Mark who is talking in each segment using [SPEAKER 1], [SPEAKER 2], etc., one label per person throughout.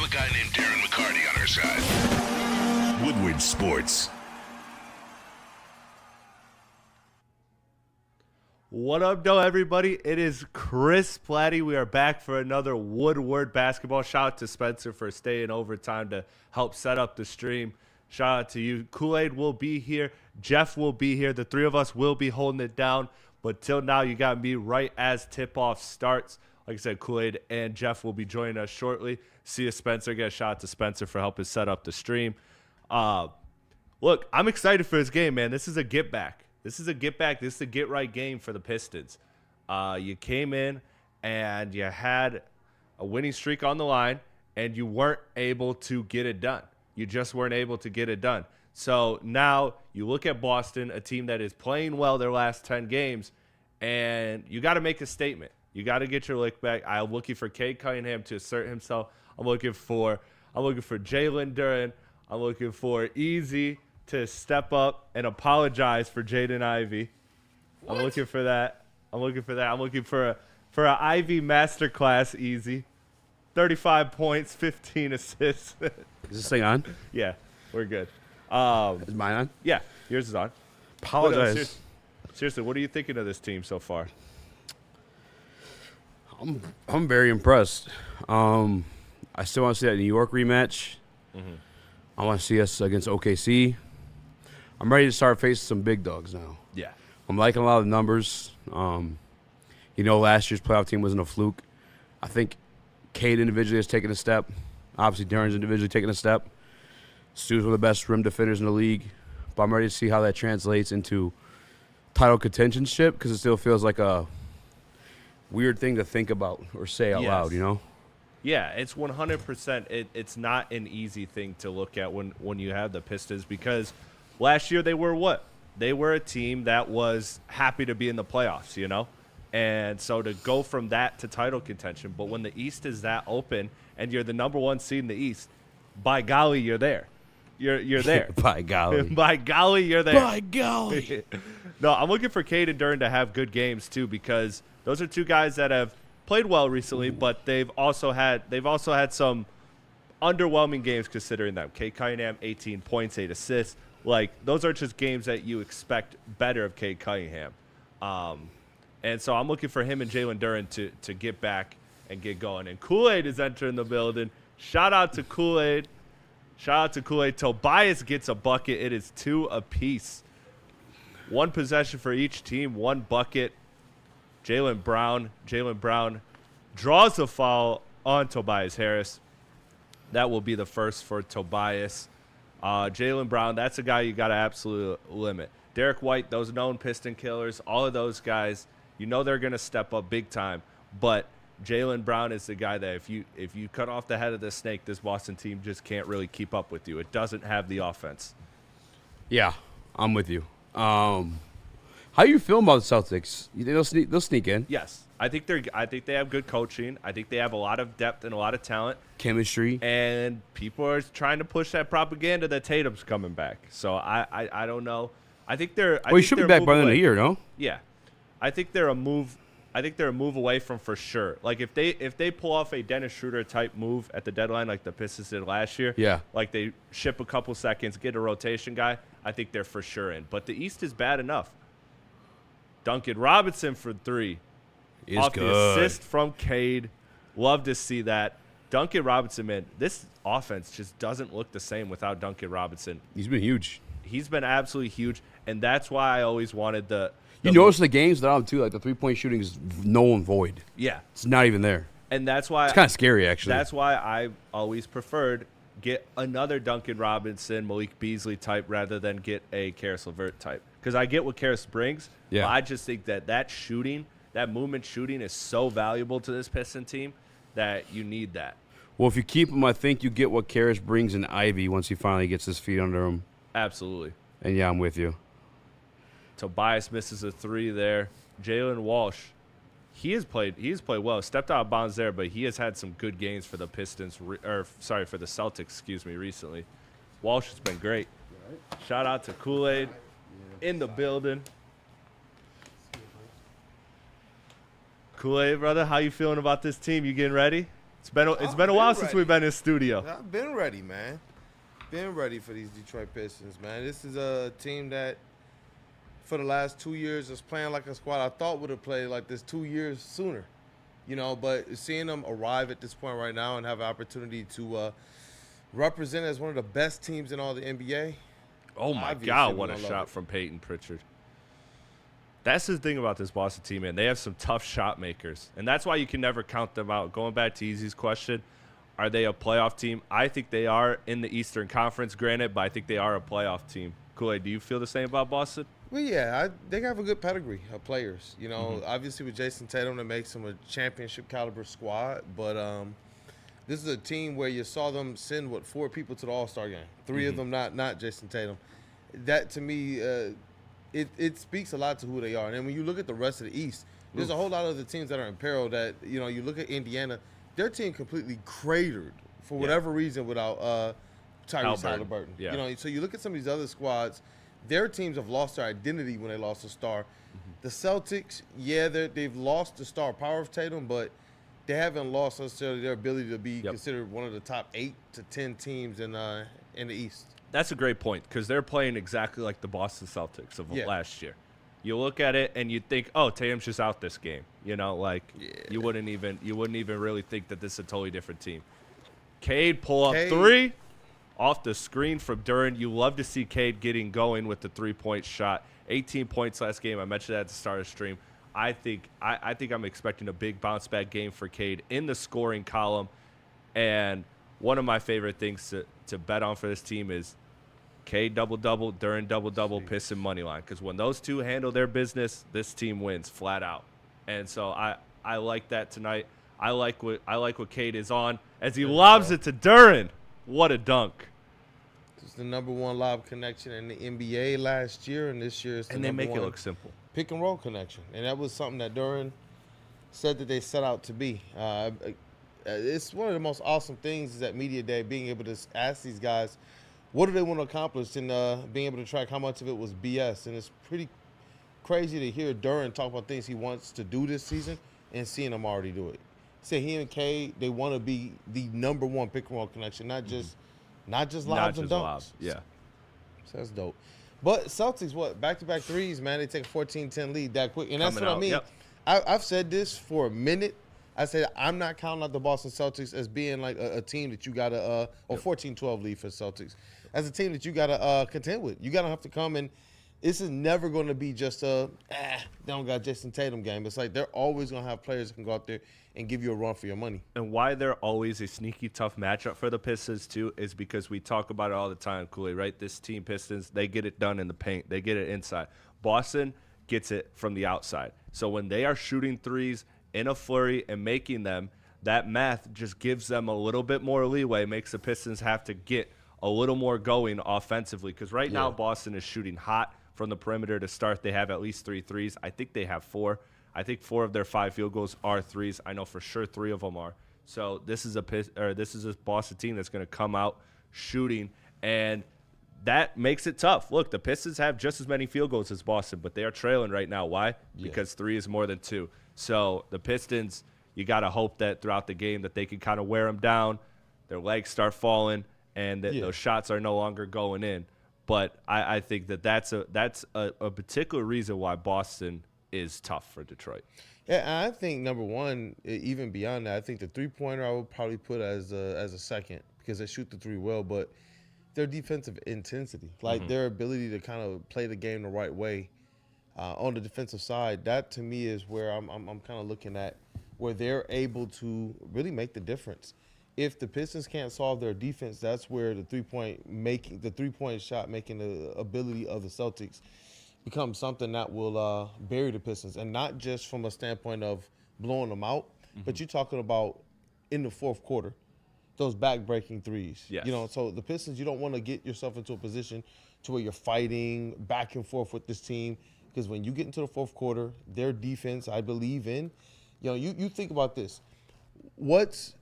[SPEAKER 1] a guy named Darren McCarty on our side. Woodward Sports.
[SPEAKER 2] What up, though, everybody? It is Chris Platte. We are back for another Woodward basketball. Shout out to Spencer for staying overtime to help set up the stream. Shout out to you. Kool-Aid will be here. Jeff will be here. The three of us will be holding it down. But till now, you got me right as tip-off starts. Like I said, Kool-Aid and Jeff will be joining us shortly. See you, Spencer. Get a shout out to Spencer for helping set up the stream. Look, I'm excited for this game, man. This is a get-back. This is a get-back. This is a get-right game for the Pistons. You came in and you had a winning streak on the line, and you weren't able to get it done. You just weren't able to get it done. So now you look at Boston, a team that is playing well their last 10 games, and you got to make a statement. You got to get your lick back. I'm looking for Cade Cunningham to assert himself. I'm looking for Jalen Duren. I'm looking for Easy to step up and apologize for Jaden Ivey. What? I'm looking for that. I'm looking for an Ivy masterclass, Easy. 35 points, 15 assists.
[SPEAKER 3] Is this thing on?
[SPEAKER 2] Yeah, we're good.
[SPEAKER 3] Is mine on?
[SPEAKER 2] Yeah, yours is on.
[SPEAKER 3] Apologize.
[SPEAKER 2] Seriously, what are you thinking of this team so far?
[SPEAKER 3] I'm very impressed. I still want to see that New York rematch. Mm-hmm. I want to see us against OKC. I'm ready to start facing some big dogs now.
[SPEAKER 2] Yeah.
[SPEAKER 3] I'm liking a lot of the numbers. Last year's playoff team wasn't a fluke. I think Cade individually has taken a step. Obviously, Duren's individually taken a step. Stu's one of the best rim defenders in the league. But I'm ready to see how that translates into title contentionship because it still feels like a weird thing to think about or say out loud, you know?
[SPEAKER 2] Yeah, it's 100%. It's not an easy thing to look at when you have the Pistons because last year they were what? They were a team that was happy to be in the playoffs, you know? And so to go from that to title contention, but when the East is that open and you're the number one seed in the East, by golly, you're there. You're there.
[SPEAKER 3] By golly.
[SPEAKER 2] By golly, you're there.
[SPEAKER 3] By golly.
[SPEAKER 2] No, I'm looking for Cade and Duren to have good games too because those are two guys that have played well recently, but they've also had some underwhelming games considering them. Cade Cunningham, 18 points, 8 assists. Like, those are just games that you expect better of Cade Cunningham. And so I'm looking for him and Jalen Duren to get back and get going. And Kool-Aid is entering the building. Shout out to Kool-Aid. Tobias gets a bucket. It is 2 apiece. 1 possession for each team, 1 bucket. Jaylen Brown draws the foul on Tobias Harris. That will be the first for Tobias. Jaylen Brown, that's a guy you got to absolutely limit. Derek White, those known Piston killers, all of those guys, you know they're going to step up big time. But Jaylen Brown is the guy that if you cut off the head of the snake, this Boston team just can't really keep up with you. It doesn't have the offense.
[SPEAKER 3] Yeah, I'm with you. How you feeling about the Celtics? You think they'll sneak in?
[SPEAKER 2] Yes, I think they have good coaching. I think they have a lot of depth and a lot of talent,
[SPEAKER 3] chemistry,
[SPEAKER 2] and people are trying to push that propaganda that Tatum's coming back. So I don't know. I think they're.
[SPEAKER 3] He should be back by the end of the year, no?
[SPEAKER 2] Yeah, I think they're a move. I think they're a move away from for sure. Like if they pull off a Dennis Schroeder type move at the deadline, like the Pistons did last year.
[SPEAKER 3] Yeah.
[SPEAKER 2] Like they ship a couple seconds, get a rotation guy. I think they're for sure in. But the East is bad enough. Duncan Robinson for 3. Off
[SPEAKER 3] good.
[SPEAKER 2] The assist from Cade. Love to see that. Duncan Robinson, man, this offense just doesn't look the same without Duncan Robinson.
[SPEAKER 3] He's been huge.
[SPEAKER 2] He's been absolutely huge, and that's why I always wanted the
[SPEAKER 3] you notice the games that I'm too, like the 3-point shooting is null and void.
[SPEAKER 2] Yeah.
[SPEAKER 3] It's not even there.
[SPEAKER 2] And that's why
[SPEAKER 3] it's kind of scary, actually.
[SPEAKER 2] That's why I always preferred get another Duncan Robinson, Malik Beasley type rather than get a Karis LeVert type. Because I get what Karis brings, but I just think that shooting, that movement shooting is so valuable to this Piston team that you need that.
[SPEAKER 3] Well, if you keep him, I think you get what Karis brings in Ivy once he finally gets his feet under him.
[SPEAKER 2] Absolutely.
[SPEAKER 3] And, yeah, I'm with you.
[SPEAKER 2] Tobias misses a 3 there. Jalen Walsh, he has played well. Stepped out of bounds there, but he has had some good games for the for the Celtics, recently. Walsh has been great. Shout out to Kool-Aid in the building. Kool-Aid, brother, how you feeling about this team? You getting ready? It's been a while since we've been in studio.
[SPEAKER 4] I've been ready, man. Been ready for these Detroit Pistons, man. This is a team that, for the last 2 years, is playing like a squad I thought would have played like this 2 years sooner. But seeing them arrive at this point right now and have an opportunity to represent as one of the best teams in all the NBA.
[SPEAKER 2] Oh, my God, what a shot from Peyton Pritchard. That's the thing about this Boston team, man. They have some tough shot makers, and that's why you can never count them out. Going back to Easy's question, are they a playoff team? I think they are in the Eastern Conference, granted, but I think they are a playoff team. Kool-Aid, do you feel the same about Boston?
[SPEAKER 4] Well, yeah, they have a good pedigree of players. Obviously with Jason Tatum, that makes them a championship caliber squad. But this is a team where you saw them send 4 people to the All-Star game. 3 of them not Jason Tatum. That to me, it speaks a lot to who they are. And then when you look at the rest of the East, there's a whole lot of the teams that are in peril. That you look at Indiana, their team completely cratered for whatever reason without Tyrese Halliburton.
[SPEAKER 2] Yeah.
[SPEAKER 4] So you look at some of these other squads. Their teams have lost their identity when they lost a star. The Celtics, they've lost the star power of Tatum, but they haven't lost necessarily their ability to be considered one of the top 8 to 10 teams in the East. That's
[SPEAKER 2] a great point because they're playing exactly like the Boston Celtics of last year. You look at it and you think, oh, Tatum's just out this game. You wouldn't even really think that this is a totally different team. Cade pull up 3. Off the screen from Duren. You love to see Cade getting going with the 3-point shot. 18 points last game. I mentioned that at the start of the stream. I think I'm expecting a big bounce back game for Cade in the scoring column. And one of my favorite things to bet on for this team is Cade double-double, Duren double-double, Piston money line. Because when those two handle their business, this team wins flat out. And so I like that tonight. I like what Cade is on as he lobs it to Duren. What a dunk.
[SPEAKER 4] It's the #1 lob connection in the NBA last year, and this year it's the
[SPEAKER 2] and they make it look simple.
[SPEAKER 4] Pick and roll connection. And that was something that Duren said that they set out to be. It's one of the most awesome things is at Media Day, being able to ask these guys, what do they want to accomplish, and being able to track how much of it was BS. And it's pretty crazy to hear Duren talk about things he wants to do this season and seeing him already do it. Say he and Cade, they want to be the #1 pick and roll connection, not just lobs and dunks.
[SPEAKER 2] Lobs. Yeah.
[SPEAKER 4] So that's dope. But Celtics, back-to-back threes, man. They take a 14-10 lead that quick. And that's what I mean.
[SPEAKER 2] Yep.
[SPEAKER 4] I've said this for a minute. I said I'm not counting out the Boston Celtics as being like a team that you got to 14-12 lead for Celtics. As a team that you got to contend with. You got to have to come and this is never going to be just they don't got Jason Tatum game. It's like they're always going to have players that can go out there and give you a run for your money.
[SPEAKER 2] And why they're always a sneaky tough matchup for the Pistons, too, is because we talk about it all the time, Kool-Aid, right? This team, Pistons, they get it done in the paint. They get it inside. Boston gets it from the outside. So when they are shooting threes in a flurry and making them, that math just gives them a little bit more leeway, makes the Pistons have to get a little more going offensively. Because right now Boston is shooting hot from the perimeter to start. They have at least 3 threes. I think they have 4. I think 4 of their 5 field goals are threes. I know for sure 3 of them are. So this is a Boston team that's going to come out shooting, and that makes it tough. Look, the Pistons have just as many field goals as Boston, but they are trailing right now. Why? Because 3 is more than 2. So the Pistons, you got to hope that throughout the game that they can kind of wear them down, their legs start falling, and that those shots are no longer going in. But I think that's a particular reason why Boston is tough for Detroit.
[SPEAKER 4] Yeah, I think #1, even beyond that, I think the 3-pointer I would probably put as a second because they shoot the 3 well, but their defensive intensity, like their ability to kind of play the game the right way on the defensive side, that to me is where I'm kind of looking at where they're able to really make the difference. If the Pistons can't solve their defense, that's where the 3-point shot making the ability of the Celtics becomes something that will bury the Pistons, and not just from a standpoint of blowing them out, but you're talking about in the fourth quarter, those back-breaking threes.
[SPEAKER 2] Yes.
[SPEAKER 4] So the Pistons, you don't want to get yourself into a position to where you're fighting back and forth with this team, because when you get into the fourth quarter, their defense, I believe in, you think about this. What's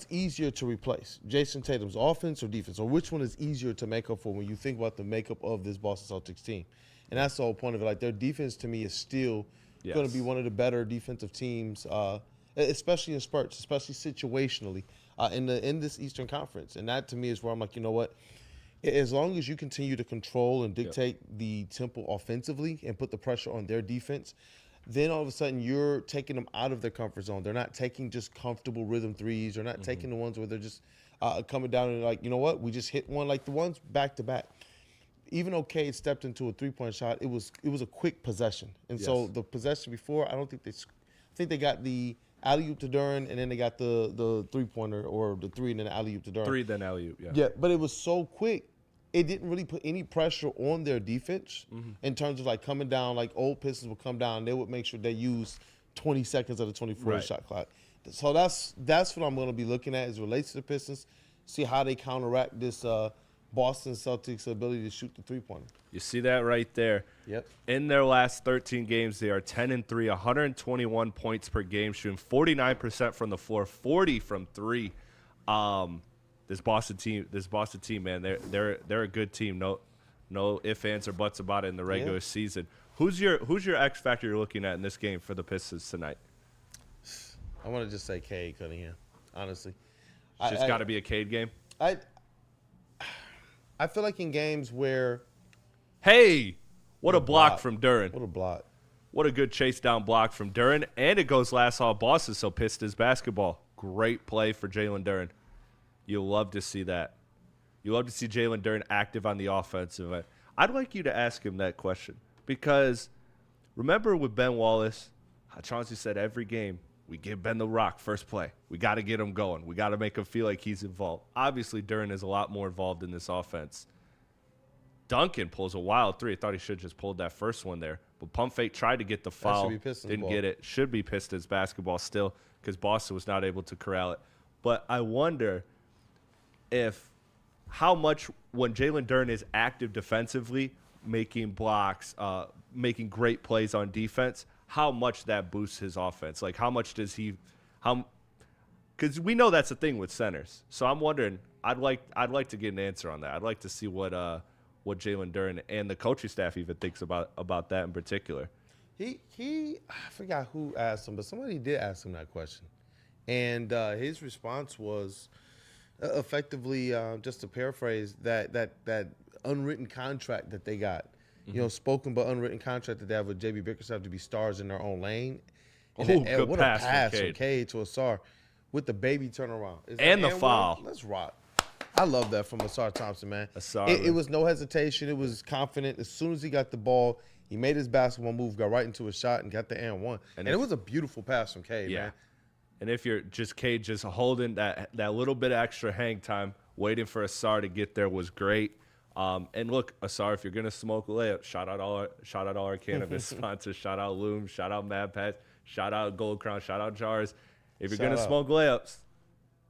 [SPEAKER 4] easier to replace, Jason Tatum's offense or defense, or which one is easier to make up for when you think about the makeup of this Boston Celtics team? And that's the whole point of it. Like, their defense to me is still going to be one of the better defensive teams especially in spurts, especially situationally in this Eastern Conference. And that to me is where I'm like, you know what? As long as you continue to control and dictate the tempo offensively and put the pressure on their defense, then all of a sudden you're taking them out of their comfort zone. They're not taking just comfortable rhythm threes. They're not taking the ones where they're just coming down and like, you know what? We just hit one like the ones back to back. Even though Cade stepped into a three-point shot, it was a quick possession. And so the possession before, I think they got the alley-oop to Duren, and then they got the three-pointer or the three and then the alley-oop to Duren.
[SPEAKER 2] Three, then alley-oop,
[SPEAKER 4] Yeah, but it was so quick. It didn't really put any pressure on their defense in terms of like coming down. Like old Pistons would come down, they would make sure they used 20 seconds of the 24 shot clock. So that's what I'm going to be looking at as it relates to the Pistons. See how they counteract this Boston Celtics ability to shoot the three-pointer.
[SPEAKER 2] You see that right there.
[SPEAKER 4] Yep.
[SPEAKER 2] In their last 13 games, they are 10-3, 121 points per game, shooting 49% from the floor, 40 from three. This Boston team, man, they're a good team. No ifs, ands, or buts about it in the regular season. Who's your X factor you're looking at in this game for the Pistons tonight?
[SPEAKER 4] I want to just say Cade Cunningham, honestly.
[SPEAKER 2] It's just got to be a Cade game.
[SPEAKER 4] I feel like in games where
[SPEAKER 2] what a block from Duren.
[SPEAKER 4] What a block.
[SPEAKER 2] What a good chase down block from Duren, and it goes last all Boston, so Pistons basketball. Great play for Jalen Duren. You'll love to see that. You love to see Jalen Duren active on the offensive end. I'd like you to ask him that question because remember with Ben Wallace, how Chauncey said every game, we give Ben the rock first play. We got to get him going. We got to make him feel like he's involved. Obviously, Duren is a lot more involved in this offense. Duncan pulls a wild three. I thought he should have just pulled that first one there. But Pump Fake tried to get the foul. Didn't get it. Should be Pistons basketball still because Boston was not able to corral it. But I wonder how much when Jalen Duren is active defensively, making blocks, making great plays on defense, how much that boosts his offense. Like how much does he because we know that's the thing with centers. So I'm wondering, I'd like to get an answer on that. I'd like to see what Jalen Duren and the coaching staff even thinks about that in particular.
[SPEAKER 4] I forgot who asked him, but somebody did ask him that question. And his response was effectively, just to paraphrase, that unwritten contract that they got. You know, spoken but unwritten contract that they have with J.B. Bickerstaff to be stars in their own lane.
[SPEAKER 2] Good
[SPEAKER 4] what
[SPEAKER 2] pass
[SPEAKER 4] a pass
[SPEAKER 2] from
[SPEAKER 4] from Cade to Asar with the baby turnaround.
[SPEAKER 2] And the foul.
[SPEAKER 4] Let's rock. I love that from Asar Thompson, man.
[SPEAKER 2] Asar,
[SPEAKER 4] it was no hesitation. It was confident. As soon as he got the ball, he made his basketball move, got right into a shot, and got the and one. And it was a beautiful pass from Cade, man.
[SPEAKER 2] And if you're just Cade just holding that little bit of extra hang time, waiting for Asar to get there was great. And look, Asar, if you're gonna smoke a layup, shout out all our cannabis sponsors. Shout out Loom. Shout out Mad Pats. Shout out Gold Crown. Shout out Jars. If you're gonna smoke layups,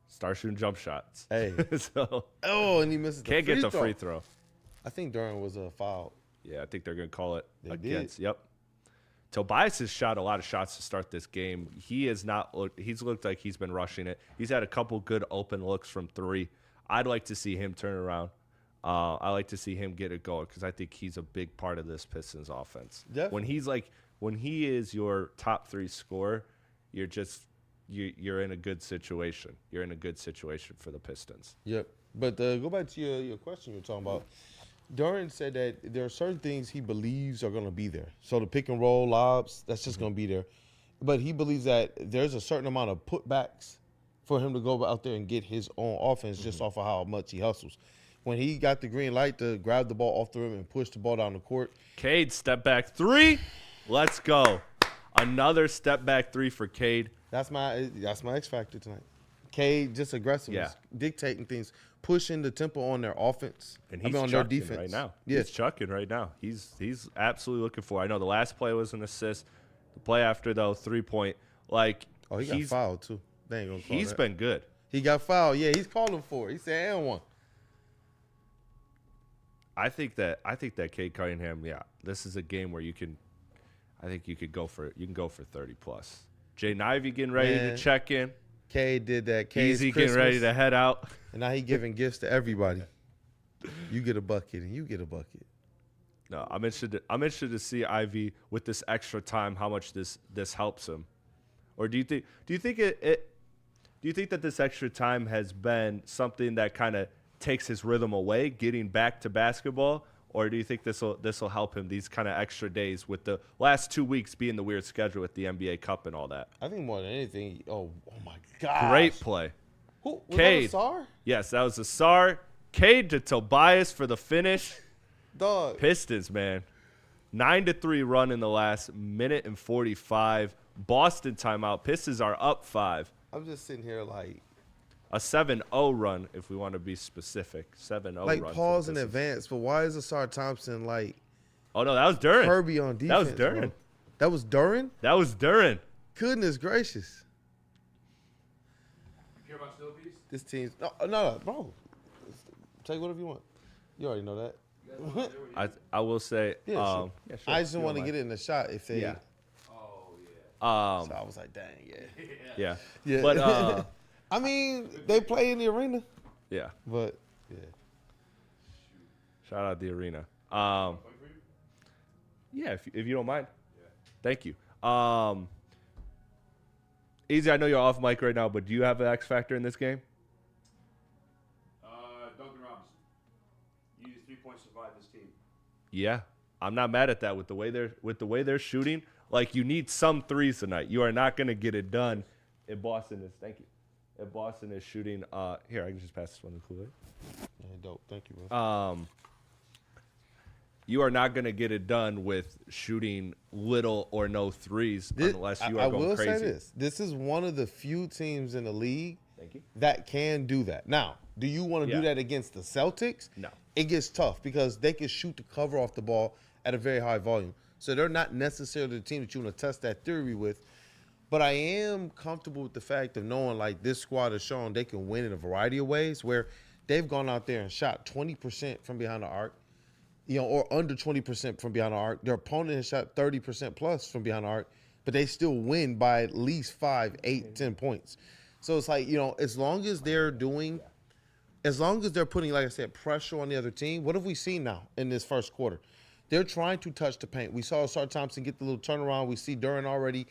[SPEAKER 2] start shooting jump shots.
[SPEAKER 4] Hey. And he misses.
[SPEAKER 2] Can't get the free throw.
[SPEAKER 4] I think Duren was a foul.
[SPEAKER 2] Yeah, I think they're gonna call it against.
[SPEAKER 4] Did.
[SPEAKER 2] Yep. Tobias has shot a lot of shots to start this game. He's looked like he's been rushing it. He's had a couple good open looks from three. I'd like to see him turn around. I like to see him get it going because I think he's a big part of this Pistons offense.
[SPEAKER 4] Definitely.
[SPEAKER 2] When he is your top three scorer, you're in a good situation. You're in a good situation for the Pistons.
[SPEAKER 4] Yep. But go back to your question you were talking about. Duren said that there are certain things he believes are going to be there. So the pick and roll, lobs, that's just going to be there. But he believes that there's a certain amount of putbacks for him to go out there and get his own offense just off of how much he hustles. When he got the green light to grab the ball off the rim and push the ball down the court.
[SPEAKER 2] Cade, step back three. Let's go. Another step back three for Cade.
[SPEAKER 4] That's my X factor tonight. Cade just aggressiveness, dictating things, pushing the tempo on their offense.
[SPEAKER 2] And he's
[SPEAKER 4] on their defense
[SPEAKER 2] right now.
[SPEAKER 4] Yeah.
[SPEAKER 2] He's chucking right now. He's absolutely looking for it. I know the last play was an assist. The play after, though, 3-point.
[SPEAKER 4] He got fouled, too. They ain't gonna call
[SPEAKER 2] He's
[SPEAKER 4] that.
[SPEAKER 2] been good.
[SPEAKER 4] He got fouled. Yeah, he's calling for it. He said, and one.
[SPEAKER 2] I think that Cade Cunningham, this is a game where you can go for 30 plus. Jay Nivey getting ready to check in.
[SPEAKER 4] Cade did that.
[SPEAKER 2] Easy getting ready to head out.
[SPEAKER 4] And now he giving gifts to everybody. You get a bucket and you get a bucket.
[SPEAKER 2] No, I'm interested to see Ivy with this extra time how much this helps him. Or do you think that this extra time has been something that kind of takes his rhythm away, getting back to basketball? Or do you think this will help him, these kind of extra days with the last 2 weeks being the weird schedule with the NBA Cup and all that?
[SPEAKER 4] I think more than anything, oh my God.
[SPEAKER 2] Great play.
[SPEAKER 4] Who, was
[SPEAKER 2] Cade.
[SPEAKER 4] that Sar?
[SPEAKER 2] Yes, that was Asar. Cade to Tobias for the finish.
[SPEAKER 4] Dog.
[SPEAKER 2] Pistons, man. 9-3 run in the last minute and 45. Boston timeout. Pistons are up 5.
[SPEAKER 4] I'm just sitting here like.
[SPEAKER 2] A 7-0 run, if we want to be specific. 7-0
[SPEAKER 4] Like
[SPEAKER 2] run.
[SPEAKER 4] pause in advance, but why is Asar Thompson like
[SPEAKER 2] Oh, no, that was Duran.
[SPEAKER 4] Kirby on defense?
[SPEAKER 2] That was Duran.
[SPEAKER 4] Bro? That was Duran?
[SPEAKER 2] That was Duran.
[SPEAKER 4] Goodness gracious.
[SPEAKER 3] Care about still piece?
[SPEAKER 4] This team's no, bro. Take whatever you want. You already know that.
[SPEAKER 2] I will say.
[SPEAKER 4] Yeah, sure.
[SPEAKER 2] Yeah, sure.
[SPEAKER 4] I just didn't want to get it in the shot if they.
[SPEAKER 2] Yeah.
[SPEAKER 3] Oh, yeah.
[SPEAKER 4] So I was like, dang,
[SPEAKER 2] Yeah.
[SPEAKER 4] yeah.
[SPEAKER 2] But,
[SPEAKER 4] I mean, they play in the arena,
[SPEAKER 2] yeah.
[SPEAKER 4] but yeah.
[SPEAKER 2] Shout out the arena. Yeah, if you don't mind.
[SPEAKER 3] Yeah.
[SPEAKER 2] Thank you. Easy, I know you're off mic right now, but do you have an X factor in this game?
[SPEAKER 3] Duncan Robinson. You need 3 points to survive this team.
[SPEAKER 2] Yeah. I'm not mad at that with the way they're shooting. Like, you need some threes tonight. You are not going to get it done if Boston is. Thank you. If Boston is shooting, here, I can just pass this one to Kool-Aid.
[SPEAKER 4] Yeah, dope. Thank you, bro.
[SPEAKER 2] You are not going to get it done with shooting little or no threes unless you are going crazy.
[SPEAKER 4] I will say this. This is one of the few teams in the league
[SPEAKER 2] Thank you.
[SPEAKER 4] that can do that. Now, do you want to do that against the Celtics?
[SPEAKER 2] No.
[SPEAKER 4] It gets tough because they can shoot the cover off the ball at a very high volume. So they're not necessarily the team that you want to test that theory with. But I am comfortable with the fact of knowing, like, this squad has shown they can win in a variety of ways where they've gone out there and shot 20% from behind the arc, or under 20% from behind the arc. Their opponent has shot 30% plus from behind the arc, but they still win by at least 5, 8, 10 points. So it's like, as long as they're putting, like I said, pressure on the other team, what have we seen now in this first quarter? They're trying to touch the paint. We saw Asar Thompson get the little turnaround. We see Duran already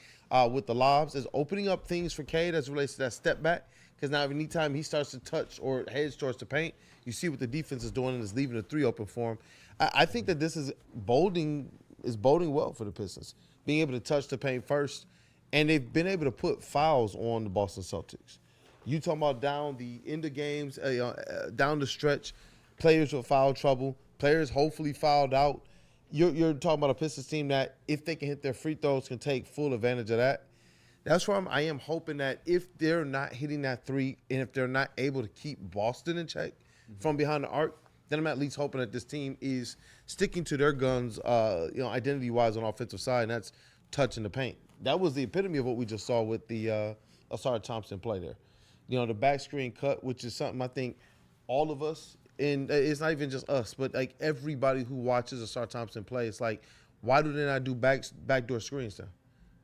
[SPEAKER 4] with the lobs. Is opening up things for Cade as it relates to that step back. Because now anytime he starts to touch or heads towards the paint, you see what the defense is doing and is leaving the 3 open for him. I think that this is boding well for the Pistons, being able to touch the paint first. And they've been able to put fouls on the Boston Celtics. You talking about down the end of games, down the stretch, players with foul trouble, players hopefully fouled out. You're talking about a Pistons team that, if they can hit their free throws, can take full advantage of that. That's why I am hoping that if they're not hitting that 3 and if they're not able to keep Boston in check from behind the arc, then I'm at least hoping that this team is sticking to their guns, identity-wise on the offensive side, and that's touching the paint. That was the epitome of what we just saw with the Asar Thompson play there. The back screen cut, which is something I think all of us, and it's not even just us, but like everybody who watches Asar Thompson play, it's like, why do they not do backdoor screens then?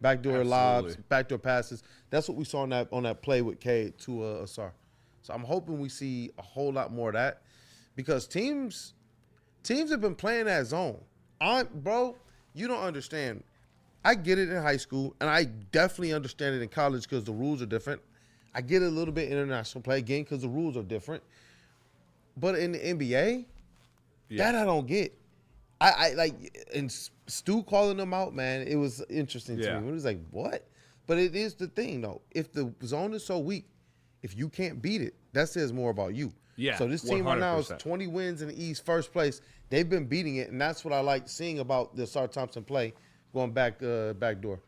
[SPEAKER 4] Backdoor lobs, backdoor passes. That's what we saw on that play with Cade to Asar. So I'm hoping we see a whole lot more of that because teams have been playing that zone. Bro, you don't understand. I get it in high school, and I definitely understand it in college because the rules are different. I get it a little bit international play, again, because the rules are different. But in the NBA, that I don't get. I like, and Stu calling them out, man, it was interesting to me. It was like, what? But it is the thing, though. If the zone is so weak, if you can't beat it, that says more about you.
[SPEAKER 2] Yeah,
[SPEAKER 4] so this team right now
[SPEAKER 2] 100%.
[SPEAKER 4] is 20 wins in the East, first place. They've been beating it, and that's what I like seeing about the Asar Thompson play, going back door.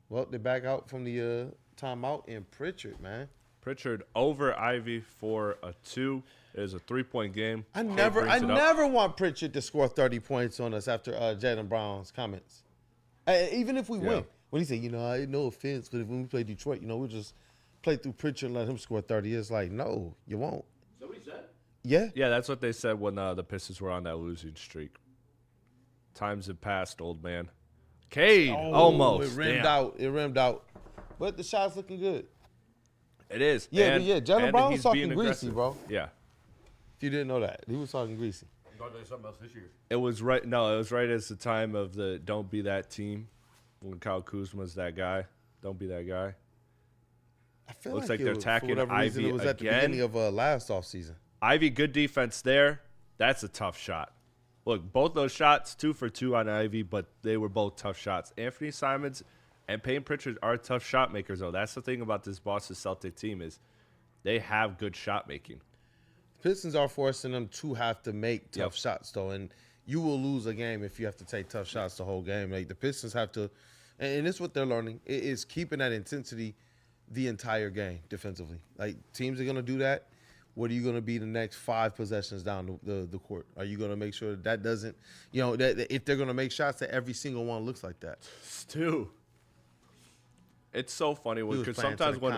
[SPEAKER 4] Well, they back out from the timeout, and Pritchard, man.
[SPEAKER 2] Pritchard over Ivy for a 2. It is a 3-point game.
[SPEAKER 4] I never want Pritchard to score 30 points on us after Jaylen Brown's comments. Even if we win. When he said, no offense, but when we play Detroit, we'll just play through Pritchard and let him score 30. It's like, no, you won't.
[SPEAKER 3] Is that what he said?
[SPEAKER 4] Yeah.
[SPEAKER 2] Yeah, that's what they said when the Pistons were on that losing streak. Times have passed, old man. Cade, almost.
[SPEAKER 4] It rimmed out. But the shot's looking good.
[SPEAKER 2] It is.
[SPEAKER 4] Yeah, Jaylen Brown was talking greasy,
[SPEAKER 2] aggressive.
[SPEAKER 4] bro.
[SPEAKER 2] Yeah.
[SPEAKER 4] If you didn't know that, he was talking greasy.
[SPEAKER 3] He's going to do something else this year.
[SPEAKER 2] It was right. No, it was right as the time of the "Don't be that team" when Kyle Kuzma's that guy. Don't be that guy.
[SPEAKER 4] I feel
[SPEAKER 2] Looks
[SPEAKER 4] like
[SPEAKER 2] they're
[SPEAKER 4] for
[SPEAKER 2] attacking
[SPEAKER 4] whatever reason,
[SPEAKER 2] Ivy
[SPEAKER 4] it was at the
[SPEAKER 2] again.
[SPEAKER 4] beginning of last offseason.
[SPEAKER 2] Ivy, good defense there. That's a tough shot. Look, both those shots, 2 for 2 on Ivy, but they were both tough shots. Anthony Simons and Payne Pritchard are tough shot makers, though. That's the thing about this Boston Celtic team is they have good shot making.
[SPEAKER 4] Pistons are forcing them to have to make tough shots, though, and you will lose a game if you have to take tough shots the whole game. Like the Pistons have to, and it's what they're learning, is keeping that intensity the entire game defensively. Like teams are going to do that. What are you going to be the next 5 possessions down the court? Are you going to make sure that doesn't, that if they're going to make shots, that every single one looks like that?
[SPEAKER 2] Stu, it's so funny because sometimes when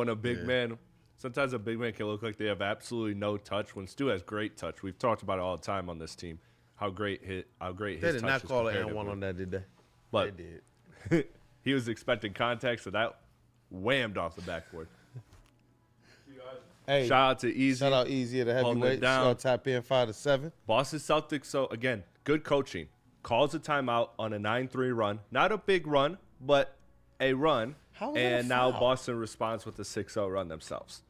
[SPEAKER 2] a big man, sometimes a big man can look like they have absolutely no touch. When Stu has great touch, we've talked about it all the time on this team. How great his touch is.
[SPEAKER 4] They did not call an and one on that, did they?
[SPEAKER 2] But
[SPEAKER 4] they did.
[SPEAKER 2] He was expecting contact, so that whammed off the backboard.
[SPEAKER 4] Hey,
[SPEAKER 2] shout out to Easy.
[SPEAKER 4] Shout out Easy at the heavyweight. Shout out tap in 5-7.
[SPEAKER 2] Boston Celtics, so again, good coaching. Calls a timeout on a 9-3 run. Not a big run, but a run. And now Boston responds with a 6-0 run themselves.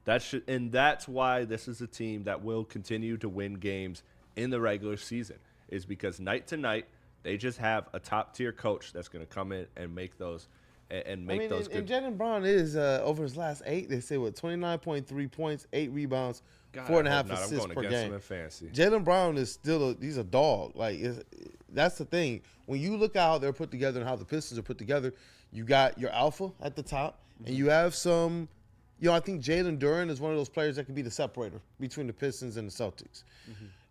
[SPEAKER 2] That's why this is a team that will continue to win games in the regular season, is because night to night, they just have a top-tier coach that's going to come in and make those those good.
[SPEAKER 4] And Jaylen Brown is, over his last 8, they say, 29.3 points, 8 rebounds, 4.5 assists per game. Jaylen Brown is still he's a dog. Like, that's the thing. When you look at how they're put together and how the Pistons are put together, you got your alpha at the top, and you have some I think Jalen Duren is one of those players that can be the separator between the Pistons and the Celtics.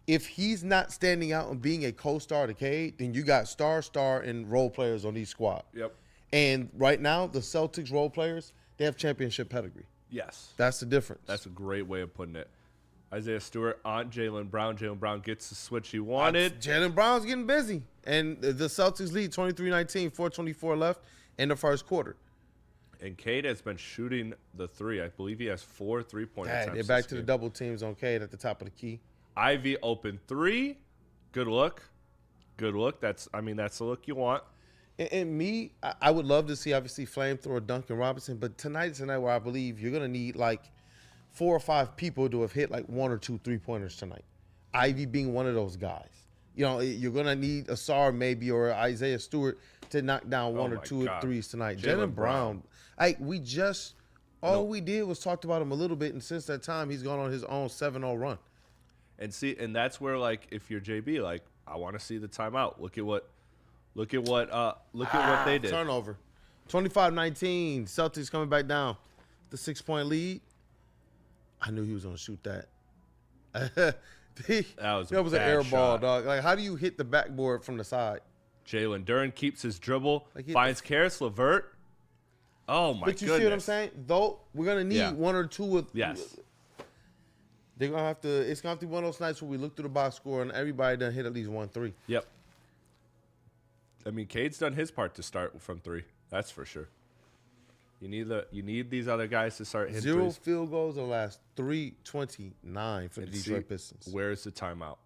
[SPEAKER 4] If he's not standing out and being a co-star to Cade, then you got star, and role players on each squad.
[SPEAKER 2] Yep.
[SPEAKER 4] And right now, the Celtics role players, they have championship pedigree.
[SPEAKER 2] Yes.
[SPEAKER 4] That's the difference.
[SPEAKER 2] That's a great way of putting it. Isaiah Stewart on Jaylen Brown. Jaylen Brown gets the switch he wanted.
[SPEAKER 4] Jaylen Brown's getting busy. And the Celtics lead 23-19, 4:24 left in the first quarter.
[SPEAKER 2] And Cade has been shooting the 3. I believe he has 4 3-point attempts.
[SPEAKER 4] They're back to the double teams on Cade at the top of the key.
[SPEAKER 2] Ivy open 3. Good look. Good look. That's the look you want.
[SPEAKER 4] And me, I would love to see, obviously, flamethrower Duncan Robinson. But tonight's the night where I believe you're going to need, 4 or 5 people to have hit, 1 or 2 3-pointers tonight. Ivy being one of those guys. You're going to need Asar maybe or Isaiah Stewart to knock down 1 or 2 threes tonight. Jaylen Brown. We did was talked about him a little bit, and since that time, he's gone on his own 7-0 run.
[SPEAKER 2] And that's where, if you're JB, I want to see the timeout. Look at what they did.
[SPEAKER 4] Turnover. 25-19. Celtics coming back down. The 6-point lead. I knew he was going to shoot that. That was an air ball, dog. How do you hit the backboard from the side?
[SPEAKER 2] Jalen Duren keeps his dribble, finds Karis LeVert. Oh, my goodness.
[SPEAKER 4] But you see what I'm saying? Though, we're going to need 1 or 2 with.
[SPEAKER 2] Yes.
[SPEAKER 4] They're going to have to. It's going to have to be one of those nights where we look through the box score and everybody done hit at least 1 3.
[SPEAKER 2] Yep. Cade's done his part to start from 3. That's for sure. You need these other guys to start hitting
[SPEAKER 4] 0
[SPEAKER 2] threes.
[SPEAKER 4] field goals in the last 3:29 for the Detroit Pistons.
[SPEAKER 2] Where's the timeout?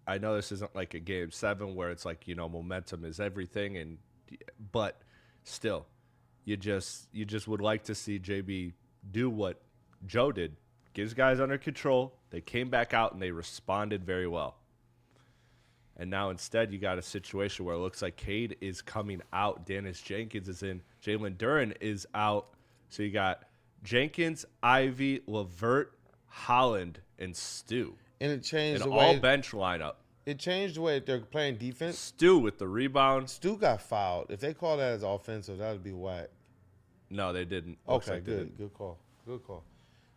[SPEAKER 2] I know this isn't like a game 7 where it's momentum is everything, but still, you just would like to see JB do what Joe did. Gives guys under control. They came back out and they responded very well. And now instead you got a situation where it looks like Cade is coming out. Dennis Jenkins is in. Jalen Duren is out. So you got Jenkins, Ivy, LeVert, Holland, and Stu.
[SPEAKER 4] And it changed the
[SPEAKER 2] way.
[SPEAKER 4] way.
[SPEAKER 2] All bench lineup.
[SPEAKER 4] It changed the way that they're playing defense.
[SPEAKER 2] Stu with the rebound.
[SPEAKER 4] Stu got fouled. If they call that as offensive, that would be whack.
[SPEAKER 2] No, they didn't.
[SPEAKER 4] Okay, good. Good call.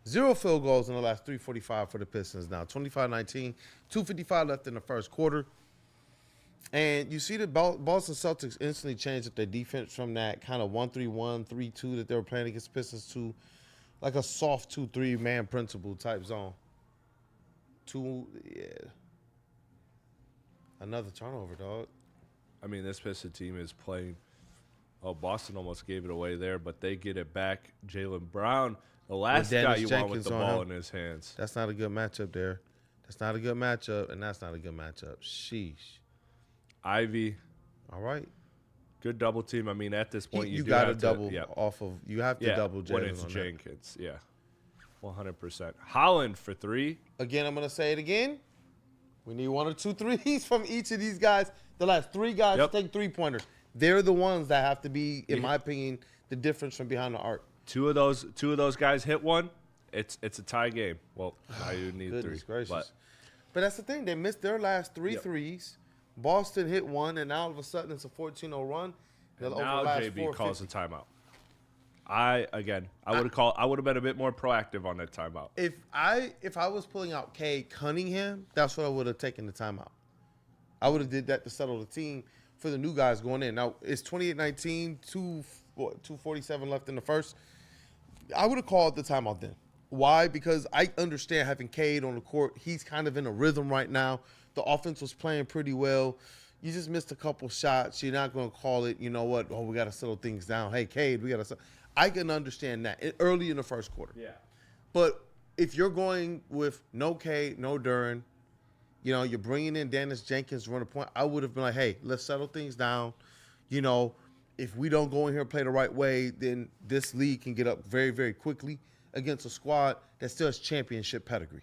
[SPEAKER 4] 0 field goals in the last 3:45 for the Pistons now. 25-19, 2:55 left in the first quarter. And you see the Boston Celtics instantly changed up their defense from that kind of 1-3-1, 3-2 that they were playing against Pistons to like a soft 2-3 man principle type zone. Another turnover, dog.
[SPEAKER 2] This Piston team is playing. Oh, Boston almost gave it away there, but they get it back. Jaylen Brown, the last guy you want with the ball in his hands.
[SPEAKER 4] That's not a good matchup there. That's not a good matchup, and that's not a good matchup. Sheesh.
[SPEAKER 2] Ivy.
[SPEAKER 4] All right.
[SPEAKER 2] Good double team. I mean, at this point,
[SPEAKER 4] You
[SPEAKER 2] do
[SPEAKER 4] got to
[SPEAKER 2] have
[SPEAKER 4] double
[SPEAKER 2] yeah.
[SPEAKER 4] off of. You have to
[SPEAKER 2] Yeah,
[SPEAKER 4] double
[SPEAKER 2] when
[SPEAKER 4] Jalen
[SPEAKER 2] it's
[SPEAKER 4] on that.
[SPEAKER 2] Jenkins. Yeah, 100%. Holland for 3.
[SPEAKER 4] Again, I'm gonna say it again. We need 1 or 2 threes from each of these guys. The last 3 guys
[SPEAKER 2] Yep.
[SPEAKER 4] take 3-pointers. They're the ones that have to be, in my opinion, the difference from behind the arc.
[SPEAKER 2] Two of those guys hit one. It's a tie game. Well, now you need 3.
[SPEAKER 4] Goodness gracious.
[SPEAKER 2] But
[SPEAKER 4] But that's the thing. They missed their last 3
[SPEAKER 2] Yep.
[SPEAKER 4] threes. Boston hit one, and now all of a sudden it's a 14-0 run.
[SPEAKER 2] and
[SPEAKER 4] Over the
[SPEAKER 2] now
[SPEAKER 4] last
[SPEAKER 2] JB
[SPEAKER 4] 4,
[SPEAKER 2] calls a
[SPEAKER 4] 50.
[SPEAKER 2] timeout. I would have been a bit more proactive on that timeout.
[SPEAKER 4] If I was pulling out Cade Cunningham, that's what I would have taken the timeout. I would have did that to settle the team for the new guys going in. Now it's 28-19, 2:47 left in the first. I would have called the timeout then. Why? Because I understand having Cade on the court. He's kind of in a rhythm right now. The offense was playing pretty well. You just missed a couple shots. You're not going to call it, you know what, oh, we got to settle things down. Hey, Cade, we got to – I can understand that early in the first quarter.
[SPEAKER 2] Yeah.
[SPEAKER 4] But if you're going with no Cade, no Duren, you know, you're bringing in Dennis Jenkins to run a point, I would have been like, hey, let's settle things down. You know, if we don't go in here and play the right way, then this league can get up very, very quickly against a squad that still has championship pedigree.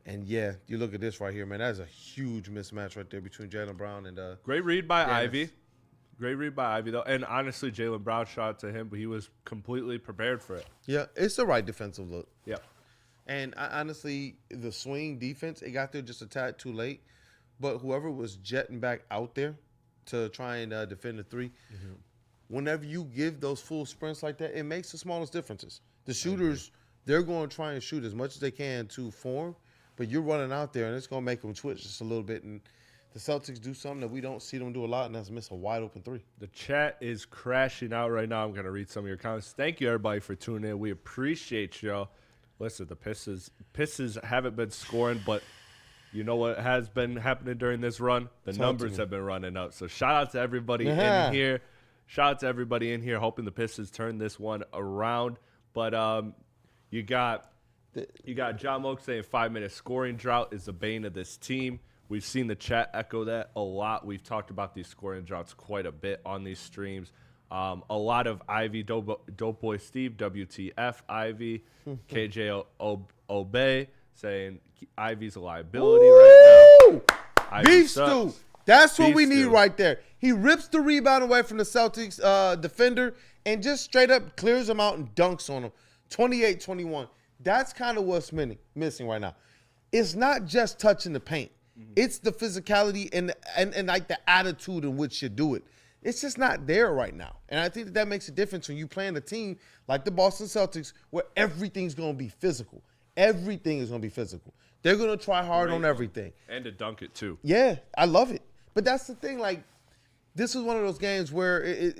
[SPEAKER 4] And, yeah, you look at this right here, man. That is a huge mismatch right there between Jaylen Brown and
[SPEAKER 2] Great read by
[SPEAKER 4] Dennis.
[SPEAKER 2] Ivy. Great read by Ivy, though. And, honestly, Jaylen Brown shot to him, but he was completely prepared for it.
[SPEAKER 4] Yeah, it's the right defensive look.
[SPEAKER 2] Yep.
[SPEAKER 4] And honestly, the swing defense, it got there just a tad too late. But whoever was jetting back out there to try and defend the 3, whenever you give those full sprints like that, it makes the smallest differences. The shooters, they're going to try and shoot as much as they can to form, but you're running out there, and it's going to make them twitch just a little bit. And the Celtics do something that we don't see them do a lot, and that's miss a wide-open 3.
[SPEAKER 2] The chat is crashing out right now. I'm going to read some of your comments. Thank you, everybody, for tuning in. We appreciate y'all. Listen, the Pistons haven't been scoring, but you know what has been happening during this run? The numbers have been running up. So shout out to everybody in here. Shout out to everybody in here, hoping the Pistons turn this one around. But you got John Moak saying 5-minute scoring drought is the bane of this team. We've seen the chat echo that a lot. We've talked about these scoring droughts quite a bit on these streams. A lot of Ivy, Dope Boy Steve, WTF, Ivy, KJ Obey saying Ivy's a liability right now. Ivy
[SPEAKER 4] Beef
[SPEAKER 2] sucks.
[SPEAKER 4] stew. That's what
[SPEAKER 2] Beef
[SPEAKER 4] we need
[SPEAKER 2] stew.
[SPEAKER 4] right there. He rips the rebound away from the Celtics defender and just straight up clears him out and dunks on him. 28-21. That's kind of what's missing right now. It's not just touching the paint. It's the physicality and like the attitude in which you do it. It's just not there right now. And I think that makes a difference when you playing a team like the Boston Celtics where everything's going to be physical. Everything is going to be physical. They're going to try hard on everything.
[SPEAKER 2] And to dunk it, too.
[SPEAKER 4] Yeah, I love it. But that's the thing. Like, this is one of those games where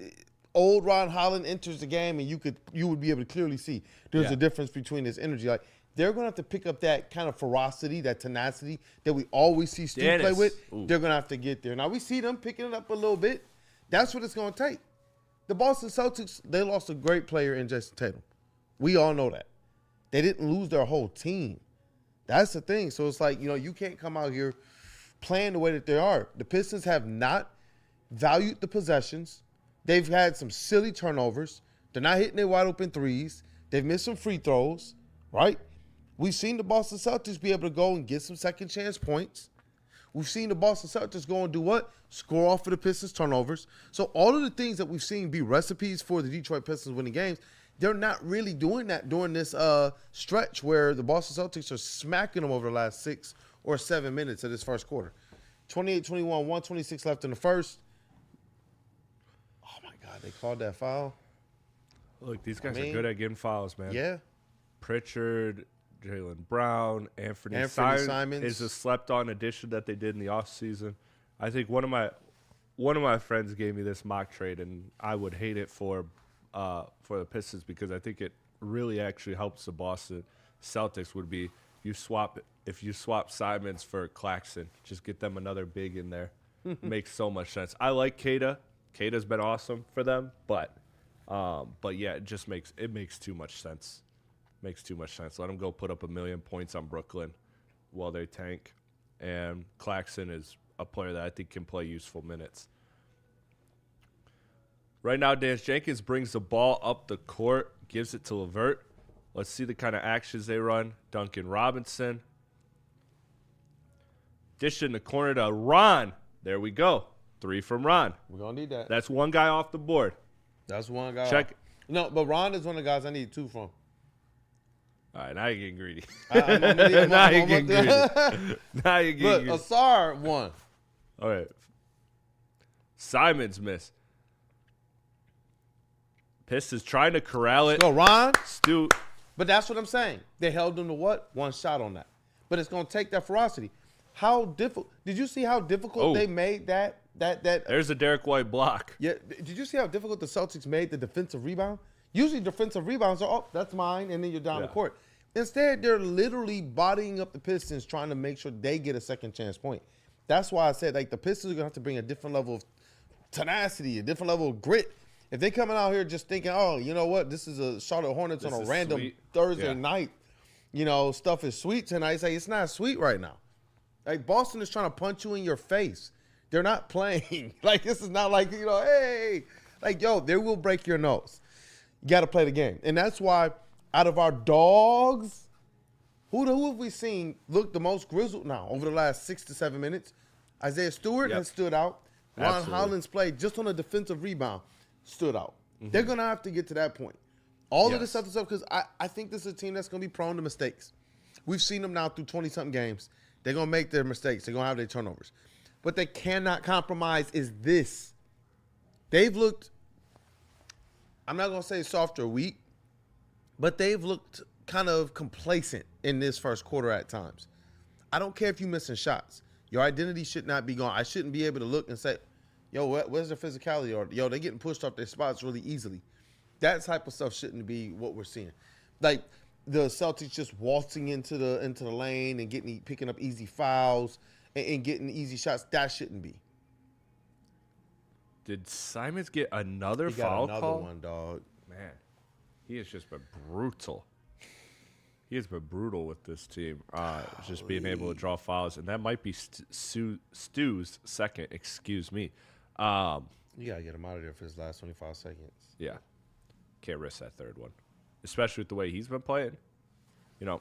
[SPEAKER 4] old Ron Holland enters the game and you would be able to clearly see there's a difference between his energy. Like, they're going to have to pick up that kind of ferocity, that tenacity that we always see Stu play with.
[SPEAKER 2] Ooh.
[SPEAKER 4] They're going to have to get there. Now, we see them picking it up a little bit. That's what it's going to take. The Boston Celtics, they lost a great player in Jason Tatum. We all know that. They didn't lose their whole team. That's the thing. So it's like, you can't come out here playing the way that they are. The Pistons have not valued the possessions. They've had some silly turnovers. They're not hitting their wide open threes. They've missed some free throws, right? We've seen the Boston Celtics be able to go and get some second chance points. We've seen the Boston Celtics go and do what? Score off of the Pistons turnovers. So all of the things that we've seen be recipes for the Detroit Pistons winning games, they're not really doing that during this stretch where the Boston Celtics are smacking them over the last 6 or 7 minutes of this first quarter. 28-21, 126 left in the first. Oh, my God, they called that foul.
[SPEAKER 2] Look, these guys are good at getting fouls, man.
[SPEAKER 4] Yeah.
[SPEAKER 2] Pritchard, Jaylen Brown, Anthony
[SPEAKER 4] Simons
[SPEAKER 2] is a slept-on addition that they did in the offseason. I think one of my friends gave me this mock trade, and I would hate it for the Pistons because I think it really actually helps the Boston Celtics. Would be if you swap Simons for Claxton, just get them another big in there. Makes so much sense. I like Cade. Cade's been awesome for them, but yeah, it makes too much sense. Makes too much sense. Let them go put up 1 million points on Brooklyn while they tank. And Claxton is a player that I think can play useful minutes. Right now, Dance Jenkins brings the ball up the court, gives it to LeVert. Let's see the kind of actions they run. Duncan Robinson. Dish in the corner to Ron. There we go. 3 from Ron.
[SPEAKER 4] We're going to need that.
[SPEAKER 2] That's one guy off the board.
[SPEAKER 4] That's one guy.
[SPEAKER 2] Check.
[SPEAKER 4] No, but Ron is one of the guys I need 2 from.
[SPEAKER 2] All right, now you're getting greedy.
[SPEAKER 4] Now
[SPEAKER 2] you're getting greedy. Now you're getting
[SPEAKER 4] Look,
[SPEAKER 2] greedy.
[SPEAKER 4] Asar won.
[SPEAKER 2] All right. Simon's miss. Pistons trying to corral it.
[SPEAKER 4] Go, Ron.
[SPEAKER 2] Stu.
[SPEAKER 4] But that's what I'm saying. They held him to what? 1 shot on that. But it's going to take that ferocity. How difficult? Did you see how difficult they made that?
[SPEAKER 2] There's a Derek White block.
[SPEAKER 4] Yeah. Did you see how difficult the Celtics made the defensive rebound? Usually defensive rebounds are, oh, that's mine, and then you're down the court. Instead, they're literally bodying up the Pistons, trying to make sure they get a second chance point. That's why I said, like, the Pistons are going to have to bring a different level of tenacity, a different level of grit. If they're coming out here just thinking, oh, you know what, this is a Charlotte Hornets on a random Thursday night, you know, stuff is sweet tonight. It's not sweet right now. Like, Boston is trying to punch you in your face. They're not playing. Like, this is not like, you know, hey. Like, yo, they will break your nose. You got to play the game. And that's why out of our dogs, who have we seen look the most grizzled now over the last 6 to 7 minutes? Isaiah Stewart has stood out. Ron Holland's play just on a defensive rebound stood out. They're going to have to get to that point. All of this other stuff, because I think this is a team that's going to be prone to mistakes. We've seen them now through 20-something games. They're going to make their mistakes. They're going to have their turnovers. What they cannot compromise is this. They've looked, I'm not going to say soft or weak, but they've looked kind of complacent in this first quarter at times. I don't care if you're missing shots. Your identity should not be gone. I shouldn't be able to look and say, yo, where's their physicality? Or, yo, they're getting pushed off their spots really easily. That type of stuff shouldn't be what we're seeing. Like the Celtics just waltzing into the lane and picking up easy fouls and getting easy shots. That shouldn't be.
[SPEAKER 2] Did Simons get another
[SPEAKER 4] He
[SPEAKER 2] foul
[SPEAKER 4] got another
[SPEAKER 2] call?
[SPEAKER 4] one, dog.
[SPEAKER 2] Man, he has just been brutal. He has been brutal with this team. Just being able to draw fouls, and that might be Stu's second. Excuse me.
[SPEAKER 4] You gotta get him out of there for his last 25 seconds.
[SPEAKER 2] Yeah, can't risk that third one, especially with the way he's been playing. You know,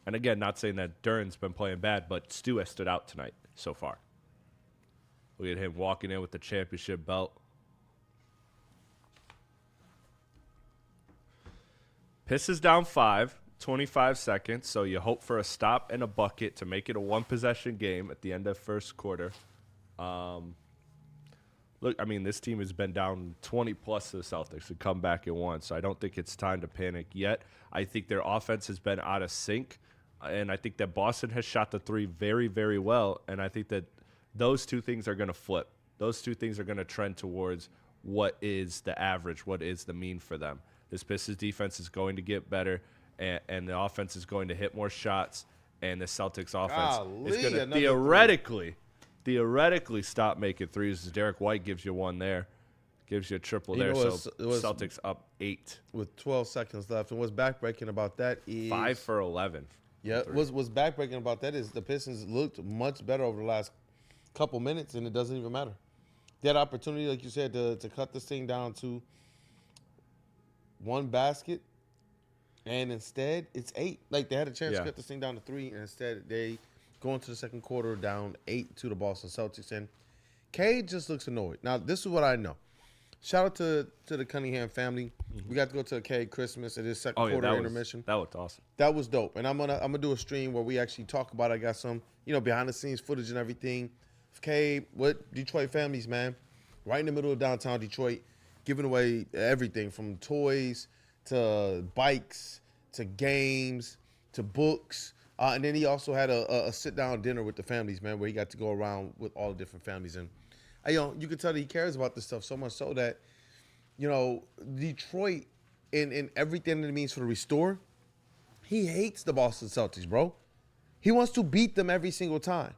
[SPEAKER 2] and again, not saying that Duran's been playing bad, but Stu has stood out tonight so far. Look at him walking in with the championship belt. Pistons down 5, 25 seconds, so you hope for a stop and a bucket to make it a one-possession game at the end of first quarter. Look, I mean, this team has been down 20-plus to the Celtics and come back and won, so I don't think it's time to panic yet. I think their offense has been out of sync, and I think that Boston has shot the three very, very well, and I think that those two things are going to flip. Those two things are going to trend towards what is the average, what is the mean for them. This Pistons defense is going to get better, and the offense is going to hit more shots, and the Celtics offense is going to theoretically stop making threes. Derek White gives you one there, gives you a triple there. So Celtics up 8
[SPEAKER 4] with 12 seconds left. And what's backbreaking about that is
[SPEAKER 2] 5 for 11.
[SPEAKER 4] Yeah, what's backbreaking about that is the Pistons looked much better over the last couple minutes, and it doesn't even matter. They had opportunity, like you said, to cut this thing down to one basket, and instead it's 8. Like, they had a chance to cut this thing down to 3, and instead they go into the second quarter down 8 to the Boston Celtics. And Cade just looks annoyed. Now, this is what I know. Shout out to the Cunningham family. Mm-hmm. We got to go to a Cade Christmas at his second quarter intermission.
[SPEAKER 2] That looked awesome.
[SPEAKER 4] That was dope. And I'm gonna do a stream where we actually talk about it. I got some, behind the scenes footage and everything. Cade, what Detroit families, man, right in the middle of downtown Detroit, giving away everything from toys to bikes to games to books. And then he also had a sit-down dinner with the families, man, where he got to go around with all the different families. And, you can tell that he cares about this stuff so much so that, Detroit, in everything that it means for the restore, he hates the Boston Celtics, bro. He wants to beat them every single time.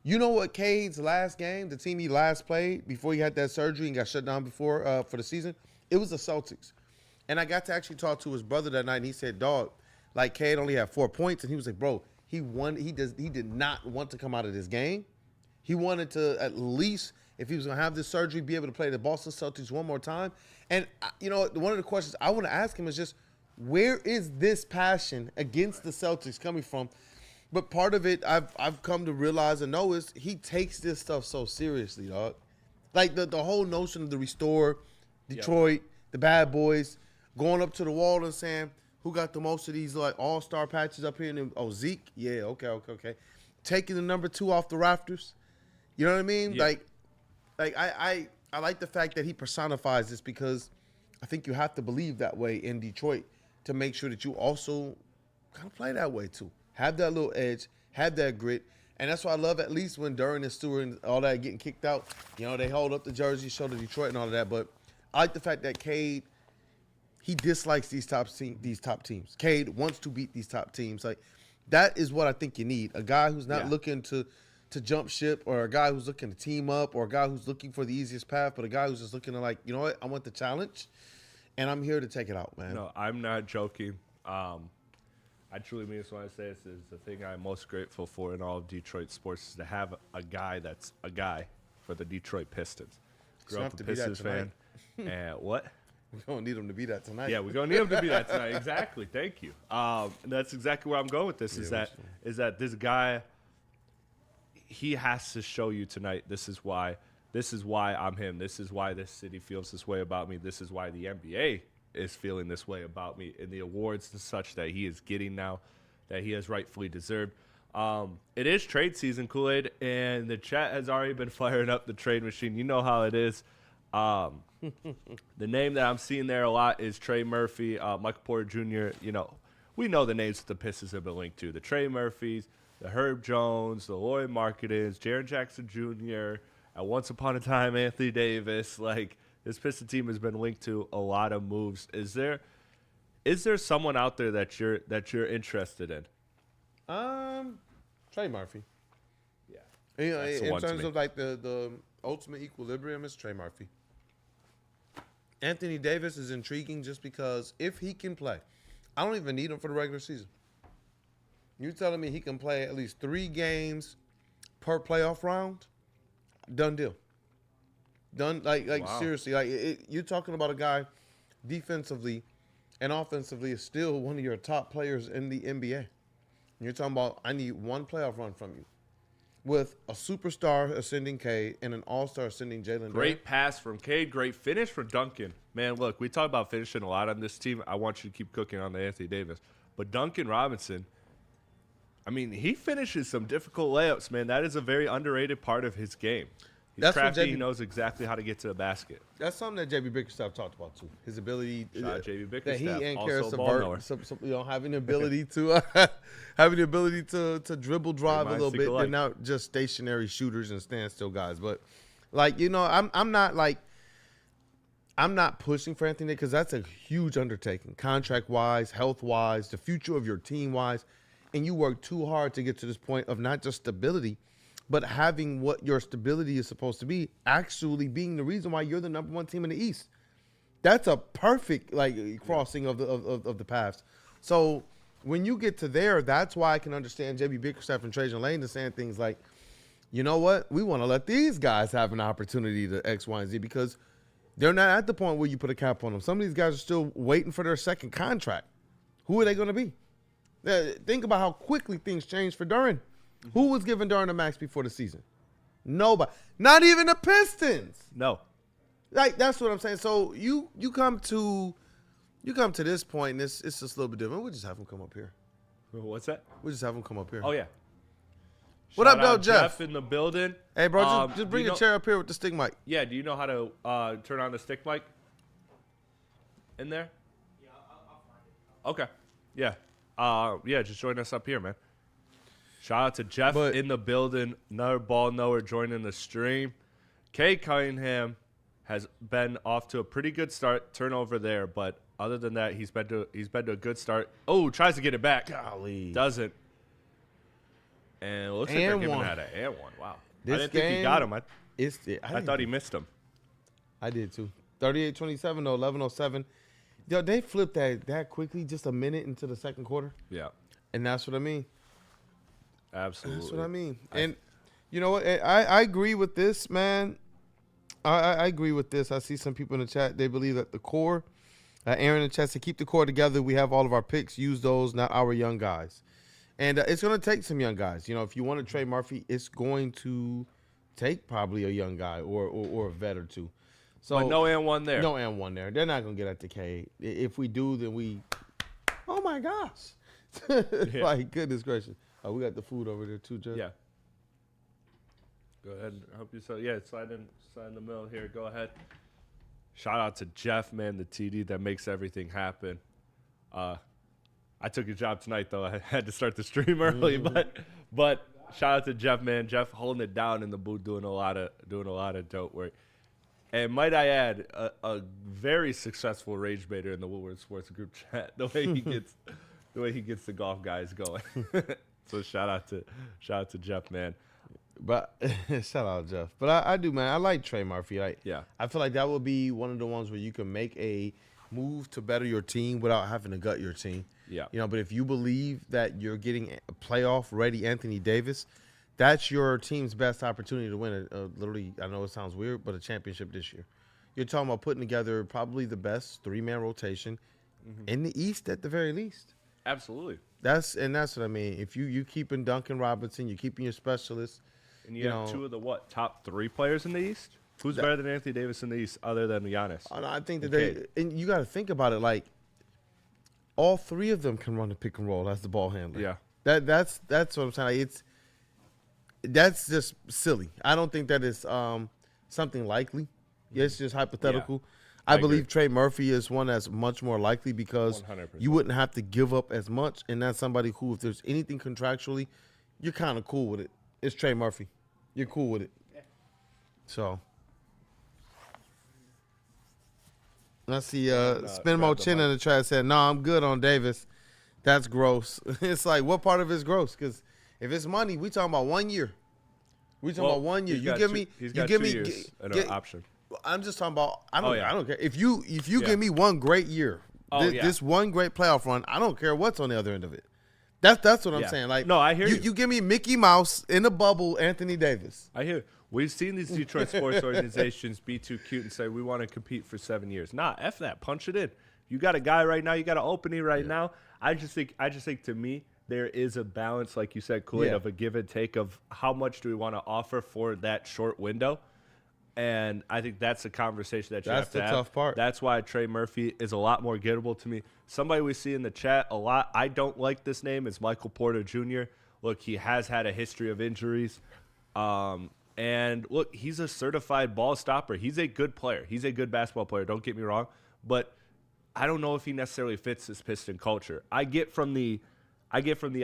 [SPEAKER 4] You know what Cade's last game, the team he last played before he had that surgery and got shut down for the season? It was the Celtics. And I got to actually talk to his brother that night, and he said, dog, like, Cade only had 4 points, and he was like, bro, he did not want to come out of this game. He wanted to at least if he was going to have this surgery, be able to play the Boston Celtics one more time. And, one of the questions I want to ask him is just, where is this passion against the Celtics coming from? But part of it I've come to realize and know is he takes this stuff so seriously, dog. Like the whole notion of the restore, Detroit, the bad boys, going up to the wall and saying, who got the most of these like all-star patches up here? And Zeke? Yeah, okay. Taking the number 2 off the rafters. You know what I mean?
[SPEAKER 2] Yeah.
[SPEAKER 4] Like I like the fact that he personifies this because I think you have to believe that way in Detroit to make sure that you also kind of play that way too. Have that little edge, have that grit. And that's why I love at least when Duran and Stewart and all that getting kicked out, they hold up the jersey, show the Detroit and all of that. But I like the fact that Cade, he dislikes these top teams. Cade wants to beat these top teams. Like, that is what I think you need. A guy who's not looking to jump ship, or a guy who's looking to team up, or a guy who's looking for the easiest path, but a guy who's just looking to like, you know what, I want the challenge, and I'm here to take it out, man.
[SPEAKER 2] No, I'm not joking. I truly mean this when I say this. Is the thing I'm most grateful for in all of Detroit sports is to have a guy that's a guy for the Detroit Pistons. Grew up a Pistons fan. And what?
[SPEAKER 4] We're going to need him to be that tonight.
[SPEAKER 2] Yeah, we're going to need him to be that tonight. Exactly. Thank you. And that's exactly where I'm going with this, is that this guy, he has to show you tonight, this is why I'm him. This is why this city feels this way about me. This is why the NBA is feeling this way about me, and the awards and such that he is getting now, that he has rightfully deserved. It is trade season, Kool-Aid, and the chat has already been firing up the trade machine. You know how it is. The name that I'm seeing there a lot is Trey Murphy, Michael Porter Jr. We know the names that the Pistons have been linked to. The Trey Murphys, the Herb Jones, the Lloyd Marketins, Jaren Jackson Jr., and once upon a time, Anthony Davis. Like, this Piston team has been linked to a lot of moves. Is there someone out there that you're interested in?
[SPEAKER 4] Trey Murphy.
[SPEAKER 2] Yeah.
[SPEAKER 4] In terms of like the ultimate equilibrium, is Trey Murphy. Anthony Davis is intriguing just because if he can play, I don't even need him for the regular season. You telling me he can play at least 3 games per playoff round? Done deal. Done. Like
[SPEAKER 2] wow.
[SPEAKER 4] Seriously, you're talking about a guy defensively and offensively is still one of your top players in the NBA. You're talking about, I need 1 playoff run from you with a superstar ascending Cade and an all-star ascending Jalen.
[SPEAKER 2] Great pass from Cade. Great finish from Duncan. Man, look, we talk about finishing a lot on this team. I want you to keep cooking on the Anthony Davis. But Duncan Robinson, I mean, he finishes some difficult layups, man. That is a very underrated part of his game. He's crafty. He knows exactly how to get to the basket.
[SPEAKER 4] That's something that JB Bickerstaff talked about too. His ability,
[SPEAKER 2] JB Bickerstaff,
[SPEAKER 4] that he and
[SPEAKER 2] also a ball knower.
[SPEAKER 4] Having the ability to dribble, drive a little bit. They're not just stationary shooters and standstill guys. But I'm not pushing for Anthony because that's a huge undertaking, contract wise, health wise, the future of your team wise, and you work too hard to get to this point of not just stability, but having what your stability is supposed to be actually being the reason why you're the number 1 team in the East. That's a perfect crossing of the paths. So when you get to there, that's why I can understand JB Bickerstaff and Trajan Lane saying things like, you know what, we want to let these guys have an opportunity to X, Y, and Z because they're not at the point where you put a cap on them. Some of these guys are still waiting for their second contract. Who are they going to be? Think about how quickly things changed for Duran. Who was giving Duran a max before the season? Nobody. Not even the Pistons.
[SPEAKER 2] No.
[SPEAKER 4] Like, that's what I'm saying. So you come to this point, and it's just a little bit different. We'll just have him come up here.
[SPEAKER 2] What's that?
[SPEAKER 4] We'll just have him come up here.
[SPEAKER 2] Oh, yeah.
[SPEAKER 4] What up, though,
[SPEAKER 2] Jeff in the building.
[SPEAKER 4] Hey, bro, just bring a chair up here with the stick mic.
[SPEAKER 2] Yeah, do you know how to turn on the stick mic in there? Yeah, I'll find it. Okay. Yeah. Just join us up here, man. Shout out to Jeff in the building. Another ball knower joining the stream. Cade Cunningham has been off to a pretty good start. Turnover there, but other than that, he's been to a good start. Oh, tries to get it back.
[SPEAKER 4] Golly.
[SPEAKER 2] Doesn't. And it looks like they're giving that an and one. Wow. I didn't think he got him. I thought he missed him.
[SPEAKER 4] I did too. 38-27 though, 11:07. Yo, they flipped that quickly, just a minute into the second quarter.
[SPEAKER 2] Yeah.
[SPEAKER 4] And that's what I mean.
[SPEAKER 2] Absolutely.
[SPEAKER 4] That's what I mean. And you know what? I agree with this, man. I agree with this. I see some people in the chat. They believe that the core, Aaron in the chat, to keep the core together, we have all of our picks. Use those, not our young guys. And it's going to take some young guys. You know, if you want to trade Murphy, it's going to take probably a young guy or a vet or two. So
[SPEAKER 2] but no and one there.
[SPEAKER 4] No and one there. They're not going to get at the Cade. If we do, then we – oh, my gosh. Like, goodness gracious. Oh, we got the food over there too, Jeff.
[SPEAKER 2] Yeah. Go ahead and help yourself. Yeah, slide in the middle here. Go ahead. Shout out to Jeff, man, the TD that makes everything happen. I took a job tonight though. I had to start the stream early, but shout out to Jeff, man. Jeff holding it down in the booth, doing a lot of dope work. And might I add, a very successful rage baiter in the Woodward Sports group chat. The way he gets the golf guys going. So shout out to Jeff, man.
[SPEAKER 4] But shout out Jeff. But I do, man. I like Trey Murphy. I feel like that would be one of the ones where you can make a move to better your team without having to gut your team.
[SPEAKER 2] Yeah.
[SPEAKER 4] You know, but if you believe that you're getting a playoff ready Anthony Davis, that's your team's best opportunity to win literally, I know it sounds weird, but a championship this year. You're talking about putting together probably the best three-man rotation in the East at the very least.
[SPEAKER 2] Absolutely.
[SPEAKER 4] That's what I mean. If you keeping Duncan Robinson, you're keeping your specialists.
[SPEAKER 2] And you have two of the top 3 players in the East? Who's better than Anthony Davis in the East other than Giannis?
[SPEAKER 4] I think that and you got to think about it, like all 3 of them can run the pick and roll as the ball handler.
[SPEAKER 2] Yeah.
[SPEAKER 4] That's what I'm saying. Like, that's just silly. I don't think that is something likely. It's just hypothetical. Yeah, I believe Trey Murphy is one that's much more likely because
[SPEAKER 2] 100%.
[SPEAKER 4] You wouldn't have to give up as much, and that's somebody who, if there's anything contractually, you're kind of cool with it. It's Trey Murphy. You're cool with it. Yeah. So. I see Spinmo Chin in the chat said, "No, I'm good on Davis. That's gross." It's like, what part of it's gross? Because if it's money, we talking about 1 year. We talking about 1 year. You give me,
[SPEAKER 2] he's got 2 years an option.
[SPEAKER 4] I'm just talking about. I don't care if you give me one great year, this one great playoff run. I don't care what's on the other end of it. That's what I'm saying. Like,
[SPEAKER 2] no, I hear you.
[SPEAKER 4] You give me Mickey Mouse in a bubble, Anthony Davis.
[SPEAKER 2] I hear. We've seen these Detroit sports organizations be too cute and say we want to compete for 7 years. Nah, F that. Punch it in. You got a guy right now. You got an opening right now. I just think to me there is a balance, like you said, Kool-Aid, of a give and take of how much do we want to offer for that short window. And I think that's a conversation that you have to have. That's the tough part. That's why Trey Murphy is a lot more gettable to me. Somebody we see in the chat a lot, I don't like this name, is Michael Porter Jr. Look, he has had a history of injuries. And, look, he's a certified ball stopper. He's a good player. He's a good basketball player, don't get me wrong. But I don't know if he necessarily fits this Piston culture. I get from the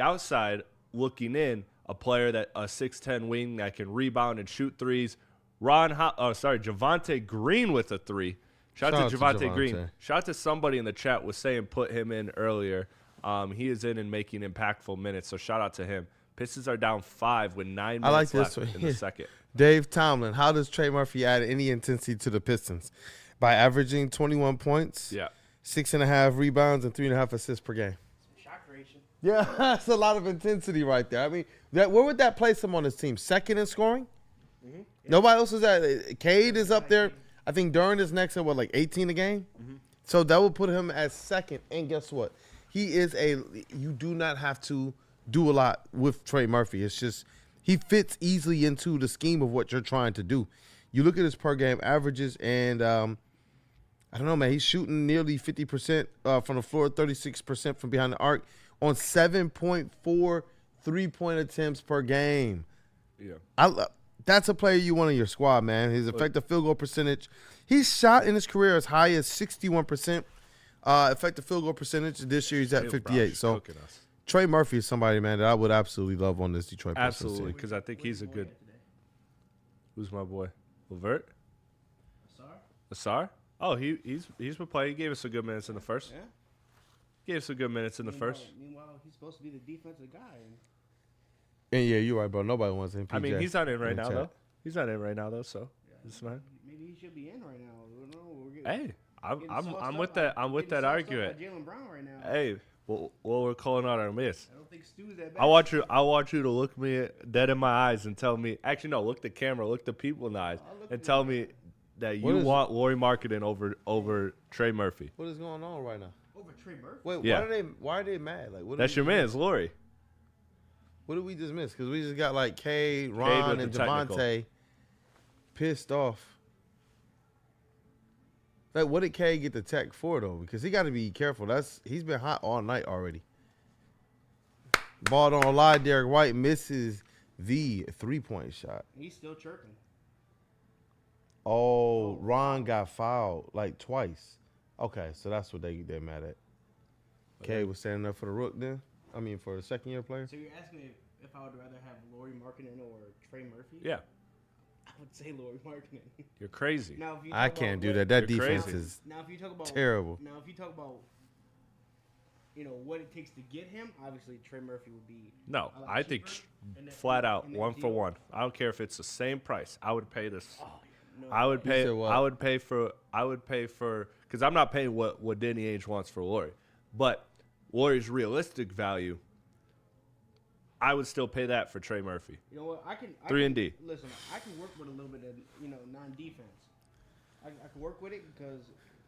[SPEAKER 2] outside looking in a player that a 6'10 wing that can rebound and shoot threes. Javonte Green with a 3. Shout out to Javonte Green. Shout out to somebody in the chat was saying put him in earlier. He is in and making impactful minutes, so shout out to him. Pistons are down 5 with 9 minutes left in the second.
[SPEAKER 4] Dave Tomlin, how does Trey Murphy add any intensity to the Pistons? By averaging 21 points, 6.5 rebounds, and 3.5 assists per game.
[SPEAKER 5] Shot creation.
[SPEAKER 4] Yeah, that's a lot of intensity right there. I mean, where would that place him on his team? Second in scoring? Mm-hmm. Yeah. Nobody else is at. Cade is up there. I think Duran is next at, 18 a game? Mm-hmm. So that would put him as second. And guess what? You do not have to do a lot with Trey Murphy. It's just he fits easily into the scheme of what you're trying to do. You look at his per game averages, and I don't know, man. He's shooting nearly 50% from the floor, 36% from behind the arc on 7.4 3-point attempts per game. Yeah, that's a player you want in your squad, man. His effective field goal percentage. He's shot in his career as high as 61% effective field goal percentage. This year he's at 58. So Trey Murphy is somebody, man, that I would absolutely love on this Detroit Pistons team.
[SPEAKER 2] Absolutely, because I think he's a good. Who's my boy? Levert? Asar? Oh, he's been playing. He gave us some good minutes in the first.
[SPEAKER 5] Yeah.
[SPEAKER 2] Gave us some good minutes in the first.
[SPEAKER 5] Meanwhile, he's supposed to be the defensive guy.
[SPEAKER 4] And yeah, you're right, bro. Nobody wants him.
[SPEAKER 2] I mean, he's not in right now, though. He's not in right now, though. So it's fine.
[SPEAKER 5] Maybe he should be in right now.
[SPEAKER 2] Hey, I'm with that. I'm with that argument.
[SPEAKER 5] Jaylen Brown right now.
[SPEAKER 2] Hey. Well, we're calling out our miss.
[SPEAKER 5] I don't think Stu's that bad.
[SPEAKER 2] I want you to look me dead in my eyes and tell me. Actually, no. Look the camera. Look the people in the eyes and tell me that
[SPEAKER 4] What
[SPEAKER 2] you
[SPEAKER 4] is-
[SPEAKER 2] want Lauri Markkanen over Trey Murphy.
[SPEAKER 4] What is going on right now?
[SPEAKER 5] Over Trey Murphy.
[SPEAKER 4] Wait,
[SPEAKER 2] Yeah.
[SPEAKER 4] why are they mad? Like, what
[SPEAKER 2] That's
[SPEAKER 4] did
[SPEAKER 2] your
[SPEAKER 4] we
[SPEAKER 2] man,
[SPEAKER 4] just
[SPEAKER 2] it's Lauri.
[SPEAKER 4] What did we just miss? Because we just got like Cade, Ron,
[SPEAKER 2] with
[SPEAKER 4] and
[SPEAKER 2] the technical.
[SPEAKER 4] Javante pissed off. Like, what did Cade get the tech for though? Because he got to be careful. He's been hot all night already. Ball don't lie. Derek White misses the 3-point shot.
[SPEAKER 5] He's still chirping.
[SPEAKER 4] Oh, Ron got fouled like twice. Okay, so that's what they're mad at. Cade was standing up for the rook then. I mean, for the second-year player.
[SPEAKER 5] So you're asking me if I would rather have Lauri Markkanen or Trey Murphy?
[SPEAKER 2] Yeah,
[SPEAKER 5] I would say Lauri Markkanen.
[SPEAKER 2] you're crazy.
[SPEAKER 5] Now, if you
[SPEAKER 4] I
[SPEAKER 5] talk
[SPEAKER 4] can't
[SPEAKER 5] about
[SPEAKER 4] do
[SPEAKER 5] what-
[SPEAKER 4] that. That
[SPEAKER 2] You're
[SPEAKER 4] defense
[SPEAKER 2] crazy.
[SPEAKER 4] is
[SPEAKER 5] Now, if you talk about
[SPEAKER 4] terrible.
[SPEAKER 5] Now, if you talk about, what it takes to get him, obviously Trey Murphy would be.
[SPEAKER 2] No,
[SPEAKER 5] a lot
[SPEAKER 2] I think
[SPEAKER 5] cheaper, and then-
[SPEAKER 2] flat out
[SPEAKER 5] and then
[SPEAKER 2] 1 for
[SPEAKER 5] deal-
[SPEAKER 2] 1. I don't care if it's the same price. I would pay this.
[SPEAKER 5] Oh, no.
[SPEAKER 2] I would pay.
[SPEAKER 4] said what?
[SPEAKER 2] I would pay for because I'm not paying what Danny Ainge wants for Lauri, but Lauri's realistic value. I would still pay that for Trey Murphy.
[SPEAKER 5] You know what? I can
[SPEAKER 2] 3 and D.
[SPEAKER 5] Listen, I can work with a little bit of non-defense. I can work with it because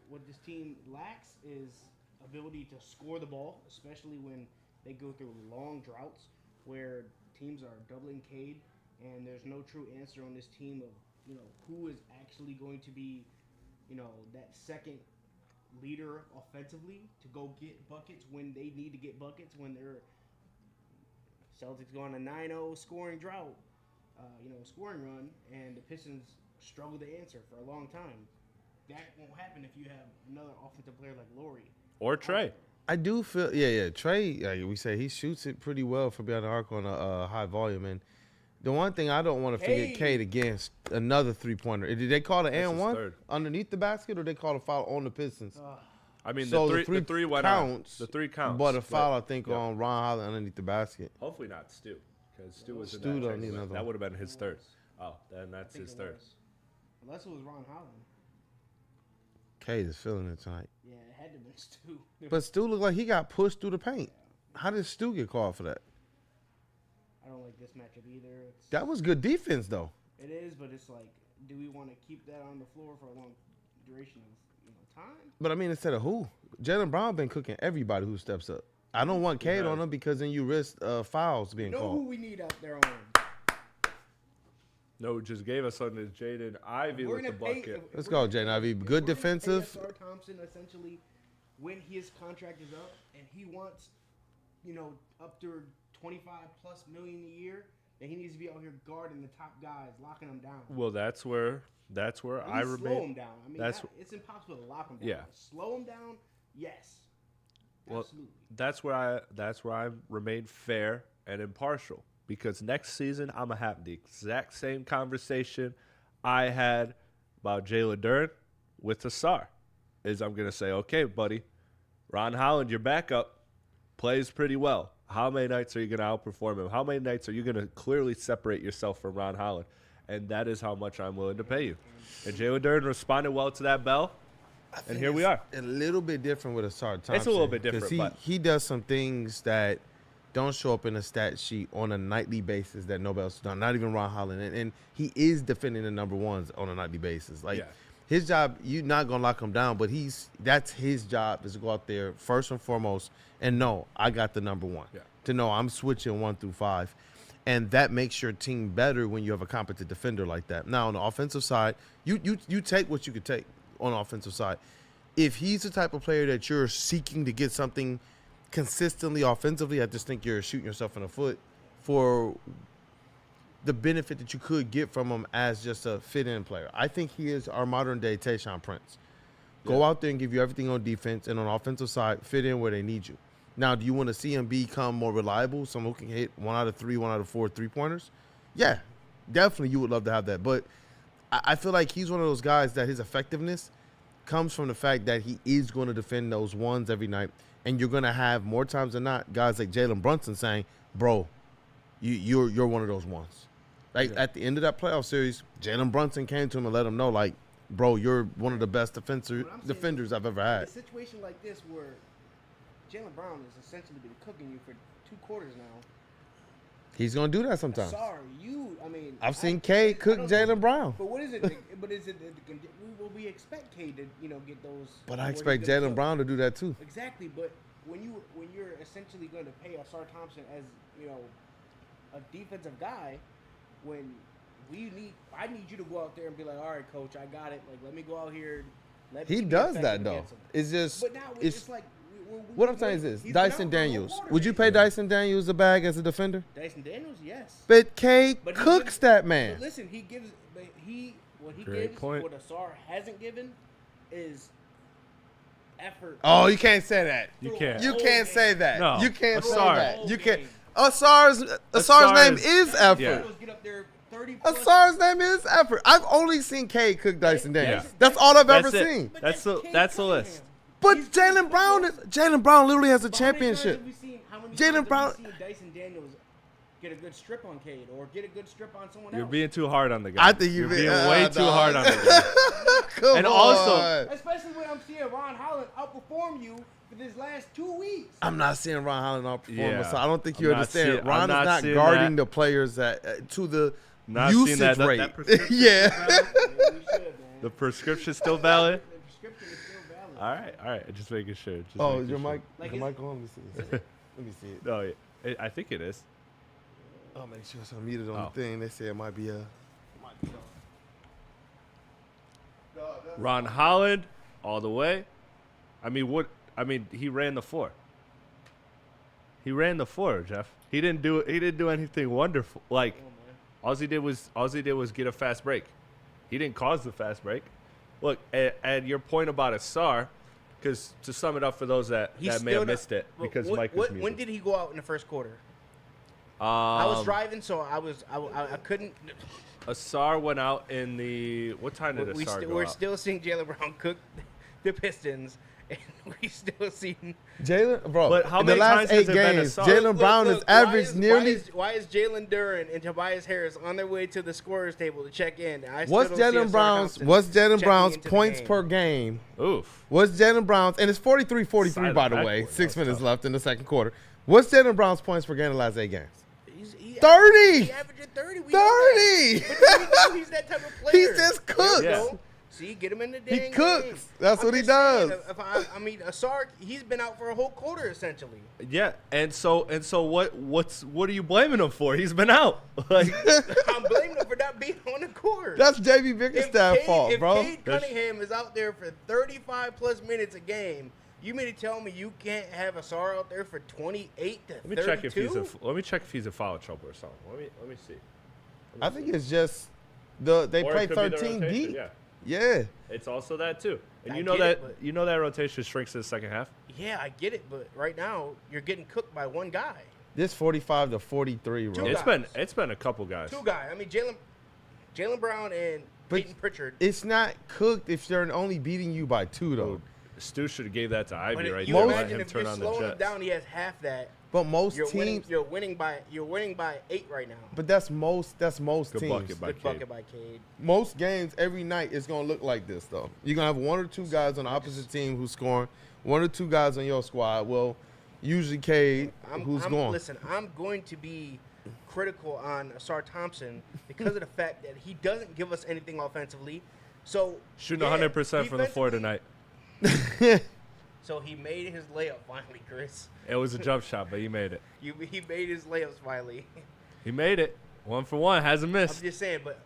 [SPEAKER 5] what this team lacks is ability to score the ball, especially when they go through long droughts where teams are doubling Cade, and there's no true answer on this team of who is actually going to be that second leader offensively to go get buckets when they need to get buckets when they're Celtics go on a 9-0 scoring drought, scoring run, and the Pistons struggle to answer for a long time. That won't happen if you have another offensive player like Lauri.
[SPEAKER 2] Or Trey.
[SPEAKER 4] I do feel, Trey, like we say, he shoots it pretty well for behind the arc on a high volume. And the one thing I don't want to forget,
[SPEAKER 5] Cade.
[SPEAKER 4] Cade against another three-pointer. Did they call an
[SPEAKER 2] That's
[SPEAKER 4] and
[SPEAKER 2] his
[SPEAKER 4] one
[SPEAKER 2] third.
[SPEAKER 4] underneath the basket, or they call a foul on the Pistons?
[SPEAKER 2] I mean,
[SPEAKER 4] So
[SPEAKER 2] the three went
[SPEAKER 4] counts,
[SPEAKER 2] out. The 3 counts.
[SPEAKER 4] But a foul, I think,
[SPEAKER 2] yeah.
[SPEAKER 4] on Ron Holland underneath the basket.
[SPEAKER 2] Hopefully not Stu, because Stu was in
[SPEAKER 4] Stu
[SPEAKER 2] that
[SPEAKER 4] don't
[SPEAKER 2] trade.
[SPEAKER 4] need another
[SPEAKER 2] That
[SPEAKER 4] one.
[SPEAKER 2] would have been his third. Oh, then
[SPEAKER 5] I
[SPEAKER 2] that's
[SPEAKER 5] think
[SPEAKER 2] his
[SPEAKER 5] it
[SPEAKER 2] third.
[SPEAKER 5] was. Unless it was Ron Holland.
[SPEAKER 4] Cade is feeling it tonight.
[SPEAKER 5] Yeah, it had to be Stu.
[SPEAKER 4] But Stu looked like he got pushed through the paint. How did Stu get called for that?
[SPEAKER 5] I don't like this matchup either.
[SPEAKER 4] That was good defense, though.
[SPEAKER 5] It is, but it's like, do we want to keep that on the floor for a long duration of time?
[SPEAKER 4] But I mean, instead of who? Jalen Brown been cooking everybody who steps up. I don't want Cade on him because then you risk fouls being
[SPEAKER 5] You know who
[SPEAKER 4] called.
[SPEAKER 5] we need out there on?
[SPEAKER 2] No, just gave us on this Jaden Ivey with the bucket.
[SPEAKER 4] Let's go, Jaden Ivey. Good defensive.
[SPEAKER 5] Sar Thompson, essentially, when his contract is up and he wants, up to 25+ million a year, then he needs to be out here guarding the top guys, locking them down.
[SPEAKER 2] Well, that's where
[SPEAKER 5] At
[SPEAKER 2] I
[SPEAKER 5] least slow
[SPEAKER 2] remain.
[SPEAKER 5] him down. I mean,
[SPEAKER 2] that's-
[SPEAKER 5] it's impossible to lock him down.
[SPEAKER 2] Yeah.
[SPEAKER 5] But slow him down, yes.
[SPEAKER 2] Well,
[SPEAKER 5] Absolutely.
[SPEAKER 2] that's where I remain fair and impartial, because next season I'm gonna have the exact same conversation I had about Jalen Duren with Tassar. Is I'm gonna say, okay, buddy, Ron Holland, your backup, plays pretty well. How many nights are you gonna outperform him? How many nights are you gonna clearly separate yourself from Ron Holland? And that is how much I'm willing to pay you. And Jalen Duren responded well to that bell. And here we are.
[SPEAKER 4] A little bit different with Asar Thompson.
[SPEAKER 2] It's a little bit different,
[SPEAKER 4] 'cause
[SPEAKER 2] but-
[SPEAKER 4] he does some things that don't show up in a stat sheet on a nightly basis that nobody else has done. Not even Ron Holland. And he is defending the number ones on a nightly basis. Like,
[SPEAKER 2] Yeah.
[SPEAKER 4] his job, you're not gonna lock him down, but that's his job, is to go out there first and foremost and know I got the number one.
[SPEAKER 2] Yeah.
[SPEAKER 4] To know I'm switching 1 through 5. And that makes your team better when you have a competent defender like that. Now, on the offensive side, you take what you could take on the offensive side. If he's the type of player that you're seeking to get something consistently offensively, I just think you're shooting yourself in the foot for the benefit that you could get from him as just a fit-in player. I think he is our modern-day Tayshaun Prince. Go out there and give you everything on defense, and on the offensive side, fit in where they need you. Now, do you want to see him become more reliable, someone who can hit 1 out of 3, 1 out of 4 three-pointers? Yeah, definitely you would love to have that. But I feel like he's one of those guys that his effectiveness comes from the fact that he is going to defend those ones every night, and you're going to have, more times than not, guys like Jalen Brunson saying, bro, you're one of those ones. Like, at the end of that playoff series, Jalen Brunson came to him and let him know, like, bro, you're one of the best
[SPEAKER 5] What I'm saying
[SPEAKER 4] defenders
[SPEAKER 5] is,
[SPEAKER 4] I've ever
[SPEAKER 5] in a
[SPEAKER 4] had.
[SPEAKER 5] situation like this where Jalen Brown has essentially been cooking you for 2 quarters now,
[SPEAKER 4] He's gonna do that sometimes.
[SPEAKER 5] Sorry,
[SPEAKER 4] I've seen Cade cook Jaylen Brown.
[SPEAKER 5] But what is it? We expect Cade to get those.
[SPEAKER 4] But I expect Jaylen Brown to do that too.
[SPEAKER 5] Exactly, but when you're essentially going to pay Asar Thompson as a defensive guy, when I need you to go out there and be like, all right, coach, I got it. Like, let me go out here.
[SPEAKER 4] He does that though. It's just.
[SPEAKER 5] But now it's like.
[SPEAKER 4] What I'm saying is this: Dyson Daniels. Would you pay Dyson Daniels a bag as a defender?
[SPEAKER 5] Dyson Daniels, yes.
[SPEAKER 4] But Cade cooks that man.
[SPEAKER 5] But listen, he gives. But what he
[SPEAKER 2] Great
[SPEAKER 5] gives,
[SPEAKER 2] point.
[SPEAKER 5] what Asar hasn't given, is effort.
[SPEAKER 4] Oh, you can't say that.
[SPEAKER 2] You can't.
[SPEAKER 4] You can't say that.
[SPEAKER 2] No.
[SPEAKER 4] You can't say
[SPEAKER 2] Asar.
[SPEAKER 4] that. You can't. Asar's name is effort.
[SPEAKER 2] Yeah.
[SPEAKER 5] Get up there 30 plus.
[SPEAKER 4] Asar's name is effort. I've only seen Cade cook Dyson Daniels.
[SPEAKER 2] Yeah.
[SPEAKER 4] That's all I've
[SPEAKER 2] That's
[SPEAKER 4] ever
[SPEAKER 2] it.
[SPEAKER 4] seen.
[SPEAKER 5] But
[SPEAKER 2] That's the
[SPEAKER 5] Cade
[SPEAKER 2] list.
[SPEAKER 5] Cunningham.
[SPEAKER 4] But
[SPEAKER 5] He's
[SPEAKER 4] Jaylen Brown literally has a
[SPEAKER 5] But how many times
[SPEAKER 4] championship.
[SPEAKER 5] have we seen- how many
[SPEAKER 4] Jaylen
[SPEAKER 5] times
[SPEAKER 4] Brown-
[SPEAKER 5] have we seen Dyson Daniels get a good strip on Cade or get a good strip on someone
[SPEAKER 2] You're
[SPEAKER 5] else?
[SPEAKER 2] being too hard on the guy.
[SPEAKER 4] I think
[SPEAKER 2] you're
[SPEAKER 4] you're
[SPEAKER 2] being way too hard on the guy.
[SPEAKER 4] Come
[SPEAKER 2] And
[SPEAKER 4] on.
[SPEAKER 2] also-
[SPEAKER 5] Especially when I'm seeing Ron Holland outperform you for these last 2 weeks.
[SPEAKER 4] I'm not seeing Ron Holland outperform,
[SPEAKER 2] Yeah.
[SPEAKER 4] so I don't think
[SPEAKER 2] I'm
[SPEAKER 4] you
[SPEAKER 2] not
[SPEAKER 4] understand.
[SPEAKER 2] seeing-
[SPEAKER 4] Ron
[SPEAKER 2] I'm
[SPEAKER 4] is
[SPEAKER 2] not
[SPEAKER 4] not
[SPEAKER 2] seeing
[SPEAKER 4] guarding
[SPEAKER 2] that.
[SPEAKER 4] the players that to the
[SPEAKER 2] Not seeing
[SPEAKER 4] usage
[SPEAKER 2] that
[SPEAKER 4] rate.
[SPEAKER 2] prescription
[SPEAKER 4] yeah.
[SPEAKER 5] Man, we should, man.
[SPEAKER 2] The prescription's still valid.
[SPEAKER 5] The prescription is still valid.
[SPEAKER 2] All right. Just making sure. Just
[SPEAKER 4] Oh,
[SPEAKER 2] making
[SPEAKER 4] your
[SPEAKER 2] sure.
[SPEAKER 4] mic?
[SPEAKER 5] Like,
[SPEAKER 4] Your
[SPEAKER 5] is-
[SPEAKER 4] mic on? Let me see this. Let me see it.
[SPEAKER 2] No, I think it is.
[SPEAKER 4] Oh, make sure it's unmuted on
[SPEAKER 2] Oh.
[SPEAKER 4] the thing. They say it might be a.
[SPEAKER 2] Ron Holland, all the way. I mean, he ran the floor. He ran the floor, Jeff. He didn't do anything wonderful. Like, all he did was get a fast break. He didn't cause the fast break. Look, and your point about Asar, because to sum it up for those that may
[SPEAKER 5] still
[SPEAKER 2] have
[SPEAKER 5] not-
[SPEAKER 2] missed it, because Mike was muted.
[SPEAKER 5] When did he go out in the first quarter? I was driving, so I couldn't.
[SPEAKER 2] Asar went out in the what time did Asar go
[SPEAKER 5] We're
[SPEAKER 2] out?
[SPEAKER 5] still seeing Jaylen Brown cook the Pistons, and we still seeing.
[SPEAKER 4] Jaylen, bro.
[SPEAKER 2] But how
[SPEAKER 4] in
[SPEAKER 2] many
[SPEAKER 4] the last
[SPEAKER 2] times has
[SPEAKER 4] 8
[SPEAKER 2] it been
[SPEAKER 4] games,
[SPEAKER 2] Asar?
[SPEAKER 4] Jaylen Brown has averaged nearly.
[SPEAKER 5] Why is Jalen Duren and Tobias Harris on their way to the scorer's table to check in? I still
[SPEAKER 4] What's
[SPEAKER 5] don't see
[SPEAKER 4] Jaylen
[SPEAKER 5] Asar
[SPEAKER 4] Brown's
[SPEAKER 5] Thompson checking into the
[SPEAKER 4] points
[SPEAKER 5] game.
[SPEAKER 4] per game?
[SPEAKER 2] Oof.
[SPEAKER 4] What's Jaylen Brown's, and it's 43-43
[SPEAKER 2] Silent
[SPEAKER 4] by the way.
[SPEAKER 2] backboard.
[SPEAKER 4] 6
[SPEAKER 2] That was
[SPEAKER 4] minutes
[SPEAKER 2] tough.
[SPEAKER 4] left in the second quarter. What's Jaylen Brown's points per game in the last 8 games?
[SPEAKER 5] He
[SPEAKER 4] 30.
[SPEAKER 5] He averaging 30. We know that.
[SPEAKER 4] 30.
[SPEAKER 5] But we know he's that type of
[SPEAKER 4] He
[SPEAKER 5] player.
[SPEAKER 4] just cooks.
[SPEAKER 2] Yeah.
[SPEAKER 5] See, get him in the
[SPEAKER 4] He
[SPEAKER 5] dang
[SPEAKER 4] cooks.
[SPEAKER 5] game.
[SPEAKER 4] That's
[SPEAKER 5] I'm
[SPEAKER 4] what he
[SPEAKER 5] just saying,
[SPEAKER 4] does.
[SPEAKER 5] I mean, Asar, he's been out for a whole quarter essentially.
[SPEAKER 2] Yeah, and so what are you blaming him for? He's been out. Like,
[SPEAKER 5] I'm blaming him for not being on the court.
[SPEAKER 4] That's JB Bickerstaff's fault, bro.
[SPEAKER 5] If Cade Cunningham is out there for 35 plus minutes a game, you mean to tell me you can't have Asar out there for 28 to 32?
[SPEAKER 2] let me check if he's in foul trouble or something. Let me see.
[SPEAKER 4] I think it's just they
[SPEAKER 2] Or
[SPEAKER 4] play
[SPEAKER 2] it could be the
[SPEAKER 4] 13
[SPEAKER 2] rotation,
[SPEAKER 4] deep.
[SPEAKER 2] Yeah,
[SPEAKER 4] Yeah.
[SPEAKER 2] it's also that too. And
[SPEAKER 5] I
[SPEAKER 2] you know
[SPEAKER 5] get
[SPEAKER 2] that
[SPEAKER 5] it,
[SPEAKER 2] that rotation shrinks in the second half.
[SPEAKER 5] Yeah, I get it, but right now you're getting cooked by one guy.
[SPEAKER 4] This 45 to 43, bro.
[SPEAKER 5] Two
[SPEAKER 2] It's been a couple guys.
[SPEAKER 5] Two guys. I mean, Jalen Brown and
[SPEAKER 4] But
[SPEAKER 5] Peyton Pritchard.
[SPEAKER 4] It's not cooked if they're only beating you by 2 though.
[SPEAKER 2] Stu should have gave that to
[SPEAKER 5] But
[SPEAKER 2] Ivy right
[SPEAKER 5] you
[SPEAKER 2] there. Let
[SPEAKER 5] imagine
[SPEAKER 2] him
[SPEAKER 5] if
[SPEAKER 2] turn
[SPEAKER 5] you're
[SPEAKER 2] on the
[SPEAKER 5] slowing him
[SPEAKER 2] Jets.
[SPEAKER 5] down, he has half that.
[SPEAKER 4] But most
[SPEAKER 5] You're
[SPEAKER 4] teams,
[SPEAKER 5] winning by 8 right now.
[SPEAKER 4] but that's most
[SPEAKER 2] Good
[SPEAKER 4] teams.
[SPEAKER 2] bucket by
[SPEAKER 5] Good
[SPEAKER 2] Cade.
[SPEAKER 5] bucket by Cade.
[SPEAKER 4] Most games every night is gonna look like this though. You're gonna have 1 or 2 guys on the opposite team who's scoring, 1 or 2 guys on your squad. Well, usually Cade, who's going.
[SPEAKER 5] Listen, I'm going to be critical on Asar Thompson because of the fact that he doesn't give us anything offensively. So
[SPEAKER 2] Shooting 100% from the floor
[SPEAKER 5] defensively-
[SPEAKER 2] tonight.
[SPEAKER 5] So he made his layup finally, Chris.
[SPEAKER 2] It was a jump shot, but he made it.
[SPEAKER 5] He made his layups finally.
[SPEAKER 2] He made it. 1 for 1. Hasn't
[SPEAKER 5] I'm
[SPEAKER 2] missed.
[SPEAKER 5] just saying, but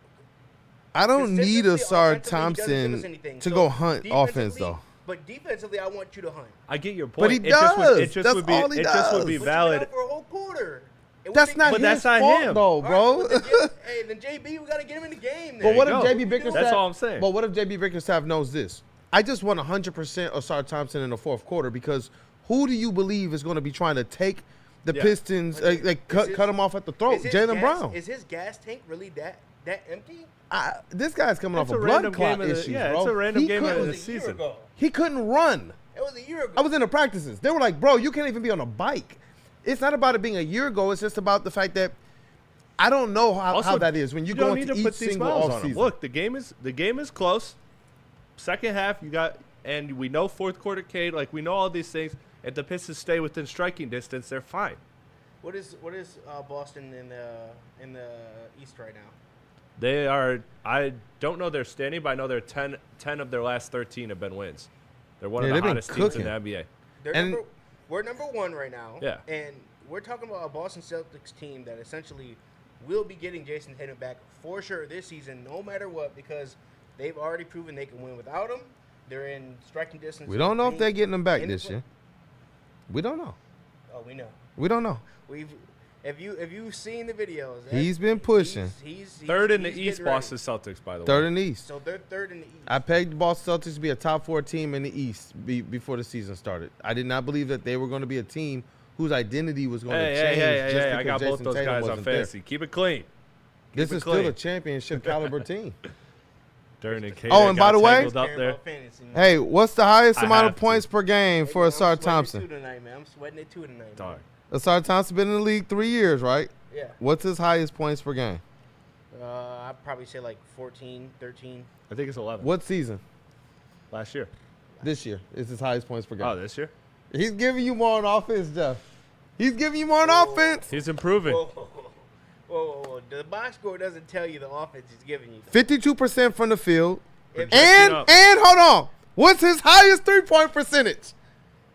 [SPEAKER 4] I don't need
[SPEAKER 5] consistently,
[SPEAKER 4] Asar
[SPEAKER 5] offensively, he doesn't give us
[SPEAKER 4] Thompson
[SPEAKER 5] anything.
[SPEAKER 4] to
[SPEAKER 5] So
[SPEAKER 4] go hunt offense
[SPEAKER 5] defensively-
[SPEAKER 4] though.
[SPEAKER 5] But defensively, I want you to hunt.
[SPEAKER 2] I get your point.
[SPEAKER 4] But he
[SPEAKER 2] It just would-
[SPEAKER 4] does.
[SPEAKER 2] It just
[SPEAKER 4] That's
[SPEAKER 2] would be.
[SPEAKER 4] all he
[SPEAKER 2] It just would
[SPEAKER 4] does.
[SPEAKER 2] be
[SPEAKER 5] But
[SPEAKER 2] valid.
[SPEAKER 5] you've been out for a whole quarter. And
[SPEAKER 4] That's
[SPEAKER 5] we
[SPEAKER 4] not
[SPEAKER 5] think-
[SPEAKER 2] But
[SPEAKER 4] his
[SPEAKER 2] that's not
[SPEAKER 4] fault
[SPEAKER 2] him.
[SPEAKER 4] though,
[SPEAKER 5] All right,
[SPEAKER 4] bro.
[SPEAKER 5] well, then JB, we gotta get him in the game.
[SPEAKER 4] But
[SPEAKER 5] Then.
[SPEAKER 4] what
[SPEAKER 2] you
[SPEAKER 4] if
[SPEAKER 2] go.
[SPEAKER 4] JB Bickerstaff?
[SPEAKER 2] That's all I'm saying.
[SPEAKER 4] But what if JB Bickerstaff knows this? I just want 100% Asar Thompson in the fourth quarter because who do you believe is going to be trying to take the
[SPEAKER 2] Yeah.
[SPEAKER 4] Pistons, cut him off at the throat?
[SPEAKER 5] Is his
[SPEAKER 4] Jaylen
[SPEAKER 5] gas-
[SPEAKER 4] Brown.
[SPEAKER 5] Is his gas tank really that empty?
[SPEAKER 4] This guy's coming
[SPEAKER 2] It's
[SPEAKER 4] off
[SPEAKER 2] a
[SPEAKER 4] of blood
[SPEAKER 2] random
[SPEAKER 4] clot
[SPEAKER 2] game of the-
[SPEAKER 4] issues,
[SPEAKER 2] yeah,
[SPEAKER 4] bro.
[SPEAKER 2] it's a random
[SPEAKER 4] He
[SPEAKER 2] game of
[SPEAKER 4] couldn't-
[SPEAKER 2] the
[SPEAKER 5] It was a year
[SPEAKER 2] season.
[SPEAKER 5] ago.
[SPEAKER 4] He couldn't run.
[SPEAKER 5] It was a year ago.
[SPEAKER 4] I was in the practices. They were like, bro, you can't even be on a bike. It's not about it being a year ago. It's just about the fact that I don't know how
[SPEAKER 2] Also,
[SPEAKER 4] that is when you
[SPEAKER 2] don't
[SPEAKER 4] go
[SPEAKER 2] need
[SPEAKER 4] into
[SPEAKER 2] to
[SPEAKER 4] each
[SPEAKER 2] put these
[SPEAKER 4] single
[SPEAKER 2] smiles on him.
[SPEAKER 4] offseason.
[SPEAKER 2] Look, the game is close. Second half, and we know fourth quarter Cade. Like we know all these things. If the Pistons stay within striking distance, they're fine.
[SPEAKER 5] What is Boston in the East right now?
[SPEAKER 2] They are. I don't know their standing, but I know they're 10 of their last 13 have been wins. They're one of the
[SPEAKER 4] they've been
[SPEAKER 2] hottest teams in
[SPEAKER 4] cooking.
[SPEAKER 2] the NBA.
[SPEAKER 5] We're number 1 right now.
[SPEAKER 2] Yeah.
[SPEAKER 5] And we're talking about a Boston Celtics team that essentially will be getting Jason Tatum back for sure this season, no matter what, because they've already proven they can win without him. They're in striking distance.
[SPEAKER 4] We don't know if they're getting him back
[SPEAKER 5] in the
[SPEAKER 4] this year. We don't know.
[SPEAKER 5] Oh, we know.
[SPEAKER 4] We don't know.
[SPEAKER 5] If you've seen the videos,
[SPEAKER 4] He's been pushing.
[SPEAKER 5] He's
[SPEAKER 2] Third in the
[SPEAKER 5] he's
[SPEAKER 2] East,
[SPEAKER 5] getting ready.
[SPEAKER 2] Boston Celtics, by the way.
[SPEAKER 4] Third in the East.
[SPEAKER 5] So they're third in the East.
[SPEAKER 4] I pegged the Boston Celtics to be a top 4 team in the East before the season started. I did not believe that they were going to be a team whose identity was going to change just because
[SPEAKER 2] I got both
[SPEAKER 4] Jason
[SPEAKER 2] those
[SPEAKER 4] Tatum
[SPEAKER 2] guys on
[SPEAKER 4] wasn't there.
[SPEAKER 2] fantasy. Keep it clean.
[SPEAKER 4] This
[SPEAKER 2] it
[SPEAKER 4] is
[SPEAKER 2] clean.
[SPEAKER 4] still a championship caliber team.
[SPEAKER 2] During the Cade
[SPEAKER 4] Oh, and by
[SPEAKER 2] got
[SPEAKER 4] the way-
[SPEAKER 2] tangled up there.
[SPEAKER 4] Hey, what's the highest
[SPEAKER 2] I
[SPEAKER 4] amount of
[SPEAKER 2] have
[SPEAKER 4] points per game for Asar Thompson?
[SPEAKER 5] I'm sweating it too tonight.
[SPEAKER 2] Dog.
[SPEAKER 4] Asar Thompson been in the league 3 years, right?
[SPEAKER 5] Yeah.
[SPEAKER 4] What's his highest points per game?
[SPEAKER 5] I'd probably say like 14, 13.
[SPEAKER 2] I think it's 11.
[SPEAKER 4] What season?
[SPEAKER 2] Last year.
[SPEAKER 4] This year is his highest points per game.
[SPEAKER 2] Oh, this year?
[SPEAKER 4] He's giving you more on offense, Jeff. He's giving you more on
[SPEAKER 5] Whoa.
[SPEAKER 4] offense.
[SPEAKER 2] He's improving.
[SPEAKER 5] Whoa. The box score doesn't tell you the offense he's giving you.
[SPEAKER 4] 52% from the field.
[SPEAKER 5] If-
[SPEAKER 4] And
[SPEAKER 2] up.
[SPEAKER 4] hold on. What's his highest 3-point percentage?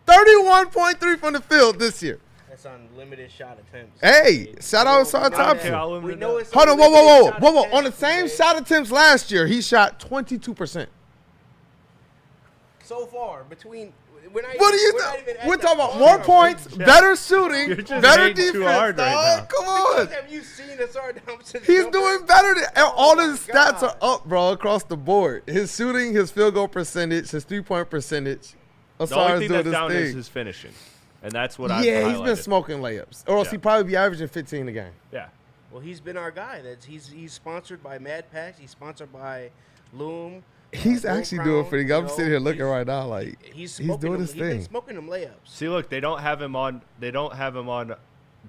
[SPEAKER 4] 31.3 from the field this year.
[SPEAKER 5] That's on limited shot attempts.
[SPEAKER 4] Hey, shout out Asar
[SPEAKER 5] We know
[SPEAKER 4] Thompson.
[SPEAKER 5] that. We know it's
[SPEAKER 4] Hold on,
[SPEAKER 5] limited shot
[SPEAKER 4] whoa.
[SPEAKER 5] attempts,
[SPEAKER 4] On the same
[SPEAKER 5] okay?
[SPEAKER 4] shot attempts last year, he shot 22%.
[SPEAKER 5] So far, between. We're not
[SPEAKER 4] What are you We're talking about more points, better shooting,
[SPEAKER 2] You're just
[SPEAKER 4] better
[SPEAKER 2] hating
[SPEAKER 4] defense,
[SPEAKER 2] too hard right
[SPEAKER 4] dog.
[SPEAKER 2] now.
[SPEAKER 4] Come on.
[SPEAKER 5] Have you seen Asar Thompson?
[SPEAKER 4] He's doing better than all
[SPEAKER 5] my
[SPEAKER 4] his stats
[SPEAKER 5] God.
[SPEAKER 4] are up, bro, across the board. His shooting, his field goal percentage, his 3-point percentage.
[SPEAKER 2] The
[SPEAKER 4] Asar
[SPEAKER 2] only
[SPEAKER 4] is
[SPEAKER 2] thing
[SPEAKER 4] doing
[SPEAKER 2] that's
[SPEAKER 4] his
[SPEAKER 2] down is
[SPEAKER 4] thing.
[SPEAKER 2] his finishing. And that's what I've
[SPEAKER 4] Yeah, he's been
[SPEAKER 2] highlighted.
[SPEAKER 4] smoking layups. Or else
[SPEAKER 2] Yeah.
[SPEAKER 4] he'd probably be averaging 15 a game.
[SPEAKER 2] Yeah.
[SPEAKER 5] Well, he's been our guy. He's sponsored by Mad Packs. He's sponsored by Loom.
[SPEAKER 4] He's
[SPEAKER 5] Gold
[SPEAKER 4] actually
[SPEAKER 5] Crown,
[SPEAKER 4] doing pretty good. I'm
[SPEAKER 5] you know,
[SPEAKER 4] sitting here looking
[SPEAKER 5] he's-
[SPEAKER 4] right now like
[SPEAKER 5] He's
[SPEAKER 4] he's doing his
[SPEAKER 5] He's been
[SPEAKER 4] thing.
[SPEAKER 5] smoking them layups.
[SPEAKER 2] See, look, they don't have him on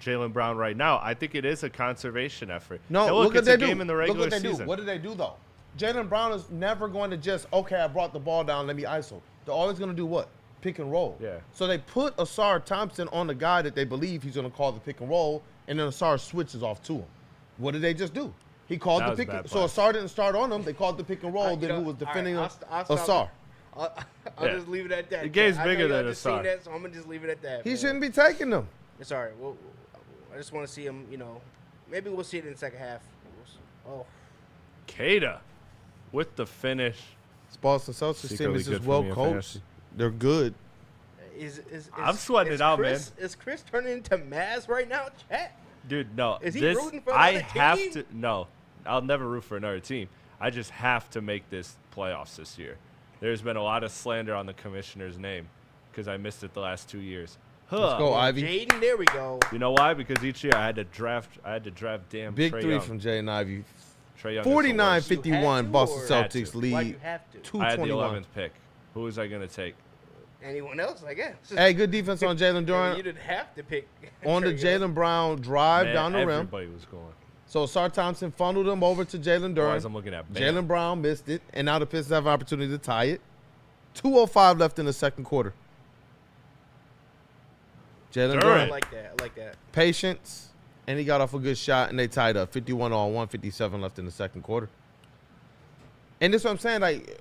[SPEAKER 2] Jaylen Brown right now. I think it is a conservation effort.
[SPEAKER 4] No,
[SPEAKER 2] Now,
[SPEAKER 4] look what
[SPEAKER 2] it's
[SPEAKER 4] they
[SPEAKER 2] a
[SPEAKER 4] do.
[SPEAKER 2] game in the
[SPEAKER 4] Look
[SPEAKER 2] regular
[SPEAKER 4] what they
[SPEAKER 2] season.
[SPEAKER 4] do. What do they do though? Jaylen Brown is never going to just I brought the ball down, let me ISO. They're always going to do what? Pick and roll.
[SPEAKER 2] Yeah.
[SPEAKER 4] So they put Asar Thompson on the guy that they believe he's going to call the pick and roll, and then Asar switches off to him. What did they just do? He called
[SPEAKER 2] That
[SPEAKER 4] the
[SPEAKER 2] was
[SPEAKER 4] pick.
[SPEAKER 2] bad
[SPEAKER 4] So
[SPEAKER 2] play.
[SPEAKER 4] Asar didn't start on him. They called the pick and roll.
[SPEAKER 5] You
[SPEAKER 4] Then
[SPEAKER 5] know,
[SPEAKER 4] who was defending
[SPEAKER 5] all
[SPEAKER 4] him?
[SPEAKER 5] right, I'll
[SPEAKER 4] Asar.
[SPEAKER 5] stop. I'll
[SPEAKER 2] Yeah.
[SPEAKER 5] just leave it at that.
[SPEAKER 2] The game's
[SPEAKER 5] I know
[SPEAKER 2] bigger
[SPEAKER 5] y'all
[SPEAKER 2] than
[SPEAKER 5] just seen
[SPEAKER 2] Asar.
[SPEAKER 5] that, so I'm gonna just leave it at that.
[SPEAKER 4] He
[SPEAKER 5] man.
[SPEAKER 4] shouldn't be taking them.
[SPEAKER 5] It's all right. Well, I just want to see him. Maybe we'll see it in the second half. Oh,
[SPEAKER 2] Cade with the finish.
[SPEAKER 4] This Boston Celtics team
[SPEAKER 2] Secretly
[SPEAKER 4] is
[SPEAKER 2] good
[SPEAKER 4] just
[SPEAKER 2] for
[SPEAKER 4] well
[SPEAKER 2] me in
[SPEAKER 4] coached.
[SPEAKER 2] fantasy.
[SPEAKER 4] They're good.
[SPEAKER 2] I'm sweating it out,
[SPEAKER 5] Chris, man. Is Chris turning into Maz right now, chat?
[SPEAKER 2] Dude, no.
[SPEAKER 5] Is he
[SPEAKER 2] this,
[SPEAKER 5] rooting for
[SPEAKER 2] I
[SPEAKER 5] another
[SPEAKER 2] have
[SPEAKER 5] team?
[SPEAKER 2] to. No, I'll never root for another team. I just have to make this playoffs this year. There's been a lot of slander on the commissioner's name because I missed it the last 2 years.
[SPEAKER 4] Let's go, Ivy.
[SPEAKER 5] Jaden, there we go.
[SPEAKER 2] You know why? Because each year I had to draft damn
[SPEAKER 4] Big
[SPEAKER 2] Trae
[SPEAKER 4] three
[SPEAKER 2] Young.
[SPEAKER 4] from Jay and Ivy.
[SPEAKER 2] Trae Young is the worst.
[SPEAKER 4] 49-51,
[SPEAKER 5] to,
[SPEAKER 4] Boston
[SPEAKER 5] or-
[SPEAKER 2] Had to.
[SPEAKER 4] Celtics
[SPEAKER 5] Why
[SPEAKER 4] lead.
[SPEAKER 5] you have to?
[SPEAKER 2] I had the
[SPEAKER 4] 221.
[SPEAKER 2] 11th pick. Who was I gonna take?
[SPEAKER 5] Anyone else? I guess.
[SPEAKER 4] Hey, good defense on Jalen
[SPEAKER 5] You
[SPEAKER 4] Durant.
[SPEAKER 5] didn't have to pick.
[SPEAKER 4] On the
[SPEAKER 5] Trae Young.
[SPEAKER 4] Jalen Brown drive
[SPEAKER 2] Man,
[SPEAKER 4] down the rim.
[SPEAKER 2] everybody was going.
[SPEAKER 4] So Asar Thompson funneled him over to Jalen
[SPEAKER 2] Otherwise,
[SPEAKER 4] Durant.
[SPEAKER 2] I'm looking at Bam.
[SPEAKER 4] Jalen Brown missed it, and now the Pistons have an opportunity to tie it. 2:05 left in the second quarter. Jalen
[SPEAKER 2] Durant.
[SPEAKER 5] I
[SPEAKER 4] Durant,
[SPEAKER 5] like that. I like that.
[SPEAKER 4] patience, and he got off a good shot, and they tied up. 51-157 left in the second quarter. And this is what I'm saying, like,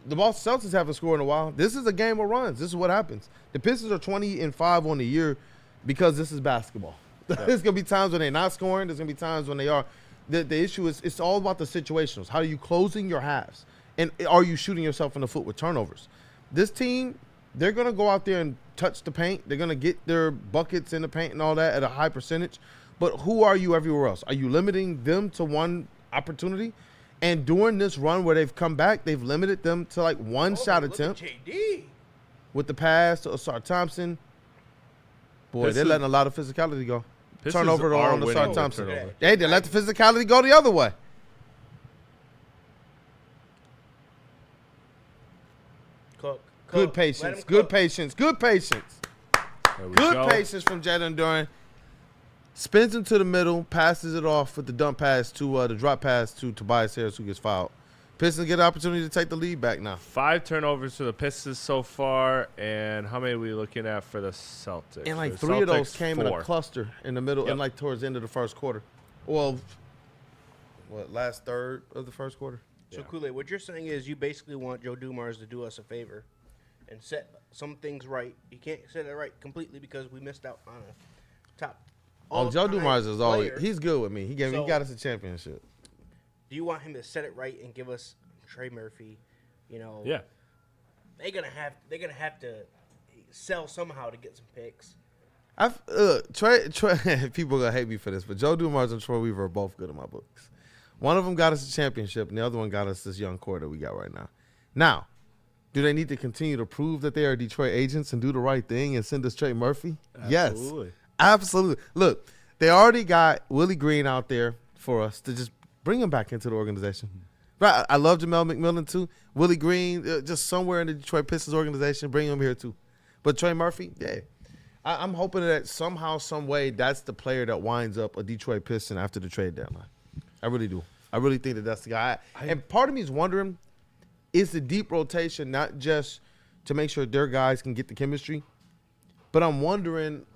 [SPEAKER 4] the Boston Celtics haven't scored in a while. This is a game of runs. This is what happens. The Pistons are 20-5 on the year because this is basketball. There's going to be times when they're not scoring. There's going to be times when they are. The issue is it's all about the situations. How are you closing your halves? And are you shooting yourself in the foot with turnovers? This team, they're going to go out there and touch the paint. They're going to get their buckets in the paint and all that at a high percentage. But who are you everywhere else? Are you limiting them to one opportunity? And during this run where they've come back, they've limited them to like one shot
[SPEAKER 5] look
[SPEAKER 4] attempt
[SPEAKER 5] at JD.
[SPEAKER 4] with the pass to Asar Thompson. Boy, they're
[SPEAKER 2] Pistons-
[SPEAKER 4] letting a lot of physicality go.
[SPEAKER 2] Pistons
[SPEAKER 4] Turnover
[SPEAKER 2] are
[SPEAKER 4] on
[SPEAKER 2] winning
[SPEAKER 4] Asar
[SPEAKER 2] with
[SPEAKER 4] Thompson.
[SPEAKER 2] turnover.
[SPEAKER 4] They let the physicality go the other way.
[SPEAKER 5] Cook.
[SPEAKER 4] Good
[SPEAKER 5] Let
[SPEAKER 4] patience.
[SPEAKER 5] him
[SPEAKER 4] Good
[SPEAKER 5] cook.
[SPEAKER 4] patience. Good patience.
[SPEAKER 2] There we
[SPEAKER 4] Good
[SPEAKER 2] go.
[SPEAKER 4] patience from Jalen Durant. Spins into the middle, passes it off with the dump pass to the drop pass to Tobias Harris, who gets fouled. Pistons get an opportunity to take the lead back now.
[SPEAKER 2] 5 turnovers for the Pistons so far, and how many are we looking at for the Celtics?
[SPEAKER 4] And like
[SPEAKER 2] For the
[SPEAKER 4] 3 of those
[SPEAKER 2] Celtics,
[SPEAKER 4] came in a
[SPEAKER 2] 4.
[SPEAKER 4] cluster in the middle
[SPEAKER 2] Yep.
[SPEAKER 4] and like towards the end of the first quarter. Well, last third of the first quarter?
[SPEAKER 5] So Kool-Aid, what you're saying is you basically want Joe Dumars to do us a favor and set some things right. You can't set it right completely because we missed out on a top.
[SPEAKER 4] Oh, Joe
[SPEAKER 5] all-time
[SPEAKER 4] Dumars is always
[SPEAKER 5] player.
[SPEAKER 4] he's good with me. He
[SPEAKER 5] So-
[SPEAKER 4] got us a championship.
[SPEAKER 5] Do you want him to set it right and give us Trey Murphy? You know,
[SPEAKER 2] Yeah.
[SPEAKER 5] they're gonna have to sell somehow to get some picks.
[SPEAKER 4] Trey people gonna hate me for this, but Joe Dumars and Troy Weaver are both good in my books. One of them got us a championship, and the other one got us this young core that we got right now. Now, do they need to continue to prove that they are Detroit agents and do the right thing and send us Trey Murphy?
[SPEAKER 2] Absolutely.
[SPEAKER 4] Yes, absolutely. Look, they already got Willie Green out there for us to just bring him back into the organization. Right, I love Jamel McMillan too. Willie Green, just somewhere in the Detroit Pistons organization, bring him here too. But Trey Murphy, yeah. I'm hoping that somehow, some way, that's the player that winds up a Detroit Piston after the trade deadline. I really do. I really think that that's the guy. And part of me is wondering, is the deep rotation not just to make sure their guys can get the chemistry, but I'm wondering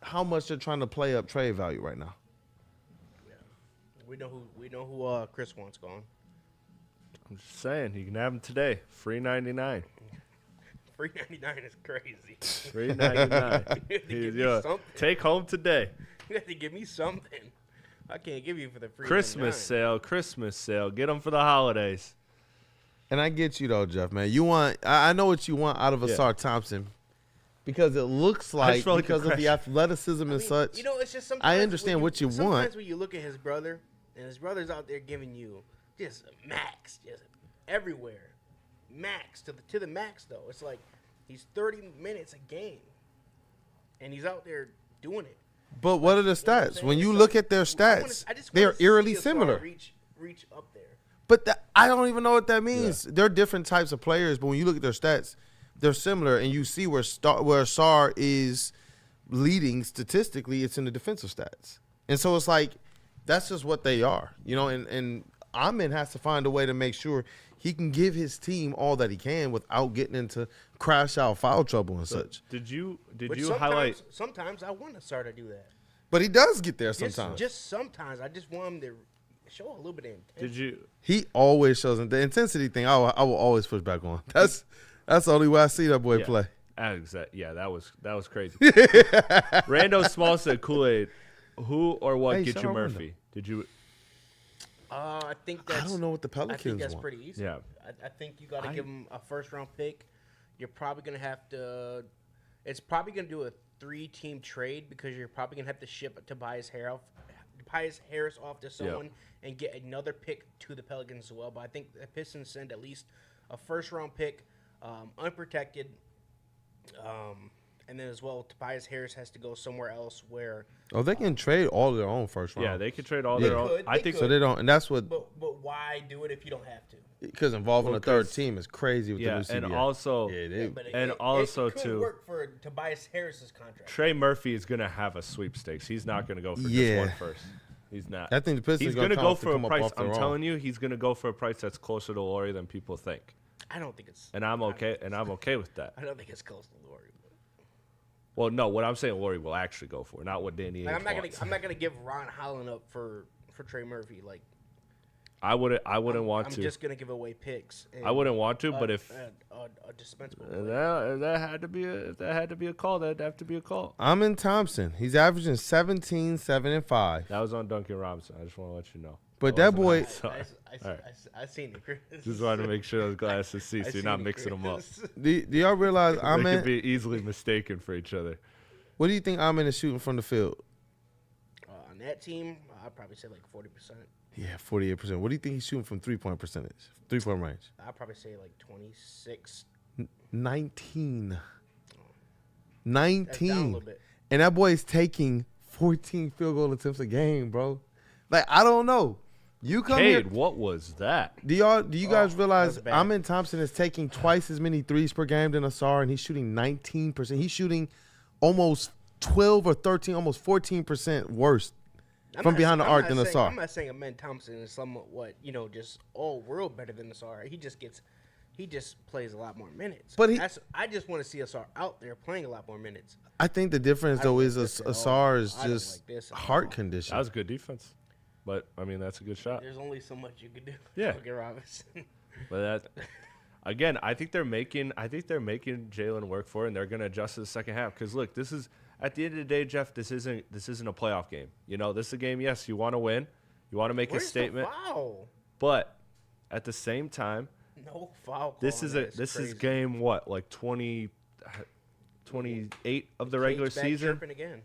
[SPEAKER 4] how much they're trying to play up trade value right now.
[SPEAKER 5] We know who Chris wants gone.
[SPEAKER 2] I'm just saying, you can have him today. Free 99.
[SPEAKER 5] $3.99 is crazy.
[SPEAKER 2] Free 99.
[SPEAKER 5] You have to give me
[SPEAKER 2] Yeah.
[SPEAKER 5] something.
[SPEAKER 2] Take home today.
[SPEAKER 5] You have to give me something. I can't give you for the free
[SPEAKER 2] Christmas sale. Christmas sale. Get them for the holidays.
[SPEAKER 4] And I get you though, Jeff, man. You want I know what you want out of
[SPEAKER 2] Yeah.
[SPEAKER 4] Asar Thompson because it looks like
[SPEAKER 2] felt like
[SPEAKER 4] because of the
[SPEAKER 2] aggression.
[SPEAKER 4] athleticism and such.
[SPEAKER 5] You know, it's just sometimes
[SPEAKER 4] I understand what you
[SPEAKER 5] sometimes
[SPEAKER 4] want.
[SPEAKER 5] when you look at his brother, and his brother's out there giving you just max, just everywhere, max to the max though. It's like he's 30 minutes a game, and he's out there doing it.
[SPEAKER 4] But what are the
[SPEAKER 5] You know what I'm
[SPEAKER 4] stats?
[SPEAKER 5] saying?
[SPEAKER 4] When you
[SPEAKER 5] So,
[SPEAKER 4] look at their
[SPEAKER 5] I
[SPEAKER 4] stats,
[SPEAKER 5] just
[SPEAKER 4] they
[SPEAKER 5] wanna
[SPEAKER 4] are eerily
[SPEAKER 5] see Asar
[SPEAKER 4] similar.
[SPEAKER 5] Reach up there.
[SPEAKER 4] But I don't even know what that means. They're different types of players, but when you look at their stats, they're similar, and you see where Asar is leading statistically. It's in the defensive stats, and so it's like that's just what they are, you know. And Amon has to find a way to make sure he can give his team all that he can without getting into crash out foul trouble and such.
[SPEAKER 2] Did you
[SPEAKER 5] Which
[SPEAKER 2] highlight?
[SPEAKER 5] Sometimes I want Asar to do that.
[SPEAKER 4] But he does get there
[SPEAKER 5] Just,
[SPEAKER 4] sometimes.
[SPEAKER 5] just sometimes I just want him to show a little bit of intent.
[SPEAKER 2] Did you?
[SPEAKER 4] He always shows him the intensity thing. I will always push back on. That's the only way I see that boy play.
[SPEAKER 2] Yeah, that was crazy. Rando Small said Kool-Aid. Who or what
[SPEAKER 4] Hey,
[SPEAKER 2] get
[SPEAKER 4] shout
[SPEAKER 2] you
[SPEAKER 4] out Rando.
[SPEAKER 2] Murphy? Did you?
[SPEAKER 5] I think that's.
[SPEAKER 4] I don't know what the
[SPEAKER 5] I think
[SPEAKER 4] Pelicans
[SPEAKER 5] that's
[SPEAKER 4] want.
[SPEAKER 5] pretty easy.
[SPEAKER 2] Yeah.
[SPEAKER 5] I think you got to give him a first-round pick. You're probably going to have to. It's probably going to do a 3-team trade because you're probably going to have to ship Tobias Harris off to someone and get another pick to the Pelicans as well. But I think the Pistons send at least a first-round pick, unprotected, and then as well, Tobias Harris has to go somewhere else where.
[SPEAKER 4] Oh, they can trade all their own first round.
[SPEAKER 2] Yeah, they could trade all
[SPEAKER 4] They
[SPEAKER 2] their own.
[SPEAKER 5] could,
[SPEAKER 2] I
[SPEAKER 5] they
[SPEAKER 2] think
[SPEAKER 5] could.
[SPEAKER 4] So they don't, and that's what
[SPEAKER 5] But why do it if you don't have to?
[SPEAKER 4] because involving
[SPEAKER 2] Well,
[SPEAKER 4] a third
[SPEAKER 2] 'cause-
[SPEAKER 4] team is crazy with
[SPEAKER 2] Yeah,
[SPEAKER 4] the new
[SPEAKER 2] and
[SPEAKER 4] CBA.
[SPEAKER 2] also
[SPEAKER 4] yeah, they,
[SPEAKER 5] But
[SPEAKER 2] And also,
[SPEAKER 5] it could
[SPEAKER 2] too-
[SPEAKER 5] work for Tobias Harris's contract.
[SPEAKER 2] Trey Murphy is gonna have a sweepstakes. He's not gonna go for
[SPEAKER 4] Yeah.
[SPEAKER 2] just one first. He's not.
[SPEAKER 4] I think the Pistons
[SPEAKER 2] He's gonna
[SPEAKER 4] come
[SPEAKER 2] go
[SPEAKER 4] up to
[SPEAKER 2] for a
[SPEAKER 4] come up
[SPEAKER 2] price.
[SPEAKER 4] off their
[SPEAKER 2] I'm
[SPEAKER 4] own.
[SPEAKER 2] telling you, he's gonna go for a price that's closer to Laurie than people think,
[SPEAKER 5] I don't think it's.
[SPEAKER 2] and I'm okay. And I'm okay with that.
[SPEAKER 5] I don't think it's close to Laurie.
[SPEAKER 2] Well, no, what I'm saying, Laurie will actually go for, not what Danny Ainge
[SPEAKER 5] Like,
[SPEAKER 2] wants.
[SPEAKER 5] I'm not gonna give Ron Holland up for Trey Murphy. Like
[SPEAKER 2] I wouldn't want
[SPEAKER 5] I'm
[SPEAKER 2] to.
[SPEAKER 5] just gonna give away picks.
[SPEAKER 2] I wouldn't want to, but if
[SPEAKER 5] a dispensable player.
[SPEAKER 2] that had to be a call, that'd have to be a call.
[SPEAKER 4] Amon Thompson, he's averaging 17, 7, and 5.
[SPEAKER 2] That was on Duncan Robinson. I just want to let you know.
[SPEAKER 4] But that boy,
[SPEAKER 5] I seen it, Chris.
[SPEAKER 2] Just wanted to make sure those glasses see, so
[SPEAKER 5] I
[SPEAKER 2] you're
[SPEAKER 5] seen
[SPEAKER 2] not
[SPEAKER 5] it,
[SPEAKER 2] mixing them up.
[SPEAKER 5] Chris.
[SPEAKER 4] do y'all realize
[SPEAKER 2] They could
[SPEAKER 4] Amon?
[SPEAKER 2] be easily mistaken for each other.
[SPEAKER 4] What do you think Amon is shooting from the field?
[SPEAKER 5] On that team, I'd probably say like 40%.
[SPEAKER 4] Yeah, 48%. What do you think he's shooting from 3-point percentage? 3-point range?
[SPEAKER 5] I'd probably say like 26.
[SPEAKER 4] 19.
[SPEAKER 5] That's down a
[SPEAKER 4] 19.
[SPEAKER 5] little bit.
[SPEAKER 4] And that boy is taking 14 field goal attempts a game, bro. Like, I don't know. You come here.
[SPEAKER 2] Cade, what was that?
[SPEAKER 4] Do you guys realize
[SPEAKER 5] that's bad.
[SPEAKER 4] Amon Thompson is taking twice as many threes per game than Asar, and he's shooting 19%. He's shooting almost 12 or 13, almost 14% worse from behind the arc than Asar.
[SPEAKER 5] I'm not saying Amen Thompson is somewhat, just all world better than Asar. He just plays a lot more minutes.
[SPEAKER 4] But
[SPEAKER 5] I just want to see Asar out there playing a lot more minutes.
[SPEAKER 4] I think the difference though is Asar is
[SPEAKER 5] I don't
[SPEAKER 4] just
[SPEAKER 5] like this at
[SPEAKER 4] heart
[SPEAKER 5] all.
[SPEAKER 4] condition.
[SPEAKER 2] That was good defense. But, I mean, that's a good shot.
[SPEAKER 5] There's only so much you can do.
[SPEAKER 2] Yeah.
[SPEAKER 5] Okay, Robinson.
[SPEAKER 2] But that, again, I think they're making Jalen work for it, and they're going to adjust to the second half. Because, look, this is – at the end of the day, Jeff, this isn't a playoff game. This is a game, yes, you want to win. You want to make a statement.
[SPEAKER 5] The foul?
[SPEAKER 2] But at the same time –
[SPEAKER 5] no foul.
[SPEAKER 2] This is game what, like 28 of the regular season.
[SPEAKER 5] Again.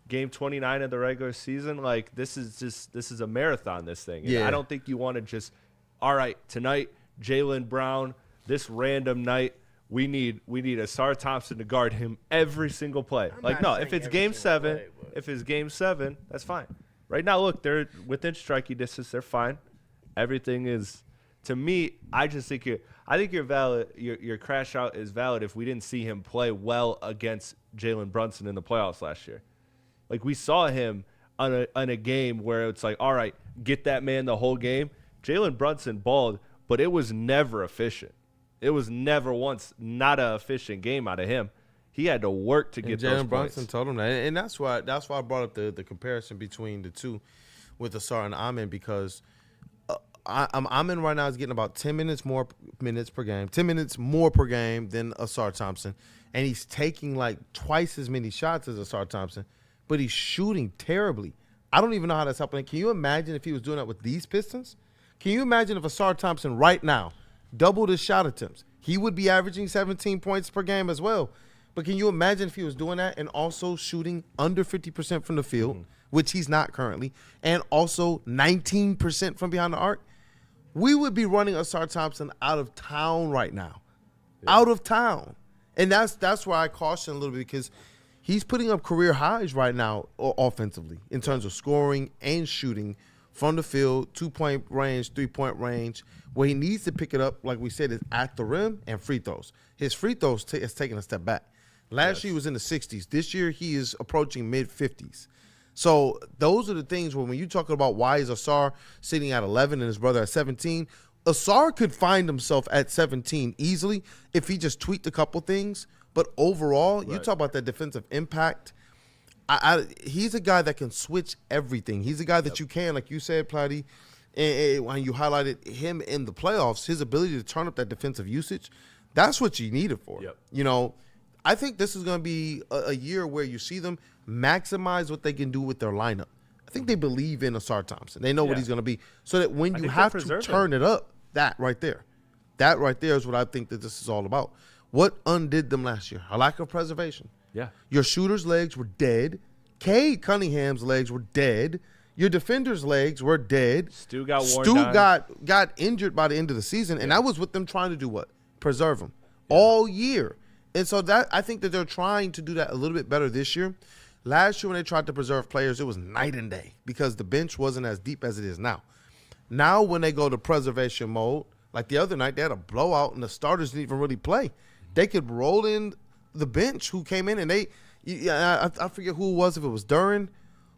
[SPEAKER 2] Game 29 of the regular season. Like this is a marathon. This thing. And I don't think you want to just. All right, tonight, Jaylen Brown. This random night, we need Asar Thompson to guard him every single play. If it's game 7, that's fine. Right now, look, they're within striking distance. They're fine. Everything is. To me, I just think you're valid. Your crash out is valid if we didn't see him play well against Jalen Brunson in the playoffs last year. Like we saw him on a game where it's like, all right, get that man the whole game. Jalen Brunson balled, but it was never efficient. It was never once not an efficient game out of him. He had to work to get those
[SPEAKER 4] Jalen
[SPEAKER 2] points.
[SPEAKER 4] Brunson told him that, and that's why I brought up the comparison between the two with Asar and Amon because. Amon right now is getting about 10 minutes more minutes per game, 10 minutes more per game than Asar Thompson, and he's taking like twice as many shots as Asar Thompson, but he's shooting terribly. I don't even know how that's happening. Can you imagine if he was doing that with these Pistons? Can you imagine if Asar Thompson right now doubled his shot attempts? He would be averaging 17 points per game as well. But can you imagine if he was doing that and also shooting under 50% from the field, which he's not currently, and also 19% from behind the arc? We would be running Asar Thompson out of town right now. Yeah. Out of town. And that's why I caution a little bit because he's putting up career highs right now offensively in terms of scoring and shooting from the field, 2-point range, 3-point range. Where he needs to pick it up, like we said, is at the rim and free throws. His free throws has taken a step back. Last year he was in the 60s. This year he is approaching mid-50s. So those are the things when you talk about why is Asar sitting at 11 and his brother at 17, Asar could find himself at 17 easily if he just tweaked a couple things. But overall, you talk about that defensive impact. He's a guy that can switch everything. He's a guy that you can, like you said, Platte, and when you highlighted him in the playoffs, his ability to turn up that defensive usage, that's what you need it for. Yep. I think this is going to be a year where you see them maximize what they can do with their lineup. I think they believe in Asar Thompson. They know what he's going to be. So that when you have to turn it up, that right there is what I think that this is all about. What undid them last year? A lack of preservation.
[SPEAKER 2] Yeah.
[SPEAKER 4] Your shooter's legs were dead. Cade Cunningham's legs were dead. Your defender's legs were dead.
[SPEAKER 2] Stu got worn down.
[SPEAKER 4] got injured by the end of the season, and that was with them trying to do what? Preserve him all year. And so that I think that they're trying to do that a little bit better this year. Last year when they tried to preserve players, it was night and day because the bench wasn't as deep as it is now. Now when they go to preservation mode, like the other night, they had a blowout and the starters didn't even really play. They could roll in the bench who came in and I forget who it was, if it was Duran,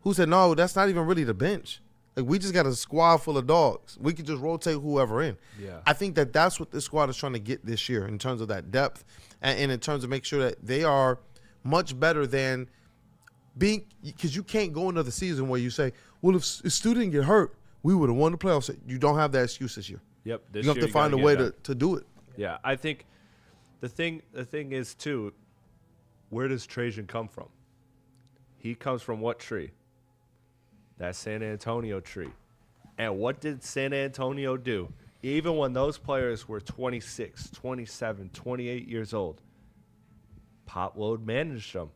[SPEAKER 4] who said, no, that's not even really the bench. Like we just got a squad full of dogs. We could just rotate whoever in. Yeah. I think that that's what this squad is trying to get this year in terms of that depth and in terms of make sure that they are much better than being – because you can't go into the season where you say, well, if Stu didn't get hurt, we would have won the playoffs. You don't have that excuse this year.
[SPEAKER 2] Yep.
[SPEAKER 4] You have to find a way to do it.
[SPEAKER 2] Yeah, I think the thing is, too, where does Trajan come from? He comes from what tree? That San Antonio tree. And what did San Antonio do? Even when those players were 26, 27, 28 years old, Pop Load managed them.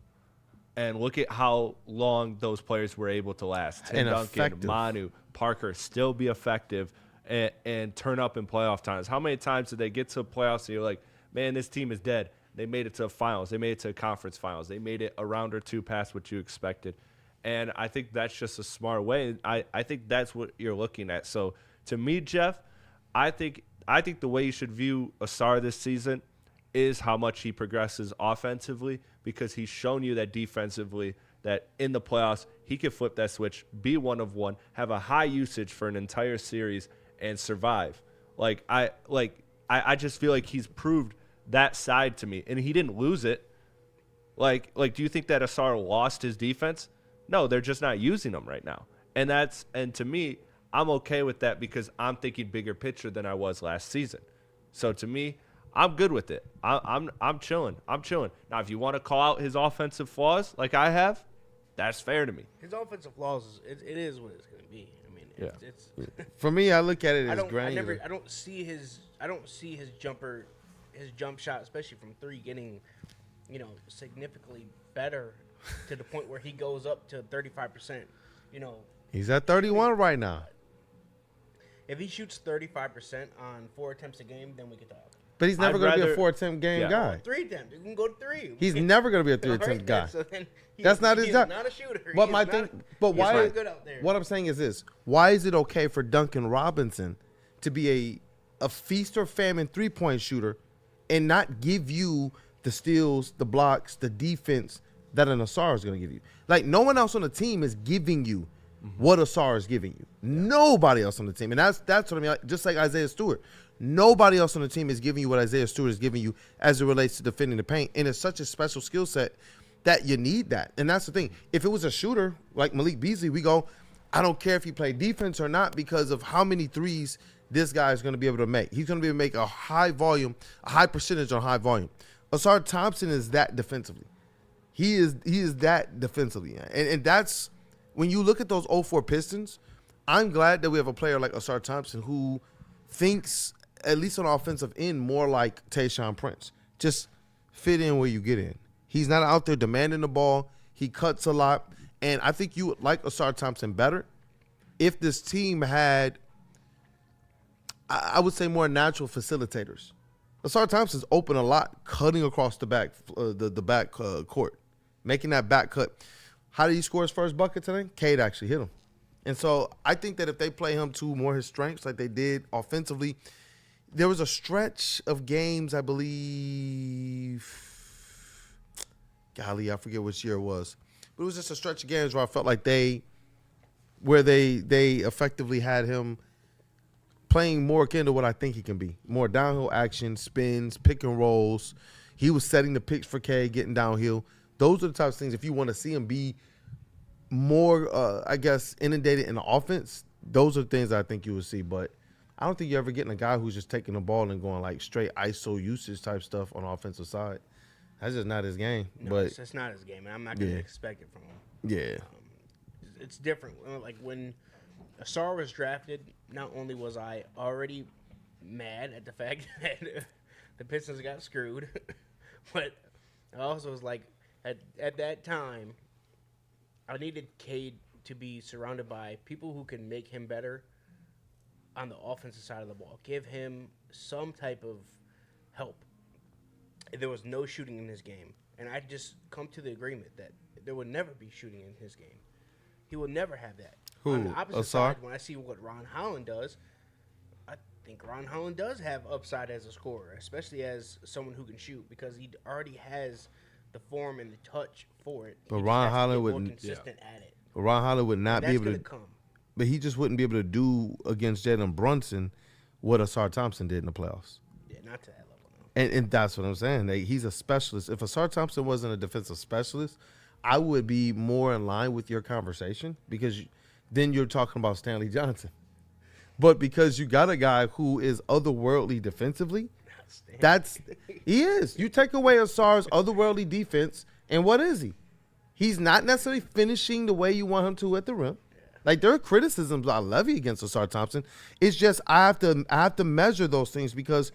[SPEAKER 2] And look at how long those players were able to last. Tim Duncan, Manu, Parker, still be effective and turn up in playoff times. How many times did they get to playoffs and you're like, man, this team is dead. They made it to finals. They made it to conference finals. They made it a round or two past what you expected. And I think that's just a smart way. I think that's what you're looking at. So to me, Jeff, I think the way you should view Asar this season is how much he progresses offensively, because he's shown you that defensively that in the playoffs he could flip that switch, be 1 of 1, have a high usage for an entire series, and survive. I just feel like he's proved that side to me, and he didn't lose it. Do you think that Ausar lost his defense? No, they're just not using him right now, and to me, I'm okay with that because I'm thinking bigger picture than I was last season. So to me, I'm good with it. I'm chilling. Now, if you want to call out his offensive flaws like I have, that's fair to me.
[SPEAKER 5] His offensive flaws, it is what it's going to be. I mean, it's
[SPEAKER 4] For me, I look at it as granular.
[SPEAKER 5] I don't see his jump shot, especially from 3, getting, significantly better to the point where he goes up to 35%.
[SPEAKER 4] He's at 31 right now.
[SPEAKER 5] If he shoots 35% on 4 attempts a game, then we could talk.
[SPEAKER 4] But he's never going to be a 4-attempt game guy.
[SPEAKER 5] 3 attempts. You can go to 3.
[SPEAKER 4] He's never going to be a 3-attempt guy.
[SPEAKER 5] So then
[SPEAKER 4] That's not his job.
[SPEAKER 5] He's not a shooter.
[SPEAKER 4] But my thing, but why?
[SPEAKER 5] Good out there.
[SPEAKER 4] What I'm saying is this: why is it okay for Duncan Robinson to be a feast or famine 3-point shooter and not give you the steals, the blocks, the defense that an Ausar is going to give you? Like, no one else on the team is giving you what Ausar is giving you. Nobody else on the team. And that's what I mean. Just like Isaiah Stewart. Nobody else on the team is giving you what Isaiah Stewart is giving you as it relates to defending the paint. And it's such a special skill set that you need that. And that's the thing. If it was a shooter like Malik Beasley, we go, I don't care if he played defense or not because of how many threes this guy is going to be able to make. He's going to be able to make a high volume, a high percentage on high volume. Ausar Thompson is that defensively. He is that defensively. And that's, when you look at those 04 Pistons, I'm glad that we have a player like Ausar Thompson who thinks, at least on the offensive end, more like Tayshaun Prince. Just fit in where you get in. He's not out there demanding the ball. He cuts a lot. And I think you would like Ausar Thompson better if this team had, I would say, more natural facilitators. Ausar Thompson's open a lot, cutting across the back court, making that back cut. How did he score his first bucket today? Cade actually hit him. And so I think that if they play him to more his strengths like they did offensively, there was a stretch of games, I believe, golly, I forget which year it was. But it was just a stretch of games where I felt like they effectively had him playing more akin to what I think he can be. More downhill action, spins, pick and rolls. He was setting the picks for Cade, getting downhill. Those are the types of things, if you want to see him be more, inundated in the offense, those are things I think you would see. But I don't think you're ever getting a guy who's just taking the ball and going like straight ISO usage type stuff on the offensive side. That's just not his game.
[SPEAKER 5] No,
[SPEAKER 4] but
[SPEAKER 5] it's not his game, and I'm not going to expect it from him.
[SPEAKER 4] Yeah.
[SPEAKER 5] It's different. Like when Ausar was drafted, not only was I already mad at the fact that the Pistons got screwed, but I also was like, at that time, I needed Cade to be surrounded by people who can make him better on the offensive side of the ball. Give him some type of help. There was no shooting in his game. And I just come to the agreement that there would never be shooting in his game. He will never have that.
[SPEAKER 4] Who?
[SPEAKER 5] On the opposite
[SPEAKER 4] Ausar?
[SPEAKER 5] side, when I see what Ron Holland does, I think Ron Holland does have upside as a scorer, especially as someone who can shoot, because he already has the form and the touch for it.
[SPEAKER 4] But
[SPEAKER 5] He just
[SPEAKER 4] Ron
[SPEAKER 5] has to
[SPEAKER 4] Holland
[SPEAKER 5] get more
[SPEAKER 4] wouldn't-
[SPEAKER 5] consistent at it.
[SPEAKER 4] But Ron Holland would not
[SPEAKER 5] And
[SPEAKER 4] be
[SPEAKER 5] that's
[SPEAKER 4] able
[SPEAKER 5] going
[SPEAKER 4] to.
[SPEAKER 5] to come.
[SPEAKER 4] But he just wouldn't be able to do against Jalen Brunson what Ausar Thompson did in the playoffs.
[SPEAKER 5] Yeah, not to that level, no.
[SPEAKER 4] And that's what I'm saying. Like, he's a specialist. If Ausar Thompson wasn't a defensive specialist, I would be more in line with your conversation because then you're talking about Stanley Johnson. But because you got a guy who is otherworldly defensively, he is. You take away Ausar's otherworldly defense, and what is he? He's not necessarily finishing the way you want him to at the rim. Like, there are criticisms I levy against Ausar Thompson. It's just I have to measure those things because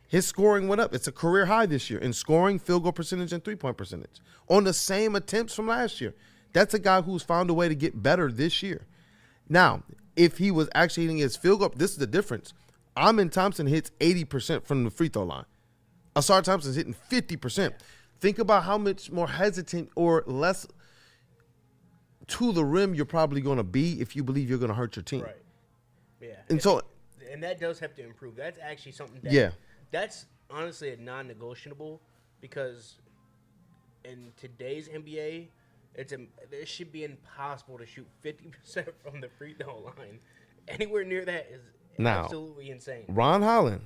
[SPEAKER 4] his scoring went up. It's a career high this year in scoring, field goal percentage, and three-point percentage on the same attempts from last year. That's a guy who's found a way to get better this year. Now, if he was actually hitting his field goal, this is the difference. Amon Thompson hits 80% from the free throw line. Ausar Thompson's hitting 50%. Think about how much more hesitant or less to the rim you're probably going to be if you believe you're going to hurt your team.
[SPEAKER 5] Right. Yeah.
[SPEAKER 4] And
[SPEAKER 5] that does have to improve. That's actually something that that's honestly a non-negotiable because in today's NBA, It should be impossible to shoot 50% from the free throw line. Anywhere near that is absolutely insane.
[SPEAKER 4] Ron Holland.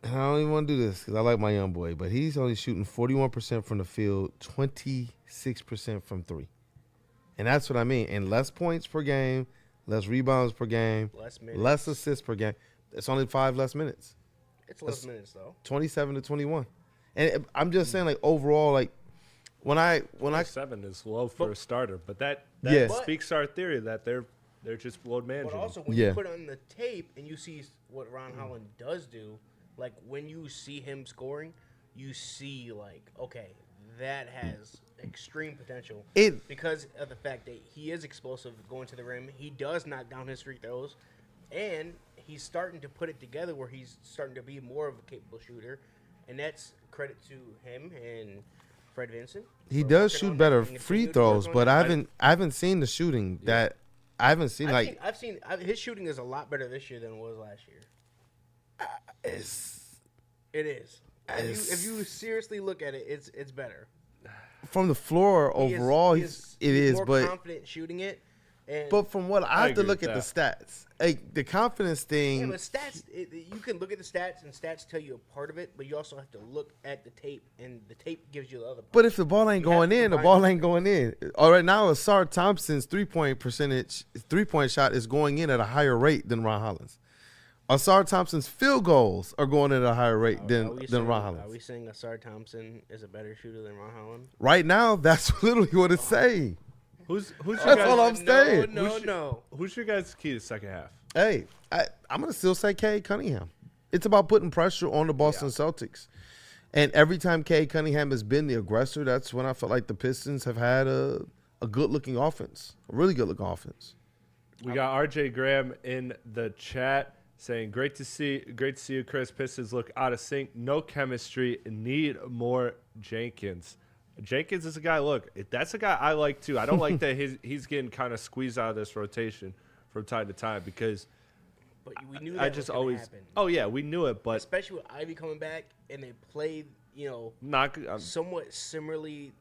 [SPEAKER 4] I don't even want to do this because I like my young boy, but he's only shooting 41% from the field, 26% from three. And that's what I mean. And less points per game, less rebounds per game, less assists per game. It's only 5 less minutes.
[SPEAKER 5] It's less minutes, though.
[SPEAKER 4] 27 to 21. And I'm just saying, like, overall, like, when I
[SPEAKER 2] 7 is low for a starter, but that
[SPEAKER 4] Yeah.
[SPEAKER 2] speaks to our theory that they're just load managing.
[SPEAKER 5] But also, when you put on the tape and you see what Ron Holland does do, like, when you see him scoring, you see, like, okay, that has extreme potential. Because of the fact that he is explosive going to the rim. He does knock down his free throws. And he's starting to put it together where he's starting to be more of a capable shooter. And that's credit to him and Fred Vincent.
[SPEAKER 4] He does shoot better free throws, but I haven't seen the shooting that I haven't seen.
[SPEAKER 5] I've seen his shooting is a lot better this year than it was last year. It is. If you seriously look at it, it's better.
[SPEAKER 4] From the floor overall, he's more
[SPEAKER 5] confident shooting it.
[SPEAKER 4] But from what I have to look at the stats, like the confidence thing.
[SPEAKER 5] Yeah, but stats, you can look at the stats, and stats tell you a part of it, but you also have to look at the tape, and the tape gives you the other part.
[SPEAKER 4] But if the ball ain't going in, the ball ain't going in. All right, now Asar Thompson's 3-point shot is going in at a higher rate than Ron Holland's. Asar Thompson's field goals are going at a higher rate than Ron Holland's.
[SPEAKER 5] Are we saying Asar Thompson is a better shooter than Ron Holland?
[SPEAKER 4] Right now, that's literally what it's saying.
[SPEAKER 2] Who's
[SPEAKER 4] That's all I'm saying.
[SPEAKER 5] No.
[SPEAKER 2] Who's your guys' key to the second half?
[SPEAKER 4] Hey, I'm going to still say Cade Cunningham. It's about putting pressure on the Boston Celtics. And every time Cade Cunningham has been the aggressor, that's when I felt like the Pistons have had a good-looking offense, a really good-looking offense.
[SPEAKER 2] We got RJ Graham in the chat saying, great to see you, Chris. Pistons look out of sync. No chemistry. Need more Jenkins. Jenkins is a guy, that's a guy I like too. I don't like that he's getting kind of squeezed out of this rotation from time to time because
[SPEAKER 5] but we knew that was going to happen.
[SPEAKER 2] Oh, yeah, we knew it. But
[SPEAKER 5] especially with Ivy coming back and they played, somewhat similarly,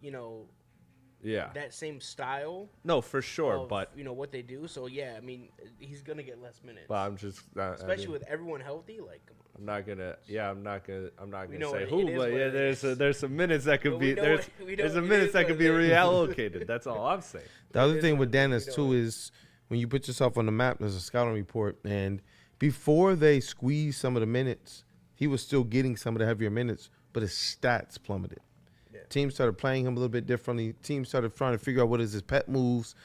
[SPEAKER 5] that same style.
[SPEAKER 2] No, for sure. But
[SPEAKER 5] what they do. So, yeah, I mean, he's going to get less minutes.
[SPEAKER 2] But I'm just
[SPEAKER 5] especially with everyone healthy, come on.
[SPEAKER 2] I'm not gonna say who, but there's some minutes that could be there's some minutes that could be reallocated. That's all I'm saying.
[SPEAKER 4] The other thing with Dennis too is when you put yourself on the map, there's a scouting report, and before they squeezed some of the minutes, he was still getting some of the heavier minutes, but his stats plummeted. Yeah. Teams started playing him a little bit differently. Teams started trying to figure out what is his pet moves,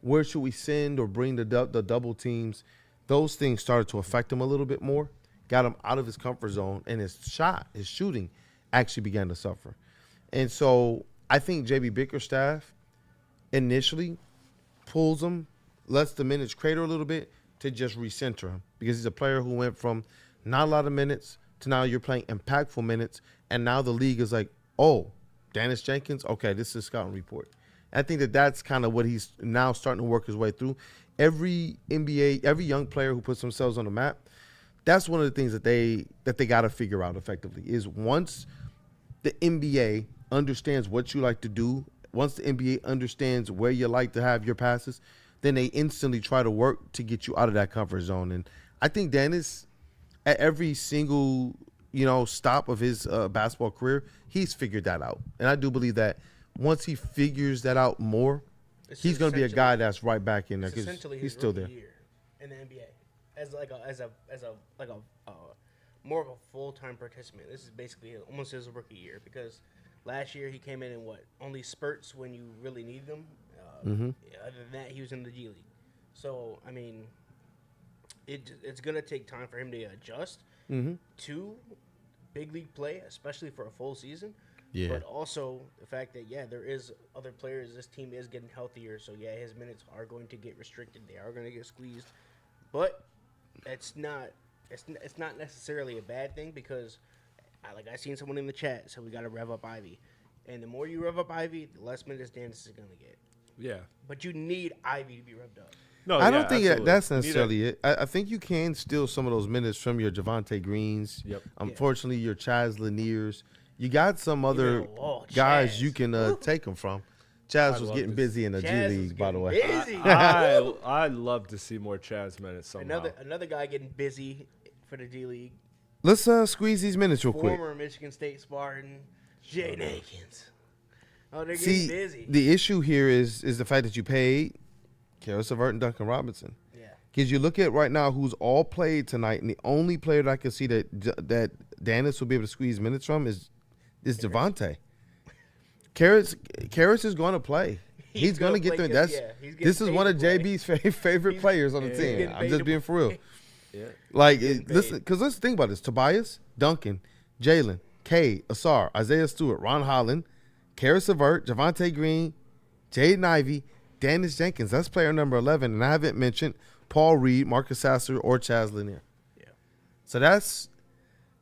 [SPEAKER 4] where should we send or bring the double teams. Those things started to affect him a little bit more. Got him out of his comfort zone, and his shooting, actually began to suffer. And so I think J.B. Bickerstaff initially pulls him, lets the minutes crater a little bit to just recenter him because he's a player who went from not a lot of minutes to now you're playing impactful minutes, and now the league is like, oh, Dennis Jenkins, okay, this is a scouting report. I think that's kind of what he's now starting to work his way through. Every young player who puts themselves on the map, that's one of the things that they got to figure out effectively is once the NBA understands what you like to do, once the NBA understands where you like to have your passes, then they instantly try to work to get you out of that comfort zone. And I think Dennis, at every single stop of his basketball career, he's figured that out. And I do believe that once he figures that out more, he's going to be a guy that's right back in there because he's still there.
[SPEAKER 5] Year in the NBA. As more of a full-time participant. This is basically almost his rookie year because last year he came in only spurts when you really need them. Other than that, he was in the G League. So I mean, it's gonna take time for him to adjust to big league play, especially for a full season. Yeah. But also the fact that there is other players. This team is getting healthier, so his minutes are going to get restricted. They are going to get squeezed, but it's not necessarily a bad thing because, I seen someone in the chat, so we got to rev up Ivy, and the more you rev up Ivy, the less minutes Dennis is gonna get. Yeah, but you need Ivy to be revved up.
[SPEAKER 4] No, I don't think that's necessarily it. I think you can steal some of those minutes from your Javonte Greens. Yep. Unfortunately, your Chaz Laniers You got some other
[SPEAKER 5] oh,
[SPEAKER 4] guys
[SPEAKER 5] Chaz.
[SPEAKER 4] you can take them from. Chaz was
[SPEAKER 2] love
[SPEAKER 4] getting
[SPEAKER 2] this.
[SPEAKER 4] busy in the G
[SPEAKER 5] Chaz was
[SPEAKER 4] League, by the
[SPEAKER 5] getting
[SPEAKER 4] way.
[SPEAKER 5] busy.
[SPEAKER 2] I'd love to see more Chaz minutes somehow.
[SPEAKER 5] Another guy getting busy for the G League.
[SPEAKER 4] Let's squeeze these minutes real quick.
[SPEAKER 5] Former Michigan State Spartan, Jay Akins. Oh, they're getting
[SPEAKER 4] See,
[SPEAKER 5] busy.
[SPEAKER 4] the issue here is the fact that you paid Karis LeVert and Duncan Robinson.
[SPEAKER 5] Yeah.
[SPEAKER 4] Because you look at right now who's all played tonight, and the only player that I can see that Dennis will be able to squeeze minutes from is Devontae. Karis is going to play. He's going to get there. This is one of JB's favorite players on the team. I'm just being for real.
[SPEAKER 2] Yeah.
[SPEAKER 4] Like, listen, because let's think about this. Tobias, Duncan, Jalen, Cade, Asar, Isaiah Stewart, Ron Holland, Karis LeVert, Javonte Green, Jaden Ivey, Dennis Jenkins. That's player number 11. And I haven't mentioned Paul Reed, Marcus Sasser, or Chaz Lanier.
[SPEAKER 5] Yeah.
[SPEAKER 4] So that's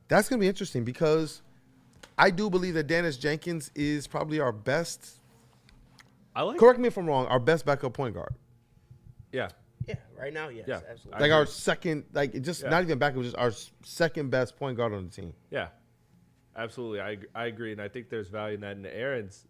[SPEAKER 4] going to be interesting because I do believe that Dennis Jenkins is probably our best, correct me if I'm wrong, our best backup point guard.
[SPEAKER 2] Yeah.
[SPEAKER 5] Yeah, right now, yes,
[SPEAKER 2] Yeah.
[SPEAKER 5] absolutely.
[SPEAKER 4] Like our second, like just not even backup, just our second best point guard on the team.
[SPEAKER 2] Yeah. Absolutely. I agree. And I think there's value in that. And Aaron's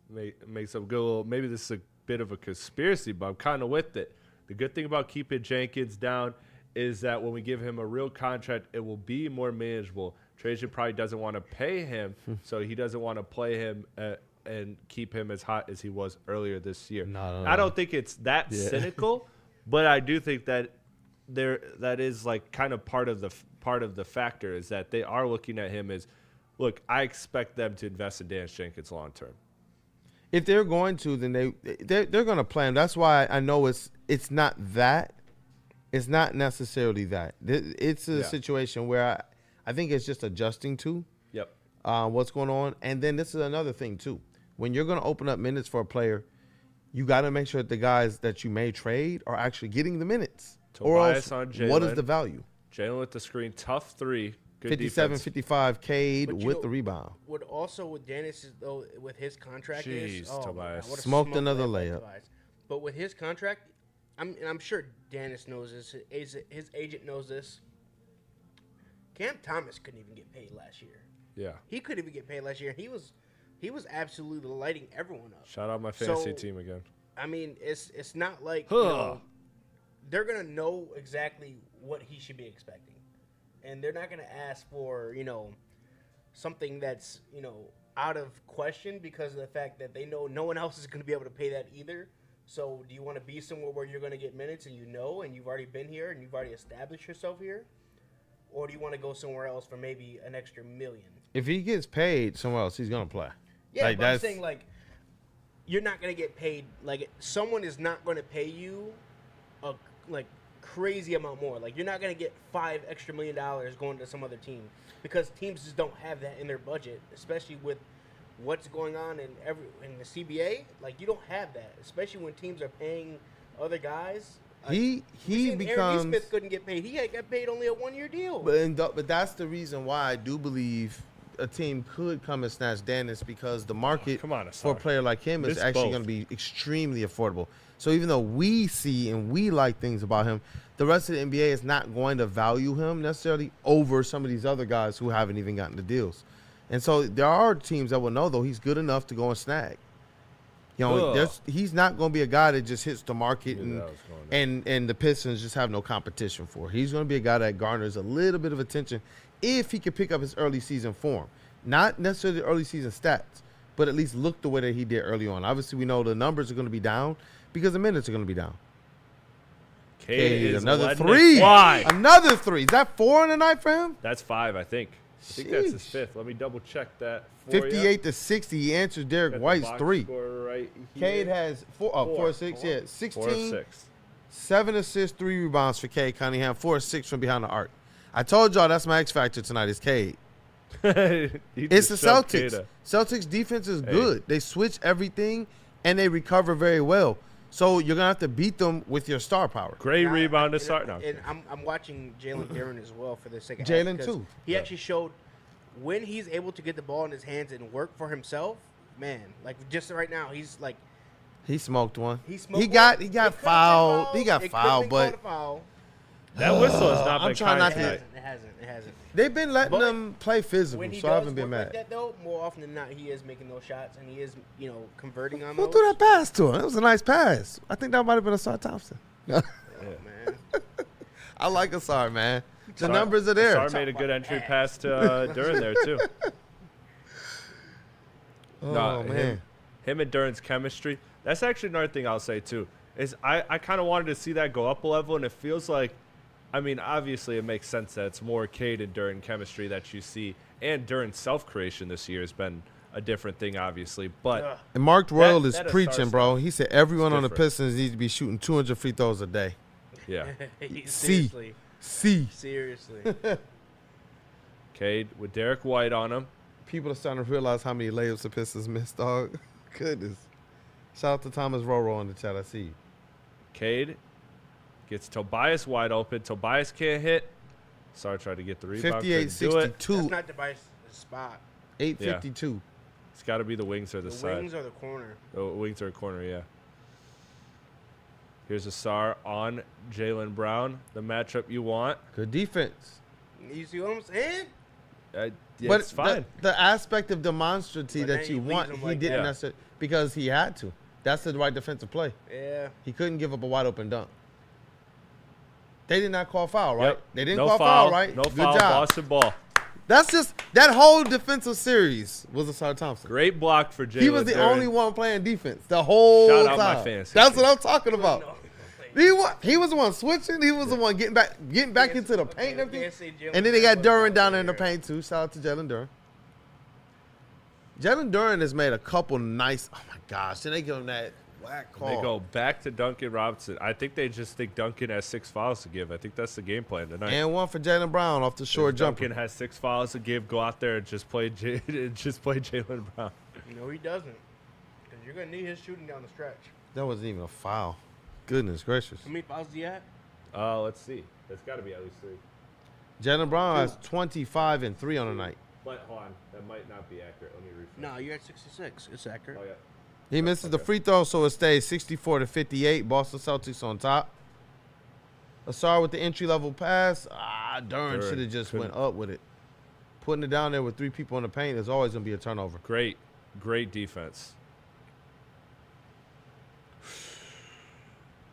[SPEAKER 2] makes up go, well, maybe this is a bit of a conspiracy, but I'm kind of with it. The good thing about keeping Jenkins down is that when we give him a real contract, it will be more manageable. Trajan probably doesn't want to pay him, so he doesn't want to play him and keep him as hot as he was earlier this year.
[SPEAKER 4] No.
[SPEAKER 2] I don't think it's that cynical, but I do think that that is like kind of part of the factor is that they are looking at him as, look, I expect them to invest in Dennis Jenkins long term.
[SPEAKER 4] If they're going to, then they're going to play him. That's why I know it's not that. It's not necessarily that. It's a situation where I think it's just adjusting to what's going on. And then this is another thing, too. When you're going to open up minutes for a player, you got to make sure that the guys that you may trade are actually getting the minutes.
[SPEAKER 2] Tobias
[SPEAKER 4] or
[SPEAKER 2] on
[SPEAKER 4] else,
[SPEAKER 2] Jalen.
[SPEAKER 4] what is the value?
[SPEAKER 2] Jalen with the screen, tough three. Good
[SPEAKER 4] 57,
[SPEAKER 2] defense.
[SPEAKER 4] 55, Cade
[SPEAKER 5] But you
[SPEAKER 4] with
[SPEAKER 5] know-
[SPEAKER 4] the rebound.
[SPEAKER 5] What also with Dennis is though with his contract
[SPEAKER 2] Jeez,
[SPEAKER 5] is my
[SPEAKER 2] Tobias.
[SPEAKER 5] God, what a
[SPEAKER 4] Smoked
[SPEAKER 5] smoke
[SPEAKER 4] another
[SPEAKER 5] by
[SPEAKER 4] layup.
[SPEAKER 5] Tobias. But with his contract, I'm sure Dennis knows this. His agent knows this. Cam Thomas couldn't even get paid last year.
[SPEAKER 2] Yeah.
[SPEAKER 5] He couldn't even get paid last year. He was absolutely lighting everyone up.
[SPEAKER 2] Shout out my fantasy
[SPEAKER 5] So,
[SPEAKER 2] team again.
[SPEAKER 5] I mean, it's not like they're gonna know exactly what he should be expecting, and they're not gonna ask for something that's out of question because of the fact that they know no one else is gonna be able to pay that either. So do you want to be somewhere where you're gonna get minutes and and you've already been here and you've already established yourself here, or do you want to go somewhere else for maybe an extra $1 million?
[SPEAKER 4] If he gets paid somewhere else, he's going to play.
[SPEAKER 5] Yeah,
[SPEAKER 4] Like,
[SPEAKER 5] but I'm
[SPEAKER 4] that's-
[SPEAKER 5] saying you're not gonna get paid. Someone is not gonna pay you a crazy amount more. You're not gonna get $5 extra million going to some other team because teams just don't have that in their budget, especially with what's going on in the CBA. You don't have that, especially when teams are paying other guys.
[SPEAKER 4] He
[SPEAKER 5] Aaron
[SPEAKER 4] becomes.
[SPEAKER 5] Smith couldn't get paid. He got paid only a 1-year deal.
[SPEAKER 4] But that's the reason why I do believe a team could come and snatch Dennis because the market
[SPEAKER 2] come on,
[SPEAKER 4] for a
[SPEAKER 2] Asar.
[SPEAKER 4] player like him is
[SPEAKER 2] Miss
[SPEAKER 4] actually
[SPEAKER 2] both.
[SPEAKER 4] going to be extremely affordable. So even though we see and we like things about him, the rest of the NBA is not going to value him necessarily over some of these other guys who haven't even gotten the deals. And so there are teams that will know, though, he's good enough to go and snag. He's not going to be a guy that just hits the market and the Pistons just have no competition for. He's going to be a guy that garners a little bit of attention if he can pick up his early season form. Not necessarily the early season stats, but at least look the way that he did early on. Obviously, we know the numbers are going to be down because the minutes are going to be down.
[SPEAKER 2] Cade is
[SPEAKER 4] another
[SPEAKER 2] letting it
[SPEAKER 4] three.
[SPEAKER 2] fly.
[SPEAKER 4] Another three. Is that 4 in the night for him?
[SPEAKER 2] That's 5, I think. I think that's his
[SPEAKER 4] Sheesh.
[SPEAKER 2] 5th. Let me double check that. For
[SPEAKER 4] 58 to 60. He answered Derek
[SPEAKER 2] Got the
[SPEAKER 4] White's
[SPEAKER 2] box
[SPEAKER 4] 3.
[SPEAKER 2] score right here.
[SPEAKER 4] Cade has 4 of 6. Yeah,
[SPEAKER 2] 4 of
[SPEAKER 4] 16.
[SPEAKER 2] 6.
[SPEAKER 4] 7 assists, 3 rebounds for Cade Cunningham. 4 of 6 from behind the arc. I told y'all that's my X factor tonight is Cade. It's the Celtics. Celtics defense is good. They switch everything and they recover very well. So you're gonna have to beat them with your star power.
[SPEAKER 2] Great rebound to start now.
[SPEAKER 5] And I'm watching Jalen Duren as well for the second
[SPEAKER 4] Jalen,
[SPEAKER 5] half. because
[SPEAKER 4] too.
[SPEAKER 5] He actually showed when he's able to get the ball in his hands and work for himself. Man, just right now, he's
[SPEAKER 4] He smoked one.
[SPEAKER 5] he smoked.
[SPEAKER 4] He got
[SPEAKER 5] It could've been
[SPEAKER 4] fouled.
[SPEAKER 5] foul.
[SPEAKER 4] He got
[SPEAKER 5] It could've
[SPEAKER 4] fouled,
[SPEAKER 5] been called
[SPEAKER 4] but
[SPEAKER 5] a foul.
[SPEAKER 2] That whistle has not
[SPEAKER 4] I'm
[SPEAKER 2] been
[SPEAKER 4] trying
[SPEAKER 2] kind
[SPEAKER 4] not
[SPEAKER 5] It
[SPEAKER 4] to-
[SPEAKER 2] tonight.
[SPEAKER 5] hasn't. It hasn't. It hasn't.
[SPEAKER 4] They've been letting
[SPEAKER 5] But
[SPEAKER 4] them play physical,
[SPEAKER 5] When he
[SPEAKER 4] so I
[SPEAKER 5] does
[SPEAKER 4] haven't been
[SPEAKER 5] work
[SPEAKER 4] mad.
[SPEAKER 5] like that, though, more often than not, he is making those shots, and he is, converting on
[SPEAKER 4] Who
[SPEAKER 5] those.
[SPEAKER 4] threw that pass to him? It was a nice pass. I think that might have been Asar Thompson.
[SPEAKER 5] Oh, man.
[SPEAKER 4] I like Asar, man. The
[SPEAKER 2] Asar-
[SPEAKER 4] numbers are there.
[SPEAKER 2] Asar made a good entry pass to Duran there too.
[SPEAKER 4] Oh, man.
[SPEAKER 2] Him and Duran's chemistry. That's actually another thing I'll say too. Is I kind of wanted to see that go up a level, and it feels like, I mean, obviously it makes sense that it's more Cade and Duran chemistry that you see, and Duran's self-creation this year has been a different thing, obviously. But
[SPEAKER 4] And Mark Royal is
[SPEAKER 2] that Asar
[SPEAKER 4] preaching, bro. He said everyone on the
[SPEAKER 2] different.
[SPEAKER 4] Pistons needs to be shooting 200 free throws a day.
[SPEAKER 2] yeah,
[SPEAKER 5] Seriously.
[SPEAKER 4] See.
[SPEAKER 5] Seriously.
[SPEAKER 2] Cade with Derek White on him.
[SPEAKER 4] People are starting to realize how many layups the Pistons missed, dog. Goodness. Shout out to Thomas Roro in the chat. I see you.
[SPEAKER 2] Cade gets Tobias wide open. Tobias can't hit. Sorry, tried to get the rebound. Couldn't do it.
[SPEAKER 4] 58-62.
[SPEAKER 5] That's not Tobias' spot.
[SPEAKER 4] 8:52.
[SPEAKER 2] It's got to be the wings or the,
[SPEAKER 5] The
[SPEAKER 2] side.
[SPEAKER 5] wings or the corner.
[SPEAKER 2] The wings or corner, yeah. Here's Asar on Jaylen Brown. The matchup you want.
[SPEAKER 4] Good defense.
[SPEAKER 5] You see what I'm saying?
[SPEAKER 4] But
[SPEAKER 2] It's fine.
[SPEAKER 4] The aspect of demonstrative
[SPEAKER 5] But
[SPEAKER 4] that
[SPEAKER 5] then
[SPEAKER 4] you
[SPEAKER 5] he
[SPEAKER 4] want,
[SPEAKER 5] leaves
[SPEAKER 4] he
[SPEAKER 5] him like
[SPEAKER 4] didn't
[SPEAKER 2] that.
[SPEAKER 4] necessarily, because he had to. That's the right defensive play.
[SPEAKER 5] Yeah.
[SPEAKER 4] He couldn't give up a wide open dunk. They did not call foul, right?
[SPEAKER 2] Yep.
[SPEAKER 4] They didn't
[SPEAKER 2] No
[SPEAKER 4] call
[SPEAKER 2] foul,
[SPEAKER 4] foul, right?
[SPEAKER 2] No
[SPEAKER 4] Good
[SPEAKER 2] foul.
[SPEAKER 4] job.
[SPEAKER 2] Boston ball.
[SPEAKER 4] That's just that whole defensive series was Asar Thompson.
[SPEAKER 2] Great block for Jaylen.
[SPEAKER 4] He was the
[SPEAKER 2] Duran.
[SPEAKER 4] only one playing defense the whole
[SPEAKER 2] Shout
[SPEAKER 4] time.
[SPEAKER 2] out my fantasy
[SPEAKER 4] That's
[SPEAKER 2] team.
[SPEAKER 4] what I'm talking about. He was the one switching. He was the one getting back into the paint and everything. And then they got Duran down there in the paint too. Shout out to Jalen Duran. Jalen Duran has made a couple nice. Oh my gosh! Then they give him that whack call.
[SPEAKER 2] They go back to Duncan Robinson. I think they just think Duncan has 6 fouls to give. I think that's the game plan tonight.
[SPEAKER 4] And one for Jalen Brown off the short jumper.
[SPEAKER 2] Duncan has 6 fouls to give. Go out there and just play Jaylen Brown.
[SPEAKER 5] No, he doesn't. Because you're going to need his shooting down the stretch.
[SPEAKER 4] That wasn't even a foul. Goodness gracious.
[SPEAKER 5] How many fouls do you have?
[SPEAKER 2] Let's see. There's got to be at least 3.
[SPEAKER 4] Jalen Brown has 25 and 3 on the night.
[SPEAKER 2] But hold on, that might not be accurate. Let me refresh.
[SPEAKER 5] No, you're at 66. It's accurate.
[SPEAKER 2] Oh yeah.
[SPEAKER 4] He misses the free throw, so it stays 64-58. Boston Celtics on top. Asar with the entry-level pass. Duran
[SPEAKER 2] Duran
[SPEAKER 4] should have just
[SPEAKER 2] couldn't.
[SPEAKER 4] went up with it. Putting it down there with 3 people in the paint is always going to be a turnover.
[SPEAKER 2] Great defense.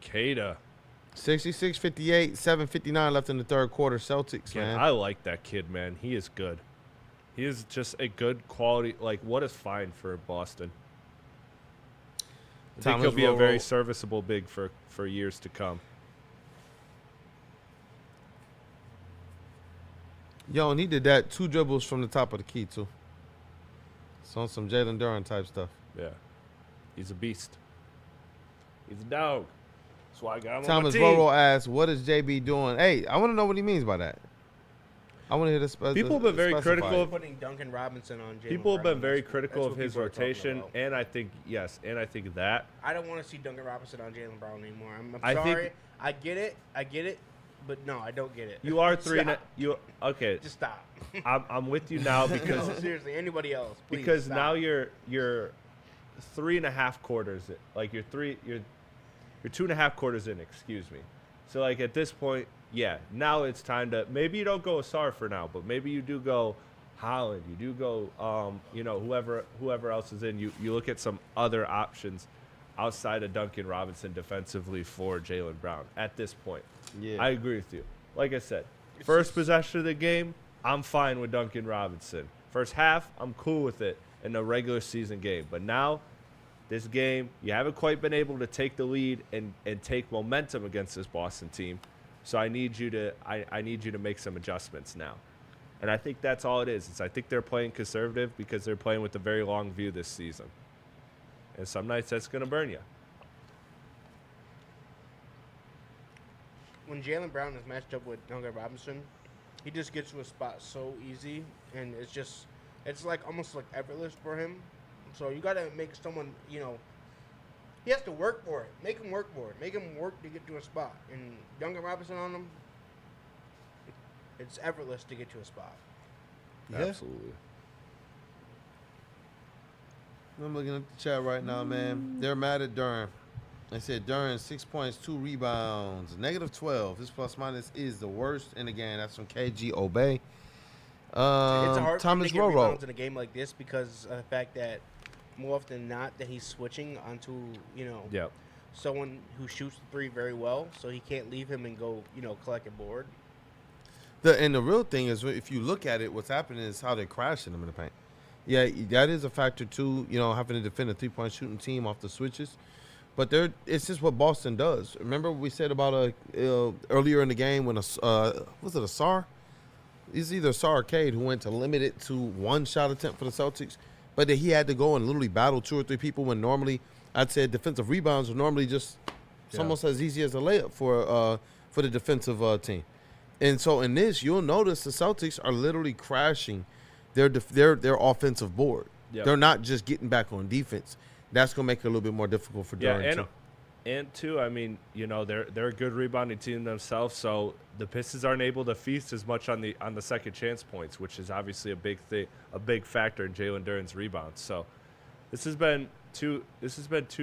[SPEAKER 2] Cade.
[SPEAKER 4] 66-58, 7:59 left in the third quarter. Celtics,
[SPEAKER 2] Man,
[SPEAKER 4] man.
[SPEAKER 2] I like that kid, man. He is good. He is just a good quality. Like, what is fine for Boston? I think
[SPEAKER 4] Thomas
[SPEAKER 2] he'll be a very
[SPEAKER 4] Roro.
[SPEAKER 2] serviceable big for years to come.
[SPEAKER 4] Yo, and he did that 2 dribbles from the top of the key, too. It's on some Jalen Duran type stuff.
[SPEAKER 2] Yeah. He's a beast. He's a dog. That's why I got him
[SPEAKER 4] Thomas
[SPEAKER 2] on my team.
[SPEAKER 4] Roro asks, what is JB doing? Hey, I want to know what he means by that. I want to hear this.
[SPEAKER 2] People have been very critical of
[SPEAKER 5] Putting Duncan Robinson on Jaylen
[SPEAKER 2] People have
[SPEAKER 5] Brown,
[SPEAKER 2] been very
[SPEAKER 5] that's
[SPEAKER 2] critical
[SPEAKER 5] what
[SPEAKER 2] of his
[SPEAKER 5] people are talking
[SPEAKER 2] rotation,
[SPEAKER 5] about.
[SPEAKER 2] and I think that
[SPEAKER 5] I don't want to see Duncan Robinson on Jaylen Brown anymore. I'm
[SPEAKER 2] I think-
[SPEAKER 5] sorry. I get it, but no, I don't get it.
[SPEAKER 2] you are 3.
[SPEAKER 5] Stop.
[SPEAKER 2] Okay?
[SPEAKER 5] Just stop.
[SPEAKER 2] I'm with you now because
[SPEAKER 5] No, seriously, anybody else? Please
[SPEAKER 2] because
[SPEAKER 5] stop.
[SPEAKER 2] now you're 3.5 quarters. Like you're 2.5 quarters in. Excuse me. So like at this point, yeah. Now it's time to maybe you don't go Asar for now, but maybe you do go Holland. You do go whoever else is in. You look at some other options outside of Duncan Robinson defensively for Jaylen Brown at this point.
[SPEAKER 4] Yeah.
[SPEAKER 2] I agree with you. Like I said, first possession of the game, I'm fine with Duncan Robinson. First half, I'm cool with it in a regular season game. But now, this game, you haven't quite been able to take the lead and take momentum against this Boston team. So I need you to make some adjustments now. And I think that's all it is. I think they're playing conservative because they're playing with a very long view this season. And some nights that's going to burn you.
[SPEAKER 5] When Jaylen Brown is matched up with Duncan Robinson, he just gets to a spot so easy, and it's like almost like effortless for him. So you got to make someone, he has to work for it. Make him work for it. Make him work to get to a spot. And Duncan Robinson on him, it's effortless to get to a spot.
[SPEAKER 4] Yeah.
[SPEAKER 2] Absolutely.
[SPEAKER 4] I'm looking at the chat right now, man. They're mad at Durham. I said Duren, 6 points, 2 rebounds, -12. His plus minus is the worst in the game. That's from KG Obey.
[SPEAKER 5] It's hard
[SPEAKER 4] Thomas
[SPEAKER 5] to get
[SPEAKER 4] Roro.
[SPEAKER 5] rebounds in a game like this because of the fact that more often than not that he's switching onto,
[SPEAKER 2] Yep.
[SPEAKER 5] someone who shoots the three very well, so he can't leave him and go, collect a board.
[SPEAKER 4] And the real thing is, if you look at it, what's happening is how they're crashing them in the paint. Yeah, that is a factor too. Having to defend a 3-point shooting team off the switches, but it's just what Boston does. Remember what we said about earlier in the game when was it a SAR? It's either SAR or Cade who went to limit it to 1 shot attempt for the Celtics, but that he had to go and literally battle 2 or 3 people when normally I'd say defensive rebounds are normally just it's almost as easy as a layup for the defensive team. And so in this, you'll notice the Celtics are literally crashing their offensive board.
[SPEAKER 2] Yep.
[SPEAKER 4] They're not just getting back on defense. That's going to make it a little bit more difficult for Duren.
[SPEAKER 2] And two, I mean, they're a good rebounding team themselves, so the Pistons aren't able to feast as much on the second chance points, which is obviously a big factor in Jalen Duren's rebounds. So this has been two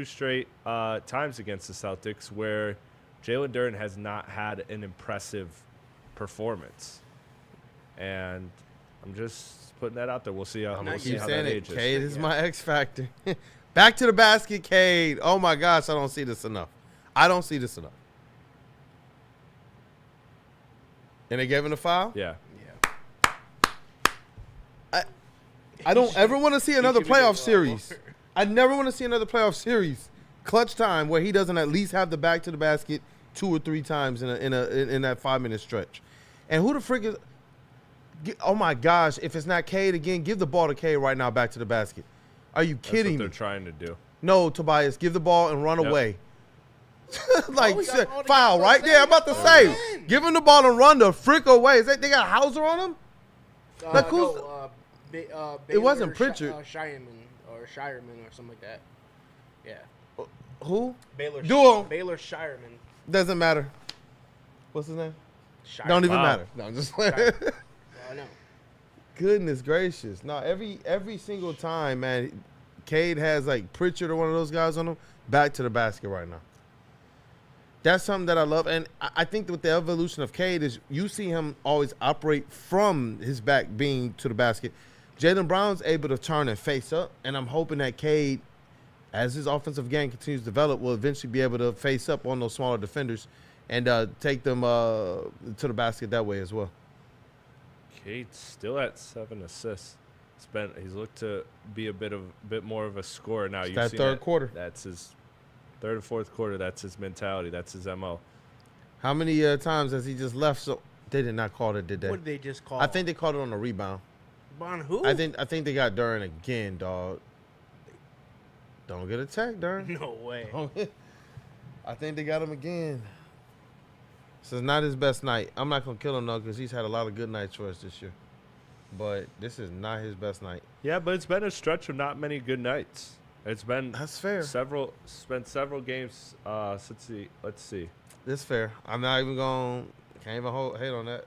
[SPEAKER 2] straight times against the Celtics where Jalen Duren has not had an impressive performance, and I'm just putting that out there. We'll see how that ages.
[SPEAKER 4] Cade is my X factor. Back to the basket, Cade. Oh my gosh, I don't see this enough. And they gave him a foul?
[SPEAKER 2] Yeah.
[SPEAKER 4] I don't ever want to see another playoff series. I never want to see another playoff series. Clutch time where he doesn't at least have the back to the basket 2 or 3 times in that 5-minute stretch. And who the frick is? Oh my gosh! If it's not Cade again, give the ball to Cade right now. Back to the basket. Are you kidding me?
[SPEAKER 2] That's what they're trying to do.
[SPEAKER 4] No, Tobias, give the ball and run away. Foul right there. I'm about to say, give him the ball and run the frick away. They got Hauser on him? It wasn't Pritchard.
[SPEAKER 5] Shireman or something like that. Yeah.
[SPEAKER 4] Who?
[SPEAKER 5] Baylor Shireman.
[SPEAKER 4] Doesn't matter. What's his name?
[SPEAKER 5] Shireman.
[SPEAKER 4] Don't even matter. No, I'm just playing.
[SPEAKER 5] I know.
[SPEAKER 4] Goodness gracious. No, every single time, man, Cade has like Pritchard or one of those guys on him, back to the basket right now. That's something that I love. And I think that with the evolution of Cade is you see him always operate from his back being to the basket. Jaylen Brown's able to turn and face up, and I'm hoping that Cade, as his offensive game continues to develop, will eventually be able to face up on those smaller defenders and take them to the basket that way as well.
[SPEAKER 2] Cade's still at 7 assists. He's looked to be a bit more of a scorer now.
[SPEAKER 4] That third quarter.
[SPEAKER 2] That's his third and fourth quarter. That's his mentality. That's his MO.
[SPEAKER 4] How many times has he just left? So they did not call it, did they?
[SPEAKER 5] What did they just call?
[SPEAKER 4] I think they called it on a rebound.
[SPEAKER 5] On who?
[SPEAKER 4] I think they got Duren again, dog. Don't get attacked, Duren.
[SPEAKER 5] No way.
[SPEAKER 4] I think they got him again. This is not his best night. I'm not going to kill him, though, because he's had a lot of good nights for us this year. But this is not his best night.
[SPEAKER 2] Yeah, but it's been a stretch of not many good nights. It's been
[SPEAKER 4] That's fair.
[SPEAKER 2] several games since let's see.
[SPEAKER 4] That's fair. I'm not even going – can't even hate on that.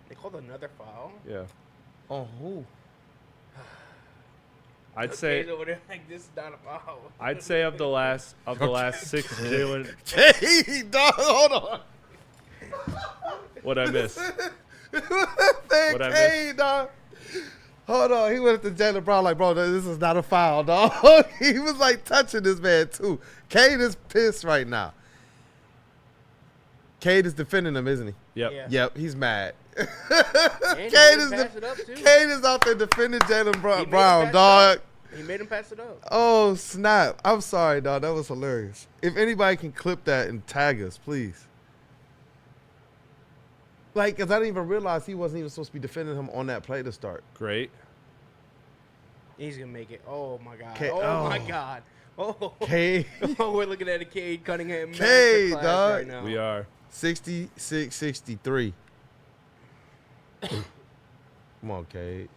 [SPEAKER 5] They called another foul?
[SPEAKER 2] Yeah.
[SPEAKER 4] On who?
[SPEAKER 2] I'd say
[SPEAKER 5] over there like this is not a foul.
[SPEAKER 2] I'd say of the last 6 Jalen.
[SPEAKER 4] Hey, dog, hold on.
[SPEAKER 2] What I miss?
[SPEAKER 4] What
[SPEAKER 2] I
[SPEAKER 4] hey, dog. Hold on. He went up to Jaylen Brown like, bro, this is not a foul, dog. He was like touching this man too. Cade is pissed right now. Cade is defending him, isn't he?
[SPEAKER 2] Yep.
[SPEAKER 5] Yeah.
[SPEAKER 4] Yep, he's mad.
[SPEAKER 5] Cade
[SPEAKER 4] is out there defending Jaylen Brown, dog.
[SPEAKER 5] He made him pass it up.
[SPEAKER 4] Oh, snap. I'm sorry, dog. That was hilarious. If anybody can clip that and tag us, please. Like, because I didn't even realize he wasn't even supposed to be defending him on that play to start.
[SPEAKER 2] Great.
[SPEAKER 5] He's going to make it. Oh, my God. My God. Oh,
[SPEAKER 4] Cade.
[SPEAKER 5] Oh, we're looking at a Cade Cunningham.
[SPEAKER 4] Cade,
[SPEAKER 5] masterclass
[SPEAKER 4] dog.
[SPEAKER 5] right now.
[SPEAKER 2] We are
[SPEAKER 4] 66-63. Come on, Cade.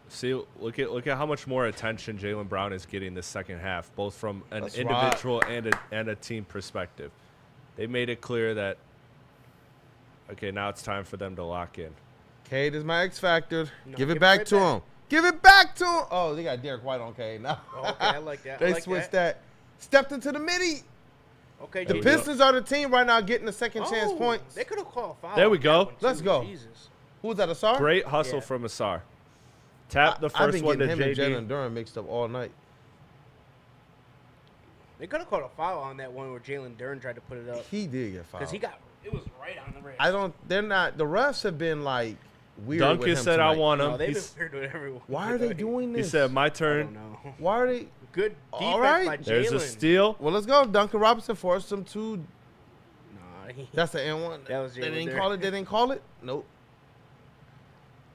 [SPEAKER 2] See, look at how much more attention Jaylen Brown is getting this second half, both from an
[SPEAKER 4] That's
[SPEAKER 2] individual and a team perspective. They made it clear that okay, now it's time for them to lock in.
[SPEAKER 4] Cade is my X factor.
[SPEAKER 5] No,
[SPEAKER 4] give it
[SPEAKER 5] give it
[SPEAKER 4] back
[SPEAKER 5] right
[SPEAKER 4] to
[SPEAKER 5] back.
[SPEAKER 4] him. Give it back to him. Oh, they got Derek White on Cade now.
[SPEAKER 5] Oh, okay, I like that. I
[SPEAKER 4] They
[SPEAKER 5] like
[SPEAKER 4] switched that. Stepped into the midi.
[SPEAKER 5] Okay,
[SPEAKER 4] The
[SPEAKER 5] JJ.
[SPEAKER 4] Pistons are the team right now getting the second chance points.
[SPEAKER 5] They could have called a foul.
[SPEAKER 2] There we
[SPEAKER 5] on
[SPEAKER 2] go.
[SPEAKER 5] that one, too.
[SPEAKER 4] Let's go.
[SPEAKER 5] Jesus.
[SPEAKER 4] Who was that, Asar?
[SPEAKER 2] Great hustle
[SPEAKER 5] Yeah.
[SPEAKER 2] from Asar. Tap the
[SPEAKER 4] I've
[SPEAKER 2] first
[SPEAKER 4] been
[SPEAKER 2] one to
[SPEAKER 4] getting him and
[SPEAKER 2] JD.
[SPEAKER 4] Jalen Durham mixed up all night.
[SPEAKER 5] They could have called a foul on that one where Jalen Duren tried to put it up
[SPEAKER 4] He did get fouled.
[SPEAKER 5] because it was right on the rim.
[SPEAKER 4] They're not, the refs have been like weird with
[SPEAKER 2] Duncan
[SPEAKER 4] him
[SPEAKER 2] said,
[SPEAKER 4] tonight.
[SPEAKER 2] "I want him."
[SPEAKER 5] No, they've been
[SPEAKER 2] He's-
[SPEAKER 5] weird with everyone.
[SPEAKER 4] Why are they doing
[SPEAKER 2] He
[SPEAKER 4] this?
[SPEAKER 2] said, "My
[SPEAKER 5] I don't
[SPEAKER 2] turn."
[SPEAKER 5] know.
[SPEAKER 4] Why are they?
[SPEAKER 5] Good defense
[SPEAKER 4] All right.
[SPEAKER 5] by
[SPEAKER 2] There's a
[SPEAKER 5] Jalen.
[SPEAKER 2] steal.
[SPEAKER 4] Well, let's go. Duncan Robinson forced him to.
[SPEAKER 5] Nah,
[SPEAKER 4] That's the N1.
[SPEAKER 5] That was
[SPEAKER 4] They
[SPEAKER 5] Jalen
[SPEAKER 4] didn't
[SPEAKER 5] there.
[SPEAKER 4] call it. They didn't call it. Nope.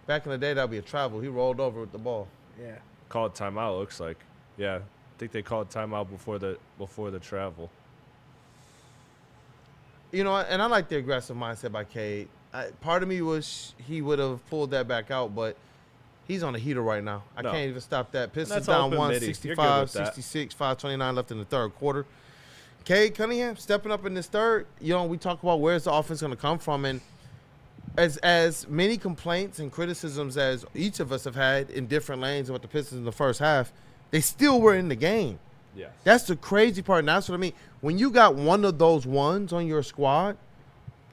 [SPEAKER 4] Back in the day, that'd be a travel. He rolled over with the ball.
[SPEAKER 5] yeah.
[SPEAKER 2] Called timeout. Looks like. Yeah, I think they called timeout before the travel.
[SPEAKER 4] You know, and I like the aggressive mindset by Cade. Part of me wish he would have pulled that back out, but he's on a heater right now. I
[SPEAKER 2] No.
[SPEAKER 4] can't even stop that. Pistons
[SPEAKER 2] That's
[SPEAKER 4] down
[SPEAKER 2] open midi. You're good
[SPEAKER 4] 165,
[SPEAKER 2] with that.
[SPEAKER 4] 66, 5:29 left in the third quarter. Cade Cunningham stepping up in this third. You know, we talk about where's the offense going to come from, and as many complaints and criticisms as each of us have had in different lanes of what the Pistons in the first half, they still were in the game.
[SPEAKER 2] Yes.
[SPEAKER 4] That's the crazy part, and that's what I mean. When you got one of those ones on your squad,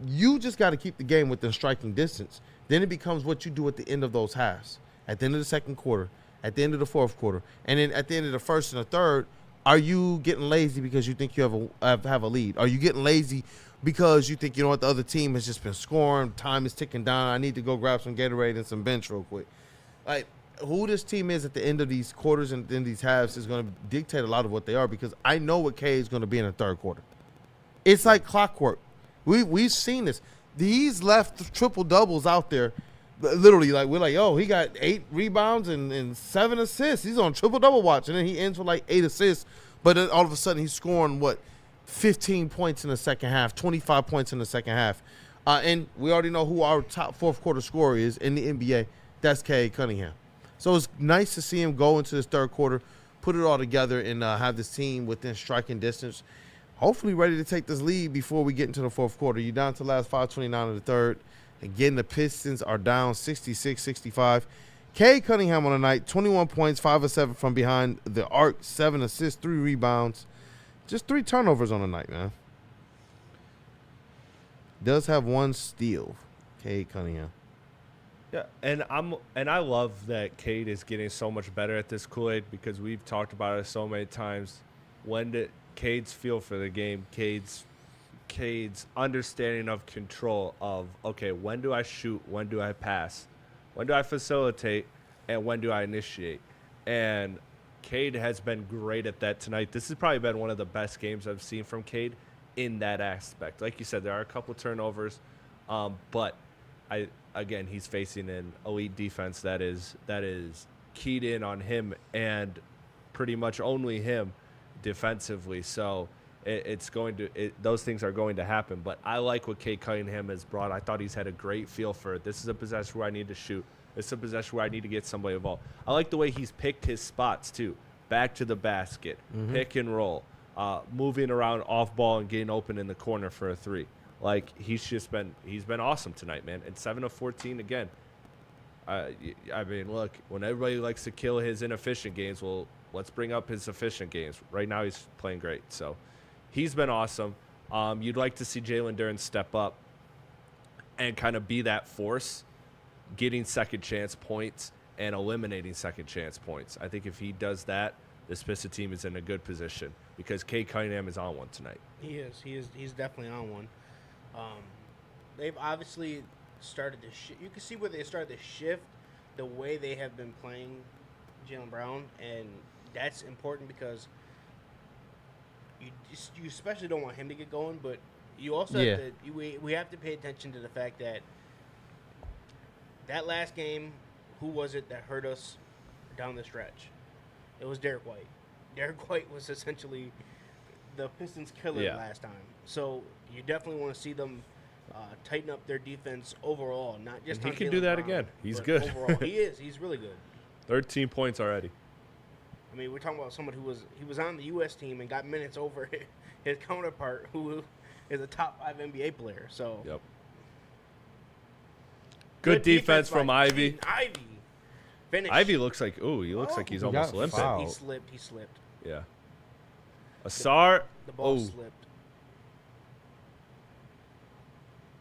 [SPEAKER 4] you just got to keep the game within striking distance. Then it becomes what you do at the end of those halves, at the end of the second quarter, at the end of the fourth quarter, and then at the end of the first and the third. Are you getting lazy because you think you have a lead? Are you getting lazy because you think, you know what, the other team has just been scoring, time is ticking down, I need to go grab some Gatorade and some bench real quick? Like, who this team is at the end of these quarters and in these halves is going to dictate a lot of what they are, because I know what Cade is going to be in the third quarter. It's like clockwork. We've seen this. He's left triple doubles out there. Literally, like, we're like, yo, he got 8 rebounds and 7 assists. He's on triple double watch, and then he ends with like 8 assists. But then all of a sudden, he's scoring 15 points in the second half, 25 points in the second half. And we already know who our top fourth quarter scorer is in the NBA. That's Cade Cunningham. So it's nice to see him go into this third quarter, put it all together, and have this team within striking distance. Hopefully ready to take this lead before we get into the fourth quarter. You're down to the last 5:29 of the third. Again, the Pistons are down 66-65. Cade Cunningham on the night, 21 points, 5 of 7 from behind the arc, 7 assists, 3 rebounds. Just 3 turnovers on the night, man. Does have 1 steal, Cade Cunningham.
[SPEAKER 2] Yeah, and I love that Cade is getting so much better at this Kool-Aid, because we've talked about it so many times. When did Cade's feel for the game, Cade's understanding of control of, okay, when do I shoot, when do I pass, when do I facilitate, and when do I initiate? And Cade has been great at that tonight. This has probably been one of the best games I've seen from Cade in that aspect. Like you said, there are a couple turnovers, but he's facing an elite defense that is keyed in on him and pretty much only him defensively. So those things are going to happen. But I like what Cade Cunningham has brought. I thought he's had a great feel for it. This is a possession where I need to shoot. This is a possession where I need to get somebody involved. I like the way he's picked his spots too. Back to the basket, pick and roll, moving around off ball and getting open in the corner for a 3. Like, he's been awesome tonight, man. And 7 of 14 again. I mean, look, when everybody likes to kill his inefficient games, well, let's bring up his efficient games. Right now, he's playing great. So, he's been awesome. You'd like to see Jalen Duren step up and kind of be that force, getting second chance points and eliminating second chance points. I think if he does that, this Pistons team is in a good position, because Cade Cunningham is on one tonight.
[SPEAKER 5] He is. He's definitely on one. They've obviously started to shift. You can see where they started to shift the way they have been playing Jaylen Brown, and that's important because you especially don't want him to get going, but you also have to, we have to pay attention to the fact that last game, who was it that hurt us down the stretch? It was Derek White. Derek White was essentially the Pistons killer last time. So you definitely want to see them tighten up their defense overall, not just.
[SPEAKER 2] And he
[SPEAKER 5] on
[SPEAKER 2] can
[SPEAKER 5] Jaylen
[SPEAKER 2] do that
[SPEAKER 5] Brown,
[SPEAKER 2] again. He's
[SPEAKER 5] but
[SPEAKER 2] good.
[SPEAKER 5] Overall, he is. He's really good.
[SPEAKER 2] 13 points already.
[SPEAKER 5] I mean, we're talking about someone who was on the U.S. team and got minutes over his counterpart, who is a top 5 NBA player. So.
[SPEAKER 2] Yep. Good defense from
[SPEAKER 5] by
[SPEAKER 2] Ivy.
[SPEAKER 5] Ivy Finish.
[SPEAKER 2] Ivy looks like he looks like he's
[SPEAKER 4] He
[SPEAKER 2] almost
[SPEAKER 4] got
[SPEAKER 2] limping.
[SPEAKER 4] fouled.
[SPEAKER 5] He slipped.
[SPEAKER 2] Yeah. Asar.
[SPEAKER 5] The ball
[SPEAKER 2] Oh,
[SPEAKER 5] slipped.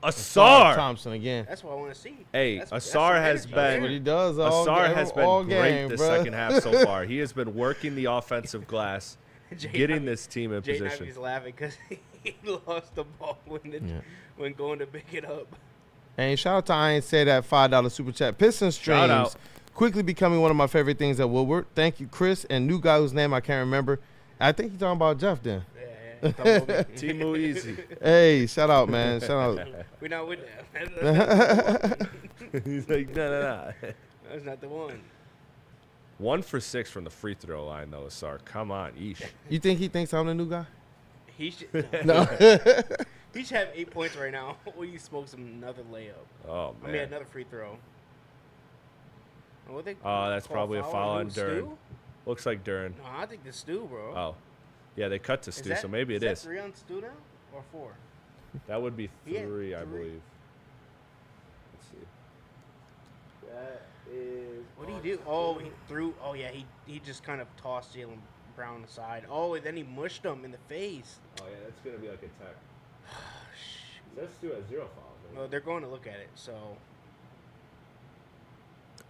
[SPEAKER 2] Asar.
[SPEAKER 4] Thompson again.
[SPEAKER 5] That's what I want to see.
[SPEAKER 2] Hey,
[SPEAKER 5] That's
[SPEAKER 2] Asar
[SPEAKER 5] some
[SPEAKER 2] has
[SPEAKER 5] energy
[SPEAKER 4] That's
[SPEAKER 2] been.
[SPEAKER 4] what he does
[SPEAKER 2] Asar has been
[SPEAKER 4] all
[SPEAKER 2] great
[SPEAKER 4] game,
[SPEAKER 2] this
[SPEAKER 4] bro.
[SPEAKER 2] second half so far. He has been working the offensive glass,
[SPEAKER 5] Jay
[SPEAKER 2] getting
[SPEAKER 5] Ivey-
[SPEAKER 2] this team in
[SPEAKER 5] Jay
[SPEAKER 2] position.
[SPEAKER 5] Ivy's laughing because he lost the ball when going to pick it up.
[SPEAKER 4] And shout out to I Ain't Say That $5 super chat. Pistons
[SPEAKER 2] Shout out.
[SPEAKER 4] streams quickly becoming one of my favorite things at Woodward. Thank you, Chris, and new guy whose name I can't remember. I think he's talking about Jeff then.
[SPEAKER 5] Yeah.
[SPEAKER 2] Timo Easy.
[SPEAKER 4] Hey, shout out, man. Shout out.
[SPEAKER 5] We're not with that.
[SPEAKER 2] He's like, no.
[SPEAKER 5] That's not the one.
[SPEAKER 2] 1 for 6 from the free throw line, though, Asar. Come on, yeesh.
[SPEAKER 4] You think he thinks I'm the new guy?
[SPEAKER 5] He should.
[SPEAKER 4] No.
[SPEAKER 5] He should have 8 points right now. Well, you smokes him another layup.
[SPEAKER 2] Oh,
[SPEAKER 5] I mean,
[SPEAKER 2] man.
[SPEAKER 5] another free throw. What they
[SPEAKER 2] That's
[SPEAKER 5] call
[SPEAKER 2] probably a foul on
[SPEAKER 5] who,
[SPEAKER 2] Duren.
[SPEAKER 5] Stu?
[SPEAKER 2] Looks like Duren.
[SPEAKER 5] No, I think the Stu, bro.
[SPEAKER 2] Oh. Yeah, they cut to Stu, so maybe it
[SPEAKER 5] is.
[SPEAKER 2] is.
[SPEAKER 5] That 3 on Stu now or 4?
[SPEAKER 2] That would be
[SPEAKER 5] He had
[SPEAKER 2] 3, I
[SPEAKER 5] three.
[SPEAKER 2] believe. Let's see.
[SPEAKER 5] That is. What did he do? Oh, he threw. Oh yeah, he just kind of tossed Jaylen Brown aside. Oh, and then he mushed him in the face.
[SPEAKER 2] Oh, yeah, that's going to be like a tech. That Stu has 0 fouls.
[SPEAKER 5] Well, they're going to look at it. So.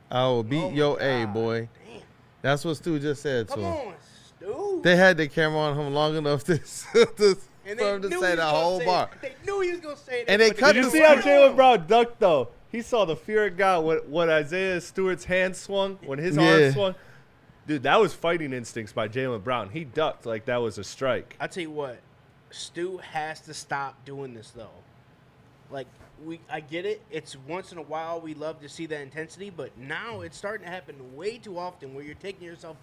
[SPEAKER 4] I will beat
[SPEAKER 5] Oh my
[SPEAKER 4] your A,
[SPEAKER 5] God.
[SPEAKER 4] boy.
[SPEAKER 5] Damn.
[SPEAKER 4] That's what Stu just said to
[SPEAKER 5] Come
[SPEAKER 4] him.
[SPEAKER 5] on, Stu.
[SPEAKER 4] They had the camera on him long enough to,
[SPEAKER 5] And
[SPEAKER 4] for him to
[SPEAKER 5] knew
[SPEAKER 4] say
[SPEAKER 5] he was
[SPEAKER 4] the
[SPEAKER 5] gonna
[SPEAKER 4] whll
[SPEAKER 5] say
[SPEAKER 4] bar.
[SPEAKER 5] it. They knew he was going to say it.
[SPEAKER 4] And they
[SPEAKER 5] but
[SPEAKER 4] cut
[SPEAKER 2] Did you
[SPEAKER 4] the
[SPEAKER 2] see how
[SPEAKER 4] screen.
[SPEAKER 2] Jaylen Brown ducked, though? He saw the fear of God when Isaiah Stewart's hand swung, when his
[SPEAKER 4] Yeah.
[SPEAKER 2] arm swung. Dude, that was fighting instincts by Jaylen Brown. He ducked like that was a strike.
[SPEAKER 5] I tell you what, Stu has to stop doing this though. Like I get it. It's once in a while we love to see that intensity, but now it's starting to happen way too often where you're taking yourself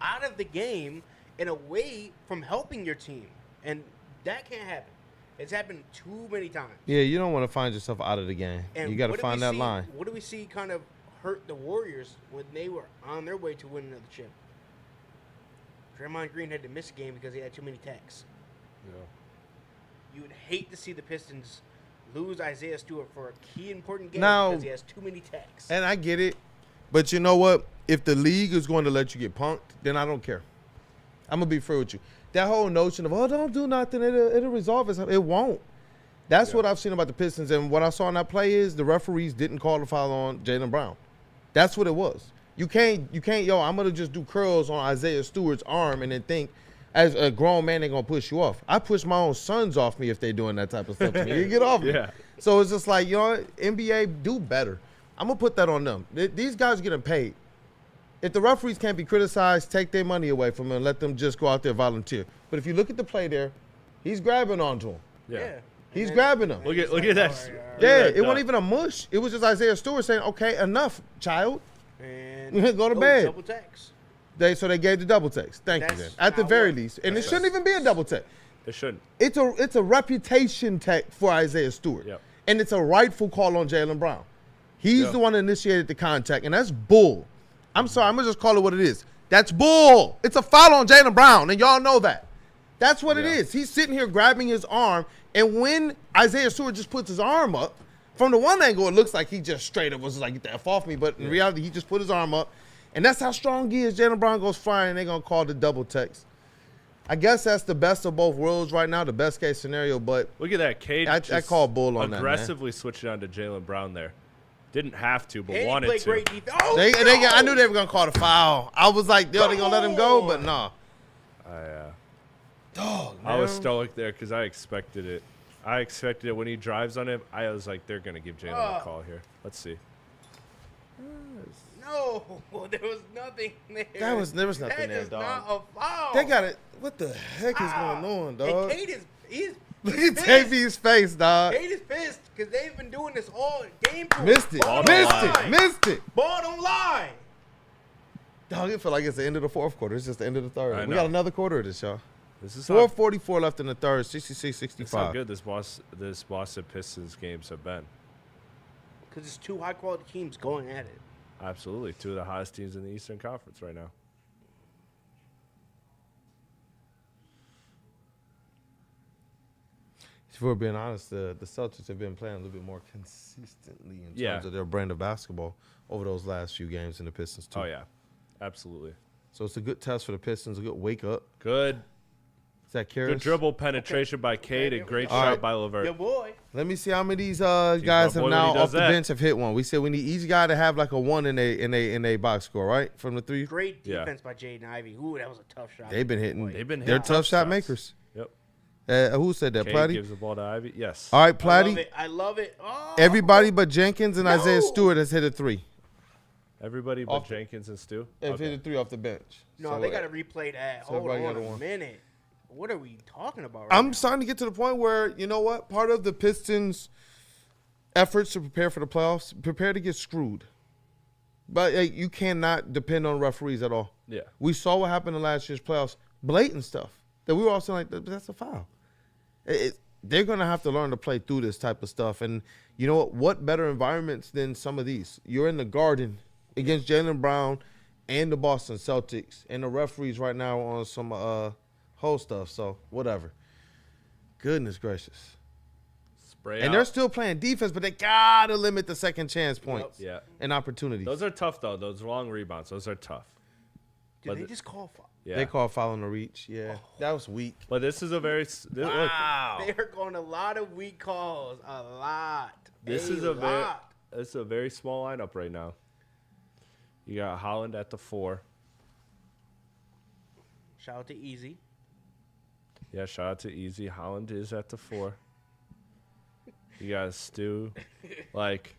[SPEAKER 5] out of the game and away from helping your team, and that can't happen. It's happened too many times.
[SPEAKER 4] Yeah, you don't want to find yourself out of the game.
[SPEAKER 5] And
[SPEAKER 4] You got to
[SPEAKER 5] what did
[SPEAKER 4] find
[SPEAKER 5] we
[SPEAKER 4] that
[SPEAKER 5] see-
[SPEAKER 4] line.
[SPEAKER 5] What do we see kind of hurt the Warriors when they were on their way to winning another chip? Draymond Green had to miss a game because he had too many techs. You would hate to see the Pistons lose Isaiah Stewart for a key important game
[SPEAKER 4] Now-
[SPEAKER 5] because he has too many techs.
[SPEAKER 4] And I get it. But you know what? If the league is going to let you get punked, then I don't care. I'm going to be fair with you. That whole notion of, don't do nothing, it'll resolve itself. It won't. That's what I've seen about the Pistons. And what I saw in that play is the referees didn't call the foul on Jaylen Brown. That's what it was. You can't, I'm going to just do curls on Isaiah Stewart's arm and then think, as a grown man, they're going to push you off. I push my own sons off me if they're doing that type of stuff to me. You get off me.
[SPEAKER 2] Yeah.
[SPEAKER 4] So it's just like, NBA, do better. I'm going to put that on them. These guys are getting paid. If the referees can't be criticized, take their money away from them and let them just go out there and volunteer. But if you look at the play there, he's grabbing onto him.
[SPEAKER 2] Yeah.
[SPEAKER 4] He's grabbing him.
[SPEAKER 2] Look at that.
[SPEAKER 5] All right.
[SPEAKER 4] Yeah,
[SPEAKER 2] that
[SPEAKER 4] it wasn't
[SPEAKER 2] dunk.
[SPEAKER 4] even a mush. It was just Isaiah Stewart saying, okay, enough, child.
[SPEAKER 5] And
[SPEAKER 4] Go to bed.
[SPEAKER 5] Double techs.
[SPEAKER 4] So they gave the double text. Thank you.
[SPEAKER 5] That's
[SPEAKER 4] Then. At the
[SPEAKER 5] not
[SPEAKER 4] very
[SPEAKER 5] what-
[SPEAKER 4] least. And it shouldn't even be a double text.
[SPEAKER 2] They shouldn't.
[SPEAKER 4] It's a reputation tech for Isaiah Stewart.
[SPEAKER 2] Yep.
[SPEAKER 4] And it's a rightful call on Jaylen Brown. He's
[SPEAKER 2] Yeah.
[SPEAKER 4] the one that initiated the contact, and that's bull. I'm sorry, I'm going to just call it what it is. That's bull. It's a foul on Jaylen Brown, and y'all know that. That's what it
[SPEAKER 2] Yeah.
[SPEAKER 4] is. He's sitting here grabbing his arm, and when Isaiah Stewart just puts his arm up, from the one angle, it looks like he just straight up was just like, get the F off me, but in reality, he just put his arm up, and that's how strong he is. Jaylen Brown goes flying, and they're going to call the double text. I guess that's the best of both worlds right now, the best case scenario, but
[SPEAKER 2] Look at that. Cade
[SPEAKER 4] I
[SPEAKER 2] just
[SPEAKER 4] call bull on that, man.
[SPEAKER 2] aggressively switched it on to Jaylen Brown there. Didn't have to, but
[SPEAKER 5] And he
[SPEAKER 2] wanted
[SPEAKER 5] played
[SPEAKER 2] to.
[SPEAKER 5] great defense. Oh,
[SPEAKER 4] I knew they were going to call the foul. I was like, they going to let him go, but nah.
[SPEAKER 2] I was stoic there because I expected it. I expected it when he drives on him. I was like, they're going to give Jaylen a call here. Let's see.
[SPEAKER 5] No, there was nothing there.
[SPEAKER 4] There was nothing
[SPEAKER 5] That
[SPEAKER 4] there,
[SPEAKER 5] is
[SPEAKER 4] dog.
[SPEAKER 5] not a foul.
[SPEAKER 4] They got it. What the heck is going on,
[SPEAKER 5] And
[SPEAKER 4] dog?
[SPEAKER 5] Cade is he's
[SPEAKER 4] Look at
[SPEAKER 5] pissed.
[SPEAKER 4] JV's face, dog.
[SPEAKER 5] Cade is pissed because they've been doing this all game.
[SPEAKER 4] Missed it.
[SPEAKER 5] Ball don't
[SPEAKER 4] Missed
[SPEAKER 5] lie.
[SPEAKER 4] it. Missed it.
[SPEAKER 5] Ball don't lie.
[SPEAKER 4] Dog, it feel like it's the end of the fourth quarter. It's just the end of the third.
[SPEAKER 2] I
[SPEAKER 4] We
[SPEAKER 2] know.
[SPEAKER 4] got another quarter of this, y'all.
[SPEAKER 2] This is how,
[SPEAKER 4] 4:44 left in the third. 66-65.
[SPEAKER 2] this is how good this Boston Pistons games have been.
[SPEAKER 5] Because it's two high quality teams going at it.
[SPEAKER 2] Absolutely. Two of the hottest teams in the Eastern Conference right now.
[SPEAKER 4] If we're being honest, the Celtics have been playing a little bit more consistently in terms
[SPEAKER 2] Yeah.
[SPEAKER 4] of their brand of basketball. over those last few games in the Pistons too.
[SPEAKER 2] Oh yeah, absolutely.
[SPEAKER 4] So it's a good test for the Pistons. A good wake up.
[SPEAKER 2] Good.
[SPEAKER 4] Is that Karras?
[SPEAKER 2] Good dribble penetration by Cade and great
[SPEAKER 4] All
[SPEAKER 2] shot
[SPEAKER 4] right.
[SPEAKER 2] by LeVert.
[SPEAKER 5] Good boy.
[SPEAKER 4] Let me see how many of these guys
[SPEAKER 2] my
[SPEAKER 4] have
[SPEAKER 2] boy
[SPEAKER 4] now
[SPEAKER 2] when he does
[SPEAKER 4] off the
[SPEAKER 2] that.
[SPEAKER 4] bench have hit one. We said we need each guy to have like a 1 in a box score, right? From the 3.
[SPEAKER 5] Great
[SPEAKER 2] Yeah.
[SPEAKER 5] defense by Jaden Ivey. Ooh, that was a tough shot.
[SPEAKER 4] They've been hitting.
[SPEAKER 2] They've been
[SPEAKER 4] They're
[SPEAKER 2] hitting
[SPEAKER 4] tough shot
[SPEAKER 2] shots.
[SPEAKER 4] makers.
[SPEAKER 2] Yep.
[SPEAKER 4] Who said that?
[SPEAKER 2] Cade
[SPEAKER 4] Platte?
[SPEAKER 2] gives the ball to Ivy. Yes.
[SPEAKER 4] All right,
[SPEAKER 5] I love
[SPEAKER 4] Platte.
[SPEAKER 5] it. I love it. Oh,
[SPEAKER 4] Everybody but Jenkins and Isaiah
[SPEAKER 5] No.
[SPEAKER 4] Stewart has hit a 3.
[SPEAKER 2] Everybody but
[SPEAKER 4] Off-
[SPEAKER 2] Jenkins and Stu.
[SPEAKER 4] They've hit a 3 off the bench.
[SPEAKER 5] No,
[SPEAKER 4] So,
[SPEAKER 5] they got to replay that.
[SPEAKER 4] so
[SPEAKER 5] Hold
[SPEAKER 4] everybody
[SPEAKER 5] on
[SPEAKER 4] got a
[SPEAKER 5] a
[SPEAKER 4] one.
[SPEAKER 5] minute. What are we talking about right
[SPEAKER 4] I'm
[SPEAKER 5] now?
[SPEAKER 4] starting to get to the point where, you know what? Part of the Pistons' efforts to prepare for the playoffs, prepare to get screwed. But you cannot depend on referees at all.
[SPEAKER 2] Yeah.
[SPEAKER 4] We saw what happened in last year's playoffs. Blatant stuff that we were all saying, like, that's a foul. They're going to have to learn to play through this type of stuff. And you know what better environments than some of these? You're in the Garden against Jaylen Brown and the Boston Celtics. And the referees right now are on some whole stuff. So, whatever. Goodness gracious.
[SPEAKER 2] Spray
[SPEAKER 4] And
[SPEAKER 2] out.
[SPEAKER 4] they're still playing defense, but they got to limit the second chance points
[SPEAKER 2] Yeah.
[SPEAKER 4] and opportunities.
[SPEAKER 2] Those are tough though. Those long rebounds. Those are tough.
[SPEAKER 5] Did
[SPEAKER 2] but
[SPEAKER 5] they
[SPEAKER 2] the-
[SPEAKER 5] just call foul?
[SPEAKER 2] Yeah.
[SPEAKER 4] They call foul on the reach. Yeah, that was weak.
[SPEAKER 2] But this is a very look,
[SPEAKER 5] Wow. They're going a lot of weak calls. A lot.
[SPEAKER 2] This
[SPEAKER 5] a
[SPEAKER 2] is a very
[SPEAKER 5] lot.
[SPEAKER 2] this is a very small lineup right now. You got Holland at the 4.
[SPEAKER 5] Shout out to Easy.
[SPEAKER 2] Yeah, shout out to Easy. Holland is at the 4. You got Stu. Like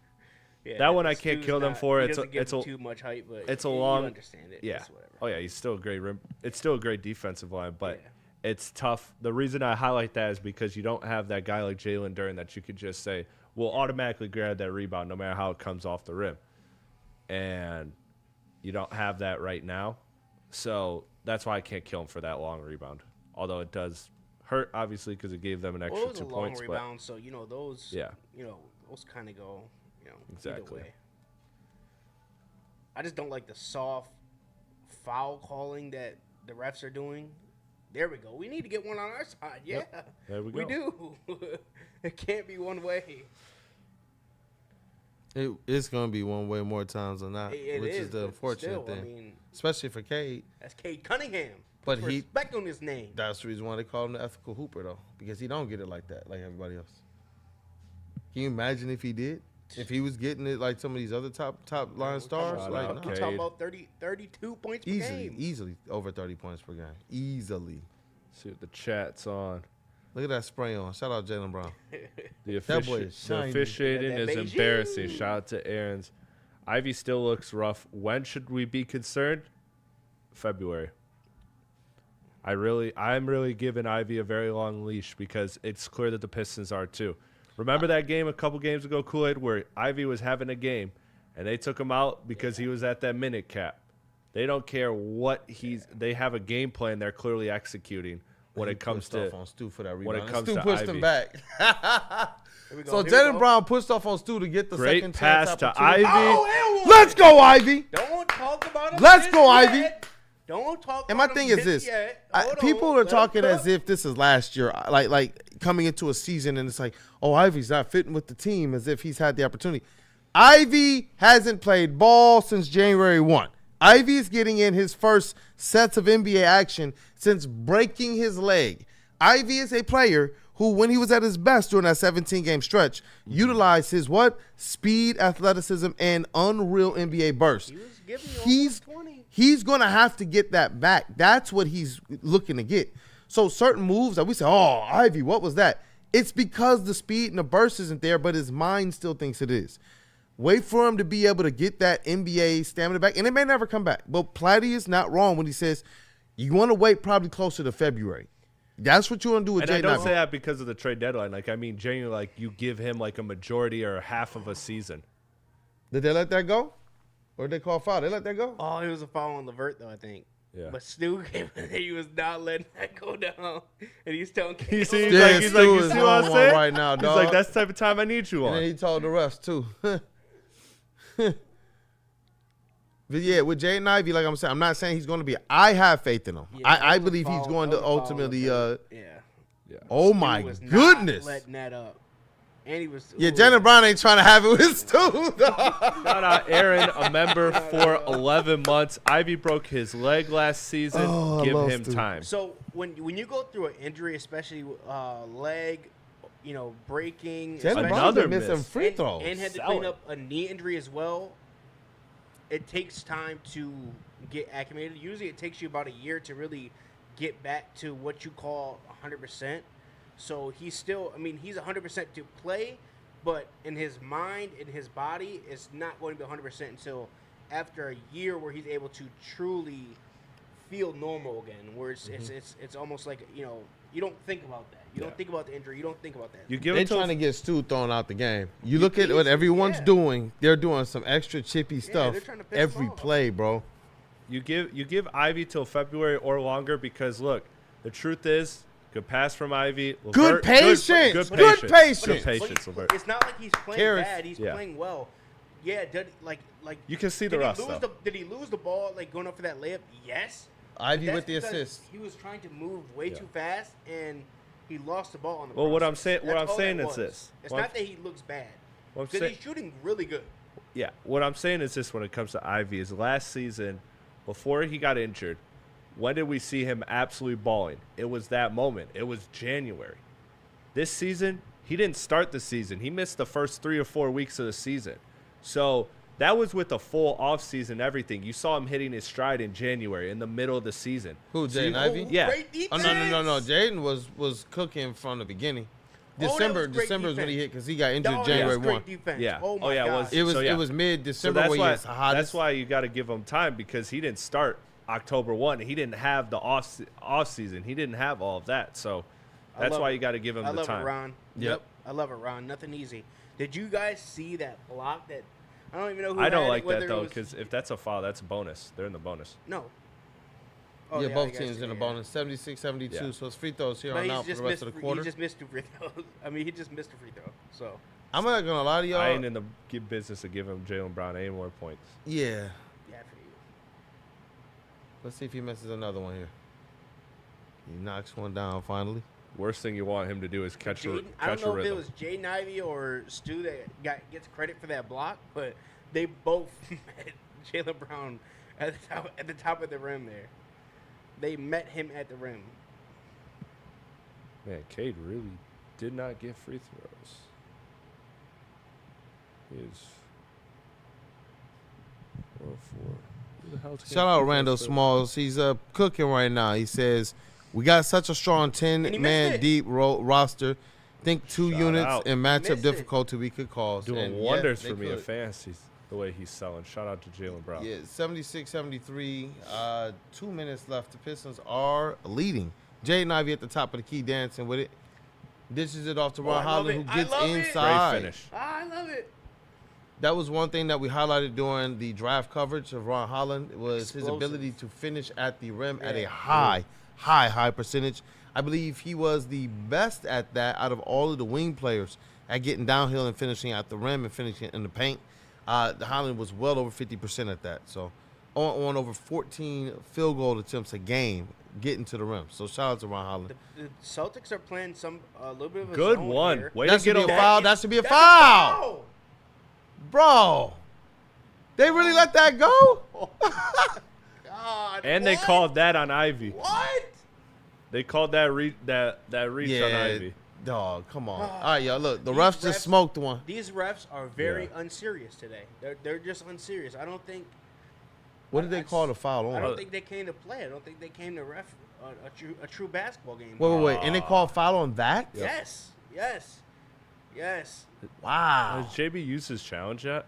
[SPEAKER 5] Yeah,
[SPEAKER 2] that one I can't
[SPEAKER 5] Stu's
[SPEAKER 2] kill them
[SPEAKER 5] not-
[SPEAKER 2] for.
[SPEAKER 5] he
[SPEAKER 2] It's
[SPEAKER 5] doesn't
[SPEAKER 2] a,
[SPEAKER 5] give
[SPEAKER 2] it's
[SPEAKER 5] him
[SPEAKER 2] a
[SPEAKER 5] too much hype, but
[SPEAKER 2] it's a
[SPEAKER 5] you
[SPEAKER 2] long
[SPEAKER 5] understand it.
[SPEAKER 2] Yeah.
[SPEAKER 5] It's whatever.
[SPEAKER 2] Oh yeah, he's still a great rim. It's still a great defensive line, but
[SPEAKER 5] Yeah.
[SPEAKER 2] it's tough. The reason I highlight that is because you don't have that guy like Jalen Duren that you could just say will automatically grab that rebound no matter how it comes off the rim, and you don't have that right now. So that's why I can't kill him for that long rebound. Although it does hurt, obviously, because it gave them an extra
[SPEAKER 5] Well, it was
[SPEAKER 2] 2
[SPEAKER 5] a long
[SPEAKER 2] points.
[SPEAKER 5] rebound, so those.
[SPEAKER 2] Yeah.
[SPEAKER 5] Those kind of go.
[SPEAKER 2] Exactly.
[SPEAKER 5] Either way. I just don't like the soft foul calling that the refs are doing. There we go. We need to get one on our side. Yeah,
[SPEAKER 2] There we
[SPEAKER 5] we
[SPEAKER 2] go.
[SPEAKER 5] do. It can't be one way.
[SPEAKER 4] It's going to be one way more times than not,
[SPEAKER 5] It
[SPEAKER 4] which is
[SPEAKER 5] is,
[SPEAKER 4] the
[SPEAKER 5] but
[SPEAKER 4] unfortunate
[SPEAKER 5] still,
[SPEAKER 4] thing.
[SPEAKER 5] I mean,
[SPEAKER 4] Especially for Cade.
[SPEAKER 5] that's Cade Cunningham.
[SPEAKER 4] But
[SPEAKER 5] Put
[SPEAKER 4] he-
[SPEAKER 5] respect on his name.
[SPEAKER 4] That's the reason why they call him the ethical hooper, though, because he don't get it like that, like everybody else. Can you imagine if he did? If he was getting it like some of these other top line stars?
[SPEAKER 2] Shout
[SPEAKER 4] Like,
[SPEAKER 2] out,
[SPEAKER 4] no.
[SPEAKER 5] We're
[SPEAKER 2] Cade.
[SPEAKER 5] talking about 32 points per game.
[SPEAKER 4] Easily over 30 points per game. Easily.
[SPEAKER 2] See what the chat's on.
[SPEAKER 4] Look at that spray on. Shout out Jaylen Brown.
[SPEAKER 2] The,
[SPEAKER 4] That boy is
[SPEAKER 2] the
[SPEAKER 4] shiny.
[SPEAKER 2] officiating
[SPEAKER 5] That
[SPEAKER 2] is
[SPEAKER 5] Beijing.
[SPEAKER 2] embarrassing. Shout out to Aaron's. Ivy still looks rough. When should we be concerned? February. I'm really giving Ivy a very long leash because it's clear that the Pistons are too. Remember that game a couple games ago, Kool-Aid, where Ivy was having a game and they took him out because he was at that minute cap. They don't care what they have a game plan they're clearly executing when
[SPEAKER 4] He
[SPEAKER 2] it comes
[SPEAKER 4] pushed
[SPEAKER 2] to
[SPEAKER 4] off on Stu for that
[SPEAKER 2] when
[SPEAKER 4] rebound.
[SPEAKER 2] it comes
[SPEAKER 4] Stu
[SPEAKER 2] to
[SPEAKER 4] pushed
[SPEAKER 2] Ivy.
[SPEAKER 4] him back.
[SPEAKER 5] Here we go,
[SPEAKER 4] So
[SPEAKER 5] here we
[SPEAKER 4] Jaylen
[SPEAKER 5] go.
[SPEAKER 4] Brown pushed off on Stu to get the
[SPEAKER 2] Great
[SPEAKER 4] second
[SPEAKER 2] pass
[SPEAKER 4] chance
[SPEAKER 2] to
[SPEAKER 4] opportunity.
[SPEAKER 2] Ivy.
[SPEAKER 5] Oh, and one.
[SPEAKER 4] Let's go, Ivy.
[SPEAKER 5] Don't talk about him.
[SPEAKER 4] Let's
[SPEAKER 5] just
[SPEAKER 4] go,
[SPEAKER 5] yet.
[SPEAKER 4] Ivy.
[SPEAKER 5] Don't talk
[SPEAKER 4] And my
[SPEAKER 5] about
[SPEAKER 4] thing
[SPEAKER 5] him
[SPEAKER 4] is
[SPEAKER 5] just
[SPEAKER 4] this:
[SPEAKER 5] yet. Hold
[SPEAKER 4] people
[SPEAKER 5] on.
[SPEAKER 4] are
[SPEAKER 5] Let him
[SPEAKER 4] talking as
[SPEAKER 5] cook.
[SPEAKER 4] if this is last year, like coming into a season, and it's like, oh, Ivy's not fitting with the team, as if he's had the opportunity. Ivy hasn't played ball since January 1. Ivy is getting in his first sets of NBA action since breaking his leg. Ivy is a player who, when he was at his best during that 17-game stretch, utilized his what? Speed, athleticism, and unreal NBA burst.
[SPEAKER 5] He was giving you
[SPEAKER 4] He's
[SPEAKER 5] almost 20.
[SPEAKER 4] He's going to have to get that back. That's what he's looking to get. So certain moves that we say, oh, Ivy, what was that? It's because the speed and the burst isn't there, but his mind still thinks it is. Wait for him to be able to get that NBA stamina back, and it may never come back. But Platte is not wrong when he says you want to wait probably closer to February. That's what you want to do with
[SPEAKER 2] And I
[SPEAKER 4] Jaden
[SPEAKER 2] don't
[SPEAKER 4] Ivey.
[SPEAKER 2] say that because of the trade deadline. Like, I mean, genuinely, like, you give him, like, a majority or half of a season.
[SPEAKER 4] Did they let that go? Or did they call foul? They let that go?
[SPEAKER 5] Oh, it was a foul on LeVert, though, I think.
[SPEAKER 2] Yeah.
[SPEAKER 5] But Stu came in there. He was not letting that go down. And he's telling
[SPEAKER 2] You see, he's
[SPEAKER 4] Yeah,
[SPEAKER 2] like,
[SPEAKER 4] Stu
[SPEAKER 2] you
[SPEAKER 4] is
[SPEAKER 2] see what I'm
[SPEAKER 4] on one
[SPEAKER 2] saying?
[SPEAKER 4] right now,
[SPEAKER 2] He's
[SPEAKER 4] dog.
[SPEAKER 2] like, that's the type of time I need you
[SPEAKER 4] And then
[SPEAKER 2] on.
[SPEAKER 4] he told the refs, too. But yeah, with Jaden Ivey, like I'm saying, I'm not saying he's going to be. I have faith in him.
[SPEAKER 5] Yeah,
[SPEAKER 4] I
[SPEAKER 5] that was a
[SPEAKER 4] believe he's
[SPEAKER 5] foul-
[SPEAKER 4] going
[SPEAKER 5] that
[SPEAKER 4] to
[SPEAKER 5] was a foul on
[SPEAKER 4] ultimately.
[SPEAKER 5] LeVert. Yeah.
[SPEAKER 2] Yeah.
[SPEAKER 4] Oh
[SPEAKER 5] Stu
[SPEAKER 4] my
[SPEAKER 5] was not
[SPEAKER 4] goodness!
[SPEAKER 5] letting that up. And he was.
[SPEAKER 4] Yeah, Jalen Brown ain't trying to have it with Stu.
[SPEAKER 2] Shout out Aaron, a member for 11 months. Ivy broke his leg last season.
[SPEAKER 4] Oh, I
[SPEAKER 2] Give
[SPEAKER 4] love
[SPEAKER 2] him
[SPEAKER 4] Stu.
[SPEAKER 2] time.
[SPEAKER 5] So when you go through an injury, especially leg, breaking,
[SPEAKER 4] Jalen Brown's
[SPEAKER 2] Another
[SPEAKER 4] been missing
[SPEAKER 2] miss.
[SPEAKER 4] free throws.
[SPEAKER 5] and had to
[SPEAKER 2] Selling.
[SPEAKER 5] clean up a knee injury as well. It takes time to get acclimated. Usually, it takes you about a year to really get back to what you call 100%. So he's still, he's 100% to play, but in his mind, in his body, it's not going to be 100% until after a year where he's able to truly feel normal again. Where it's almost like you don't think about that. You don't think about the injury. You don't think about that.
[SPEAKER 2] You give
[SPEAKER 4] They're
[SPEAKER 2] him till
[SPEAKER 4] trying to get Stu thrown out the game. You look at what everyone's doing. They're doing some extra chippy stuff
[SPEAKER 5] they're trying to piss
[SPEAKER 4] every
[SPEAKER 5] him off.
[SPEAKER 4] play, bro.
[SPEAKER 2] You give Ivy till February or longer because look, the truth is, good pass from Ivy.
[SPEAKER 4] Good
[SPEAKER 2] Levert,
[SPEAKER 4] patience.
[SPEAKER 2] Good
[SPEAKER 4] Good
[SPEAKER 2] patience.
[SPEAKER 4] patience.
[SPEAKER 2] Good patience, Levert.
[SPEAKER 5] It's not like he's playing
[SPEAKER 4] Karras.
[SPEAKER 5] bad. He's
[SPEAKER 2] Yeah.
[SPEAKER 5] playing well. Yeah, like
[SPEAKER 2] You can see the
[SPEAKER 5] did
[SPEAKER 2] rust
[SPEAKER 5] he lose
[SPEAKER 2] though.
[SPEAKER 5] did he lose the ball like going up for that layup? Yes.
[SPEAKER 4] Ivy
[SPEAKER 5] That's
[SPEAKER 4] with the
[SPEAKER 5] because
[SPEAKER 4] assist.
[SPEAKER 5] He was trying to move way too fast and he lost the ball on the
[SPEAKER 2] Well, what I'm
[SPEAKER 5] process.
[SPEAKER 2] saying- what
[SPEAKER 5] That's
[SPEAKER 2] I'm
[SPEAKER 5] all
[SPEAKER 2] saying
[SPEAKER 5] that
[SPEAKER 2] is
[SPEAKER 5] was.
[SPEAKER 2] this.
[SPEAKER 5] It's
[SPEAKER 2] What
[SPEAKER 5] not
[SPEAKER 2] I'm-
[SPEAKER 5] that he looks bad.
[SPEAKER 2] What I'm
[SPEAKER 5] Because
[SPEAKER 2] saying-
[SPEAKER 5] he's shooting really good.
[SPEAKER 2] Yeah, what I'm saying is this when it comes to Ivy is last season, before he got injured, when did we see him absolutely balling? It was that moment. It was January. This season, he didn't start the season. He missed the first 3 or 4 weeks of the season. So that was with a full offseason, everything. You saw him hitting his stride in January, in the middle of the season.
[SPEAKER 4] Who,
[SPEAKER 2] So
[SPEAKER 4] Jaden
[SPEAKER 2] you-
[SPEAKER 4] Ivy?
[SPEAKER 2] Yeah.
[SPEAKER 5] Great
[SPEAKER 4] Oh,
[SPEAKER 5] defense.
[SPEAKER 4] no. Jaden was cooking from the beginning.
[SPEAKER 5] that was
[SPEAKER 4] December
[SPEAKER 5] great
[SPEAKER 4] is when he
[SPEAKER 5] defense.
[SPEAKER 4] hit because he got injured
[SPEAKER 5] No,
[SPEAKER 4] January
[SPEAKER 5] that was
[SPEAKER 4] 1.
[SPEAKER 5] great defense.
[SPEAKER 2] Yeah.
[SPEAKER 5] Oh
[SPEAKER 2] Oh,
[SPEAKER 5] my
[SPEAKER 2] yeah, it
[SPEAKER 5] God.
[SPEAKER 2] was-
[SPEAKER 4] It was
[SPEAKER 2] So, yeah.
[SPEAKER 4] it was mid
[SPEAKER 2] So
[SPEAKER 4] December
[SPEAKER 2] that's
[SPEAKER 4] when
[SPEAKER 2] why
[SPEAKER 4] he was hottest.
[SPEAKER 2] that's why you got to give him time because he didn't start October 1. He didn't have the off season. He didn't have all of that. So
[SPEAKER 5] I
[SPEAKER 2] that's
[SPEAKER 5] love
[SPEAKER 2] why
[SPEAKER 5] it.
[SPEAKER 2] you got to give him
[SPEAKER 5] I
[SPEAKER 2] the
[SPEAKER 5] love
[SPEAKER 2] time.
[SPEAKER 5] it, Ron.
[SPEAKER 4] Yep.
[SPEAKER 5] I love it, Ron. Nothing easy. Did you guys see that block that I don't even know who
[SPEAKER 2] I don't
[SPEAKER 5] had
[SPEAKER 2] like
[SPEAKER 5] it, whether
[SPEAKER 2] that
[SPEAKER 5] it
[SPEAKER 2] though
[SPEAKER 5] was-
[SPEAKER 2] because if that's a foul, that's a bonus. They're in the bonus.
[SPEAKER 5] No. Oh,
[SPEAKER 4] yeah,
[SPEAKER 5] I
[SPEAKER 4] both
[SPEAKER 5] guess,
[SPEAKER 4] teams in a
[SPEAKER 5] yeah.
[SPEAKER 4] bonus, 76-72.
[SPEAKER 2] Yeah.
[SPEAKER 4] So it's free throws here
[SPEAKER 5] But
[SPEAKER 4] on
[SPEAKER 5] he's
[SPEAKER 4] out for
[SPEAKER 5] just
[SPEAKER 4] the rest
[SPEAKER 5] missed.
[SPEAKER 4] of the quarter.
[SPEAKER 5] He just missed 2 free throws. He just missed a free throw. So
[SPEAKER 4] I'm not gonna lie to y'all.
[SPEAKER 2] I ain't in the business of giving Jalen Brown any more points.
[SPEAKER 4] Yeah.
[SPEAKER 5] yeah, for you.
[SPEAKER 4] Let's see if he misses another one here. He knocks one down finally.
[SPEAKER 2] Worst thing you want him to do is catch a
[SPEAKER 5] I don't know if it
[SPEAKER 2] rhythm.
[SPEAKER 5] was Jaden Ivey or Stu that gets credit for that block, but they both met Jalen Brown at the top of the rim there. They met him at the rim.
[SPEAKER 2] Man, Cade really did not get free throws. He is 4 of 4. Who the hell's getting
[SPEAKER 4] Shout out
[SPEAKER 2] free
[SPEAKER 4] Randall
[SPEAKER 2] throws?
[SPEAKER 4] Smalls. He's cooking right now. He says, "We got such a strong
[SPEAKER 5] And he missed
[SPEAKER 4] 10-man
[SPEAKER 5] it.
[SPEAKER 4] deep roster. Think 2
[SPEAKER 2] Shout
[SPEAKER 4] units
[SPEAKER 2] out.
[SPEAKER 4] and
[SPEAKER 5] He
[SPEAKER 4] matchup
[SPEAKER 5] missed it.
[SPEAKER 4] difficulty we could cause."
[SPEAKER 2] Doing
[SPEAKER 4] And, yeah,
[SPEAKER 2] wonders
[SPEAKER 4] they
[SPEAKER 2] for me in
[SPEAKER 4] could.
[SPEAKER 2] fantasy, the way he's selling. Shout out to Jalen Brown.
[SPEAKER 4] Yeah, 76-73. 2 minutes left. The Pistons are leading. Jaden Ivey at the top of the key dancing with it. Dishes it off to
[SPEAKER 5] I
[SPEAKER 4] Ron
[SPEAKER 5] love
[SPEAKER 4] Holland,
[SPEAKER 5] it.
[SPEAKER 4] who
[SPEAKER 5] I
[SPEAKER 4] gets
[SPEAKER 5] love it.
[SPEAKER 4] inside.
[SPEAKER 2] Great finish.
[SPEAKER 5] I love it.
[SPEAKER 4] That was one thing that we highlighted during the draft coverage of Ron Holland was his
[SPEAKER 5] Explosive.
[SPEAKER 4] ability to finish at the rim at a
[SPEAKER 5] Yeah.
[SPEAKER 4] high percentage. I believe he was the best at that out of all of the wing players at getting downhill and finishing at the rim and finishing in the paint. Holland was well over 50% at that. So on over 14 field goal attempts a game getting to the rim. So shout out to Ron Holland.
[SPEAKER 5] The Celtics are playing a little bit of a
[SPEAKER 2] Good
[SPEAKER 5] zone
[SPEAKER 2] one.
[SPEAKER 5] here.
[SPEAKER 2] Way
[SPEAKER 4] That
[SPEAKER 2] to
[SPEAKER 4] should
[SPEAKER 2] get
[SPEAKER 4] be a
[SPEAKER 2] him.
[SPEAKER 4] foul. That should be a
[SPEAKER 5] That's
[SPEAKER 4] foul. Bro, they really let that go?
[SPEAKER 5] God,
[SPEAKER 2] And they
[SPEAKER 5] what?
[SPEAKER 2] called that on Ivy.
[SPEAKER 5] What?
[SPEAKER 2] They called that reach on Ivy.
[SPEAKER 4] Dog, come on. All right, y'all, look, the
[SPEAKER 5] These
[SPEAKER 4] refs just
[SPEAKER 5] refs-
[SPEAKER 4] smoked one.
[SPEAKER 5] These refs are very
[SPEAKER 2] Yeah.
[SPEAKER 5] unserious today. They're just unserious. I don't think.
[SPEAKER 4] What did they call the foul
[SPEAKER 5] I
[SPEAKER 4] on?
[SPEAKER 5] don't think they came to play. I don't think they came to ref a true basketball game.
[SPEAKER 4] Wait. And they called foul on that?
[SPEAKER 5] Yes.
[SPEAKER 4] Wow.
[SPEAKER 2] Has JB used his challenge yet?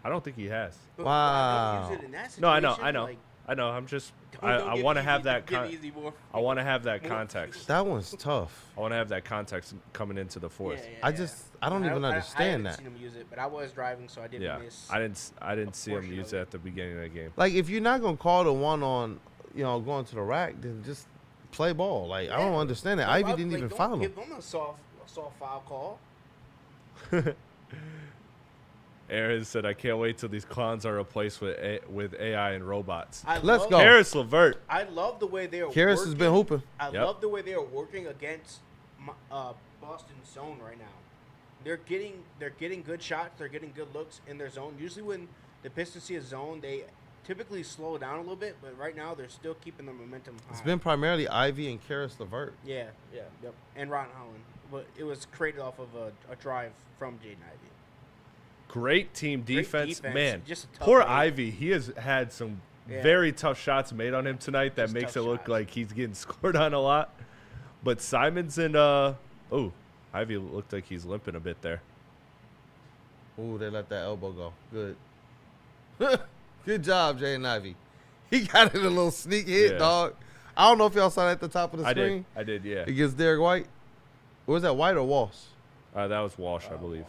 [SPEAKER 2] I don't think he has.
[SPEAKER 5] But
[SPEAKER 4] Wow.
[SPEAKER 5] why don't use it in that
[SPEAKER 2] No, I
[SPEAKER 5] situation?
[SPEAKER 2] know.
[SPEAKER 5] Like,
[SPEAKER 2] I know. I'm just.
[SPEAKER 5] don't
[SPEAKER 2] I
[SPEAKER 5] give
[SPEAKER 2] want to
[SPEAKER 5] easy-
[SPEAKER 2] have that.
[SPEAKER 5] give easy more-
[SPEAKER 2] I want to have that
[SPEAKER 5] more-
[SPEAKER 2] context.
[SPEAKER 4] That one's tough.
[SPEAKER 2] I want to have that context coming into the fourth.
[SPEAKER 4] I don't even understand
[SPEAKER 5] I
[SPEAKER 4] that.
[SPEAKER 5] haven't seen him use it, but I was driving, so I didn't
[SPEAKER 2] Yeah,
[SPEAKER 5] miss.
[SPEAKER 2] I didn't see him
[SPEAKER 5] portion
[SPEAKER 2] use
[SPEAKER 5] of
[SPEAKER 2] it
[SPEAKER 5] it.
[SPEAKER 2] at the beginning of the game.
[SPEAKER 4] Like, if you're not going to call the one on, going to the rack, then just play ball. Like, I don't
[SPEAKER 5] Yeah.
[SPEAKER 4] understand that.
[SPEAKER 5] Don't-
[SPEAKER 4] Ivy
[SPEAKER 5] like,
[SPEAKER 4] didn't even
[SPEAKER 5] don't
[SPEAKER 4] foul him.
[SPEAKER 5] Give them a soft foul call.
[SPEAKER 2] Aaron said, "I can't wait till these clowns are replaced with AI and robots."
[SPEAKER 4] Let's go.
[SPEAKER 2] Harris LeVert.
[SPEAKER 5] I love the way they are.
[SPEAKER 4] Harris
[SPEAKER 5] working.
[SPEAKER 4] has been hooping.
[SPEAKER 5] I
[SPEAKER 2] Yep.
[SPEAKER 5] love the way they are working against Boston's zone right now. they're getting good shots. They're getting good looks in their zone. Usually when the Pistons see a zone, they typically slow down a little bit. But right now they're still keeping the momentum high.
[SPEAKER 4] It's been primarily Ivy and Karis LeVert.
[SPEAKER 5] Yep. And Ron Holland, but it was created off of a drive from Jaden Ivey.
[SPEAKER 2] Great team defense. Man.
[SPEAKER 5] Just a tough
[SPEAKER 2] Poor
[SPEAKER 5] game.
[SPEAKER 2] Ivy. He has had some very tough shots made on him tonight that
[SPEAKER 5] Just
[SPEAKER 2] makes it
[SPEAKER 5] tough
[SPEAKER 2] look
[SPEAKER 5] shots.
[SPEAKER 2] like he's getting scored on a lot. But Simons and Ivy looked like he's limping a bit there.
[SPEAKER 4] Ooh, they let that elbow go. Good. Good job, Jaden Ivey. He got it a little sneak hit,
[SPEAKER 2] Yeah.
[SPEAKER 4] dog. I don't know if y'all saw that at the top of the
[SPEAKER 2] I
[SPEAKER 4] screen.
[SPEAKER 2] did, yeah.
[SPEAKER 4] Against Derek White. Or was that White or Walsh?
[SPEAKER 2] That was Walsh, I believe.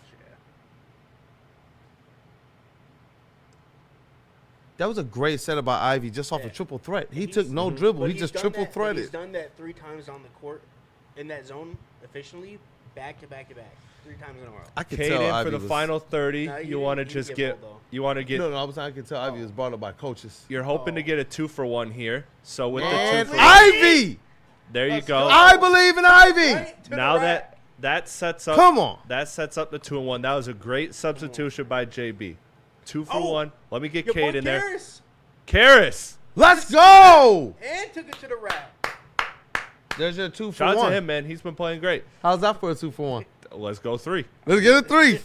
[SPEAKER 4] That was a great setup by Ivy just off a triple threat. He took no dribble.
[SPEAKER 5] But
[SPEAKER 4] He
[SPEAKER 5] he's
[SPEAKER 4] just
[SPEAKER 5] done
[SPEAKER 4] triple
[SPEAKER 5] that- but
[SPEAKER 4] threaded.
[SPEAKER 5] He's done that 3 times on the court in that zone efficiently, back to back to back, 3 times in a row.
[SPEAKER 4] I could
[SPEAKER 2] Cade
[SPEAKER 4] tell
[SPEAKER 2] in
[SPEAKER 4] Ivy
[SPEAKER 2] for the
[SPEAKER 4] was,
[SPEAKER 2] final 30.
[SPEAKER 5] No,
[SPEAKER 2] You want to
[SPEAKER 5] he
[SPEAKER 2] just
[SPEAKER 5] didn't
[SPEAKER 2] get
[SPEAKER 5] get bold, though.
[SPEAKER 2] you want to get
[SPEAKER 4] I could tell Ivy was brought up by coaches.
[SPEAKER 2] you're hoping to get a 2-for-1 here. So with
[SPEAKER 4] And
[SPEAKER 2] the 2 for
[SPEAKER 4] Ivy!
[SPEAKER 2] there you
[SPEAKER 5] Let's
[SPEAKER 2] go.
[SPEAKER 5] go.
[SPEAKER 4] I believe in Ivy!
[SPEAKER 5] Right to the
[SPEAKER 2] Now
[SPEAKER 5] right.
[SPEAKER 2] that sets up
[SPEAKER 4] Come on.
[SPEAKER 2] That sets up the 2-1. That was a great substitution by JB. 2-for-1. Let me get
[SPEAKER 5] Your
[SPEAKER 2] Cade
[SPEAKER 5] boy
[SPEAKER 2] in there.
[SPEAKER 5] Karis.
[SPEAKER 2] Karis.
[SPEAKER 4] Let's go!
[SPEAKER 5] And took it to the rack.
[SPEAKER 4] There's your 2 for
[SPEAKER 2] Shout out
[SPEAKER 4] 1.
[SPEAKER 2] to him, man. He's been playing great.
[SPEAKER 4] How's that for a 2 for 1?
[SPEAKER 2] Let's go 3.
[SPEAKER 4] Let's get a 3.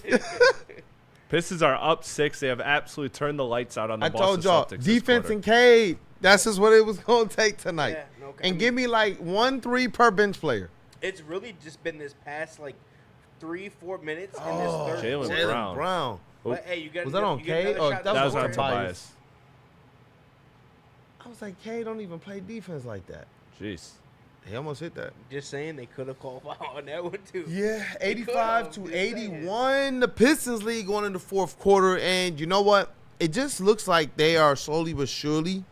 [SPEAKER 2] Pistons are up 6. They have absolutely turned the lights out on the
[SPEAKER 4] I
[SPEAKER 2] Boston
[SPEAKER 4] told y'all,
[SPEAKER 2] Celtics this
[SPEAKER 4] defense
[SPEAKER 2] quarter.
[SPEAKER 4] and Cade. That's just what it was going to take tonight.
[SPEAKER 5] Yeah, no,
[SPEAKER 4] And give me like 1-3 per bench player.
[SPEAKER 5] It's really just been this past 3-4 minutes in this
[SPEAKER 4] Oh,
[SPEAKER 5] third
[SPEAKER 2] Jalen
[SPEAKER 5] quarter.
[SPEAKER 2] Brown.
[SPEAKER 4] Brown.
[SPEAKER 5] But, hey, you got
[SPEAKER 4] Was that on
[SPEAKER 5] you get
[SPEAKER 4] Cade?
[SPEAKER 5] another
[SPEAKER 4] Or
[SPEAKER 5] shot
[SPEAKER 4] that
[SPEAKER 2] That
[SPEAKER 4] was
[SPEAKER 2] was
[SPEAKER 4] on
[SPEAKER 2] on
[SPEAKER 4] Tobias.
[SPEAKER 2] Tobias.
[SPEAKER 4] I was like, Cade don't even play defense like that.
[SPEAKER 2] Jeez.
[SPEAKER 4] He almost hit that.
[SPEAKER 5] Just saying they could have called foul on that one too.
[SPEAKER 4] Yeah,
[SPEAKER 5] They
[SPEAKER 4] 85
[SPEAKER 5] could've,
[SPEAKER 4] to
[SPEAKER 5] just saying.
[SPEAKER 4] 81. The Pistons lead going in the fourth quarter. And you know what? It just looks like they are slowly but surely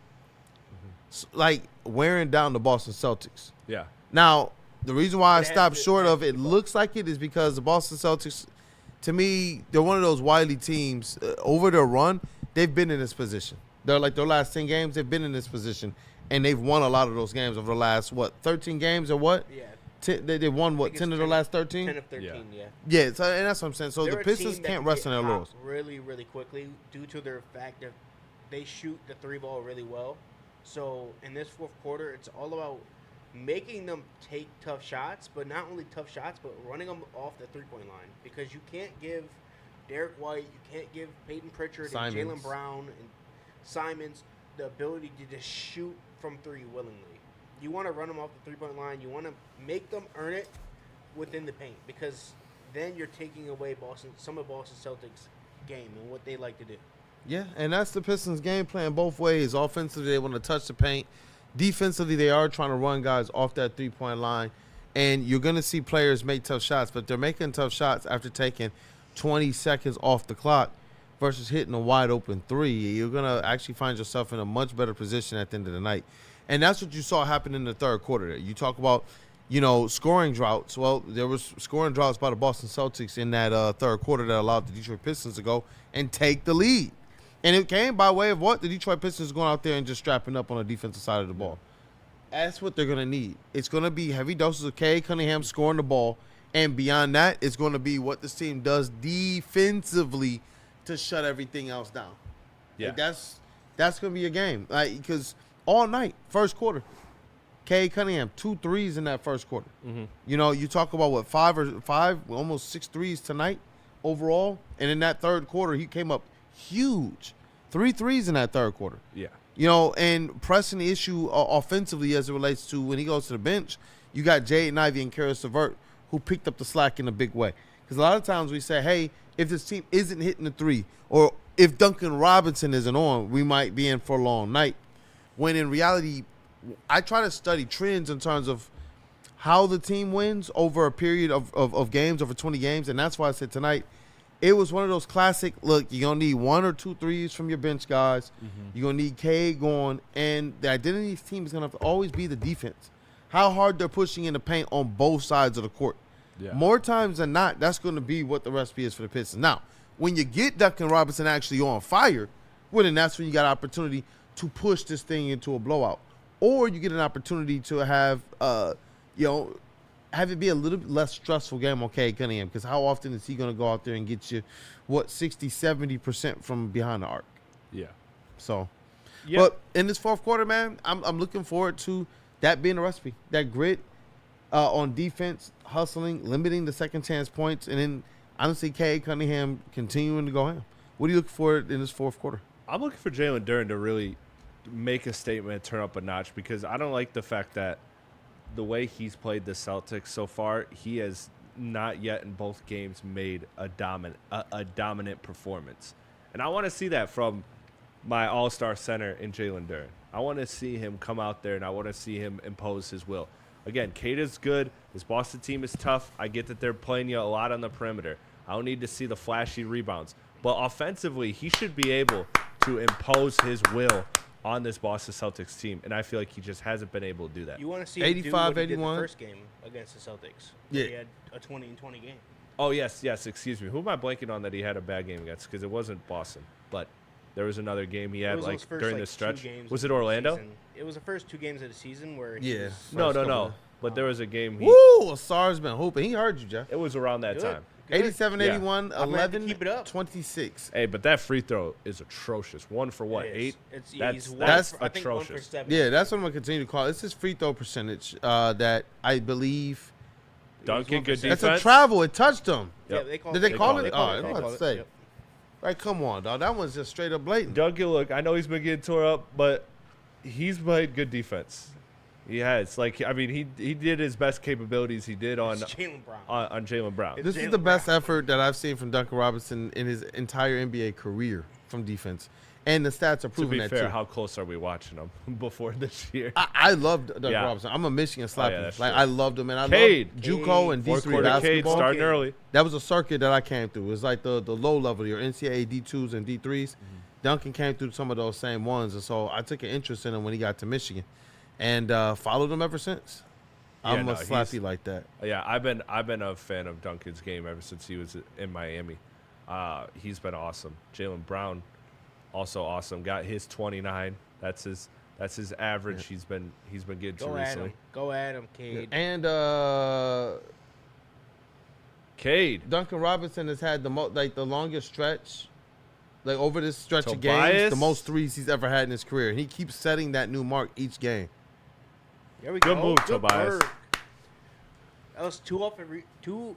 [SPEAKER 4] wearing down the Boston Celtics.
[SPEAKER 2] Yeah.
[SPEAKER 4] Now, the reason why I
[SPEAKER 5] It has
[SPEAKER 4] stopped
[SPEAKER 5] to-
[SPEAKER 4] short
[SPEAKER 5] has
[SPEAKER 4] of
[SPEAKER 5] to
[SPEAKER 4] it
[SPEAKER 5] be
[SPEAKER 4] looks like it is because the Boston Celtics, to me, they're one of those wily teams. Over their run, they've been in this position. They're like their last 10 games, they've been in this position. And they've won a lot of those games over the last, 13 games or what?
[SPEAKER 5] Yeah.
[SPEAKER 4] They won,
[SPEAKER 5] I
[SPEAKER 4] what,
[SPEAKER 5] think it's
[SPEAKER 4] 10 of the last 13?
[SPEAKER 5] 10 of 13, yeah.
[SPEAKER 4] Yeah, so, and that's what I'm saying. So
[SPEAKER 5] They're
[SPEAKER 4] the
[SPEAKER 5] a
[SPEAKER 4] Pistons
[SPEAKER 5] team that
[SPEAKER 4] can't
[SPEAKER 5] can
[SPEAKER 4] rest
[SPEAKER 5] get
[SPEAKER 4] on their
[SPEAKER 5] hot
[SPEAKER 4] laurels.
[SPEAKER 5] really, really quickly due to their fact that they shoot the 3 ball really well. So in this fourth quarter, it's all about making them take tough shots, but not only tough shots, but running them off the 3-point line. Because you can't give Derek White, you can't give Peyton Pritchard and
[SPEAKER 4] Simons.
[SPEAKER 5] Jalen Brown and Simons the ability to just shoot from 3 willingly. You want to run them off the 3-point line. You want to make them earn it within the paint, because then you're taking away some of Boston Celtics' game and what they like to do.
[SPEAKER 4] Yeah, and that's the Pistons' game plan both ways. Offensively, they want to touch the paint. Defensively, they are trying to run guys off that 3-point line. And you're going to see players make tough shots, but they're making tough shots after taking 20 seconds off the clock versus hitting a wide-open 3. You're going to actually find yourself in a much better position at the end of the night. And that's what you saw happen in the third quarter. You talk about, scoring droughts. Well, there was scoring droughts by the Boston Celtics in that third quarter that allowed the Detroit Pistons to go and take the lead. And it came by way of what? The Detroit Pistons going out there and just strapping up on the defensive side of the ball. That's what they're going to need. It's going to be heavy doses of Cade Cunningham scoring the ball. And beyond that, it's going to be what this team does defensively to shut everything else down.
[SPEAKER 2] Yeah.
[SPEAKER 4] Like that's going to be a game. Because all night, first quarter, Cade Cunningham, 2 threes in that first quarter.
[SPEAKER 2] Mm-hmm.
[SPEAKER 4] You talk about five, almost 6 threes tonight overall. And in that third quarter, he came up huge. 3 threes in that third quarter.
[SPEAKER 2] Yeah.
[SPEAKER 4] And pressing the issue offensively as it relates to when he goes to the bench, you got Jaden Ivey and Karis LeVert who picked up the slack in a big way. Because a lot of times we say, hey, if this team isn't hitting the 3, or if Duncan Robinson isn't on, we might be in for a long night. When in reality, I try to study trends in terms of how the team wins over a period of games, over 20 games. And that's why I said tonight, it was one of those classic, look, you're going to need 1 or 2 threes from your bench guys. Mm-hmm. You're going to need Cade going. And the identity of the team is going to have to always be the defense. How hard they're pushing in the paint on both sides of the court.
[SPEAKER 2] Yeah.
[SPEAKER 4] More times than not, that's going to be what the recipe is for the Pistons. Now, when you get Duncan Robinson actually on fire, well, then that's when you got an opportunity to push this thing into a blowout. Or you get an opportunity to have, have it be a little bit less stressful game on Cade Cunningham, because how often is he going to go out there and get you, 60-70% from behind the arc?
[SPEAKER 2] Yeah.
[SPEAKER 4] So,
[SPEAKER 2] Yeah.
[SPEAKER 4] but in this fourth quarter, man, I'm looking forward to that being the recipe. That grit on defense, hustling, limiting the second chance points, and then honestly, Cade Cunningham continuing to go ham. What do you look for in this fourth quarter?
[SPEAKER 2] I'm looking for Jalen Duren to really make a statement, turn up a notch, because I don't like the fact that the way he's played the Celtics so far, he has not yet in both games made a dominant performance. And I want to see that from my all-star center in Jalen Duren. I want to see him come out there, and I want to see him impose his will. Again, Cade is good. This Boston team is tough. I get that they're playing you a lot on the perimeter. I don't need to see the flashy rebounds. But offensively, he should be able to impose his will on this Boston Celtics team, and I feel like he just hasn't been able to do that.
[SPEAKER 5] You want to see
[SPEAKER 4] 85,
[SPEAKER 5] him do what he did
[SPEAKER 4] 81?
[SPEAKER 5] the first game against the Celtics.
[SPEAKER 4] Yeah.
[SPEAKER 5] He had a 20-20 game.
[SPEAKER 2] Oh, yes, excuse me. Who am I blanking on that he had a bad game against? Because it wasn't Boston, but there was another game he
[SPEAKER 5] It
[SPEAKER 2] had
[SPEAKER 5] was
[SPEAKER 2] like
[SPEAKER 5] those first,
[SPEAKER 2] during
[SPEAKER 5] like,
[SPEAKER 2] the
[SPEAKER 5] 2
[SPEAKER 2] stretch.
[SPEAKER 5] games
[SPEAKER 2] Was
[SPEAKER 5] of
[SPEAKER 2] it
[SPEAKER 5] the
[SPEAKER 2] Orlando?
[SPEAKER 5] season. It was the first 2 games of the season where he
[SPEAKER 4] Yeah.
[SPEAKER 5] was
[SPEAKER 2] No. But there was a game
[SPEAKER 4] Woo! Asar's been hooping. He heard you, Jeff.
[SPEAKER 2] it was around that
[SPEAKER 5] good.
[SPEAKER 2] time.
[SPEAKER 5] Good.
[SPEAKER 4] 87,
[SPEAKER 2] Yeah.
[SPEAKER 4] 81,
[SPEAKER 5] I'm gonna have to
[SPEAKER 4] 11,
[SPEAKER 5] keep it up.
[SPEAKER 4] 26.
[SPEAKER 2] Hey, but that free throw is atrocious. 1 for what,
[SPEAKER 5] It is.
[SPEAKER 2] 8?
[SPEAKER 5] It's,
[SPEAKER 2] That's
[SPEAKER 5] he's one
[SPEAKER 4] that's
[SPEAKER 5] for, I think 1 for
[SPEAKER 2] atrocious.
[SPEAKER 5] 7.
[SPEAKER 4] Yeah, that's what I'm going to continue to call it. It's his free throw percentage that I believe.
[SPEAKER 2] Duncan, good
[SPEAKER 4] That's
[SPEAKER 2] defense.
[SPEAKER 4] a travel. It touched him.
[SPEAKER 5] Yeah,
[SPEAKER 2] Yep.
[SPEAKER 5] they call
[SPEAKER 4] Did they call it?
[SPEAKER 2] They
[SPEAKER 4] Oh,
[SPEAKER 2] call
[SPEAKER 4] I
[SPEAKER 2] it.
[SPEAKER 4] don't know
[SPEAKER 5] They
[SPEAKER 4] what
[SPEAKER 5] call
[SPEAKER 4] to
[SPEAKER 5] it,
[SPEAKER 4] say.
[SPEAKER 5] yep.
[SPEAKER 4] Right, come on, dog. That one's just straight up blatant.
[SPEAKER 2] Duncan, look, I know he's been getting tore up, but he's played good defense. He has. Like, I mean, he did his best capabilities he did on
[SPEAKER 5] It's Jaylen Brown.
[SPEAKER 2] on Jalen Brown.
[SPEAKER 5] It's
[SPEAKER 4] This is
[SPEAKER 5] Jaylen
[SPEAKER 4] the best
[SPEAKER 5] Brown.
[SPEAKER 4] effort that I've seen from Duncan Robinson in his entire NBA career from defense. And the stats are
[SPEAKER 2] To
[SPEAKER 4] proving
[SPEAKER 2] be
[SPEAKER 4] that
[SPEAKER 2] fair,
[SPEAKER 4] too.
[SPEAKER 2] how close are we watching him before this year?
[SPEAKER 4] I loved Duncan
[SPEAKER 2] Yeah.
[SPEAKER 4] Robinson. I'm a Michigan slapper.
[SPEAKER 2] that's
[SPEAKER 4] Like
[SPEAKER 2] true.
[SPEAKER 4] I loved him, and I
[SPEAKER 2] Cade.
[SPEAKER 4] loved JUCO and
[SPEAKER 2] Fourth
[SPEAKER 4] D3
[SPEAKER 2] quarter Cade
[SPEAKER 4] basketball.
[SPEAKER 2] starting early.
[SPEAKER 4] That was a circuit that I came through. It was like the low level, your NCAA D2s and D3s.
[SPEAKER 2] Mm-hmm.
[SPEAKER 4] Duncan came through some of those same ones, and so I took an interest in him when he got to Michigan, and followed him ever since. I'm
[SPEAKER 2] no,
[SPEAKER 4] a slappy
[SPEAKER 2] he's-
[SPEAKER 4] like that.
[SPEAKER 2] Yeah, I've been a fan of Duncan's game ever since he was in Miami. He's been awesome. Jalen Brown, also awesome. Got his 29. That's his average. He's been getting to
[SPEAKER 5] Go at
[SPEAKER 2] recently.
[SPEAKER 5] him. Go at him, Cade.
[SPEAKER 4] And
[SPEAKER 2] Cade.
[SPEAKER 4] Duncan Robinson has had the longest stretch, like over this stretch of
[SPEAKER 2] Tobias?
[SPEAKER 4] games, the most threes he's ever had in his career. And he keeps setting that new mark each game.
[SPEAKER 5] There we
[SPEAKER 2] Good
[SPEAKER 5] go.
[SPEAKER 2] move, Tobias.
[SPEAKER 5] work. That was 2
[SPEAKER 2] 12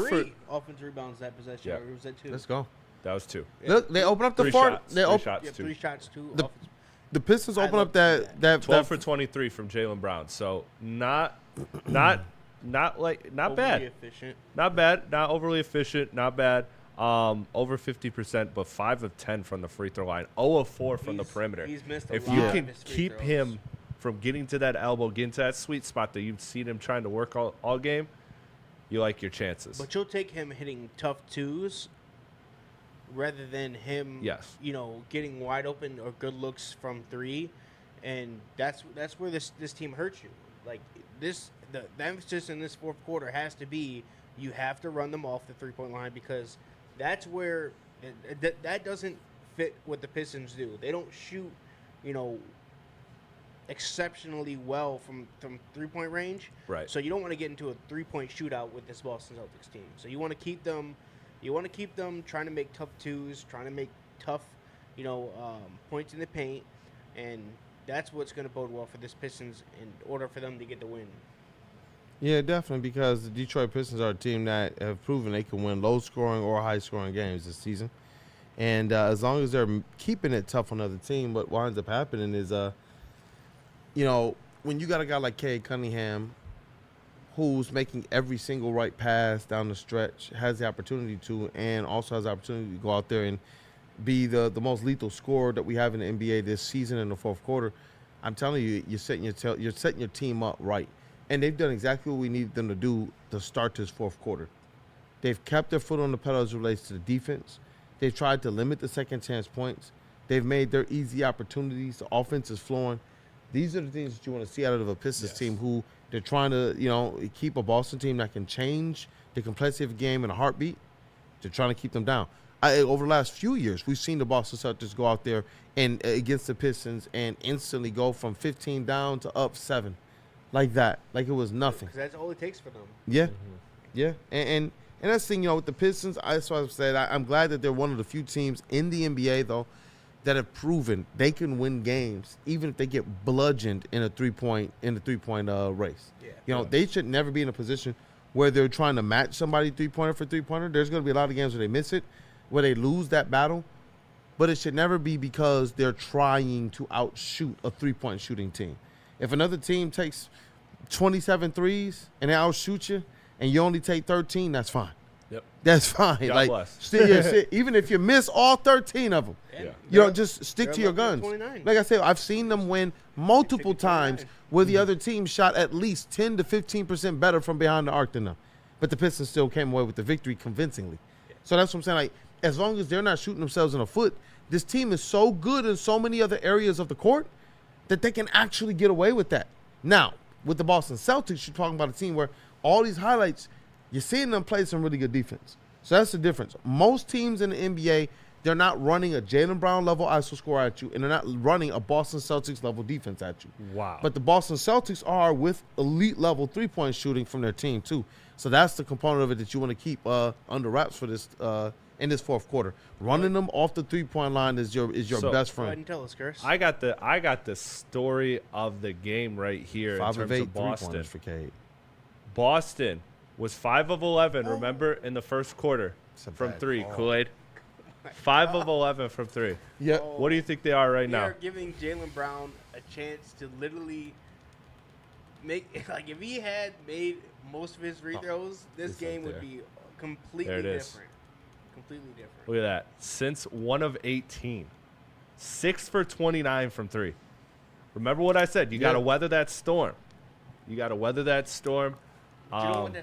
[SPEAKER 2] for.
[SPEAKER 5] three offensive rebounds that possession.
[SPEAKER 2] Yeah.
[SPEAKER 5] Or was that 2?
[SPEAKER 4] Let's go.
[SPEAKER 2] That was 2.
[SPEAKER 4] Look, they open up the
[SPEAKER 2] 3
[SPEAKER 4] fort.
[SPEAKER 2] shots.
[SPEAKER 4] They
[SPEAKER 2] 3
[SPEAKER 4] open.
[SPEAKER 2] shots.
[SPEAKER 5] Yeah,
[SPEAKER 2] 2.
[SPEAKER 5] 3 shots, 2
[SPEAKER 4] The-
[SPEAKER 5] offensive.
[SPEAKER 4] The Pistons
[SPEAKER 5] I
[SPEAKER 4] open
[SPEAKER 5] love
[SPEAKER 4] up that
[SPEAKER 2] 12 for 23 from Jalen Brown. So not bad.
[SPEAKER 5] Overly efficient.
[SPEAKER 2] Not bad. Not overly efficient. Not bad. Over 50%, but 5 of 10 from the free throw line. 0 of 4 from the
[SPEAKER 5] He's-
[SPEAKER 2] perimeter.
[SPEAKER 5] he's missed a
[SPEAKER 2] If
[SPEAKER 5] lot
[SPEAKER 2] you
[SPEAKER 5] of
[SPEAKER 2] can
[SPEAKER 5] his free
[SPEAKER 2] keep
[SPEAKER 5] throws.
[SPEAKER 2] him from getting to that elbow, getting to that sweet spot that you've seen him trying to work all game, you like your chances.
[SPEAKER 5] But you'll take him hitting tough 2s rather than him,
[SPEAKER 2] Yes.
[SPEAKER 5] getting wide open or good looks from 3, and that's where this team hurts you. Like the emphasis in this fourth quarter has to be you have to run them off the 3-point line, because that's where that doesn't fit what the Pistons do. They don't shoot, exceptionally well from 3-point range.
[SPEAKER 2] Right.
[SPEAKER 5] So you don't want to get into a 3-point shootout with this Boston Celtics team. So you want to keep them. You want to keep them trying to make tough 2s, trying to make tough, points in the paint, and that's what's going to bode well for this Pistons in order for them to get the win.
[SPEAKER 4] Yeah, definitely, because the Detroit Pistons are a team that have proven they can win low-scoring or high-scoring games this season. And as long as they're keeping it tough on the other team, what winds up happening is, when you got a guy like Cade Cunningham who's making every single right pass down the stretch, has the opportunity to, and also has the opportunity to go out there and be the most lethal scorer that we have in the NBA this season in the fourth quarter, I'm telling you, you're setting your team up right. And they've done exactly what we needed them to do to start this fourth quarter. They've kept their foot on the pedal as it relates to the defense. They've tried to limit the second chance points. They've made their easy opportunities. The offense is flowing. These are the things that you want to see out of a Pistons team who they're trying to, keep a Boston team that can change the complexity of a game in a heartbeat. They're trying to keep them down. Over the last few years, we've seen the Boston Celtics go out there and against the Pistons and instantly go from 15 down to up 7. like that, like it was nothing.
[SPEAKER 5] Because that's all it takes for them.
[SPEAKER 4] Yeah, yeah, and that's the thing, with the Pistons. That's why I said I'm glad that they're one of the few teams in the NBA though that have proven they can win games even if they get bludgeoned in a 3-point race.
[SPEAKER 5] Yeah.
[SPEAKER 4] They should never be in a position where they're trying to match somebody 3-pointer for 3-pointer. There's going to be a lot of games where they miss it, where they lose that battle, but it should never be because they're trying to outshoot a 3-point shooting team. If another team takes 27 threes and they outshoot you and you only take 13, that's fine.
[SPEAKER 2] Yep.
[SPEAKER 4] That's fine.
[SPEAKER 2] God bless.
[SPEAKER 4] Even if you miss all 13 of them, just stick to your guns.
[SPEAKER 5] 29.
[SPEAKER 4] Like I said, I've seen them win multiple times where the other team shot at least 10 to 15% better from behind the arc than them. But the Pistons still came away with the victory convincingly. So that's what I'm saying. Like, as long as they're not shooting themselves in the foot, this team is so good in so many other areas of the court that they can actually get away with that. Now, with the Boston Celtics, you're talking about a team where all these highlights, you're seeing them play some really good defense. So that's the difference. Most teams in the NBA, they're not running a Jaylen Brown level ISO score at you, and they're not running a Boston Celtics level defense at you.
[SPEAKER 2] Wow.
[SPEAKER 4] But the Boston Celtics are with elite level 3-point shooting from their team too. So that's the component of it that you want to keep under wraps for this in this fourth quarter. Running them off the 3-point line is your best
[SPEAKER 5] Go ahead
[SPEAKER 4] friend.
[SPEAKER 5] and tell us, Chris.
[SPEAKER 2] I got the story of the game right here
[SPEAKER 4] 5
[SPEAKER 2] in
[SPEAKER 4] of
[SPEAKER 2] terms
[SPEAKER 4] 8
[SPEAKER 2] of Boston.
[SPEAKER 4] 3-pointers for Cade.
[SPEAKER 2] Boston was 5 of 11. Remember in the first quarter
[SPEAKER 4] a
[SPEAKER 2] from
[SPEAKER 4] bad
[SPEAKER 2] 3.
[SPEAKER 4] call.
[SPEAKER 2] Kool-Aid. 5 of 11 from 3.
[SPEAKER 4] Yeah.
[SPEAKER 2] What do you think they are right
[SPEAKER 5] We
[SPEAKER 2] now?
[SPEAKER 5] are giving Jaylen Brown a chance to literally make, like, if he had made most of his free throws, this
[SPEAKER 4] it's
[SPEAKER 5] game
[SPEAKER 4] up
[SPEAKER 5] would
[SPEAKER 4] there.
[SPEAKER 5] be completely
[SPEAKER 2] There it is.
[SPEAKER 5] different. Completely different.
[SPEAKER 2] Look at that. Since 1 of 18. 6 for 29 from 3. Remember what I said. You got to weather that storm. You got to weather that storm.
[SPEAKER 5] But you know what?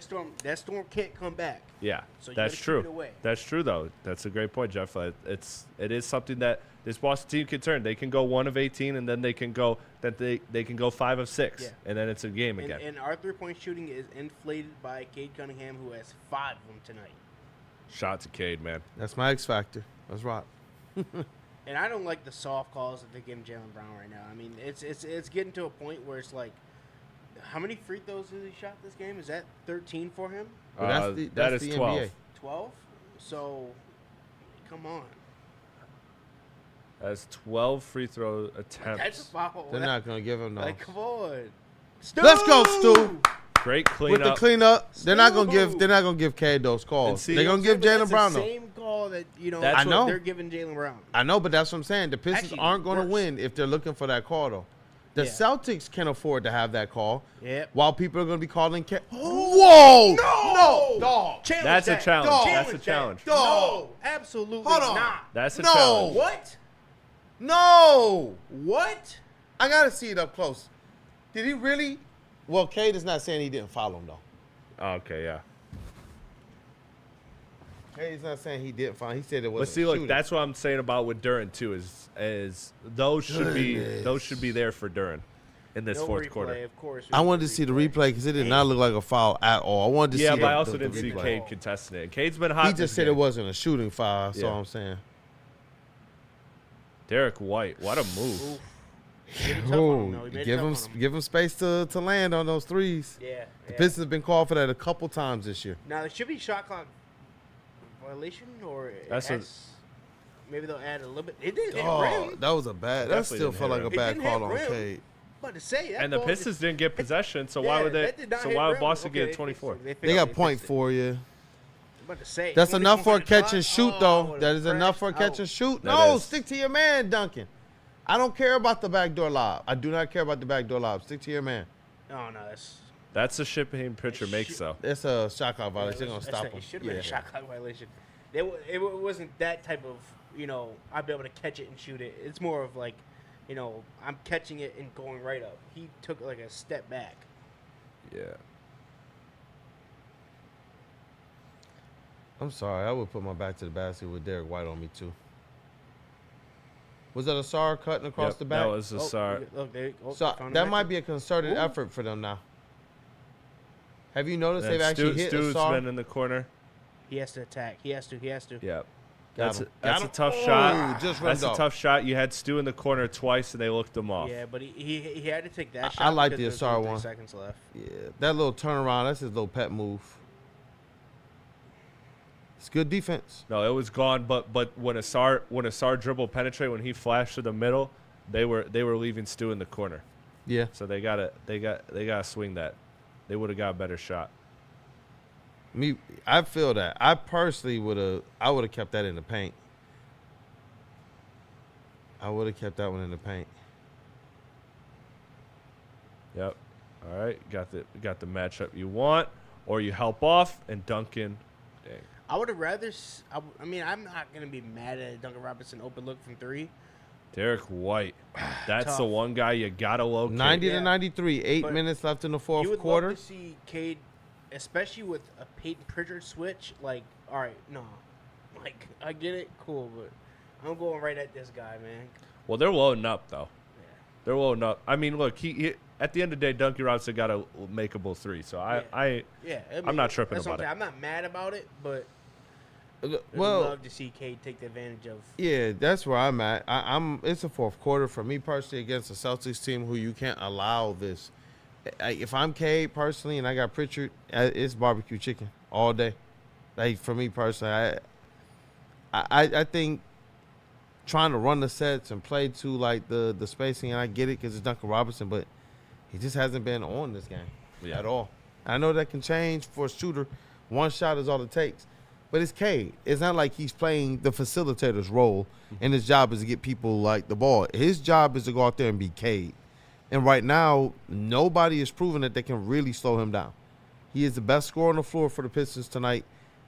[SPEAKER 5] That storm can't come back.
[SPEAKER 2] Yeah,
[SPEAKER 5] So you
[SPEAKER 2] that's
[SPEAKER 5] gotta keep
[SPEAKER 2] true.
[SPEAKER 5] it away.
[SPEAKER 2] That's true, though. That's a great point, Jeff. It is something that this Boston team can turn. They can go 1 of 18, and then they can go 5 of 6,
[SPEAKER 5] Yeah.
[SPEAKER 2] and then it's a game again.
[SPEAKER 5] And our 3-point shooting is inflated by Cade Cunningham, who has 5 of them tonight.
[SPEAKER 2] Shout to Cade, man.
[SPEAKER 4] That's my X factor. That's right.
[SPEAKER 5] And I don't like the soft calls that they're giving Jaylen Brown right now. I mean, it's getting to a point where it's like, how many free throws has he shot this game? Is that 13 for him?
[SPEAKER 4] Well,
[SPEAKER 2] That is
[SPEAKER 4] the
[SPEAKER 2] 12.
[SPEAKER 4] NBA.
[SPEAKER 5] 12? So, come on.
[SPEAKER 2] That's 12 free throw
[SPEAKER 5] That's a
[SPEAKER 2] attempts.
[SPEAKER 5] foul.
[SPEAKER 4] They're not going to give him those.
[SPEAKER 5] Like, come on.
[SPEAKER 4] Let's go, Stu.
[SPEAKER 2] Great
[SPEAKER 4] With the
[SPEAKER 2] cleanup.
[SPEAKER 4] cleanup, they're not gonna
[SPEAKER 5] Stu.
[SPEAKER 4] give Cade those calls.
[SPEAKER 2] And see-
[SPEAKER 4] They're gonna give Jaylen Brown
[SPEAKER 5] the
[SPEAKER 4] those.
[SPEAKER 5] same call that
[SPEAKER 2] That's
[SPEAKER 4] I know.
[SPEAKER 5] they're giving Jaylen Brown.
[SPEAKER 4] I know, but that's what I'm saying. The Pistons
[SPEAKER 5] Actually,
[SPEAKER 4] aren't going to
[SPEAKER 5] worse.
[SPEAKER 4] win if they're looking for that call, though. The
[SPEAKER 5] Yeah.
[SPEAKER 4] Celtics can afford to have that call.
[SPEAKER 5] Yep.
[SPEAKER 4] While people are going to be calling Cade. Whoa!
[SPEAKER 5] No!
[SPEAKER 4] Dog!
[SPEAKER 5] Challenge
[SPEAKER 2] That's a
[SPEAKER 5] that.
[SPEAKER 2] challenge.
[SPEAKER 4] Dog.
[SPEAKER 2] That's a challenge.
[SPEAKER 5] No, absolutely
[SPEAKER 4] Hold on.
[SPEAKER 5] not.
[SPEAKER 2] That's a
[SPEAKER 4] No.
[SPEAKER 2] challenge.
[SPEAKER 5] What?
[SPEAKER 4] No!
[SPEAKER 5] What?
[SPEAKER 4] I got to see it up close. Did he really? Well, Cade is not saying he didn't foul him, though.
[SPEAKER 2] Okay, yeah.
[SPEAKER 4] Cade's not saying he didn't foul him. He said it was.
[SPEAKER 2] But see, look, that's what I'm saying about with Duren too. Is those should be there for Duren in this
[SPEAKER 5] No
[SPEAKER 2] fourth
[SPEAKER 5] replay,
[SPEAKER 2] quarter.
[SPEAKER 5] of course.
[SPEAKER 4] I wanted to see the replay because it did not look like a foul at all. I wanted to
[SPEAKER 2] Yeah,
[SPEAKER 4] see
[SPEAKER 2] but I
[SPEAKER 4] the-
[SPEAKER 2] also
[SPEAKER 4] the
[SPEAKER 2] didn't see
[SPEAKER 4] replay.
[SPEAKER 2] Cade contesting it. Cade's been hot.
[SPEAKER 4] He
[SPEAKER 2] this
[SPEAKER 4] just said
[SPEAKER 2] game.
[SPEAKER 4] it wasn't a shooting foul. That's
[SPEAKER 2] Yeah.
[SPEAKER 4] all I'm saying.
[SPEAKER 2] Derek White, what a move!
[SPEAKER 5] Oof. He made it tough on him, though. He made it
[SPEAKER 4] give
[SPEAKER 5] tough
[SPEAKER 4] him
[SPEAKER 5] on
[SPEAKER 4] give him space to land on those threes.
[SPEAKER 5] Yeah.
[SPEAKER 4] The
[SPEAKER 5] yeah.
[SPEAKER 4] Pistons have been called for that a couple times this year.
[SPEAKER 5] Now there should be shot clock violation, or maybe they'll add a little bit. It didn't hit rim.
[SPEAKER 4] That was a bad. That
[SPEAKER 2] Definitely
[SPEAKER 4] still
[SPEAKER 2] didn't
[SPEAKER 4] felt
[SPEAKER 2] hit
[SPEAKER 4] like a
[SPEAKER 2] rim.
[SPEAKER 5] It
[SPEAKER 4] bad
[SPEAKER 5] didn't
[SPEAKER 4] call
[SPEAKER 5] hit
[SPEAKER 4] on
[SPEAKER 5] rim.
[SPEAKER 4] Cade.
[SPEAKER 5] About to say that.
[SPEAKER 2] And the
[SPEAKER 5] ball
[SPEAKER 2] Pistons
[SPEAKER 5] just-
[SPEAKER 2] didn't get possession, so why
[SPEAKER 5] Yeah,
[SPEAKER 2] would they?
[SPEAKER 5] that did not
[SPEAKER 2] So
[SPEAKER 5] hit
[SPEAKER 2] why would
[SPEAKER 5] rim.
[SPEAKER 2] Boston
[SPEAKER 5] Okay,
[SPEAKER 2] get
[SPEAKER 5] fixed
[SPEAKER 2] 24?
[SPEAKER 5] it.
[SPEAKER 4] They got
[SPEAKER 5] fixed
[SPEAKER 4] point
[SPEAKER 5] it.
[SPEAKER 4] for you.
[SPEAKER 5] I'm about to say.
[SPEAKER 4] That's
[SPEAKER 5] when
[SPEAKER 4] enough
[SPEAKER 5] they
[SPEAKER 4] for a
[SPEAKER 5] went
[SPEAKER 4] catch and
[SPEAKER 5] shot,
[SPEAKER 4] shoot,
[SPEAKER 5] I
[SPEAKER 4] though.
[SPEAKER 5] would've
[SPEAKER 4] That is enough for a
[SPEAKER 5] crashed
[SPEAKER 4] catch and
[SPEAKER 5] out.
[SPEAKER 4] shoot.
[SPEAKER 2] That
[SPEAKER 4] No,
[SPEAKER 2] is.
[SPEAKER 4] stick to your man, Duncan. I don't care about the backdoor lob. I do not care about the backdoor lob. Stick to your man.
[SPEAKER 5] Oh no, that's.
[SPEAKER 2] That's the shipping pitcher makes though.
[SPEAKER 4] It's a shot clock violation. They're going to
[SPEAKER 5] That's
[SPEAKER 4] stop
[SPEAKER 5] it.
[SPEAKER 4] him.
[SPEAKER 5] It should have been a shot clock violation. It wasn't that type of, I'd be able to catch it and shoot it. It's more of like, I'm catching it and going right up. He took like a step back.
[SPEAKER 2] Yeah.
[SPEAKER 4] I'm sorry. I would put my back to the basket with Derek White on me, too. Was that a SAR cutting across
[SPEAKER 2] Yep,
[SPEAKER 4] the back?
[SPEAKER 2] that was a sorry.
[SPEAKER 5] Look,
[SPEAKER 4] So that might be a concerted effort for them now. Have you noticed they've actually hit a
[SPEAKER 2] Stu's
[SPEAKER 4] SAR?
[SPEAKER 2] been in the corner.
[SPEAKER 5] He has to attack. He has to.
[SPEAKER 2] Yep. That's
[SPEAKER 4] him.
[SPEAKER 2] a
[SPEAKER 4] Got
[SPEAKER 2] tough
[SPEAKER 4] him.
[SPEAKER 2] shot.
[SPEAKER 4] Oh, just
[SPEAKER 2] That's
[SPEAKER 4] rimmed
[SPEAKER 2] a
[SPEAKER 4] off.
[SPEAKER 2] tough shot. You had Stu in the corner twice, and they looked him off.
[SPEAKER 5] Yeah, but he had to take that
[SPEAKER 4] I
[SPEAKER 5] shot.
[SPEAKER 4] like
[SPEAKER 5] because
[SPEAKER 4] the
[SPEAKER 5] there was
[SPEAKER 4] Asar
[SPEAKER 5] only
[SPEAKER 4] one.
[SPEAKER 5] 3 seconds left.
[SPEAKER 4] Yeah, that little turnaround, that's his little pet move. It's good defense.
[SPEAKER 2] No, it was gone. But when Asar dribble penetrate, when he flashed to the middle, they were leaving Stu in the corner.
[SPEAKER 4] Yeah.
[SPEAKER 2] So they gotta swing that. They would have got a better shot.
[SPEAKER 4] I feel that. I personally would have kept that in the paint. I would have kept that one in the paint.
[SPEAKER 2] Yep. All right. Got the matchup you want, or you help off and Duncan. Dang.
[SPEAKER 5] I would have rather. I mean, I'm not gonna be mad at Duncan Robinson open look from 3.
[SPEAKER 2] Derek White. That's the
[SPEAKER 5] Tough.
[SPEAKER 2] one guy you gotta locate.
[SPEAKER 4] 90
[SPEAKER 5] Yeah.
[SPEAKER 4] to 93, 8
[SPEAKER 5] But
[SPEAKER 4] minutes left in the
[SPEAKER 5] You
[SPEAKER 4] fourth
[SPEAKER 5] would
[SPEAKER 4] quarter.
[SPEAKER 5] love to see Cade, especially with a Peyton Pritchard switch. Like, all right, no, like I get it, cool, but I'm going right at this guy, man.
[SPEAKER 2] Well, they're loading up though.
[SPEAKER 5] Yeah.
[SPEAKER 2] They're loading up. I mean, look, he at the end of the day, Duncan Robinson got a makeable 3. So I
[SPEAKER 5] Yeah, I
[SPEAKER 2] I'm
[SPEAKER 5] mean,
[SPEAKER 2] not tripping
[SPEAKER 5] that's what
[SPEAKER 2] about it.
[SPEAKER 5] I'm saying. I'm not mad about it, but I'd
[SPEAKER 4] Well,
[SPEAKER 5] love to see Cade take the advantage of.
[SPEAKER 4] yeah, that's where I'm at. It's a fourth quarter for me personally against the Celtics team who you can't allow this. If I'm Cade personally and I got Pritchard, it's barbecue chicken all day. Like for me personally, I think trying to run the sets and play to like the spacing, and I get it because it's Duncan Robinson, but he just hasn't been on this game at all. I know that can change for a shooter. One shot is all it takes. But it's Cade. It's not like he's playing the facilitator's role, and his job is to get people like the ball. His job is to go out there and be Cade. And right now, nobody has proven that they can really slow him down. He is the best scorer on the floor for the Pistons tonight.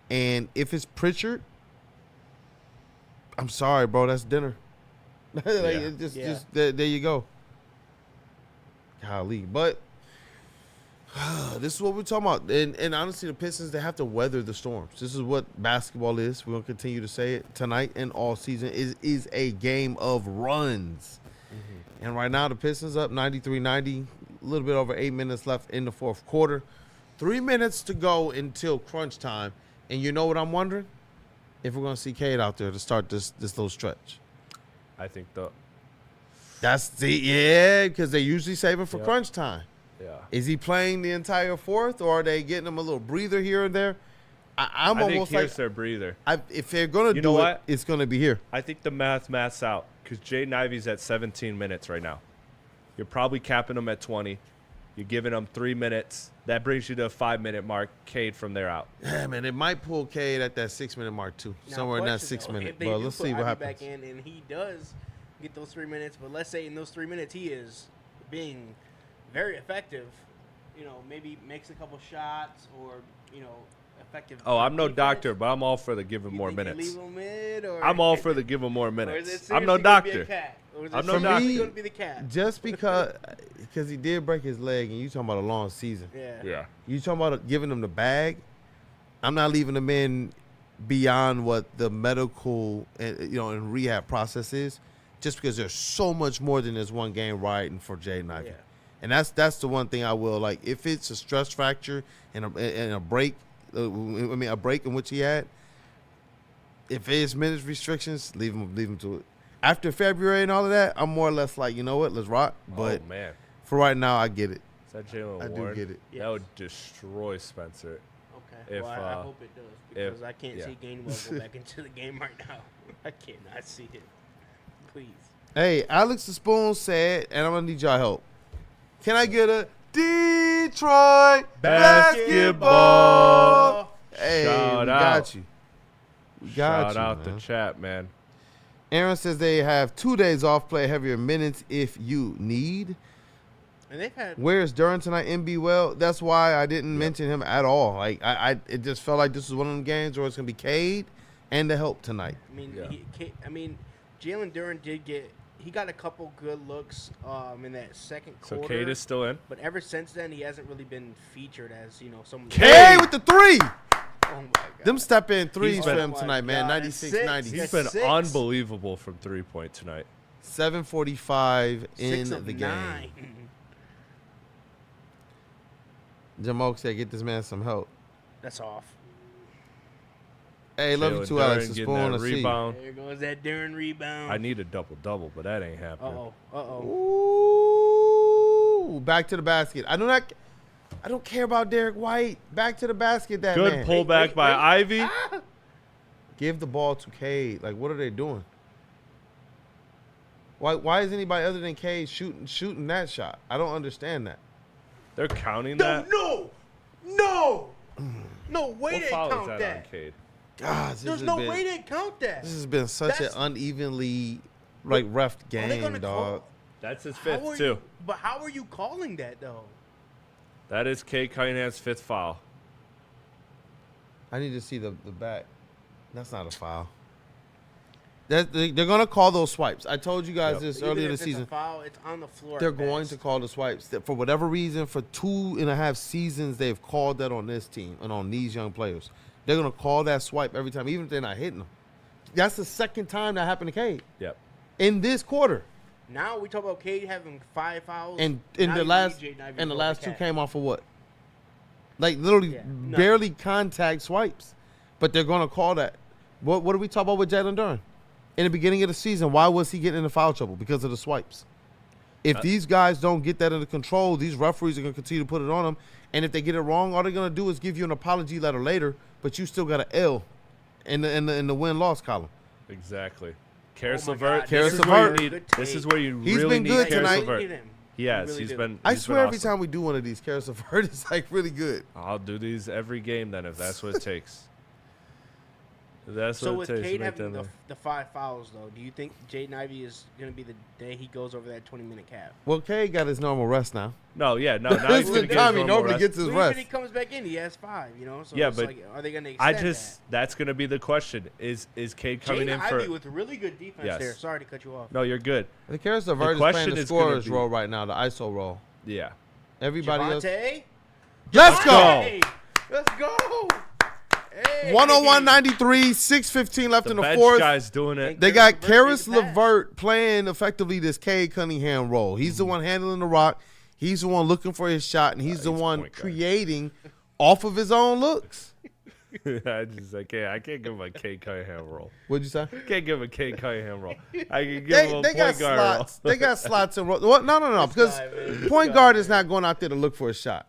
[SPEAKER 4] And if it's Pritchard, I'm sorry, bro. That's dinner. Just there you go. Golly. But this is what we're talking about. And honestly, the Pistons, they have to weather the storms. This is what basketball is. We're going to continue to say it tonight and all season. It is a game of runs. Mm-hmm. And right now, the Pistons up 93-90, a little bit over 8 minutes left in the fourth quarter. 3 minutes to go until crunch time. And you know what I'm wondering? If we're going to see Cade out there to start this little stretch.
[SPEAKER 2] I think
[SPEAKER 4] because they usually save him for crunch time.
[SPEAKER 2] yeah.
[SPEAKER 4] Is he playing the entire fourth, or are they getting him a little breather here and there? I'm
[SPEAKER 2] I think
[SPEAKER 4] almost
[SPEAKER 2] here's
[SPEAKER 4] like,
[SPEAKER 2] their breather.
[SPEAKER 4] if they're going to
[SPEAKER 2] You
[SPEAKER 4] do
[SPEAKER 2] know
[SPEAKER 4] it,
[SPEAKER 2] what?
[SPEAKER 4] it's going to be here.
[SPEAKER 2] I think the math's out because Jaden Ivey's at 17 minutes right now. You're probably capping him at 20. You're giving him 3 minutes. That brings you to a 5-minute mark. Cade from there out.
[SPEAKER 4] Yeah, man, it might pull Cade at that 6-minute mark, too.
[SPEAKER 5] Now,
[SPEAKER 4] Somewhere in that
[SPEAKER 5] question,
[SPEAKER 4] 6
[SPEAKER 5] though,
[SPEAKER 4] minute.
[SPEAKER 5] if they
[SPEAKER 4] But
[SPEAKER 5] do
[SPEAKER 4] let's
[SPEAKER 5] put
[SPEAKER 4] see what
[SPEAKER 5] Ivey
[SPEAKER 4] happens.
[SPEAKER 5] back in, and he does get those 3 minutes, but let's say in those 3 minutes he is being very effective. You know, maybe makes a couple shots or effective.
[SPEAKER 2] Oh, I'm no
[SPEAKER 5] defense.
[SPEAKER 2] doctor, but I'm all for the give him
[SPEAKER 5] You
[SPEAKER 2] more
[SPEAKER 5] think they
[SPEAKER 2] minutes.
[SPEAKER 5] leave him in, or
[SPEAKER 2] I'm all for the give him more
[SPEAKER 5] or is
[SPEAKER 2] minutes.
[SPEAKER 5] it
[SPEAKER 2] I'm no
[SPEAKER 5] seriously gonna be a
[SPEAKER 2] doctor.
[SPEAKER 5] cat? Or is it
[SPEAKER 2] I'm no
[SPEAKER 5] seriously
[SPEAKER 2] doctor.
[SPEAKER 5] gonna be the cat.
[SPEAKER 4] Just because he did break his leg, and you talking about a long season.
[SPEAKER 5] Yeah.
[SPEAKER 2] Yeah.
[SPEAKER 4] You talking about giving him the bag? I'm not leaving him in beyond what the medical and rehab process is, just because there's so much more than this one game riding for Jaden Ivey.
[SPEAKER 5] Yeah.
[SPEAKER 4] And that's the one thing I will like. If it's a stress fracture and a break, a break in which he had, if it's minutes restrictions, leave him to it. After February and all of that, I'm more or less like, you know what, let's rock. But
[SPEAKER 2] oh man,
[SPEAKER 4] for right now, I get it.
[SPEAKER 2] is that Jalen
[SPEAKER 4] I do
[SPEAKER 2] Warren?
[SPEAKER 4] get it.
[SPEAKER 5] Yes.
[SPEAKER 2] That would destroy Spencer.
[SPEAKER 5] Okay.
[SPEAKER 2] If,
[SPEAKER 5] Well, I hope it does because I can't
[SPEAKER 2] yeah.
[SPEAKER 5] see Gainwell go back into the game right now. I cannot see it. Please.
[SPEAKER 4] Hey, Alex the Spoon said, and I'm gonna need y'all help. Can I get a Detroit basketball? Hey,
[SPEAKER 2] Shout
[SPEAKER 4] we
[SPEAKER 2] out.
[SPEAKER 4] got you. We got
[SPEAKER 2] Shout
[SPEAKER 4] you,
[SPEAKER 2] out
[SPEAKER 4] man.
[SPEAKER 2] the chat, man.
[SPEAKER 4] Aaron says they have 2 days off, play heavier minutes if you need.
[SPEAKER 5] And they've had.
[SPEAKER 4] Where's Duran tonight? MB well. That's why I didn't mention him at all. Like it just felt like this was one of them games where it's gonna be Cade and the help tonight.
[SPEAKER 5] I mean,
[SPEAKER 2] Yeah.
[SPEAKER 5] Jalen Duran did get. He got a couple good looks in that second
[SPEAKER 2] So
[SPEAKER 5] quarter.
[SPEAKER 2] Cade is still in.
[SPEAKER 5] But ever since then, he hasn't really been featured as someone.
[SPEAKER 4] Cade with the three.
[SPEAKER 5] Oh my God.
[SPEAKER 4] Them step in threes
[SPEAKER 2] He's
[SPEAKER 4] for
[SPEAKER 2] been-
[SPEAKER 4] him
[SPEAKER 5] Oh
[SPEAKER 4] tonight,
[SPEAKER 5] my
[SPEAKER 4] man.
[SPEAKER 5] God,
[SPEAKER 4] 96,
[SPEAKER 5] that's
[SPEAKER 4] 90.
[SPEAKER 2] He's
[SPEAKER 5] That's
[SPEAKER 2] been
[SPEAKER 5] 6.
[SPEAKER 2] unbelievable from 3-point tonight.
[SPEAKER 4] 7:45 in
[SPEAKER 5] 6 of
[SPEAKER 4] the
[SPEAKER 5] 9.
[SPEAKER 4] game. Jamal said, "Get this man some help."
[SPEAKER 5] That's off.
[SPEAKER 4] Hey, love you
[SPEAKER 2] Jalen
[SPEAKER 4] too, Alex.
[SPEAKER 2] Duren
[SPEAKER 4] It's
[SPEAKER 2] getting
[SPEAKER 4] fun
[SPEAKER 2] that
[SPEAKER 4] to see.
[SPEAKER 2] rebound.
[SPEAKER 5] There goes that Duren rebound.
[SPEAKER 2] I need a double-double, but that ain't happening.
[SPEAKER 4] Ooh, back to the basket. I don't care about Derek White. Back to the basket, that
[SPEAKER 2] Good
[SPEAKER 4] man.
[SPEAKER 2] pullback by Ivy.
[SPEAKER 4] Give the ball to Cade. Like, what are they doing? Why is anybody other than Cade shooting that shot? I don't understand that.
[SPEAKER 2] They're counting that.
[SPEAKER 5] No way
[SPEAKER 2] What
[SPEAKER 5] they
[SPEAKER 2] foul is
[SPEAKER 5] count
[SPEAKER 2] that
[SPEAKER 5] that.
[SPEAKER 2] on Cade?
[SPEAKER 4] God,
[SPEAKER 5] There's no way they count that.
[SPEAKER 4] This has been such an unevenly ref game, dog.
[SPEAKER 2] That's his
[SPEAKER 5] How
[SPEAKER 2] fifth,
[SPEAKER 5] are
[SPEAKER 2] too.
[SPEAKER 5] you- But how are you calling that though?
[SPEAKER 2] That is Cade Cunningham's fifth foul.
[SPEAKER 4] I need to see the back. That's not a foul. They're going to call those swipes. I told you guys this
[SPEAKER 5] Even
[SPEAKER 4] earlier in
[SPEAKER 5] if
[SPEAKER 4] the
[SPEAKER 5] it's a
[SPEAKER 4] season.
[SPEAKER 5] foul, it's on the floor.
[SPEAKER 4] They're
[SPEAKER 5] at
[SPEAKER 4] going
[SPEAKER 5] best.
[SPEAKER 4] to call the swipes. For whatever reason, for 2.5 seasons, they've called that on this team and on these young players. They're going to call that swipe every time, even if they're not hitting them. That's the second time that happened to Cade
[SPEAKER 2] Yep.
[SPEAKER 4] in this quarter.
[SPEAKER 5] Now we talk about Cade having 5 fouls.
[SPEAKER 4] And in
[SPEAKER 5] Now
[SPEAKER 4] the
[SPEAKER 5] you
[SPEAKER 4] last
[SPEAKER 5] need Jaden Ivey
[SPEAKER 4] and the
[SPEAKER 5] to
[SPEAKER 4] last
[SPEAKER 5] the
[SPEAKER 4] two
[SPEAKER 5] catch.
[SPEAKER 4] came off of what? Like literally
[SPEAKER 5] Yeah, no.
[SPEAKER 4] barely contact swipes. But they're going to call that. What do we talk about with Jalen Duren? In the beginning of the season, why was he getting into foul trouble? Because of the swipes. If these guys don't get that under control, these referees are going to continue to put it on them. And if they get it wrong, all they're going to do is give you an apology letter later, but you still got an L in the win-loss column.
[SPEAKER 2] Exactly. Karis
[SPEAKER 5] Oh my
[SPEAKER 2] LeVert.
[SPEAKER 5] God,
[SPEAKER 4] Karis
[SPEAKER 2] This is where you
[SPEAKER 4] LeVert.
[SPEAKER 2] need.
[SPEAKER 5] Good
[SPEAKER 2] This is
[SPEAKER 5] take.
[SPEAKER 2] where you
[SPEAKER 4] He's
[SPEAKER 2] really
[SPEAKER 4] been
[SPEAKER 2] need
[SPEAKER 4] good
[SPEAKER 2] Karis
[SPEAKER 4] tonight.
[SPEAKER 2] LeVert.
[SPEAKER 5] Need him.
[SPEAKER 2] He has.
[SPEAKER 5] really
[SPEAKER 2] He's
[SPEAKER 5] do.
[SPEAKER 2] been.
[SPEAKER 4] I
[SPEAKER 2] he's
[SPEAKER 4] swear
[SPEAKER 2] been
[SPEAKER 4] every
[SPEAKER 2] awesome.
[SPEAKER 4] time we do one of these, Karis LeVert is like really good.
[SPEAKER 2] I'll do these every game then if that's what it takes. If that's
[SPEAKER 5] So
[SPEAKER 2] what
[SPEAKER 5] with
[SPEAKER 2] it takes.
[SPEAKER 5] Cade
[SPEAKER 2] to make
[SPEAKER 5] having
[SPEAKER 2] them
[SPEAKER 5] the 5 fouls, though, do you think Jaden Ivey is going to be the day he goes over that 20-minute cap?
[SPEAKER 4] Well, Cade got his normal rest now.
[SPEAKER 2] No, yeah, no. Now
[SPEAKER 4] This
[SPEAKER 2] he's
[SPEAKER 4] is
[SPEAKER 2] gonna
[SPEAKER 4] the
[SPEAKER 2] get
[SPEAKER 4] time
[SPEAKER 2] his
[SPEAKER 4] he
[SPEAKER 2] normal
[SPEAKER 4] normally
[SPEAKER 2] rest.
[SPEAKER 4] gets his
[SPEAKER 5] Even
[SPEAKER 4] rest.
[SPEAKER 5] when he comes back in, he has 5, you know? So
[SPEAKER 2] Yeah,
[SPEAKER 5] it's
[SPEAKER 2] but
[SPEAKER 5] like, are they going to
[SPEAKER 2] I
[SPEAKER 5] extend
[SPEAKER 2] just that's gonna be the question. Is Cade
[SPEAKER 5] that?
[SPEAKER 2] coming
[SPEAKER 5] Jaden
[SPEAKER 2] in
[SPEAKER 5] Ivey
[SPEAKER 2] for?
[SPEAKER 5] with really good defense
[SPEAKER 2] Yes.
[SPEAKER 5] there. Sorry to cut you off.
[SPEAKER 2] No, you're good.
[SPEAKER 4] The Karis LeVert is
[SPEAKER 2] question
[SPEAKER 4] playing the
[SPEAKER 2] is gonna
[SPEAKER 4] scorer's
[SPEAKER 2] be-
[SPEAKER 4] role right now, the ISO role.
[SPEAKER 2] Yeah.
[SPEAKER 4] Everybody else.
[SPEAKER 5] Javante?
[SPEAKER 4] Let's go.
[SPEAKER 5] Hey, let's go. Hey.
[SPEAKER 4] 101-93, 6:15 left
[SPEAKER 2] The
[SPEAKER 4] in the
[SPEAKER 2] bench
[SPEAKER 4] fourth.
[SPEAKER 2] guy's doing it.
[SPEAKER 4] They got
[SPEAKER 5] Karis
[SPEAKER 4] Karis
[SPEAKER 5] LeVert made the pass.
[SPEAKER 4] LeVert playing effectively this Cade Cunningham role. He's the one handling the rock. He's the one looking for his shot, and he's the
[SPEAKER 2] he's
[SPEAKER 4] one
[SPEAKER 2] point guard.
[SPEAKER 4] creating off of his own looks.
[SPEAKER 2] I can't give him a Cade Cunningham role.
[SPEAKER 4] What'd you say?
[SPEAKER 2] Can't give him a Cade Cunningham role. I can give him a
[SPEAKER 4] They got
[SPEAKER 2] point guard
[SPEAKER 4] slots.
[SPEAKER 2] role.
[SPEAKER 4] They got slots and roles. Well, no. Because
[SPEAKER 5] guy, man. This
[SPEAKER 4] point
[SPEAKER 5] guy,
[SPEAKER 4] guard is
[SPEAKER 5] man.
[SPEAKER 4] not going out there to look for a shot.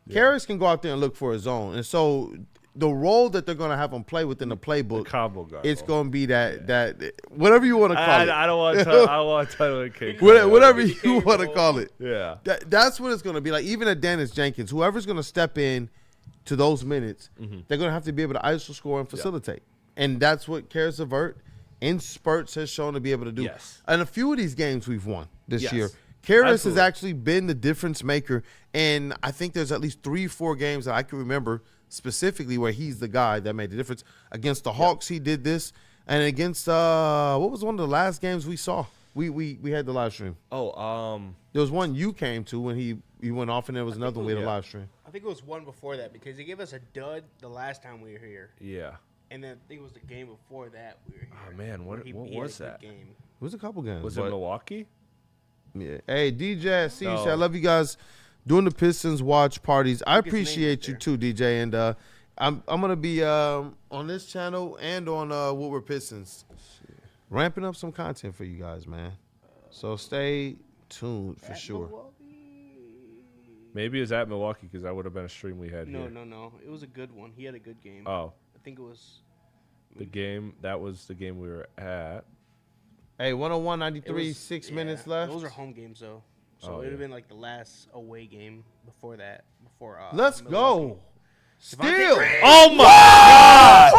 [SPEAKER 4] Karis can go out there and look for his own. And so the role that they're going to have him play within the playbook,
[SPEAKER 2] Combo guard.
[SPEAKER 4] it's
[SPEAKER 2] role.
[SPEAKER 4] going to be that whatever you want to call it.
[SPEAKER 2] I don't want to. I want to tell you Cade.
[SPEAKER 4] Whatever
[SPEAKER 2] Cunningham.
[SPEAKER 4] you want to call it.
[SPEAKER 2] Yeah.
[SPEAKER 4] That's what it's going to be like. Even at Dennis Jenkins, whoever's going to step in to those minutes, they're going to have to be able to ISO score and facilitate. And that's what Karis LeVert in spurts has shown to be able to do.
[SPEAKER 2] Yes.
[SPEAKER 4] And a few of these games we've won this
[SPEAKER 2] Yes.
[SPEAKER 4] year, Karis has
[SPEAKER 2] Absolutely.
[SPEAKER 4] actually been the difference maker. And I think there's at least 3-4 games that I can remember specifically where he's the guy that made the difference. Against the Hawks, he did this. And against, what was one of the last games we saw? We had the live stream.
[SPEAKER 2] Oh,
[SPEAKER 4] There was one you came to when he went off, and there was another one we had a
[SPEAKER 2] yeah.
[SPEAKER 4] live stream.
[SPEAKER 5] I think it was one before that because they gave us a dud the last time we were here.
[SPEAKER 2] yeah.
[SPEAKER 5] And then I think it was the game before that we were here.
[SPEAKER 2] Oh man, what
[SPEAKER 5] where he
[SPEAKER 2] was
[SPEAKER 5] had a good
[SPEAKER 2] that?
[SPEAKER 5] Game.
[SPEAKER 4] It was a couple games.
[SPEAKER 2] Was it
[SPEAKER 4] but-
[SPEAKER 2] Milwaukee?
[SPEAKER 4] Yeah. Hey, DJ, I see you.
[SPEAKER 2] No.
[SPEAKER 4] I love you guys doing the Pistons watch parties. I
[SPEAKER 5] Look at his name
[SPEAKER 4] appreciate
[SPEAKER 5] right
[SPEAKER 4] you
[SPEAKER 5] there.
[SPEAKER 4] too, DJ. And I'm gonna be on this channel and on Woodward Pistons, ramping up some content for you guys, man. So stay tuned for
[SPEAKER 5] At
[SPEAKER 4] sure.
[SPEAKER 5] Milwaukee?
[SPEAKER 2] Maybe it was at Milwaukee because that would have been a stream we had
[SPEAKER 5] No,
[SPEAKER 2] here.
[SPEAKER 5] no. It was a good one. He had a good game.
[SPEAKER 2] Oh,
[SPEAKER 5] I think it was.
[SPEAKER 2] the game. That was the game we were at.
[SPEAKER 4] Hey,
[SPEAKER 5] It
[SPEAKER 4] 101-93,
[SPEAKER 5] was
[SPEAKER 4] 6
[SPEAKER 5] yeah,
[SPEAKER 4] minutes left.
[SPEAKER 5] Those are home games though, so
[SPEAKER 2] Oh,
[SPEAKER 5] it would have
[SPEAKER 2] yeah.
[SPEAKER 5] been like the last away game before that. Before
[SPEAKER 4] Let's
[SPEAKER 5] Milwaukee.
[SPEAKER 4] go.
[SPEAKER 5] Devontae
[SPEAKER 4] Steal.
[SPEAKER 5] Green!
[SPEAKER 2] Oh my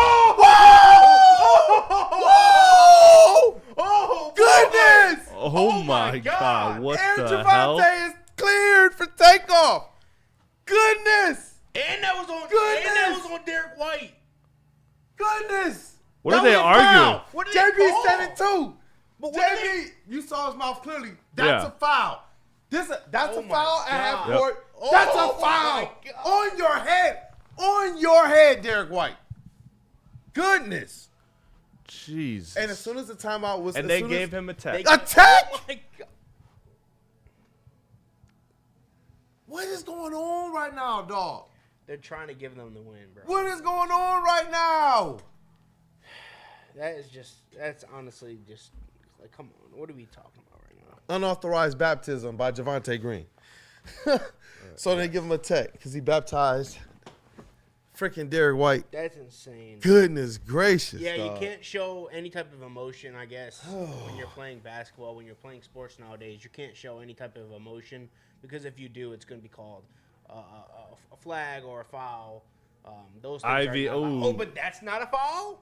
[SPEAKER 4] Oh, goodness!
[SPEAKER 2] God! Oh my God! What
[SPEAKER 4] Aaron
[SPEAKER 2] the hell?
[SPEAKER 4] Javante is cleared for takeoff. Goodness!
[SPEAKER 5] And that was on.
[SPEAKER 4] Goodness!
[SPEAKER 5] And that was on Derek White.
[SPEAKER 4] Goodness!
[SPEAKER 2] What
[SPEAKER 4] That
[SPEAKER 2] are they
[SPEAKER 4] was a
[SPEAKER 2] arguing?
[SPEAKER 4] foul.
[SPEAKER 5] What did they
[SPEAKER 4] JB
[SPEAKER 5] call?
[SPEAKER 4] said it too.
[SPEAKER 5] But what
[SPEAKER 4] JB, you saw his mouth clearly. That's
[SPEAKER 2] Yeah.
[SPEAKER 4] a foul. That's
[SPEAKER 5] Oh
[SPEAKER 4] a
[SPEAKER 5] my
[SPEAKER 4] foul at half
[SPEAKER 5] God.
[SPEAKER 4] court.
[SPEAKER 5] Yep.
[SPEAKER 4] That's
[SPEAKER 5] Oh
[SPEAKER 4] a foul
[SPEAKER 5] my God.
[SPEAKER 4] on your head. On your head, Derek White. Goodness.
[SPEAKER 2] Jeez.
[SPEAKER 4] And as soon as the timeout was,
[SPEAKER 2] And
[SPEAKER 4] as
[SPEAKER 2] they
[SPEAKER 4] soon
[SPEAKER 2] gave
[SPEAKER 4] as,
[SPEAKER 2] him a tech.
[SPEAKER 4] Attack?
[SPEAKER 5] Oh my God.
[SPEAKER 4] What is going on right now, dog?
[SPEAKER 5] They're trying to give them the win, bro.
[SPEAKER 4] What is going on right now?
[SPEAKER 5] that's honestly just like, come on, what are we talking about right now?
[SPEAKER 4] Unauthorized baptism by Javonte Green. So they give him a tech because he baptized freaking Derek White.
[SPEAKER 5] That's insane.
[SPEAKER 4] Goodness gracious.
[SPEAKER 5] Yeah,
[SPEAKER 4] dog.
[SPEAKER 5] you can't show any type of emotion, I guess, when you're playing basketball, when you're playing sports nowadays. You can't show any type of emotion because if you do, it's going to be called a flag or a foul. Those things
[SPEAKER 2] Ivy,
[SPEAKER 5] are not
[SPEAKER 2] ooh.
[SPEAKER 5] Oh, but that's not a foul?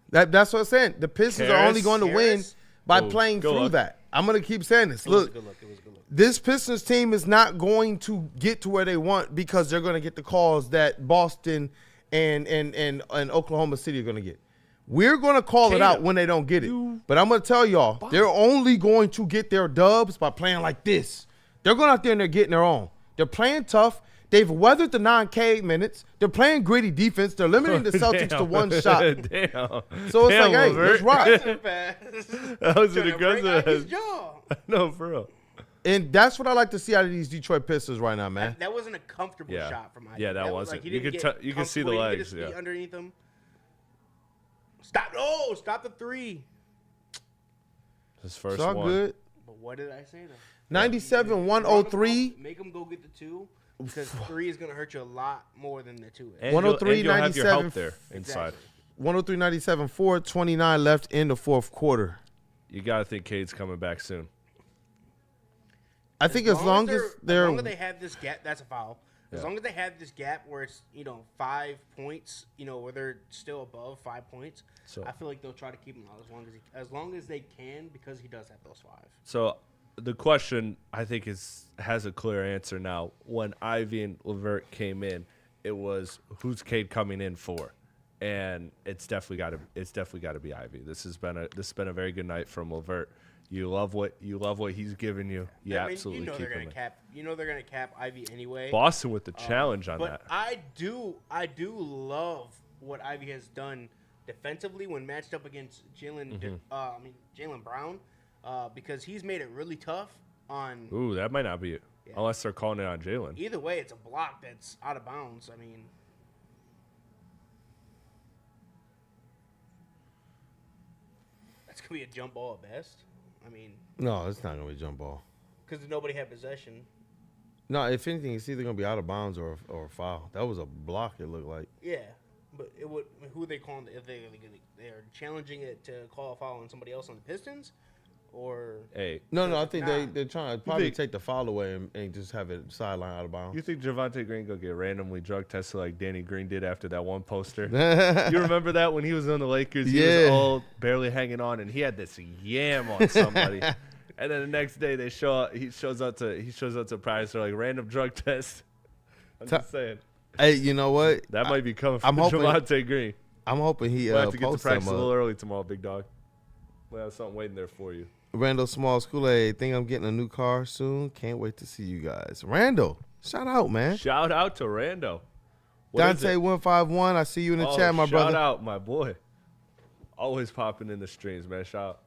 [SPEAKER 4] That's what I'm saying. The Pistons are only going to win
[SPEAKER 5] Harris?
[SPEAKER 4] by
[SPEAKER 2] Oh,
[SPEAKER 4] playing
[SPEAKER 2] good
[SPEAKER 4] through
[SPEAKER 2] luck.
[SPEAKER 4] that. I'm going to keep saying this.
[SPEAKER 5] It was a
[SPEAKER 4] Look,
[SPEAKER 5] good look. It was a good look.
[SPEAKER 4] this Pistons team is not going to get to where they want because they're going to get the calls that Boston and Oklahoma City are going to get. We're going to call it out when they don't get it. But I'm going to tell y'all, they're only going to get their dubs by playing like this. They're going out there and they're getting their own. They're playing tough. They've weathered the non-Cade minutes. They're playing gritty defense. They're limiting the Celtics to one shot.
[SPEAKER 2] Damn.
[SPEAKER 4] So it's
[SPEAKER 2] Damn,
[SPEAKER 4] like, hey,
[SPEAKER 2] Levert.
[SPEAKER 4] let's rock.
[SPEAKER 2] That was an
[SPEAKER 5] Trying to break out his
[SPEAKER 2] aggressive.
[SPEAKER 5] jaw.
[SPEAKER 2] No, for real.
[SPEAKER 4] And that's what I like to see out of these Detroit Pistons right now, man.
[SPEAKER 5] That wasn't a comfortable
[SPEAKER 2] Yeah.
[SPEAKER 5] shot from Ivy.
[SPEAKER 2] Yeah, that
[SPEAKER 5] was
[SPEAKER 2] wasn't.
[SPEAKER 5] he
[SPEAKER 2] You
[SPEAKER 5] didn't
[SPEAKER 2] could
[SPEAKER 5] get
[SPEAKER 2] you could see the
[SPEAKER 5] comfortable. He didn't
[SPEAKER 2] legs.
[SPEAKER 5] get his feet
[SPEAKER 2] Yeah.
[SPEAKER 5] underneath him. Stop! Oh, stop the three.
[SPEAKER 2] His first
[SPEAKER 4] It's all
[SPEAKER 2] one.
[SPEAKER 4] good.
[SPEAKER 5] But what did I say though?
[SPEAKER 4] 97-103.
[SPEAKER 5] Make him go get the two because three is gonna hurt you a lot more than the two is.
[SPEAKER 2] And
[SPEAKER 4] 103,
[SPEAKER 2] you'll have your
[SPEAKER 4] 97.
[SPEAKER 2] help there inside.
[SPEAKER 5] Exactly.
[SPEAKER 4] 103-97, 4:29 left in the fourth quarter.
[SPEAKER 2] You got to think Cade's coming back soon.
[SPEAKER 4] I think as long as they're
[SPEAKER 5] as long as they have this gap, that's a foul. As
[SPEAKER 2] Yeah.
[SPEAKER 5] long as they have this gap where it's 5 points, where they're still above 5 points,
[SPEAKER 2] So-
[SPEAKER 5] I feel like they'll try to keep him out as long as they can because he does have those 5.
[SPEAKER 2] So the question I think has a clear answer now. When Ivy and Levert came in, it was who's Cade coming in for, and it's definitely got to be Ivy. This has been a very good night from Levert. You love what he's giving you. You absolutely
[SPEAKER 5] they're
[SPEAKER 2] keep
[SPEAKER 5] gonna
[SPEAKER 2] him in.
[SPEAKER 5] cap. They're gonna cap Ivy anyway.
[SPEAKER 2] Boston with the challenge on
[SPEAKER 5] But
[SPEAKER 2] that.
[SPEAKER 5] I do love what Ivy has done defensively when matched up against Jalen Brown, because he's made it really tough on.
[SPEAKER 2] Ooh, that might not be it,
[SPEAKER 5] Yeah.
[SPEAKER 2] unless they're calling it on Jalen.
[SPEAKER 5] Either way, it's a block that's out of bounds. I mean, that's gonna be a jump ball at best. I mean,
[SPEAKER 4] no, it's not gonna be a jump ball.
[SPEAKER 5] because nobody had possession.
[SPEAKER 4] No, if anything, it's either gonna be out of bounds or a foul. That was a block. It looked like.
[SPEAKER 5] Yeah, but it would. Who are they calling? If they're challenging it to call a foul on somebody else on the Pistons, or
[SPEAKER 2] Hey,
[SPEAKER 4] No, I think
[SPEAKER 5] Nah.
[SPEAKER 4] they're trying to probably
[SPEAKER 2] think-
[SPEAKER 4] take the foul away and just have it sideline out of bounds.
[SPEAKER 2] you think Javonte Green go get randomly drug tested like Danny Green did after that one poster? You remember that when he was on the Lakers? He
[SPEAKER 4] Yeah.
[SPEAKER 2] was old, barely hanging on, and he had this yam on somebody. And then the next day he shows up to practice. They're like random drug test. I'm just saying
[SPEAKER 4] Hey, you know what?
[SPEAKER 2] that might be coming
[SPEAKER 4] I'm
[SPEAKER 2] from
[SPEAKER 4] hoping-
[SPEAKER 2] Javonte Green.
[SPEAKER 4] I'm hoping he
[SPEAKER 2] We'll have to get to
[SPEAKER 4] posts
[SPEAKER 2] practice
[SPEAKER 4] some
[SPEAKER 2] a little early tomorrow, big dog. We'll have something waiting there for you.
[SPEAKER 4] Randall Smalls Kool-Aid. Think I'm getting a new car soon. Can't wait to see you guys. Randall, shout out, man.
[SPEAKER 2] Shout out to Rando. What is it?
[SPEAKER 4] Dante151. I see you in the chat, my
[SPEAKER 2] shout
[SPEAKER 4] brother.
[SPEAKER 2] out, my boy. Always popping in the streams, man. Shout out.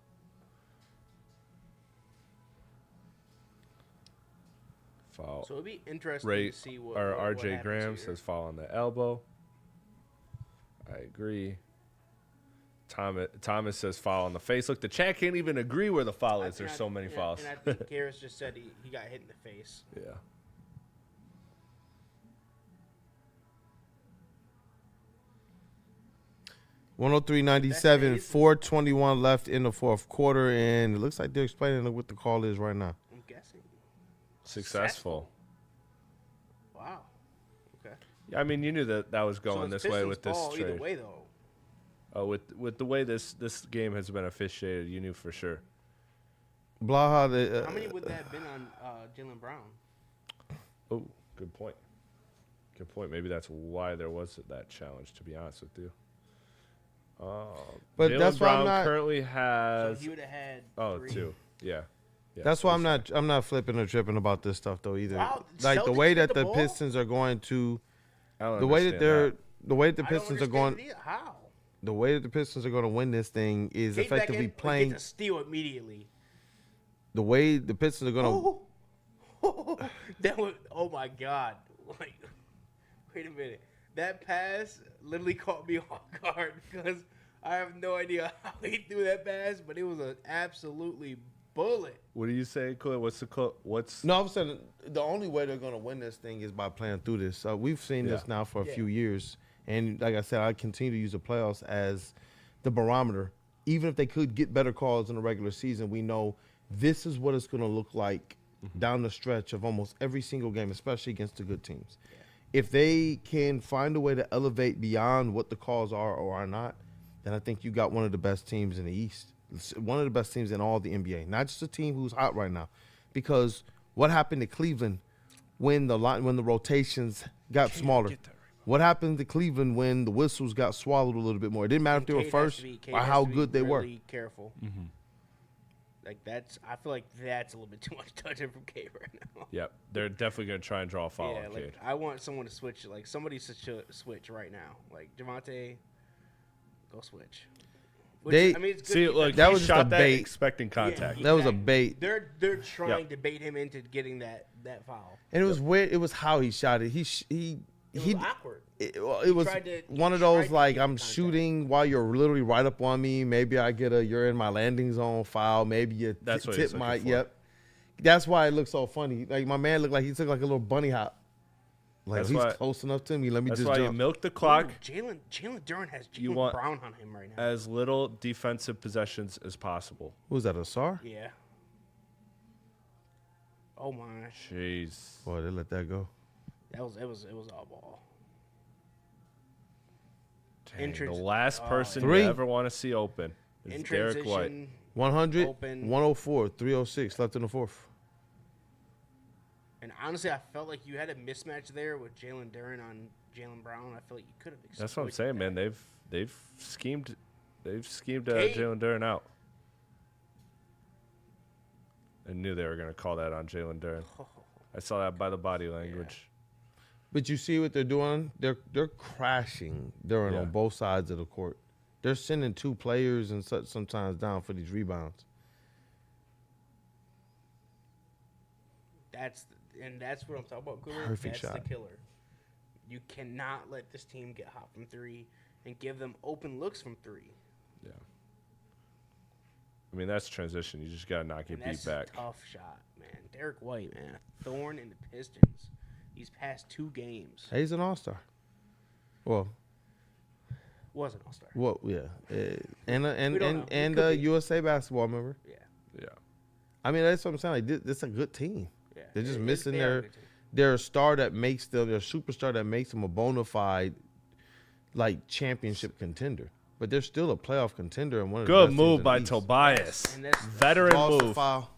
[SPEAKER 2] Foul.
[SPEAKER 5] so it'd be interesting
[SPEAKER 2] Ray
[SPEAKER 5] to see what.
[SPEAKER 2] or
[SPEAKER 5] what
[SPEAKER 2] RJ
[SPEAKER 5] happens
[SPEAKER 2] Graham
[SPEAKER 5] here.
[SPEAKER 2] says foul on the elbow. I agree. Thomas says foul on the face. Look, the chat can't even agree where the foul is. There's so many fouls.
[SPEAKER 5] And I think Garris just said he got hit in the face.
[SPEAKER 2] Yeah.
[SPEAKER 4] $103.97, 4:21 left in the fourth quarter, and it looks like they're explaining what the call is right now.
[SPEAKER 5] I'm guessing.
[SPEAKER 2] Successful.
[SPEAKER 5] Wow. Okay.
[SPEAKER 2] Yeah, I mean, you knew that was going
[SPEAKER 5] so it's
[SPEAKER 2] this way
[SPEAKER 5] Pistons'
[SPEAKER 2] with this
[SPEAKER 5] ball
[SPEAKER 2] trade.
[SPEAKER 5] Either way, though.
[SPEAKER 2] With the way this game has been officiated, you knew for sure.
[SPEAKER 4] Blaha,
[SPEAKER 5] How many would that have been on Jalen Brown?
[SPEAKER 2] Oh, good point. Good point. Maybe that's why there was that challenge, to be honest with you.
[SPEAKER 4] But
[SPEAKER 2] Jalen
[SPEAKER 4] that's why I'm
[SPEAKER 2] Brown
[SPEAKER 4] not-
[SPEAKER 2] currently
[SPEAKER 5] So
[SPEAKER 2] has
[SPEAKER 5] he would have had. 3.
[SPEAKER 2] 2. Yeah.
[SPEAKER 4] That's why I'm not flipping or tripping about this stuff though either.
[SPEAKER 5] Wow,
[SPEAKER 4] Like the
[SPEAKER 5] Celtics
[SPEAKER 4] way
[SPEAKER 5] get
[SPEAKER 4] that
[SPEAKER 5] the
[SPEAKER 4] the
[SPEAKER 5] ball?
[SPEAKER 4] Pistons are going to,
[SPEAKER 2] I don't
[SPEAKER 4] the way that
[SPEAKER 2] understand
[SPEAKER 4] the way that the
[SPEAKER 5] I don't
[SPEAKER 4] Pistons are
[SPEAKER 5] understand
[SPEAKER 4] going,
[SPEAKER 5] it either. How?
[SPEAKER 4] the way that the Pistons are going to win this thing is
[SPEAKER 5] Cade back
[SPEAKER 4] effectively
[SPEAKER 5] in,
[SPEAKER 4] playing.
[SPEAKER 5] Gets a steal immediately.
[SPEAKER 4] The way the Pistons are going to.
[SPEAKER 5] Oh, that was. Oh my God! Like, wait a minute. That pass literally caught me off guard because I have no idea how he threw that pass, but it was an absolutely bullet.
[SPEAKER 2] What do you say, Kool-Aid? What's
[SPEAKER 4] No, I'm saying the only way they're going to win this thing is by playing through this. We've seen this now for a few years. And like I said, I continue to use the playoffs as the barometer. Even if they could get better calls in the regular season, we know this is what it's going to look like down the stretch of almost every single game, especially against the good teams. Yeah. If they can find a way to elevate beyond what the calls are or are not, then I think you got one of the best teams in the East. One of the best teams in all the NBA. Not just a team who's hot right now. Because what happened to Cleveland when the rotations got smaller? What happened to Cleveland when the whistles got swallowed a little bit more? It didn't matter if they were first or how good they were.
[SPEAKER 5] Really careful. Mm-hmm. Like I feel like that's a little bit too much touching from Cade right now.
[SPEAKER 2] Yep, they're definitely gonna try and draw a foul on Cade.
[SPEAKER 5] I want someone to switch. Like somebody to switch right now. Like Javonte, go switch. It's good.
[SPEAKER 2] See, like
[SPEAKER 4] that
[SPEAKER 2] he
[SPEAKER 4] was just
[SPEAKER 2] shot
[SPEAKER 4] a
[SPEAKER 2] that
[SPEAKER 4] bait.
[SPEAKER 2] Expecting contact.
[SPEAKER 4] That was a bait.
[SPEAKER 5] They're trying to bait him into getting that foul.
[SPEAKER 4] And it was weird. It was how he shot it. It was
[SPEAKER 5] awkward.
[SPEAKER 4] It was one of those like I'm shooting while you're literally right up on me. Maybe I get you're in my landing zone foul. Maybe you tip my That's why it looks so funny. Like my man looked like he took like a little bunny hop. Like he's close enough to me. Let me just jump.
[SPEAKER 2] That's why you milk the clock.
[SPEAKER 5] Jalen Duren has Jaylen Brown on him right now.
[SPEAKER 2] As little defensive possessions as possible.
[SPEAKER 4] Who's that, Asar?
[SPEAKER 5] Yeah. Oh my.
[SPEAKER 2] Jeez.
[SPEAKER 4] Boy, they let that go.
[SPEAKER 5] It was all ball.
[SPEAKER 2] Dang, the last person you ever want to see open is Derek White.
[SPEAKER 4] 100, open. 104, 306 left in the fourth.
[SPEAKER 5] And honestly, I felt like you had a mismatch there with Jalen Duren on Jaylen Brown. I feel like you could have.
[SPEAKER 2] That's what I'm saying, man. They've schemed Jalen Duren out. I knew they were going to call that on Jalen Duren. I saw that by the body language.
[SPEAKER 4] Yeah. But you see what they're doing? They're crashing Duren on both sides of the court. They're sending two players and such sometimes down for these rebounds.
[SPEAKER 5] That's what I'm talking about.
[SPEAKER 4] Perfect shot.
[SPEAKER 5] That's the killer. You cannot let this team get hot from three and give them open looks from three.
[SPEAKER 2] Yeah. I mean, that's transition. You just got to not get beat back.
[SPEAKER 5] That's a tough shot, man. Derek White, man. Thorn in the Pistons. These past 2 games.
[SPEAKER 4] He's an all-star. Well.
[SPEAKER 5] Was an all-star.
[SPEAKER 4] Well, yeah. And USA basketball member.
[SPEAKER 5] Yeah.
[SPEAKER 2] Yeah.
[SPEAKER 4] I mean, that's what I'm saying. Like, this is a good team.
[SPEAKER 5] Yeah.
[SPEAKER 4] They're just missing their star that makes them, their superstar that makes them a bona fide, like, championship contender. But they're still a playoff contender and one of the best
[SPEAKER 2] Good move by
[SPEAKER 4] East.
[SPEAKER 2] Tobias. Veteran move.
[SPEAKER 4] Foul.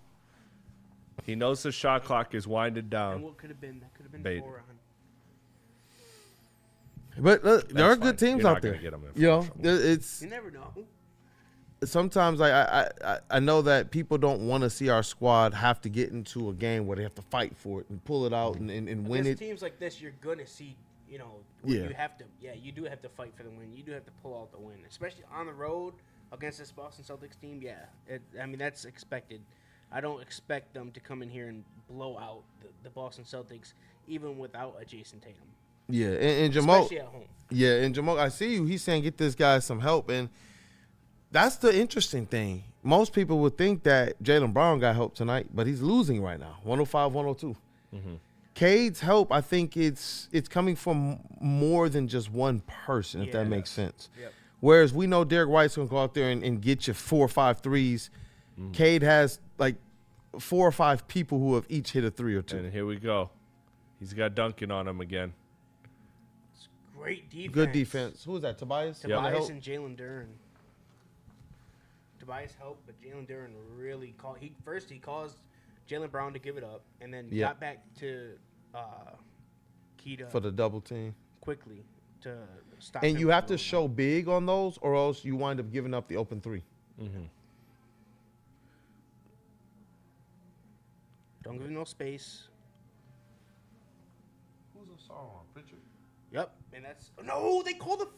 [SPEAKER 2] He knows the shot clock is winded down.
[SPEAKER 5] And what could have been? That could have been
[SPEAKER 2] Bait.
[SPEAKER 5] 4 on.
[SPEAKER 4] But look, there are good teams
[SPEAKER 2] You're
[SPEAKER 4] out
[SPEAKER 2] not
[SPEAKER 4] there.
[SPEAKER 2] gonna get them in
[SPEAKER 4] You know,
[SPEAKER 2] trouble.
[SPEAKER 4] it's
[SPEAKER 5] You never know.
[SPEAKER 4] sometimes I know that people don't want to see our squad have to get into a game where they have to fight for it and pull it out and win
[SPEAKER 5] Against
[SPEAKER 4] it.
[SPEAKER 5] teams like this, you're gonna see, you know, where
[SPEAKER 4] Yeah.
[SPEAKER 5] you have to. Yeah, you do have to fight for the win. You do have to pull out the win, especially on the road against this Boston Celtics team. Yeah, I mean that's expected. I don't expect them to come in here and blow out the Boston Celtics, even without a Jason Tatum.
[SPEAKER 4] Yeah, and Jamal.
[SPEAKER 5] Especially at home.
[SPEAKER 4] Yeah, and Jamal, I see you. He's saying get this guy some help, and that's the interesting thing. Most people would think that Jaylen Brown got help tonight, but he's losing right now, 105, 102. Mm-hmm. Cade's help, I think it's coming from more than just one person, if that makes sense.
[SPEAKER 5] Yep.
[SPEAKER 4] Whereas we know Derek White's going to go out there and get you 4 or 5 threes. Cade has like 4 or 5 people who have each hit a 3 or 2.
[SPEAKER 2] And here we go. He's got Duncan on him again.
[SPEAKER 5] It's great defense.
[SPEAKER 4] Good defense. Who is that, Tobias?
[SPEAKER 5] Tobias and Jalen Duren. Tobias helped, but Jalen Duren really called. He caused Jaylen Brown to give it up, and then got back to Keita
[SPEAKER 4] for the double team
[SPEAKER 5] quickly to stop.
[SPEAKER 4] And you have to show big on those, or else you wind up giving up the open 3.
[SPEAKER 2] Mm-hmm.
[SPEAKER 5] Don't give him no space.
[SPEAKER 4] Who's a song on? Pritchard?
[SPEAKER 5] Yep, and that's no. They called the.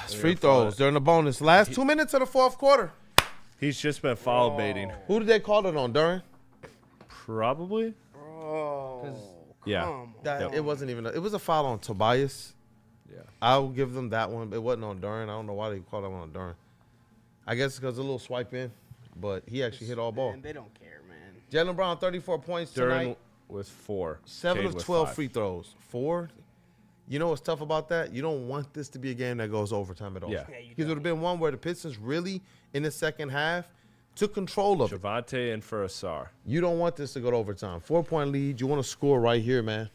[SPEAKER 4] It's free throws. They're in the bonus. Last 2 minutes of the fourth quarter.
[SPEAKER 2] He's just been foul baiting.
[SPEAKER 4] Who did they call it on, Duren?
[SPEAKER 2] Probably.
[SPEAKER 5] Bro.
[SPEAKER 2] Yeah.
[SPEAKER 4] It wasn't even. It was a foul on Tobias.
[SPEAKER 2] Yeah.
[SPEAKER 4] I'll give them that one. It wasn't on Duran. I don't know why they called that one on Duran. I guess because a little swipe in, but he actually hit all ball.
[SPEAKER 5] Man, they don't care, man.
[SPEAKER 4] Jaylen Brown, 34 points
[SPEAKER 2] Duran
[SPEAKER 4] tonight.
[SPEAKER 2] with 4.
[SPEAKER 4] 7
[SPEAKER 2] Cade
[SPEAKER 4] of
[SPEAKER 2] with
[SPEAKER 4] 12
[SPEAKER 2] 5.
[SPEAKER 4] free throws. 4. You know what's tough about that? You don't want this to be a game that goes overtime at all.
[SPEAKER 2] Yeah.
[SPEAKER 4] Because it would have been one where the Pistons really, in the second half, took control of it.
[SPEAKER 2] Javante in for Asar.
[SPEAKER 4] You don't want this to go to overtime. 4-point lead. You want to score right here, man.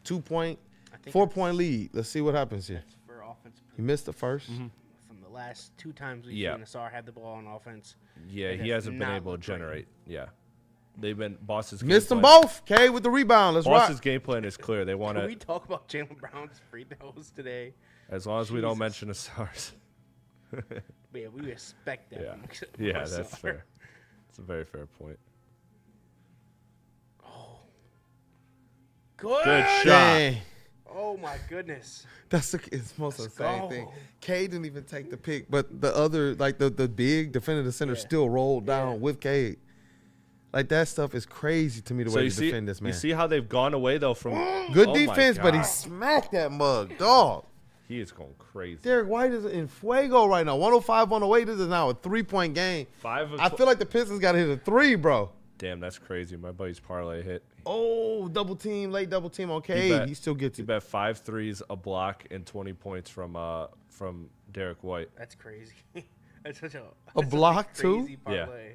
[SPEAKER 4] 2-point, 4-point lead. Let's see what happens here.
[SPEAKER 5] That's for offense.
[SPEAKER 4] He missed the first.
[SPEAKER 5] From the last 2 times we've
[SPEAKER 2] Yeah.
[SPEAKER 5] seen Asar have the ball on offense.
[SPEAKER 2] Yeah,
[SPEAKER 5] It
[SPEAKER 2] he
[SPEAKER 5] has
[SPEAKER 2] hasn't been
[SPEAKER 5] not
[SPEAKER 2] able to
[SPEAKER 5] looked great.
[SPEAKER 2] generate. Yeah. They've been Boston's game
[SPEAKER 4] Missed them
[SPEAKER 2] plan-
[SPEAKER 4] both. Cade with the rebound. Let's
[SPEAKER 2] Boston's
[SPEAKER 4] rock.
[SPEAKER 2] game plan is clear. They want
[SPEAKER 5] Can we
[SPEAKER 2] to,
[SPEAKER 5] talk about Jaylen Brown's free throws today?
[SPEAKER 2] as long as we don't
[SPEAKER 5] Jesus.
[SPEAKER 2] mention Asar's.
[SPEAKER 5] Yeah, we respect that.
[SPEAKER 2] Yeah.
[SPEAKER 5] from
[SPEAKER 2] Yeah,
[SPEAKER 5] Asar.
[SPEAKER 2] that's fair. It's a very fair point.
[SPEAKER 5] Good.
[SPEAKER 2] Good shot.
[SPEAKER 4] Dang.
[SPEAKER 5] Oh my goodness.
[SPEAKER 4] That's it's most
[SPEAKER 5] Let's
[SPEAKER 4] insane
[SPEAKER 5] go.
[SPEAKER 4] thing. Cade didn't even take the pick, but the other, like the big defender, the center,
[SPEAKER 5] Yeah.
[SPEAKER 4] still rolled down
[SPEAKER 5] Yeah.
[SPEAKER 4] with Cade. Like that stuff is crazy to me. The
[SPEAKER 2] So
[SPEAKER 4] way
[SPEAKER 2] you
[SPEAKER 4] to
[SPEAKER 2] see,
[SPEAKER 4] defend this man.
[SPEAKER 2] you see how they've gone away though from
[SPEAKER 4] Good
[SPEAKER 2] Oh my
[SPEAKER 4] defense, but he
[SPEAKER 2] God.
[SPEAKER 4] smacked that mug, dog.
[SPEAKER 2] He is going crazy.
[SPEAKER 4] Derek White is in fuego right now. 105, 108. This is now a 3-point game.
[SPEAKER 2] 5 of
[SPEAKER 4] I feel like the Pistons got to hit a 3, bro.
[SPEAKER 2] Damn, that's crazy. My buddy's parlay hit.
[SPEAKER 4] Oh, double team, late double team on
[SPEAKER 2] bet-
[SPEAKER 4] Cade. He still gets
[SPEAKER 2] He
[SPEAKER 4] it.
[SPEAKER 2] bet 5 threes, a block, and 20 points from Derek White.
[SPEAKER 5] That's crazy. That's such a
[SPEAKER 4] block, too?
[SPEAKER 5] crazy parlay.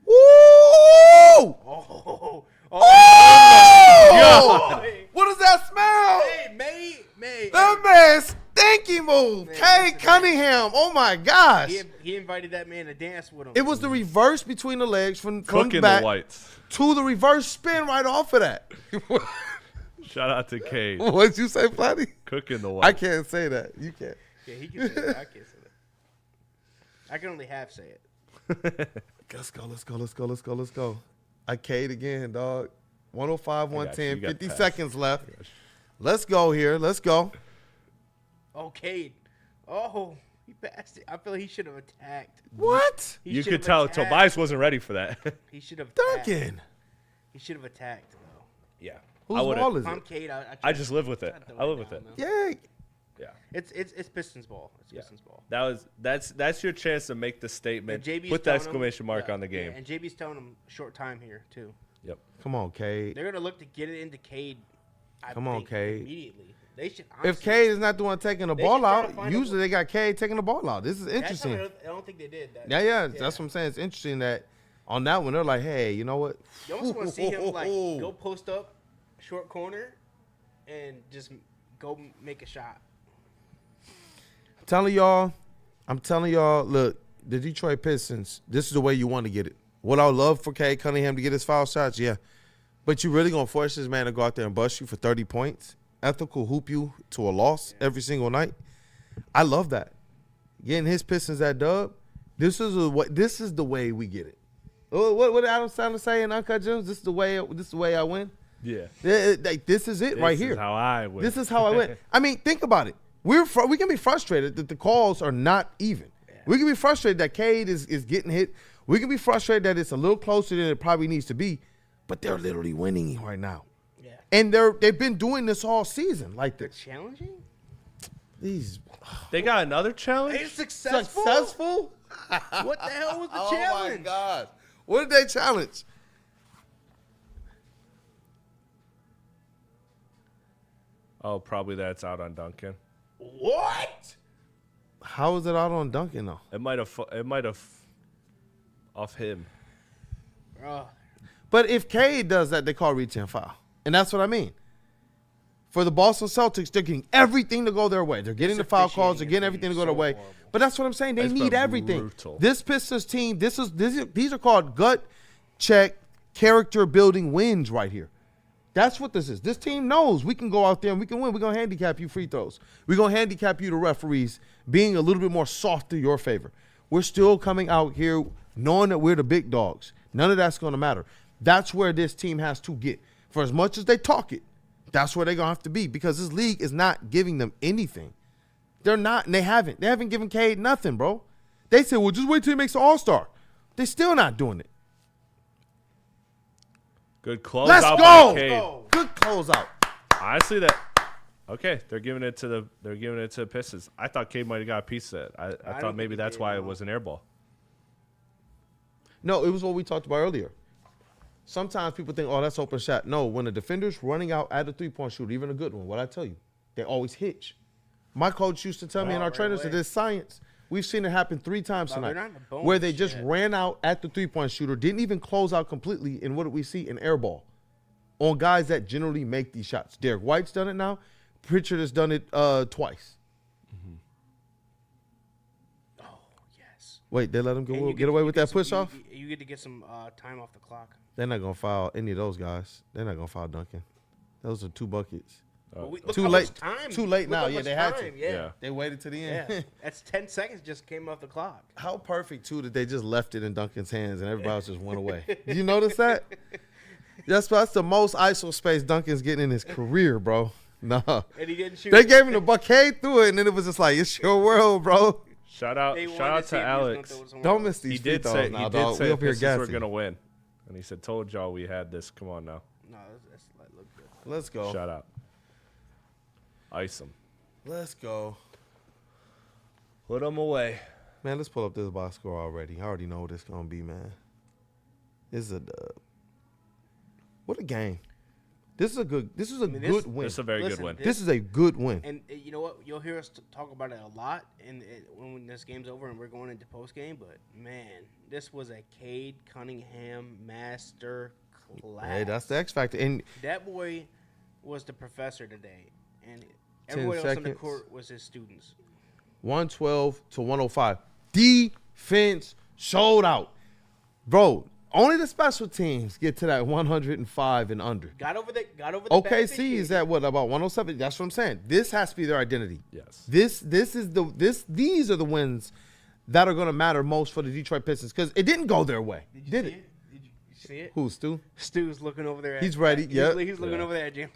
[SPEAKER 4] Woo!
[SPEAKER 5] Oh.
[SPEAKER 4] Oh! What does that smell?
[SPEAKER 5] Hey, May.
[SPEAKER 4] That man's stinky move.
[SPEAKER 5] Man,
[SPEAKER 4] Cade
[SPEAKER 5] listen,
[SPEAKER 4] Cunningham. Oh my gosh.
[SPEAKER 5] He invited that man to dance with him.
[SPEAKER 4] It was the reverse between the legs from
[SPEAKER 2] Cooking
[SPEAKER 4] back
[SPEAKER 2] the Whites.
[SPEAKER 4] to the reverse spin right off of that.
[SPEAKER 2] Shout out to Cade.
[SPEAKER 4] What'd you say, Platte?
[SPEAKER 2] Cooking the
[SPEAKER 4] I
[SPEAKER 2] Whites.
[SPEAKER 4] can't say that. You can't.
[SPEAKER 5] Yeah, he can say that. I can't say that. I can only half say it.
[SPEAKER 4] Let's go. I Cade again, dog. 105,
[SPEAKER 2] got you.
[SPEAKER 4] 110,
[SPEAKER 2] You got
[SPEAKER 4] 50
[SPEAKER 2] passed.
[SPEAKER 4] seconds left. Let's go here. Let's go.
[SPEAKER 5] Oh, Cade. Oh, he passed it. I feel like he should have attacked.
[SPEAKER 4] What?
[SPEAKER 5] He
[SPEAKER 2] You
[SPEAKER 5] should
[SPEAKER 2] could
[SPEAKER 5] have
[SPEAKER 2] tell
[SPEAKER 5] attacked.
[SPEAKER 2] Tobias wasn't ready for that.
[SPEAKER 5] He should have attacked.
[SPEAKER 4] Duncan.
[SPEAKER 5] He should have attacked, though.
[SPEAKER 2] Yeah.
[SPEAKER 4] Whose
[SPEAKER 2] I would've-
[SPEAKER 4] ball is
[SPEAKER 5] If I'm
[SPEAKER 4] it?
[SPEAKER 5] Cade,
[SPEAKER 2] I just live with it.
[SPEAKER 5] I'd throw
[SPEAKER 2] I live with
[SPEAKER 5] down,
[SPEAKER 2] it.
[SPEAKER 5] though.
[SPEAKER 4] Yeah.
[SPEAKER 2] Yeah.
[SPEAKER 5] It's Pistons ball. It's
[SPEAKER 2] Yeah.
[SPEAKER 5] Pistons ball.
[SPEAKER 2] That's your chance to make the statement.
[SPEAKER 5] And JB's
[SPEAKER 2] Put the
[SPEAKER 5] telling him-
[SPEAKER 2] exclamation mark
[SPEAKER 5] yeah,
[SPEAKER 2] on the game.
[SPEAKER 5] yeah, and JB's telling him short time here, too.
[SPEAKER 2] Yep.
[SPEAKER 4] Come on, Cade.
[SPEAKER 5] They're going to look to get it into Cade.
[SPEAKER 4] Come on,
[SPEAKER 5] think,
[SPEAKER 4] Cade.
[SPEAKER 5] Immediately. They should
[SPEAKER 4] If
[SPEAKER 5] honestly-
[SPEAKER 4] Cade is not the one taking the
[SPEAKER 5] They
[SPEAKER 4] ball
[SPEAKER 5] should try to
[SPEAKER 4] out,
[SPEAKER 5] find a-
[SPEAKER 4] usually they got Cade taking the ball out. This is
[SPEAKER 5] That time,
[SPEAKER 4] interesting.
[SPEAKER 5] I don't think they did that.
[SPEAKER 4] Yeah, that's what I'm saying. It's interesting that on that one, they're like, hey, you know what?
[SPEAKER 5] You almost want to see him like go post up, short corner, and just go make a shot.
[SPEAKER 4] I'm telling y'all, look, the Detroit Pistons, this is the way you want to get it. Would I love for Cade Cunningham to get his foul shots? Yeah. But you really going to force this man to go out there and bust you for 30 points? Ethical hoop you to a loss every single night? I love that. Getting his Pistons that dub, this is the way we get it. What did Adam Sandler say in Uncut Gems? This is the way I win?
[SPEAKER 2] Yeah.
[SPEAKER 4] This is it right
[SPEAKER 2] This
[SPEAKER 4] here.
[SPEAKER 2] is how I win.
[SPEAKER 4] This is how I win. I mean, think about it. We can be frustrated that the calls are not even. We can be frustrated that Cade is getting hit. We can be frustrated that it's a little closer than it probably needs to be. But they're literally winning right now.
[SPEAKER 5] Yeah.
[SPEAKER 4] And they've been doing this all season like this.
[SPEAKER 5] Challenging?
[SPEAKER 4] These
[SPEAKER 2] They got another challenge?
[SPEAKER 5] It's successful.
[SPEAKER 4] successful?
[SPEAKER 5] What the hell was the
[SPEAKER 4] Oh
[SPEAKER 5] challenge?
[SPEAKER 4] my God. What did they challenge?
[SPEAKER 2] Oh, probably that's out on Duncan.
[SPEAKER 4] What? How is it out on Duncan though?
[SPEAKER 2] It might have off him.
[SPEAKER 4] But if Cade does that, they call reach and foul. And that's what I mean. For the Boston Celtics, they're getting everything to go their way. They're getting the foul calls. They're getting everything to go their way. But that's what I'm saying. They
[SPEAKER 2] It's
[SPEAKER 4] need
[SPEAKER 2] been
[SPEAKER 4] everything.
[SPEAKER 2] brutal.
[SPEAKER 4] This Pistons team, these are called gut check, character building wins right here. That's what this is. This team knows we can go out there and we can win. We're going to handicap you free throws. We're going to handicap you the referees being a little bit more soft to your favor. We're still coming out here knowing that we're the big dogs. None of that's going to matter. That's where this team has to get. For as much as they talk it, that's where they're going to have to be because this league is not giving them anything. They're not, and they haven't. They haven't given Cade nothing, bro. They said, well, just wait till he makes an all-star. They're still not doing it.
[SPEAKER 2] Good close
[SPEAKER 4] Let's
[SPEAKER 2] out
[SPEAKER 4] go.
[SPEAKER 2] by Cade.
[SPEAKER 4] Good closeout.
[SPEAKER 2] Honestly, Okay, they're giving it to the Pistons. I thought Cade might have got a piece of it. I thought
[SPEAKER 5] don't
[SPEAKER 2] maybe
[SPEAKER 5] think he
[SPEAKER 2] that's
[SPEAKER 5] did,
[SPEAKER 2] why
[SPEAKER 5] no.
[SPEAKER 2] it was an air ball.
[SPEAKER 4] No, it was what we talked about earlier. Sometimes people think, oh, that's open shot. No, when the defender's running out at the three-point shooter, even a good one, what I tell you, they always hitch. My coach used to tell me in our
[SPEAKER 5] Right
[SPEAKER 4] trainers that
[SPEAKER 5] away.
[SPEAKER 4] there's science. We've seen it happen 3 times
[SPEAKER 5] No,
[SPEAKER 4] tonight,
[SPEAKER 5] they're not in the bonus
[SPEAKER 4] where they just
[SPEAKER 5] yet.
[SPEAKER 4] ran out at the three-point shooter, didn't even close out completely, and what did we see? An air ball on guys that generally make these shots. Derek White's done it now. Pritchard has done it twice.
[SPEAKER 5] Oh, yes.
[SPEAKER 4] Wait, they let him
[SPEAKER 5] And you
[SPEAKER 4] get away
[SPEAKER 5] you
[SPEAKER 4] with
[SPEAKER 5] get
[SPEAKER 4] that
[SPEAKER 5] some-
[SPEAKER 4] push-off?
[SPEAKER 5] You get to get some time off the clock.
[SPEAKER 4] They're not going to foul any of those guys. They're not going to foul Duncan. Those are 2 buckets.
[SPEAKER 5] But look
[SPEAKER 4] Too
[SPEAKER 5] how
[SPEAKER 4] late.
[SPEAKER 5] much time.
[SPEAKER 4] Too late
[SPEAKER 5] Look
[SPEAKER 4] now.
[SPEAKER 5] how
[SPEAKER 4] Yeah,
[SPEAKER 5] much
[SPEAKER 4] they had to.
[SPEAKER 5] time, Yeah.
[SPEAKER 2] Yeah.
[SPEAKER 4] They waited to the end.
[SPEAKER 5] Yeah. That's 10 seconds just came off the clock.
[SPEAKER 4] How perfect, too, that they just left it in Duncan's hands and everybody else just went away. Did you notice that? That's the most ISO space Duncan's getting in his career, bro. No.
[SPEAKER 5] And he didn't shoot.
[SPEAKER 4] They gave him the bucket through it, and then it was just like, it's your world, bro.
[SPEAKER 2] Shout out
[SPEAKER 5] They wanted
[SPEAKER 2] to
[SPEAKER 5] see if he was gonna
[SPEAKER 2] Alex.
[SPEAKER 5] throw it somewhere
[SPEAKER 4] Don't
[SPEAKER 5] else.
[SPEAKER 4] miss these
[SPEAKER 2] He
[SPEAKER 4] free
[SPEAKER 2] did
[SPEAKER 4] throws
[SPEAKER 2] say
[SPEAKER 4] now,
[SPEAKER 2] he
[SPEAKER 4] dog.
[SPEAKER 2] did
[SPEAKER 4] We
[SPEAKER 2] say
[SPEAKER 4] up here
[SPEAKER 2] Pistons were
[SPEAKER 4] gassing.
[SPEAKER 2] gonna win, and he said, "Told y'all we had this. Come on now,
[SPEAKER 5] No, that's like, look good.
[SPEAKER 4] Let's go.
[SPEAKER 2] shout out, ice him,
[SPEAKER 4] Let's go.
[SPEAKER 2] put him away."
[SPEAKER 4] Man, let's pull up this box score already. I already know what it's going to be, man. This is a dub. What a game. This is a good
[SPEAKER 5] mean,
[SPEAKER 4] good win.
[SPEAKER 2] It's a very
[SPEAKER 5] Listen,
[SPEAKER 2] good win.
[SPEAKER 4] This is a good win.
[SPEAKER 5] And you know what? You'll hear us talk about it a lot when this game's over and we're going into postgame. But, man, this was a Cade Cunningham master class.
[SPEAKER 4] Hey, that's the X factor. And
[SPEAKER 5] That boy was the professor today. And
[SPEAKER 4] 10
[SPEAKER 5] everyone else on the
[SPEAKER 4] seconds.
[SPEAKER 5] court was his students.
[SPEAKER 4] 112 to 105. Defense showed out. Bro, only the special teams get to that 105 and under.
[SPEAKER 5] Got over the bad
[SPEAKER 4] OKC
[SPEAKER 5] pitch
[SPEAKER 4] is at what, about 107? That's what I'm saying. This has to be their identity.
[SPEAKER 2] Yes.
[SPEAKER 4] These are the wins that are going to matter most for the Detroit Pistons because it didn't go their way.
[SPEAKER 5] Did you
[SPEAKER 4] Did
[SPEAKER 5] see
[SPEAKER 4] it?
[SPEAKER 5] it? Did you see it?
[SPEAKER 4] Who, Stu?
[SPEAKER 5] Stu's looking over there.
[SPEAKER 4] He's ready, yep.
[SPEAKER 5] He's looking
[SPEAKER 2] Yeah.
[SPEAKER 5] over there at Jim.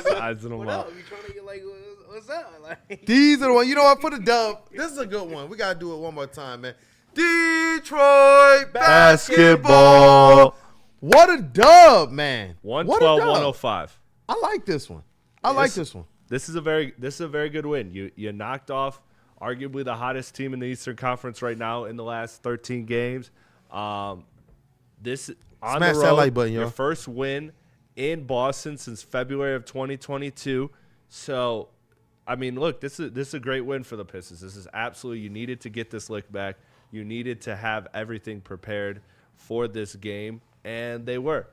[SPEAKER 2] Sizing him
[SPEAKER 5] What
[SPEAKER 2] up.
[SPEAKER 5] up? You trying to get like, what's up? Like,
[SPEAKER 4] These are the ones. You know what? For the dub, this is a good one. We got to do it one more time, man. Detroit basketball. What a dub, man.
[SPEAKER 2] 112,
[SPEAKER 4] What a dub.
[SPEAKER 2] 105.
[SPEAKER 4] I like this one. I like this one.
[SPEAKER 2] This is a very good win. You knocked off arguably the hottest team in the Eastern Conference right now in the last 13 games. This on
[SPEAKER 4] Smash
[SPEAKER 2] the
[SPEAKER 4] that
[SPEAKER 2] road,
[SPEAKER 4] like button,
[SPEAKER 2] your
[SPEAKER 4] yo.
[SPEAKER 2] first win in Boston since February of 2022. So, I mean, look, this is a great win for the Pistons. This is absolutely, you needed to get this lick back. You needed to have everything prepared for this game, and they were.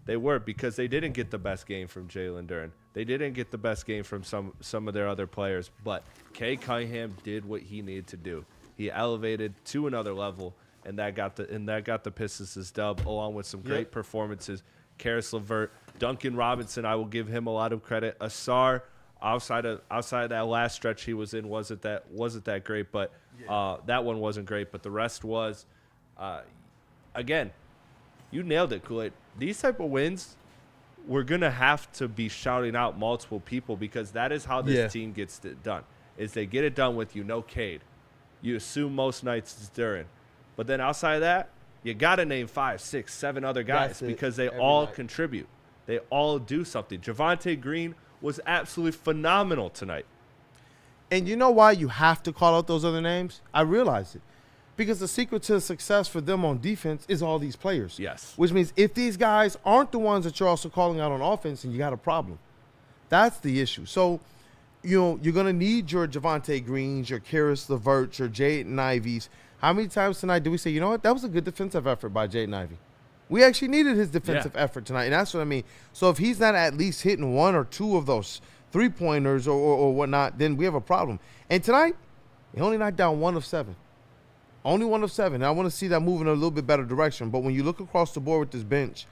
[SPEAKER 2] They were, because they didn't get the best game from Jalen Duren. They didn't get the best game from some of their other players, but Cade Cunningham did what he needed to do. He elevated to another level, and that got the Pistons this dub, along with some great performances. Karis LeVert, Duncan Robinson, I will give him a lot of credit. Asar, outside of that last stretch he was in, wasn't that great, but that one wasn't great, but the rest was. Again, you nailed it, Kool-Aid. These type of wins, we're going to have to be shouting out multiple people, because that is how this team gets it done. Is they get it done with Cade. You assume most nights it's Duren. But then outside of that, you got to name 5, 6, 7 other guys,
[SPEAKER 4] That's it.
[SPEAKER 2] because they
[SPEAKER 4] Every
[SPEAKER 2] all
[SPEAKER 4] night.
[SPEAKER 2] contribute. They all do something. Javonte Green was absolutely phenomenal tonight.
[SPEAKER 4] And you know why you have to call out those other names? I realize it. Because the secret to success for them on defense is all these players.
[SPEAKER 2] Yes.
[SPEAKER 4] Which means if these guys aren't the ones that you're also calling out on offense, then you got a problem. That's the issue. So, you're going to need your Javonte Greens, your Karis LeVert, your Jaden Ivies. How many times tonight do we say, you know what, that was a good defensive effort by Jaden Ivey? We actually needed his defensive effort tonight, and that's what I mean. So if he's not at least hitting 1 or 2 of those three-pointers or whatnot, then we have a problem. And tonight, he only knocked down 1 of 7. Only 1 of 7. And I want to see that move in a little bit better direction. But when you look across the board with this bench,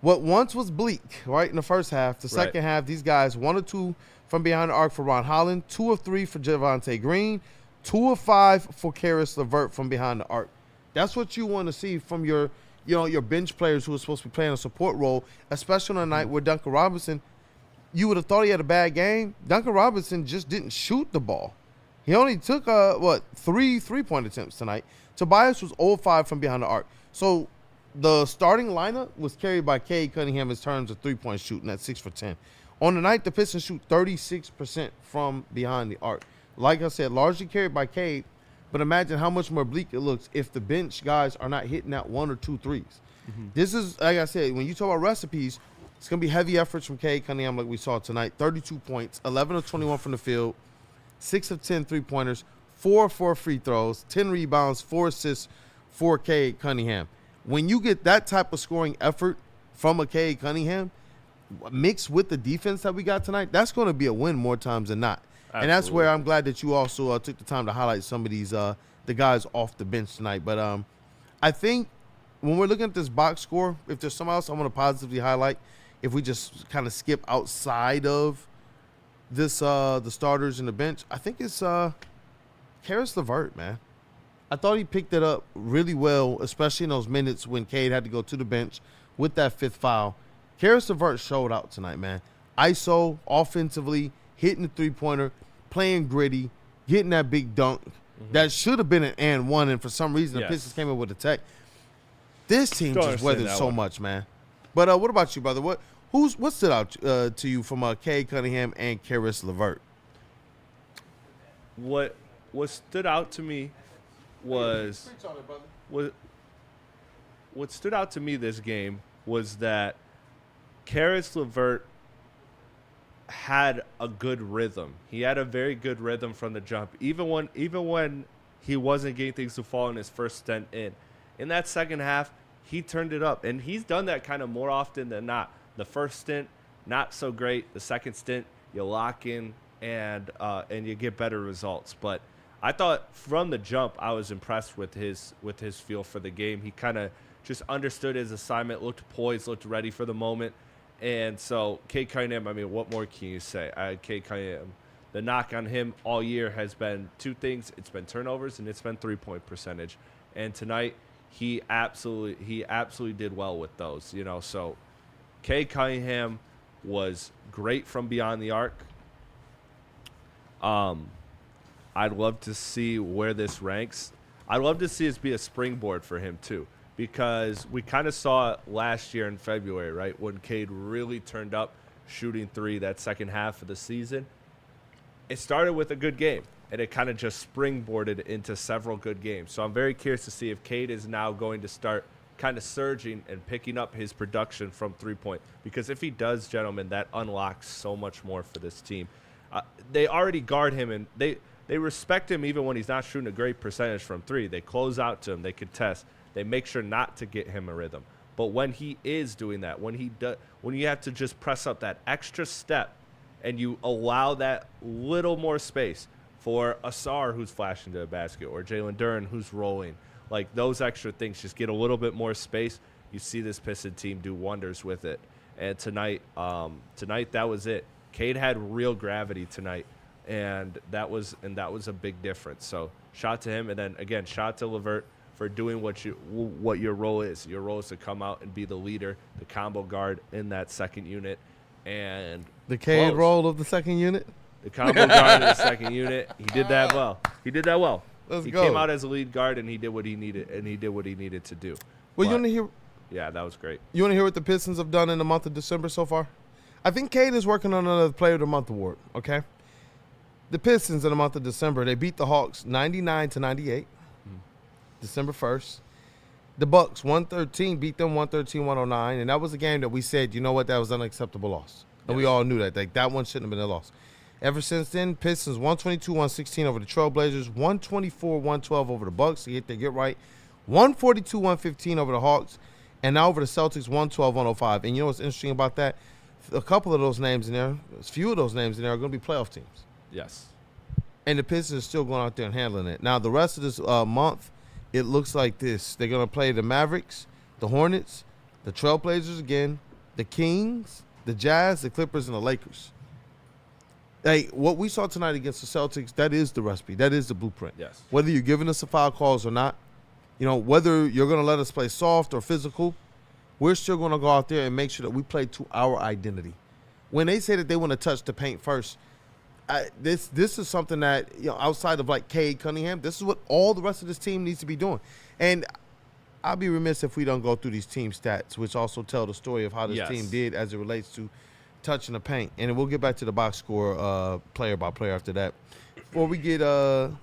[SPEAKER 4] what once was bleak, right, in the first half, the second half, these guys, 1 of 2 from behind the arc for Ron Holland, 2 of 3 for Javonte Green, 2 of 5 for Karis LeVert from behind the arc. That's what you want to see from your bench players who are supposed to be playing a support role, especially on a night where Duncan Robinson, you would have thought he had a bad game. Duncan Robinson just didn't shoot the ball. He only took, 3 3-point attempts tonight. Tobias was 0-5 from behind the arc. So the starting lineup was carried by Cade Cunningham in terms of 3-point shooting at 6 for 10. On the night, the Pistons shoot 36% from behind the arc. Like I said, largely carried by Cade, but imagine how much more bleak it looks if the bench guys are not hitting that 1 or 2 threes. This is, like I said, when you talk about recipes, it's going to be heavy efforts from Cade Cunningham like we saw tonight. 32 points, 11 of 21 from the field, 6 of 10 three-pointers, 4 of 4 free throws, 10 rebounds, 4 assists for Cade Cunningham. When you get that type of scoring effort from a Cade Cunningham, mixed with the defense that we got tonight, that's going to be a win more times than not. Absolutely. And that's where I'm glad that you also took the time to highlight some of these the guys off the bench tonight. But I think when we're looking at this box score, if there's something else I want to positively highlight, if we just kind of skip outside of this the starters and the bench, I think it's Karis LeVert, man. I thought he picked it up really well, especially in those minutes when Cade had to go to the bench with that 5th foul. Karis LeVert showed out tonight, man. ISO, offensively, hitting the three-pointer, playing gritty, getting that big dunk. That should have been an and one, and for some reason the Pistons came in with a tech. This team just weathered so much, man. But what about you, brother? What stood out to you from Cade Cunningham and Karis LeVert?
[SPEAKER 2] What stood out to me was what stood out to me this game was that Karis LeVert had a good rhythm. He had a very good rhythm from the jump, even when he wasn't getting things to fall in his first stint in. In that second half, he turned it up, and he's done that kind of more often than not. The first stint, not so great. The second stint, you lock in and you get better results. But I thought from the jump, I was impressed with his feel for the game. He kind of just understood his assignment, looked poised, looked ready for the moment. And so Cade Cunningham, I mean, what more can you say? Cade Cunningham, the knock on him all year has been 2 things. It's been turnovers and it's been 3-point percentage. And tonight, he absolutely did well with those. You know, so Cade Cunningham was great from beyond the arc. I'd love to see where this ranks. I'd love to see this be a springboard for him too, because we kind of saw it last year in February, right, when Cade really turned up shooting 3 that second half of the season. It started with a good game, and it kind of just springboarded into several good games. So I'm very curious to see if Cade is now going to start kind of surging and picking up his production from 3-point. Because if he does, gentlemen, that unlocks so much more for this team. They already guard him, and they respect him even when he's not shooting a great percentage from 3. They close out to him. They contest. They make sure not to get him a rhythm. But when he is doing that, when you have to just press up that extra step and you allow that little more space for Asar, who's flashing to the basket, or Jalen Duren, who's rolling, like those extra things, just get a little bit more space. You see this Piston team do wonders with it. And tonight that was it. Cade had real gravity tonight, and that was a big difference. So shout to him, and then again, shout to LeVert for doing what your role is. Your role is to come out and be the leader, the combo guard in that second unit, and
[SPEAKER 4] the Cade role of the second unit.
[SPEAKER 2] The combo guard in the second unit. He did that well. He came out as a lead guard, and he did what he needed, to do.
[SPEAKER 4] Well, you want to hear?
[SPEAKER 2] Yeah, that was great.
[SPEAKER 4] You want to hear what the Pistons have done in the month of December so far? I think Cade is working on another Player of the Month award. Okay. The Pistons in the month of December, they beat the Hawks 99-98. December 1st. The Bucks 113 beat them 113-109, and that was a game that we said, you know what, that was an unacceptable loss. And we all knew that. Like, that one shouldn't have been a loss. Ever since then, Pistons 122-116 over the Trailblazers, 124-112 over the Bucks. They get right. 142-115 over the Hawks, and now over the Celtics 112-105. And you know what's interesting about that? A couple of those names in there, a few of those names in there are going to be playoff teams.
[SPEAKER 2] Yes.
[SPEAKER 4] And the Pistons are still going out there and handling it. Now, the rest of this month, it looks like this. They're going to play the Mavericks, the Hornets, the Trailblazers again, the Kings, the Jazz, the Clippers, and the Lakers. Hey, what we saw tonight against the Celtics, that is the recipe. That is the blueprint.
[SPEAKER 2] Yes.
[SPEAKER 4] Whether you're giving us the foul calls or not, you know, whether you're going to let us play soft or physical, we're still going to go out there and make sure that we play to our identity. When they say that they want to touch the paint first, this is something that, you know, outside of like Cade Cunningham, this is what all the rest of this team needs to be doing. And I'll be remiss if we don't go through these team stats, which also tell the story of how this team did as it relates to touching the paint. And we'll get back to the box score player by player after that. Before we get I'm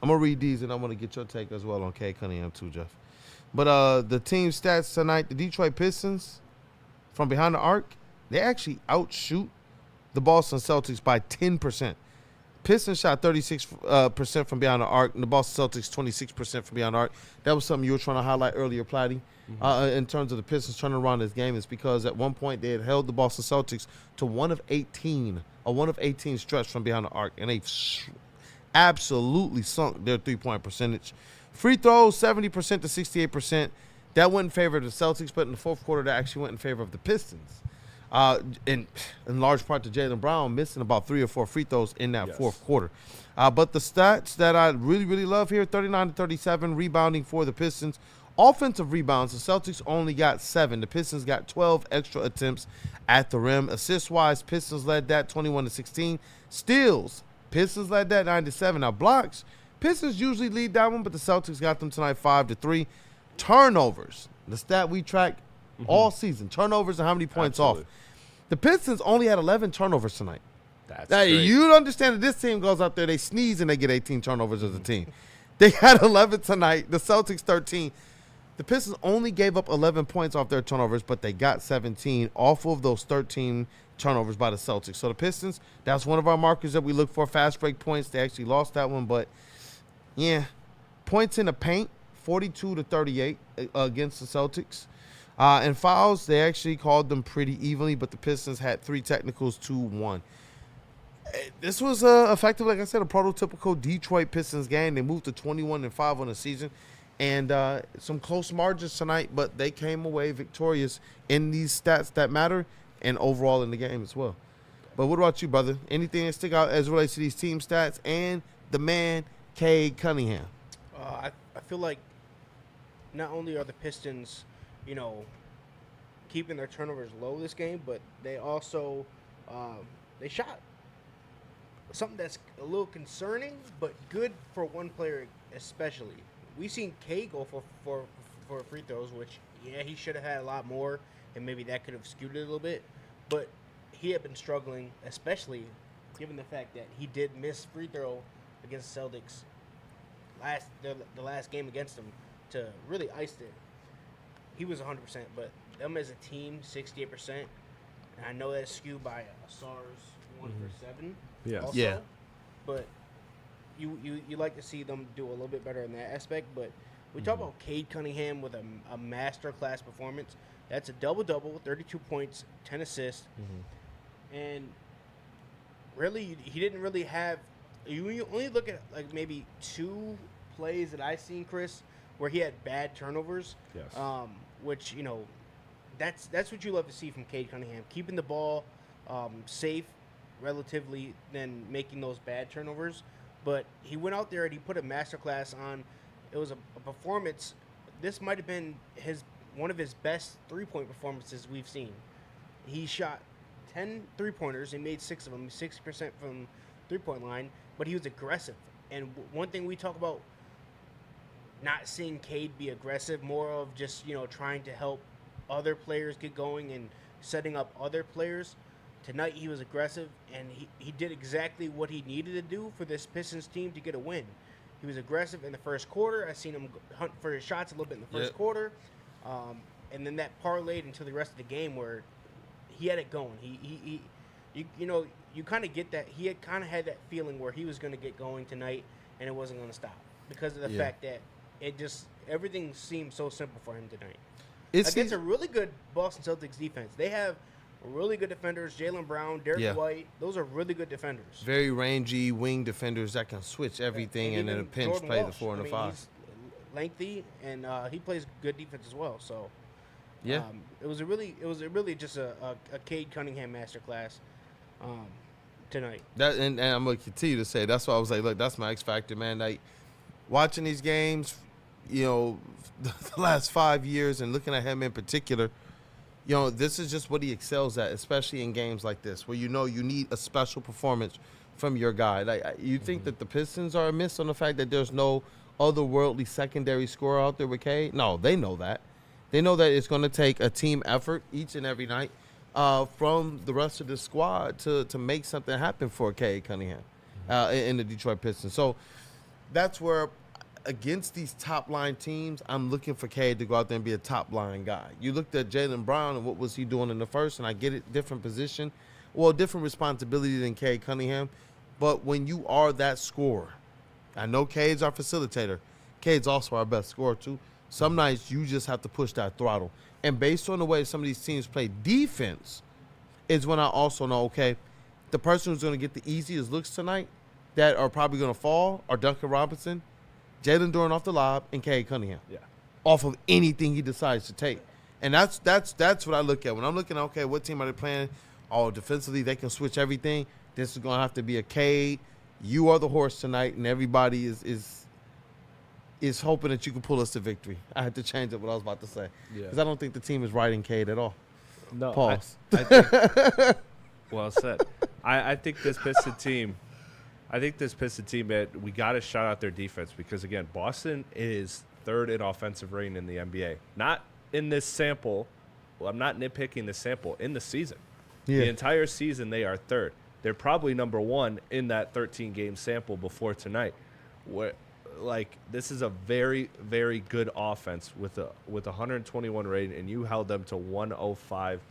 [SPEAKER 4] going to read these, and I want to get your take as well on Cade Cunningham too, Jeff. But the team stats tonight, the Detroit Pistons, from behind the arc, they actually outshoot the Boston Celtics by 10%. Pistons shot 36% from behind the arc, and the Boston Celtics 26% from behind the arc. That was something you were trying to highlight earlier, Platte, in terms of the Pistons turning around this game. Is because at one point they had held the Boston Celtics to 1 of 18 stretch from behind the arc, and they absolutely sunk their three-point percentage. Free throws, 70% to 68%. That went in favor of the Celtics, but in the fourth quarter, that actually went in favor of the Pistons. In large part to Jaylen Brown missing about 3 or 4 free throws in that fourth quarter. But the stats that I really, really love here, 39 to 37 rebounding for the Pistons. Offensive rebounds, the Celtics only got 7. The Pistons got 12 extra attempts at the rim. Assist-wise, Pistons led that 21 to 16. Steals, Pistons led that 9 to 7. Now blocks, Pistons usually lead that one, but the Celtics got them tonight 5 to 3. Turnovers, the stat we track all season, turnovers and how many points off. The Pistons only had 11 turnovers tonight.
[SPEAKER 2] That's
[SPEAKER 4] now,
[SPEAKER 2] great.
[SPEAKER 4] you understand that this team goes out there, they sneeze, and they get 18 turnovers as a team. They had 11 tonight. The Celtics 13. The Pistons only gave up 11 points off their turnovers, but they got 17 off of those 13 turnovers by the Celtics. So the Pistons, that's one of our markers that we look for, fast break points. They actually lost that one, but yeah, points in the paint, 42 to 38 against the Celtics. And fouls, they actually called them pretty evenly, but the Pistons had 3 technicals, 2-1. This was effective, like I said, a prototypical Detroit Pistons game. They moved to 21-5 on the season, and some close margins tonight, but they came away victorious in these stats that matter and overall in the game as well. But what about you, brother? Anything that stick out as it relates to these team stats and the man, Cade Cunningham?
[SPEAKER 5] I feel like not only are the Pistons, keeping their turnovers low this game, but they also they shot something that's a little concerning, but good for one player especially. We've seen Cade go for free throws, which he should have had a lot more, and maybe that could have skewed it a little bit. But he had been struggling, especially given the fact that he did miss free throw against the Celtics the last game against them to really ice it. He was 100%, but them as a team, 68%. And I know that's skewed by SARS 1 for 7.
[SPEAKER 2] Yes.
[SPEAKER 5] Also,
[SPEAKER 4] Yeah.
[SPEAKER 5] But you like to see them do a little bit better in that aspect. But we talk about Cade Cunningham with a master class performance. That's a double-double, 32 points, 10 assists. And really, he didn't really have – you only look at like maybe 2 plays that I've seen, Chris, where he had bad turnovers.
[SPEAKER 2] Yes.
[SPEAKER 5] Which, that's what you love to see from Cade Cunningham. Keeping the ball safe relatively than making those bad turnovers. But he went out there and he put a masterclass on. It was a performance. This might have been one of his best three-point performances we've seen. He shot 10 three-pointers. He made 6 of them, 60% from three-point line. But he was aggressive. And one thing we talk about, not seeing Cade be aggressive, more of just, trying to help other players get going and setting up other players. Tonight he was aggressive, and he did exactly what he needed to do for this Pistons team to get a win. He was aggressive in the first quarter. I seen him hunt for his shots a little bit in the first quarter. And then that parlayed into the rest of the game where he had it going. You kind of get that. He had kind of had that feeling where he was going to get going tonight, and it wasn't going to stop because of the fact that everything seemed so simple for him tonight. Against a really good Boston Celtics defense. They have really good defenders. Jaylen Brown, Derek White. Those are really good defenders.
[SPEAKER 4] Very rangy wing defenders that can switch everything and in a pinch
[SPEAKER 5] Jordan
[SPEAKER 4] play
[SPEAKER 5] Walsh,
[SPEAKER 4] the 4 and the 5.
[SPEAKER 5] He's lengthy, and he plays good defense as well. So
[SPEAKER 4] Yeah.
[SPEAKER 5] It was really just a Cade Cunningham masterclass tonight.
[SPEAKER 4] That and I'm gonna continue to say that's why I was like, look, that's my X factor, man. Like watching these games, the last 5 years and looking at him in particular, this is just what he excels at, especially in games like this, where you need a special performance from your guy. Like you think that the Pistons are amiss on the fact that there's no otherworldly secondary scorer out there with Cade? No, they know that. They know that it's going to take a team effort each and every night from the rest of the squad to make something happen for Cade Cunningham in the Detroit Pistons. So that's where, against these top-line teams, I'm looking for Cade to go out there and be a top-line guy. You looked at Jaylen Brown and what was he doing in the first, and I get it, different position. Well, different responsibility than Cade Cunningham. But when you are that scorer, I know Cade's our facilitator. Cade's also our best scorer, too. Some nights you just have to push that throttle. And based on the way some of these teams play defense is when I also know, okay, the person who's going to get the easiest looks tonight that are probably going to fall are Duncan Robinson, Jalen Duren off the lob, and Cade Cunningham.
[SPEAKER 2] Yeah.
[SPEAKER 4] Off of anything he decides to take. And that's what I look at. When I'm looking at, okay, what team are they playing? Oh, defensively, they can switch everything. This is going to have to be a Cade. You are the horse tonight, and everybody is hoping that you can pull us to victory. I had to change up what I was about to say. Because I don't think the team is riding Cade at all.
[SPEAKER 2] No.
[SPEAKER 4] Pause.
[SPEAKER 2] I think, well said. I think this Piston team, man, we got to shout out their defense because, again, Boston is third in offensive rating in the NBA. Not in this sample. Well, I'm not nitpicking the sample. In the season.
[SPEAKER 4] Yeah.
[SPEAKER 2] The entire season, they are third. They're probably number one in that 13-game sample before tonight. This is a very, very good offense with 121 rating, and you held them to 105.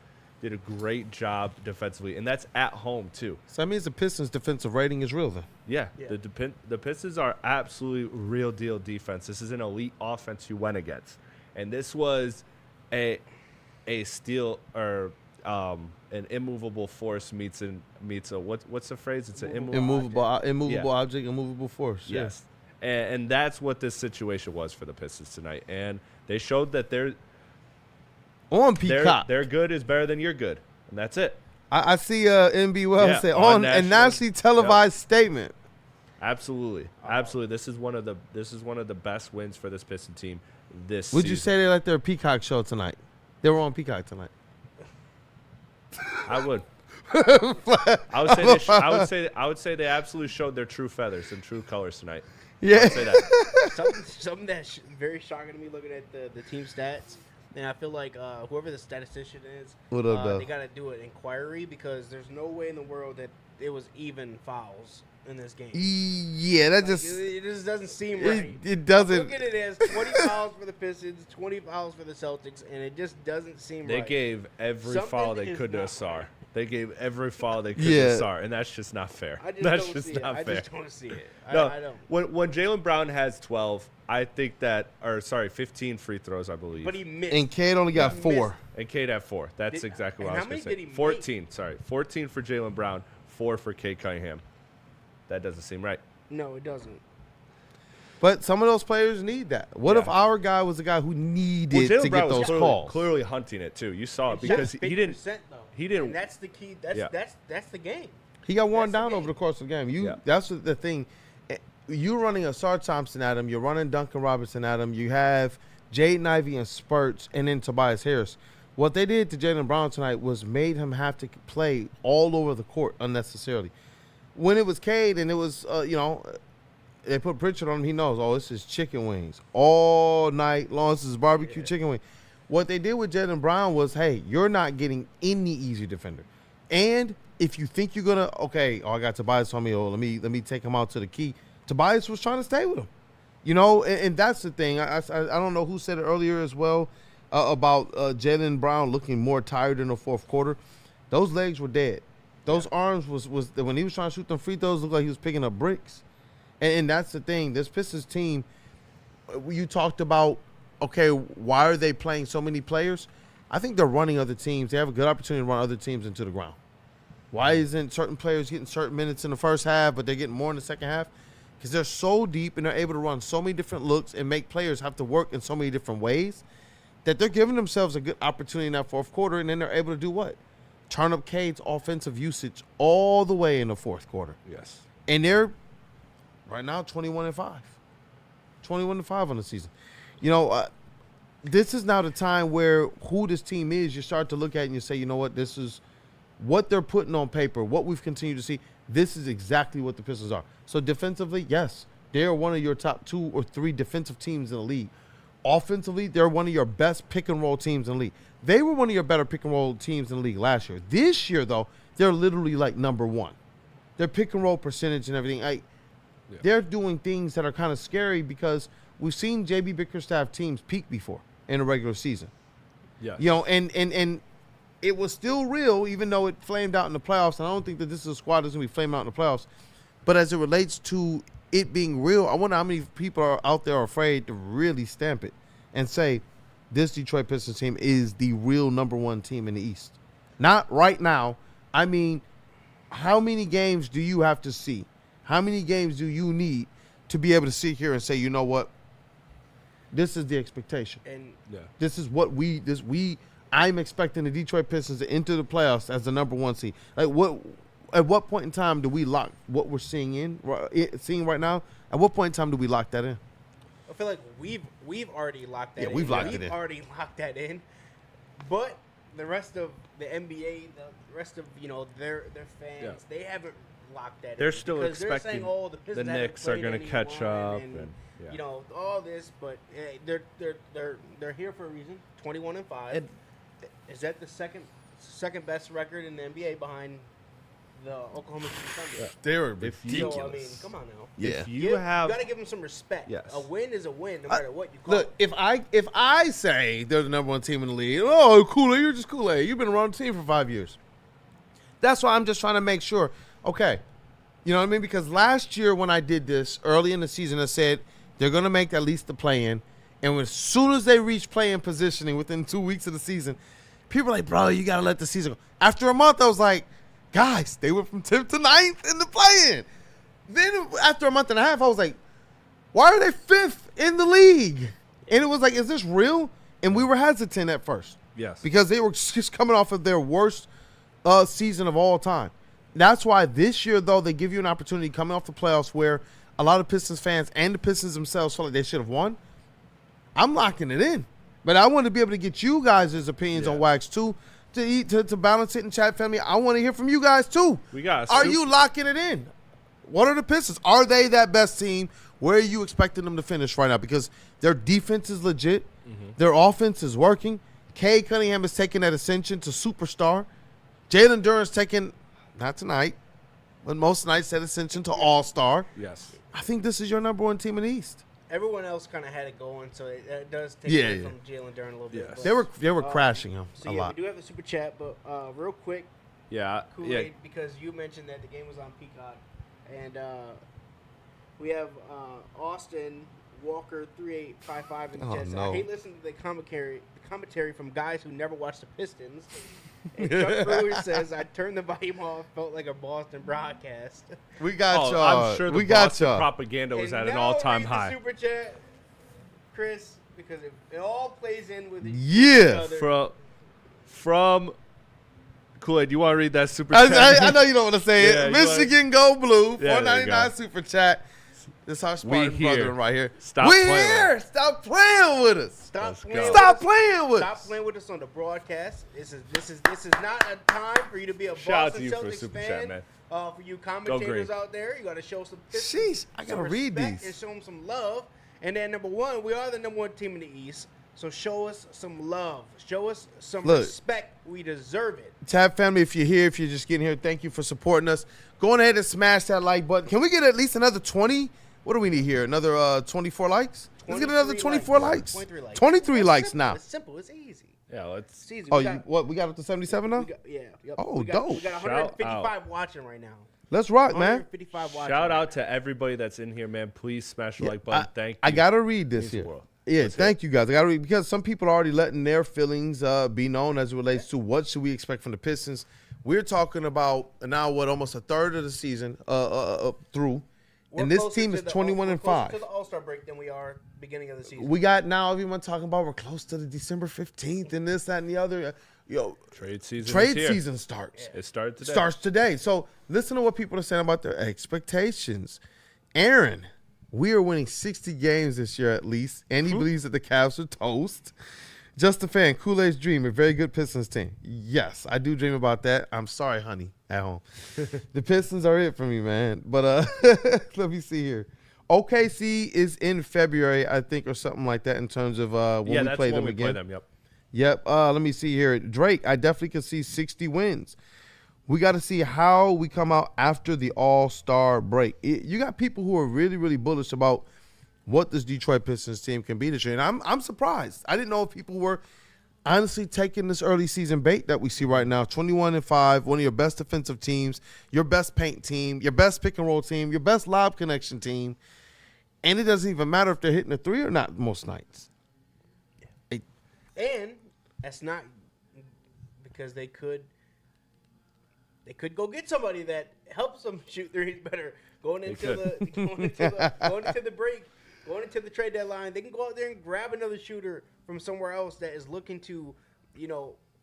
[SPEAKER 2] Did a great job defensively, and that's at home too.
[SPEAKER 4] So that means the Pistons' defensive rating is real then.
[SPEAKER 2] Yeah. The Pistons are absolutely real deal defense. This is an elite offense you went against, and this was a steal or an immovable force meets a what's the phrase? It's an immovable
[SPEAKER 4] object, immovable force.
[SPEAKER 2] Yes. And that's what this situation was for the Pistons tonight. And they showed that they're
[SPEAKER 4] on Peacock.
[SPEAKER 2] Their good is better than your good. And that's it.
[SPEAKER 4] I see NB Wells say on a nationally televised statement.
[SPEAKER 2] Absolutely. Absolutely. This is one of the best wins for this Piston team this season.
[SPEAKER 4] Would you say they like their Peacock show tonight? They were on Peacock tonight.
[SPEAKER 2] I would. I would say they absolutely showed their true feathers and true colors tonight.
[SPEAKER 4] Yeah.
[SPEAKER 2] I would say that.
[SPEAKER 5] something that's very shocking to me looking at the team stats. And I feel like whoever the statistician is, they got to do an inquiry because there's no way in the world that it was even fouls in this game.
[SPEAKER 4] Yeah, that
[SPEAKER 5] it just doesn't seem right.
[SPEAKER 4] It doesn't.
[SPEAKER 5] Look at it as 20 fouls for the Pistons, 20 fouls for the Celtics, and it just doesn't seem right.
[SPEAKER 2] They gave every foul they could to Asar.
[SPEAKER 5] Right.
[SPEAKER 2] They gave every foul they could to Asar, and that's just not fair. That's just not fair.
[SPEAKER 5] I just don't see it.
[SPEAKER 2] No,
[SPEAKER 5] I don't.
[SPEAKER 2] When Jaylen Brown has 12, I think 15 free throws, I believe.
[SPEAKER 5] But he missed.
[SPEAKER 4] And Cade only got 4.
[SPEAKER 2] And Cade had 4. That's exactly what I was going to say. 14, sorry. 14 for Jaylen Brown, 4 for Cade Cunningham. That doesn't seem right.
[SPEAKER 5] No, it doesn't.
[SPEAKER 4] But some of those players need that. What if our guy was the guy who needed to get those calls?
[SPEAKER 2] Clearly hunting it too. You saw it because he didn't.
[SPEAKER 5] Though.
[SPEAKER 2] He didn't.
[SPEAKER 5] And that's the key. That's the game.
[SPEAKER 4] He got worn down over the course of the game. That's the thing. You're running Asar Thompson at him. You're running Duncan Robinson at him. You have Jaden Ivey in spurts, and then Tobias Harris. What they did to Jaylen Brown tonight was made him have to play all over the court unnecessarily. When it was Cade and it was, they put Pritchard on him, he knows, this is chicken wings all night long. This is barbecue chicken wing. What they did with Jaylen Brown was, hey, you're not getting any easy defender. And if you think you're going to, I got Tobias on me, let me take him out to the key. Tobias was trying to stay with him. And that's the thing. I don't know who said it earlier as well about Jaylen Brown looking more tired in the fourth quarter. Those legs were dead. Those arms was when he was trying to shoot them free throws, looked like he was picking up bricks. And that's the thing. This Pistons team, you talked about, why are they playing so many players? I think they're running other teams. They have a good opportunity to run other teams into the ground. Why isn't certain players getting certain minutes in the first half, but they're getting more in the second half? Because they're so deep and they're able to run so many different looks and make players have to work in so many different ways that they're giving themselves a good opportunity in that fourth quarter, and then they're able to do what? Turn up Cade's offensive usage all the way in the fourth quarter.
[SPEAKER 2] Yes.
[SPEAKER 4] And they're right now 21-5. 21-5 on the season. This is now the time where who this team is, you start to look at it and you say, you know what, this is what they're putting on paper, what we've continued to see. This is exactly what the Pistons are. So defensively, yes, they're one of your top 2 or 3 defensive teams in the league. offensively, they're one of your best pick-and-roll teams in the league. They were one of your better pick-and-roll teams in the league last year. This year, though, they're literally like number one. Their pick-and-roll percentage and everything, they're doing things that are kind of scary because we've seen J.B. Bickerstaff teams peak before in a regular season.
[SPEAKER 2] Yeah.
[SPEAKER 4] You know, and it was still real, even though it flamed out in the playoffs. And I don't think that this is a squad that's going to be flamed out in the playoffs. But as it relates to it being real, I wonder how many people are out there are afraid to really stamp it and say this Detroit Pistons team is the real number one team in the East. Not right now. I mean, how many games do you have to see? How many games do you need to be able to sit here and say, you know what? This is the expectation.
[SPEAKER 5] And
[SPEAKER 4] This is what I'm expecting the Detroit Pistons to enter the playoffs as the number one seed. Like at what point in time do we lock what we're seeing right now? At what point in time do we lock that in?
[SPEAKER 5] I feel like we've already locked that in.
[SPEAKER 4] We've locked it in.
[SPEAKER 5] We've already locked that in. But the rest of the NBA, the rest of their fans, they haven't locked that in.
[SPEAKER 2] They're still
[SPEAKER 5] because
[SPEAKER 2] expecting
[SPEAKER 5] they're saying, the Pistons
[SPEAKER 2] Knicks are
[SPEAKER 5] going to
[SPEAKER 2] catch up.
[SPEAKER 5] And all this, but they're here for a reason. 21-5. Is that the second best record in the NBA behind the Oklahoma City Thunder?
[SPEAKER 4] They were
[SPEAKER 2] ridiculous.
[SPEAKER 5] So, I mean, come on now.
[SPEAKER 4] Yeah.
[SPEAKER 2] If
[SPEAKER 5] You
[SPEAKER 2] you have
[SPEAKER 5] got to give them some respect.
[SPEAKER 2] Yes.
[SPEAKER 5] A win is a win, no matter what you call
[SPEAKER 4] Look,
[SPEAKER 5] it.
[SPEAKER 4] if I say they're the number one team in the league, oh, Kool-Aid, you're just Kool-Aid. You've been around the team for 5 years. That's why I'm just trying to make sure. Okay, you know what I mean? Because last year when I did this early in the season, I said they're going to make at least the play-in. And as soon as they reach play-in positioning within 2 weeks of the season, people are like, bro, you got to let the season go. After a month, I was like, guys, they went from 10th to 9th in the play-in. Then after a month and a half, I was like, why are they 5th in the league? And it was like, is this real? And we were hesitant at first.
[SPEAKER 2] Yes.
[SPEAKER 4] Because they were just coming off of their worst season of all time. That's why this year, though, they give you an opportunity coming off the playoffs where a lot of Pistons fans and the Pistons themselves felt like they should have won. I'm locking it in. But I want to be able to get you guys' opinions on Wax, too, to balance it in chat family. I want to hear from you guys, too. Are you locking it in? What are the Pistons? Are they that best team? Where are you expecting them to finish right now? Because their defense is legit. Mm-hmm. Their offense is working. Cade Cunningham is taking that ascension to superstar. Jalen Duren's taking, not tonight, but most nights, that ascension to all-star.
[SPEAKER 2] Yes.
[SPEAKER 4] I think this is your number one team in the East.
[SPEAKER 5] Everyone else kind of had it going, so it does take away from Jalen Duren a little bit.
[SPEAKER 2] Yes.
[SPEAKER 4] They were crashing him
[SPEAKER 5] so
[SPEAKER 4] a lot.
[SPEAKER 5] We do have the super chat, but real quick, Kool-Aid, because you mentioned that the game was on Peacock, and we have Austin Walker 3855 in the chat.
[SPEAKER 4] no.
[SPEAKER 5] I hate listening to the commentary from guys who never watched the Pistons. And Chuck Brewer says, I turned the volume off, felt like a Boston broadcast.
[SPEAKER 4] We got y'all.
[SPEAKER 2] I'm sure the
[SPEAKER 4] we got
[SPEAKER 2] Boston
[SPEAKER 4] y'all.
[SPEAKER 2] propaganda was
[SPEAKER 5] And
[SPEAKER 2] at an
[SPEAKER 5] now
[SPEAKER 2] all-time
[SPEAKER 5] read
[SPEAKER 2] high.
[SPEAKER 5] the super chat, Chris, because it all plays in with each
[SPEAKER 4] Yeah.
[SPEAKER 5] other.
[SPEAKER 2] From Kool-Aid, you want to read that super chat?
[SPEAKER 4] I know you don't want to say
[SPEAKER 2] Yeah,
[SPEAKER 4] it.
[SPEAKER 2] you
[SPEAKER 4] Michigan Go Blue,
[SPEAKER 2] Yeah, there you
[SPEAKER 4] $4.99
[SPEAKER 2] go.
[SPEAKER 4] super chat. This is our Spartan
[SPEAKER 2] here.
[SPEAKER 4] brethren right here.
[SPEAKER 2] Stop
[SPEAKER 4] we
[SPEAKER 2] playing
[SPEAKER 4] here. Stop playing with us.
[SPEAKER 5] Stop playing
[SPEAKER 2] go.
[SPEAKER 5] with
[SPEAKER 4] Stop
[SPEAKER 5] us.
[SPEAKER 4] playing with
[SPEAKER 5] Stop
[SPEAKER 4] us.
[SPEAKER 5] playing with us on the broadcast. This is not a time for you to be a
[SPEAKER 2] Shout out
[SPEAKER 5] Boston
[SPEAKER 2] to you for a
[SPEAKER 5] Celtics
[SPEAKER 2] super
[SPEAKER 5] fan.
[SPEAKER 2] chat, man.
[SPEAKER 5] For you commentators
[SPEAKER 2] Green.
[SPEAKER 5] out there, you got to show some
[SPEAKER 4] Sheesh, I
[SPEAKER 5] some
[SPEAKER 4] gotta read
[SPEAKER 5] respect
[SPEAKER 4] these.
[SPEAKER 5] and show them some love. And then number one, we are the number one team in the East, so show us some love. Show us some respect. We deserve it.
[SPEAKER 4] Tab family, if you're here, if you're just getting here, thank you for supporting us. Go on ahead and smash that like button. Can we get at least another 20? What do we need here? Another 24 likes? Let's get another 24 likes.
[SPEAKER 5] 23 likes.
[SPEAKER 4] 23
[SPEAKER 5] It's
[SPEAKER 4] likes
[SPEAKER 5] simple.
[SPEAKER 4] now.
[SPEAKER 5] It's simple. It's easy.
[SPEAKER 2] Yeah, let's.
[SPEAKER 5] It's easy.
[SPEAKER 4] Oh,
[SPEAKER 5] We
[SPEAKER 4] we got up to 77 now?
[SPEAKER 5] Yep.
[SPEAKER 4] Oh,
[SPEAKER 5] we got,
[SPEAKER 4] dope.
[SPEAKER 5] We got
[SPEAKER 2] Shout
[SPEAKER 5] 155 watching right now.
[SPEAKER 4] Let's rock, man.
[SPEAKER 5] 155 watching.
[SPEAKER 2] Shout
[SPEAKER 5] right
[SPEAKER 2] out to everybody that's in here, man. Please smash the like button. Thank you.
[SPEAKER 4] I got to read this
[SPEAKER 2] Means the
[SPEAKER 4] here.
[SPEAKER 2] world.
[SPEAKER 4] Yeah, thank you guys. I got to read because some people are already letting their feelings be known as it relates to what should we expect from the Pistons. We're talking about now almost a third of the season through. And this team is 21 and 5.
[SPEAKER 5] To the All-Star break than we are beginning of the season.
[SPEAKER 4] We got now everyone talking about we're close to the December 15th and this, that, and the other.
[SPEAKER 2] Trade season.
[SPEAKER 4] Trade
[SPEAKER 2] is here.
[SPEAKER 4] season starts.
[SPEAKER 2] It started today.
[SPEAKER 4] Starts today. So listen to what people are saying about their expectations. Aaron, we are winning 60 games this year at least, and he believes that the Cavs are toast. Just a fan, Kool-Aid's dream, a very good Pistons team. Yes, I do dream about that. I'm sorry, honey, at home. The Pistons are it for me, man. But let me see here. OKC is in February, I think, or something like that in terms of when we
[SPEAKER 2] that's
[SPEAKER 4] play
[SPEAKER 2] when
[SPEAKER 4] them
[SPEAKER 2] we
[SPEAKER 4] again.
[SPEAKER 2] play them. Yep.
[SPEAKER 4] Yep. Let me see here. Drake, I definitely can see 60 wins. We got to see how we come out after the All-Star break. You got people who are really, really bullish about what this Detroit Pistons team can be this year, and I'm surprised. I didn't know if people were honestly taking this early season bait that we see right now. 21-5, one of your best defensive teams, your best paint team, your best pick and roll team, your best lob connection team, and it doesn't even matter if they're hitting a three or not most nights.
[SPEAKER 5] And that's not because they could go get somebody that helps them shoot threes better going into the break, going into the trade deadline. They can go out there and grab another shooter from somewhere else that is looking to,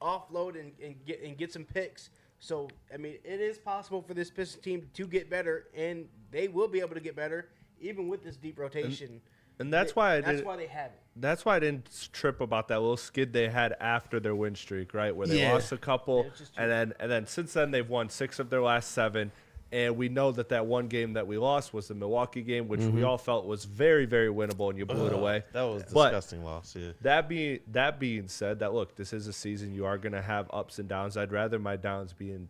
[SPEAKER 5] offload and get some picks. So I mean, it is possible for this Pistons team to get better, and they will be able to get better even with this deep rotation.
[SPEAKER 2] And that's why they
[SPEAKER 5] have it.
[SPEAKER 2] That's why I didn't trip about that little skid they had after their win streak, right? Where they lost a couple, and then since then they've won 6 of their last 7. And we know that one game that we lost was the Milwaukee game, which we all felt was very, very winnable, and you blew it away.
[SPEAKER 4] That was a disgusting loss. Yeah.
[SPEAKER 2] That being said, that look, this is a season you are going to have ups and downs. I'd rather my downs be in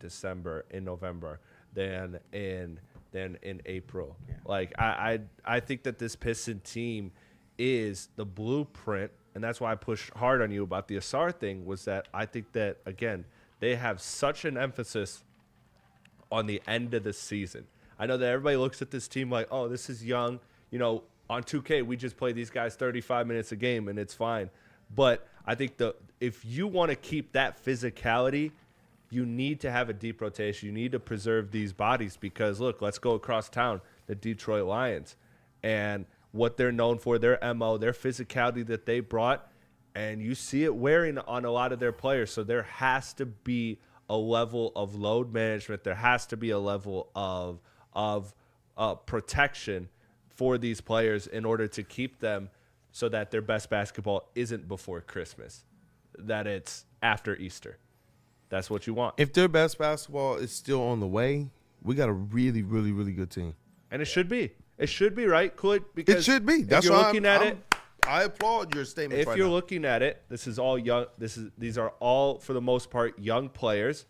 [SPEAKER 2] November, than in April. Yeah. Like I think that this Piston team is the blueprint, and that's why I pushed hard on you about the Asar thing. Was that I think that again they have such an emphasis on the end of the season. I know that everybody looks at this team like, oh, this is young. On 2K, we just play these guys 35 minutes a game, and it's fine. But I think if you want to keep that physicality, you need to have a deep rotation. You need to preserve these bodies because, look, let's go across town, the Detroit Lions, and what they're known for, their MO, their physicality that they brought, and you see it wearing on a lot of their players. So there has to be a level of load management. There has to be a level of protection for these players in order to keep them so that their best basketball isn't before Christmas, that it's after Easter. That's what you want.
[SPEAKER 4] If their best basketball is still on the way, we got a really, really, really good team.
[SPEAKER 2] And it should be. It should be, right, Kool-Aid? Because
[SPEAKER 4] it should be.
[SPEAKER 2] That's why looking at it.
[SPEAKER 4] I applaud your statement.
[SPEAKER 2] If you're looking at it, this is all young. These are all, for the most part, young players.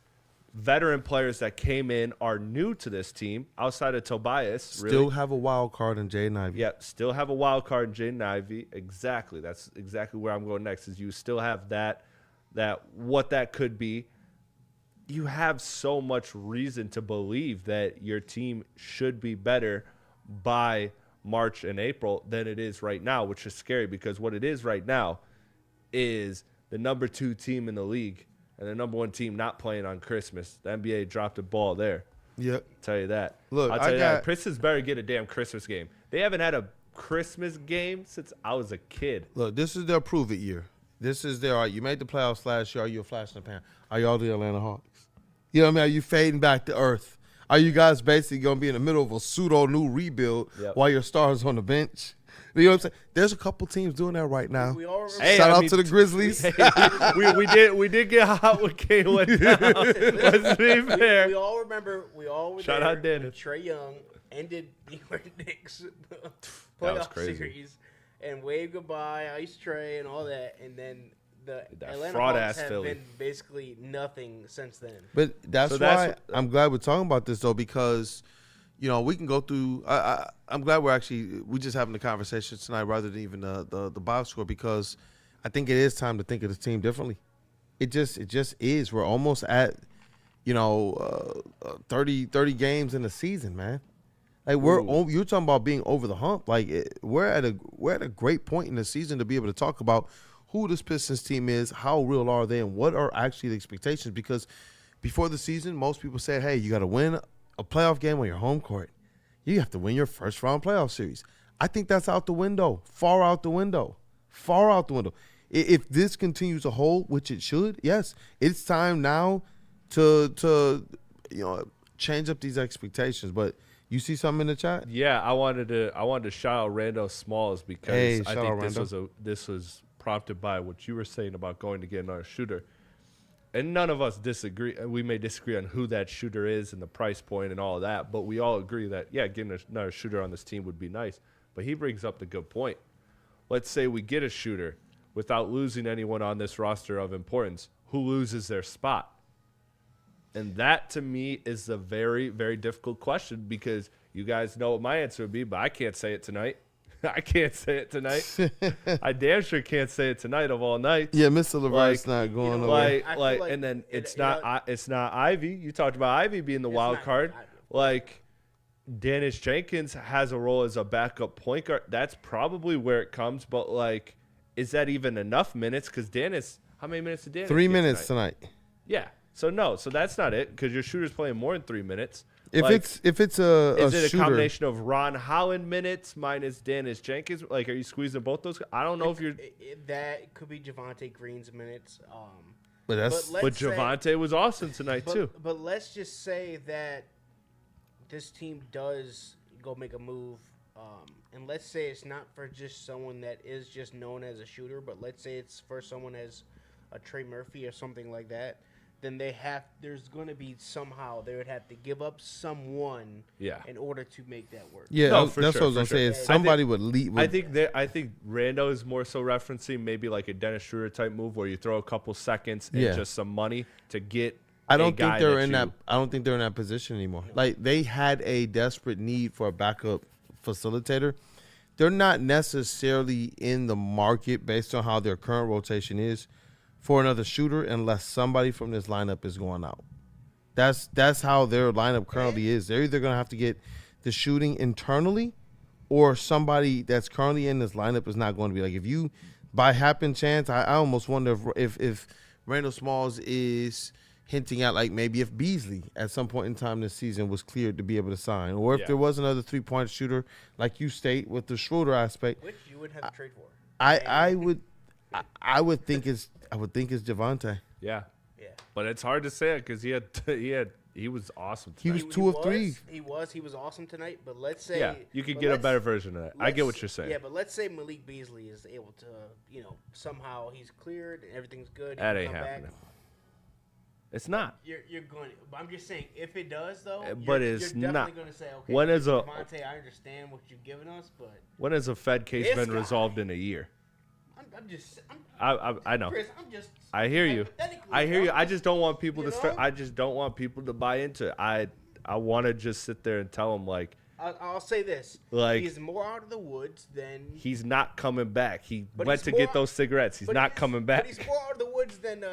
[SPEAKER 2] Veteran players that came in are new to this team outside of Tobias.
[SPEAKER 4] Still have a wild card in Jaden Ivey.
[SPEAKER 2] Yeah, still have a wild card in Jaden Ivey. Exactly. That's exactly where I'm going next. Is you still have that what that could be. You have so much reason to believe that your team should be better by March and April than it is right now, which is scary because what it is right now is the number 2 team in the league and the number 1 team not playing on Christmas. The NBA dropped a ball there.
[SPEAKER 4] Yep.
[SPEAKER 2] I'll tell you that.
[SPEAKER 4] Look,
[SPEAKER 2] I'll tell you that. Pistons better get a damn Christmas game. They haven't had a Christmas game since I was a kid.
[SPEAKER 4] Look, this is their prove it year. This is their, all right, you made the playoffs last year. Are you a flash in the pan? Are y'all the Atlanta Hawks? You know what I mean? Are you fading back to earth? Are you guys basically going to be in the middle of a pseudo new rebuild while your stars on the bench? You know what I'm saying? There's a couple teams doing that right now. Shout out to the Grizzlies.
[SPEAKER 2] we did get hot with Cade. Let's be fair.
[SPEAKER 5] We all remember. We all were
[SPEAKER 2] Shout
[SPEAKER 5] there
[SPEAKER 2] out Dennis.
[SPEAKER 5] Trae Young ended the Knicks playoff series and waved goodbye, Ice Trae, and all that, and then the Atlanta Hawks have been basically nothing since then.
[SPEAKER 4] But that's why I'm glad we're talking about this, though, because, we can go through I'm glad we're just having the conversation tonight rather than even the box score, because I think it is time to think of the team differently. It just is. We're almost at, 30 games in the season, man. Like you're talking about being over the hump. Like we're at a great point in the season to be able to talk about who this Pistons team is, how real are they, and what are actually the expectations. Because before the season, most people said, hey, you got to win a playoff game on your home court. You have to win your first round playoff series. I think that's out the window, far out the window. If this continues to hold, which it should, yes, it's time now to change up these expectations. But you see something in the chat?
[SPEAKER 2] Yeah, I wanted to shout out Rando Smalls because I think this was prompted by what you were saying about going to get another shooter. and none of us disagree. We may disagree on who that shooter is and the price point and all of that, but we all agree that, yeah, getting another shooter on this team would be nice. But he brings up the good point. Let's say we get a shooter without losing anyone on this roster of importance. Who loses their spot? And that, to me, is a very, very difficult question because you guys know what my answer would be, but I can't say it tonight. I can't say it tonight. I damn sure can't say it tonight of all nights.
[SPEAKER 4] Yeah, Mr. LeVar's not going away.
[SPEAKER 2] Like, and then it's not Ivy. You talked about Ivy being the wild card. Like, Dennis Jenkins has a role as a backup point guard. That's probably where it comes. But, like, is that even enough minutes? Because Dennis, how many minutes did Dennis
[SPEAKER 4] 3
[SPEAKER 2] get
[SPEAKER 4] minutes tonight.
[SPEAKER 2] Yeah. So, no. So, that's not it because your shooter's playing more than 3 minutes.
[SPEAKER 4] If
[SPEAKER 2] like,
[SPEAKER 4] it's a
[SPEAKER 2] is it a
[SPEAKER 4] shooter,
[SPEAKER 2] combination of Ron Holland minutes minus Dennis Jenkins? Like, are you squeezing both those? I don't know if you're.
[SPEAKER 5] That could be Javonte Green's minutes.
[SPEAKER 4] but
[SPEAKER 2] Javonte was awesome tonight too.
[SPEAKER 5] But let's just say that this team does go make a move, and let's say it's not for just someone that is just known as a shooter, but let's say it's for someone as a Trey Murphy or something like that. Then there's going to be somehow they would have to give up someone in order to make that work.
[SPEAKER 4] Yeah,
[SPEAKER 2] No,
[SPEAKER 4] that's
[SPEAKER 2] for
[SPEAKER 4] what
[SPEAKER 2] sure,
[SPEAKER 4] I was going to say. Is somebody would lead.
[SPEAKER 2] I think Rando is more so referencing maybe like a Dennis Schroeder type move where you throw a couple seconds and just some money to get.
[SPEAKER 4] I don't think they're in that. I don't think they're in that position anymore. Like they had a desperate need for a backup facilitator. They're not necessarily in the market based on how their current rotation is for another shooter unless somebody from this lineup is going out. That's how their lineup currently is. They're either going to have to get the shooting internally or somebody that's currently in this lineup is not going to be. Like if you, by happen chance, I almost wonder if Randall Smalls is hinting at like maybe if Beasley at some point in time this season was cleared to be able to sign or if there was another three-point shooter like you state with the Schroeder aspect.
[SPEAKER 5] Which you would have to trade for.
[SPEAKER 4] I would think it's Javonte.
[SPEAKER 2] Yeah. But it's hard to say it because he was awesome tonight.
[SPEAKER 4] He was 2 of 3.
[SPEAKER 5] He was awesome tonight. But let's say
[SPEAKER 2] you could get a better version of that. I get what you're saying.
[SPEAKER 5] Yeah, but let's say Malik Beasley is able to, somehow he's cleared and everything's good.
[SPEAKER 2] That ain't happening. It's not.
[SPEAKER 5] You're going. But I'm just saying, if it does though,
[SPEAKER 2] but
[SPEAKER 5] you're
[SPEAKER 2] it's
[SPEAKER 5] definitely
[SPEAKER 2] not.
[SPEAKER 5] going to say, okay,
[SPEAKER 2] When is
[SPEAKER 5] Javonte, I understand what you've given us, but
[SPEAKER 2] when has a Fed case
[SPEAKER 5] this
[SPEAKER 2] been
[SPEAKER 5] guy,
[SPEAKER 2] resolved in a year?
[SPEAKER 5] I
[SPEAKER 2] know.
[SPEAKER 5] Chris, I'm just.
[SPEAKER 2] I hear you. I hear you. I just don't want people to start.
[SPEAKER 5] know?
[SPEAKER 2] I just don't want people to buy into it. I want to just sit there and tell them like.
[SPEAKER 5] I'll say this.
[SPEAKER 2] Like
[SPEAKER 5] he's more out of the woods than.
[SPEAKER 2] He's not coming back. He
[SPEAKER 5] But
[SPEAKER 2] went
[SPEAKER 5] he's
[SPEAKER 2] to
[SPEAKER 5] more-
[SPEAKER 2] get those cigarettes. He's not coming back.
[SPEAKER 5] But he's more out of the woods than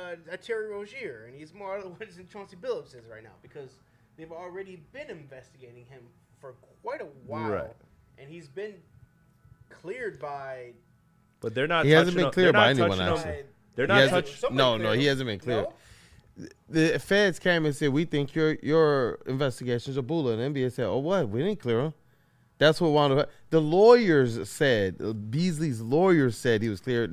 [SPEAKER 5] Terry Rozier, and he's more out of the woods than Chauncey Billups is right now because they've already been investigating him for quite a while,
[SPEAKER 2] Right.
[SPEAKER 5] and he's been cleared by.
[SPEAKER 2] But they're not.
[SPEAKER 4] He hasn't been
[SPEAKER 2] touching
[SPEAKER 4] cleared
[SPEAKER 2] they're
[SPEAKER 4] by
[SPEAKER 2] not
[SPEAKER 4] anyone,
[SPEAKER 2] touching
[SPEAKER 4] actually.
[SPEAKER 2] him. They're
[SPEAKER 4] He
[SPEAKER 2] not
[SPEAKER 4] hasn't-
[SPEAKER 2] touching.
[SPEAKER 4] No, he hasn't been cleared.
[SPEAKER 5] No?
[SPEAKER 4] The feds came and said, we think your investigations are bull. And the NBA said, oh, what? We didn't clear him. That's what wound up. The lawyers said, Beasley's lawyers said he was cleared,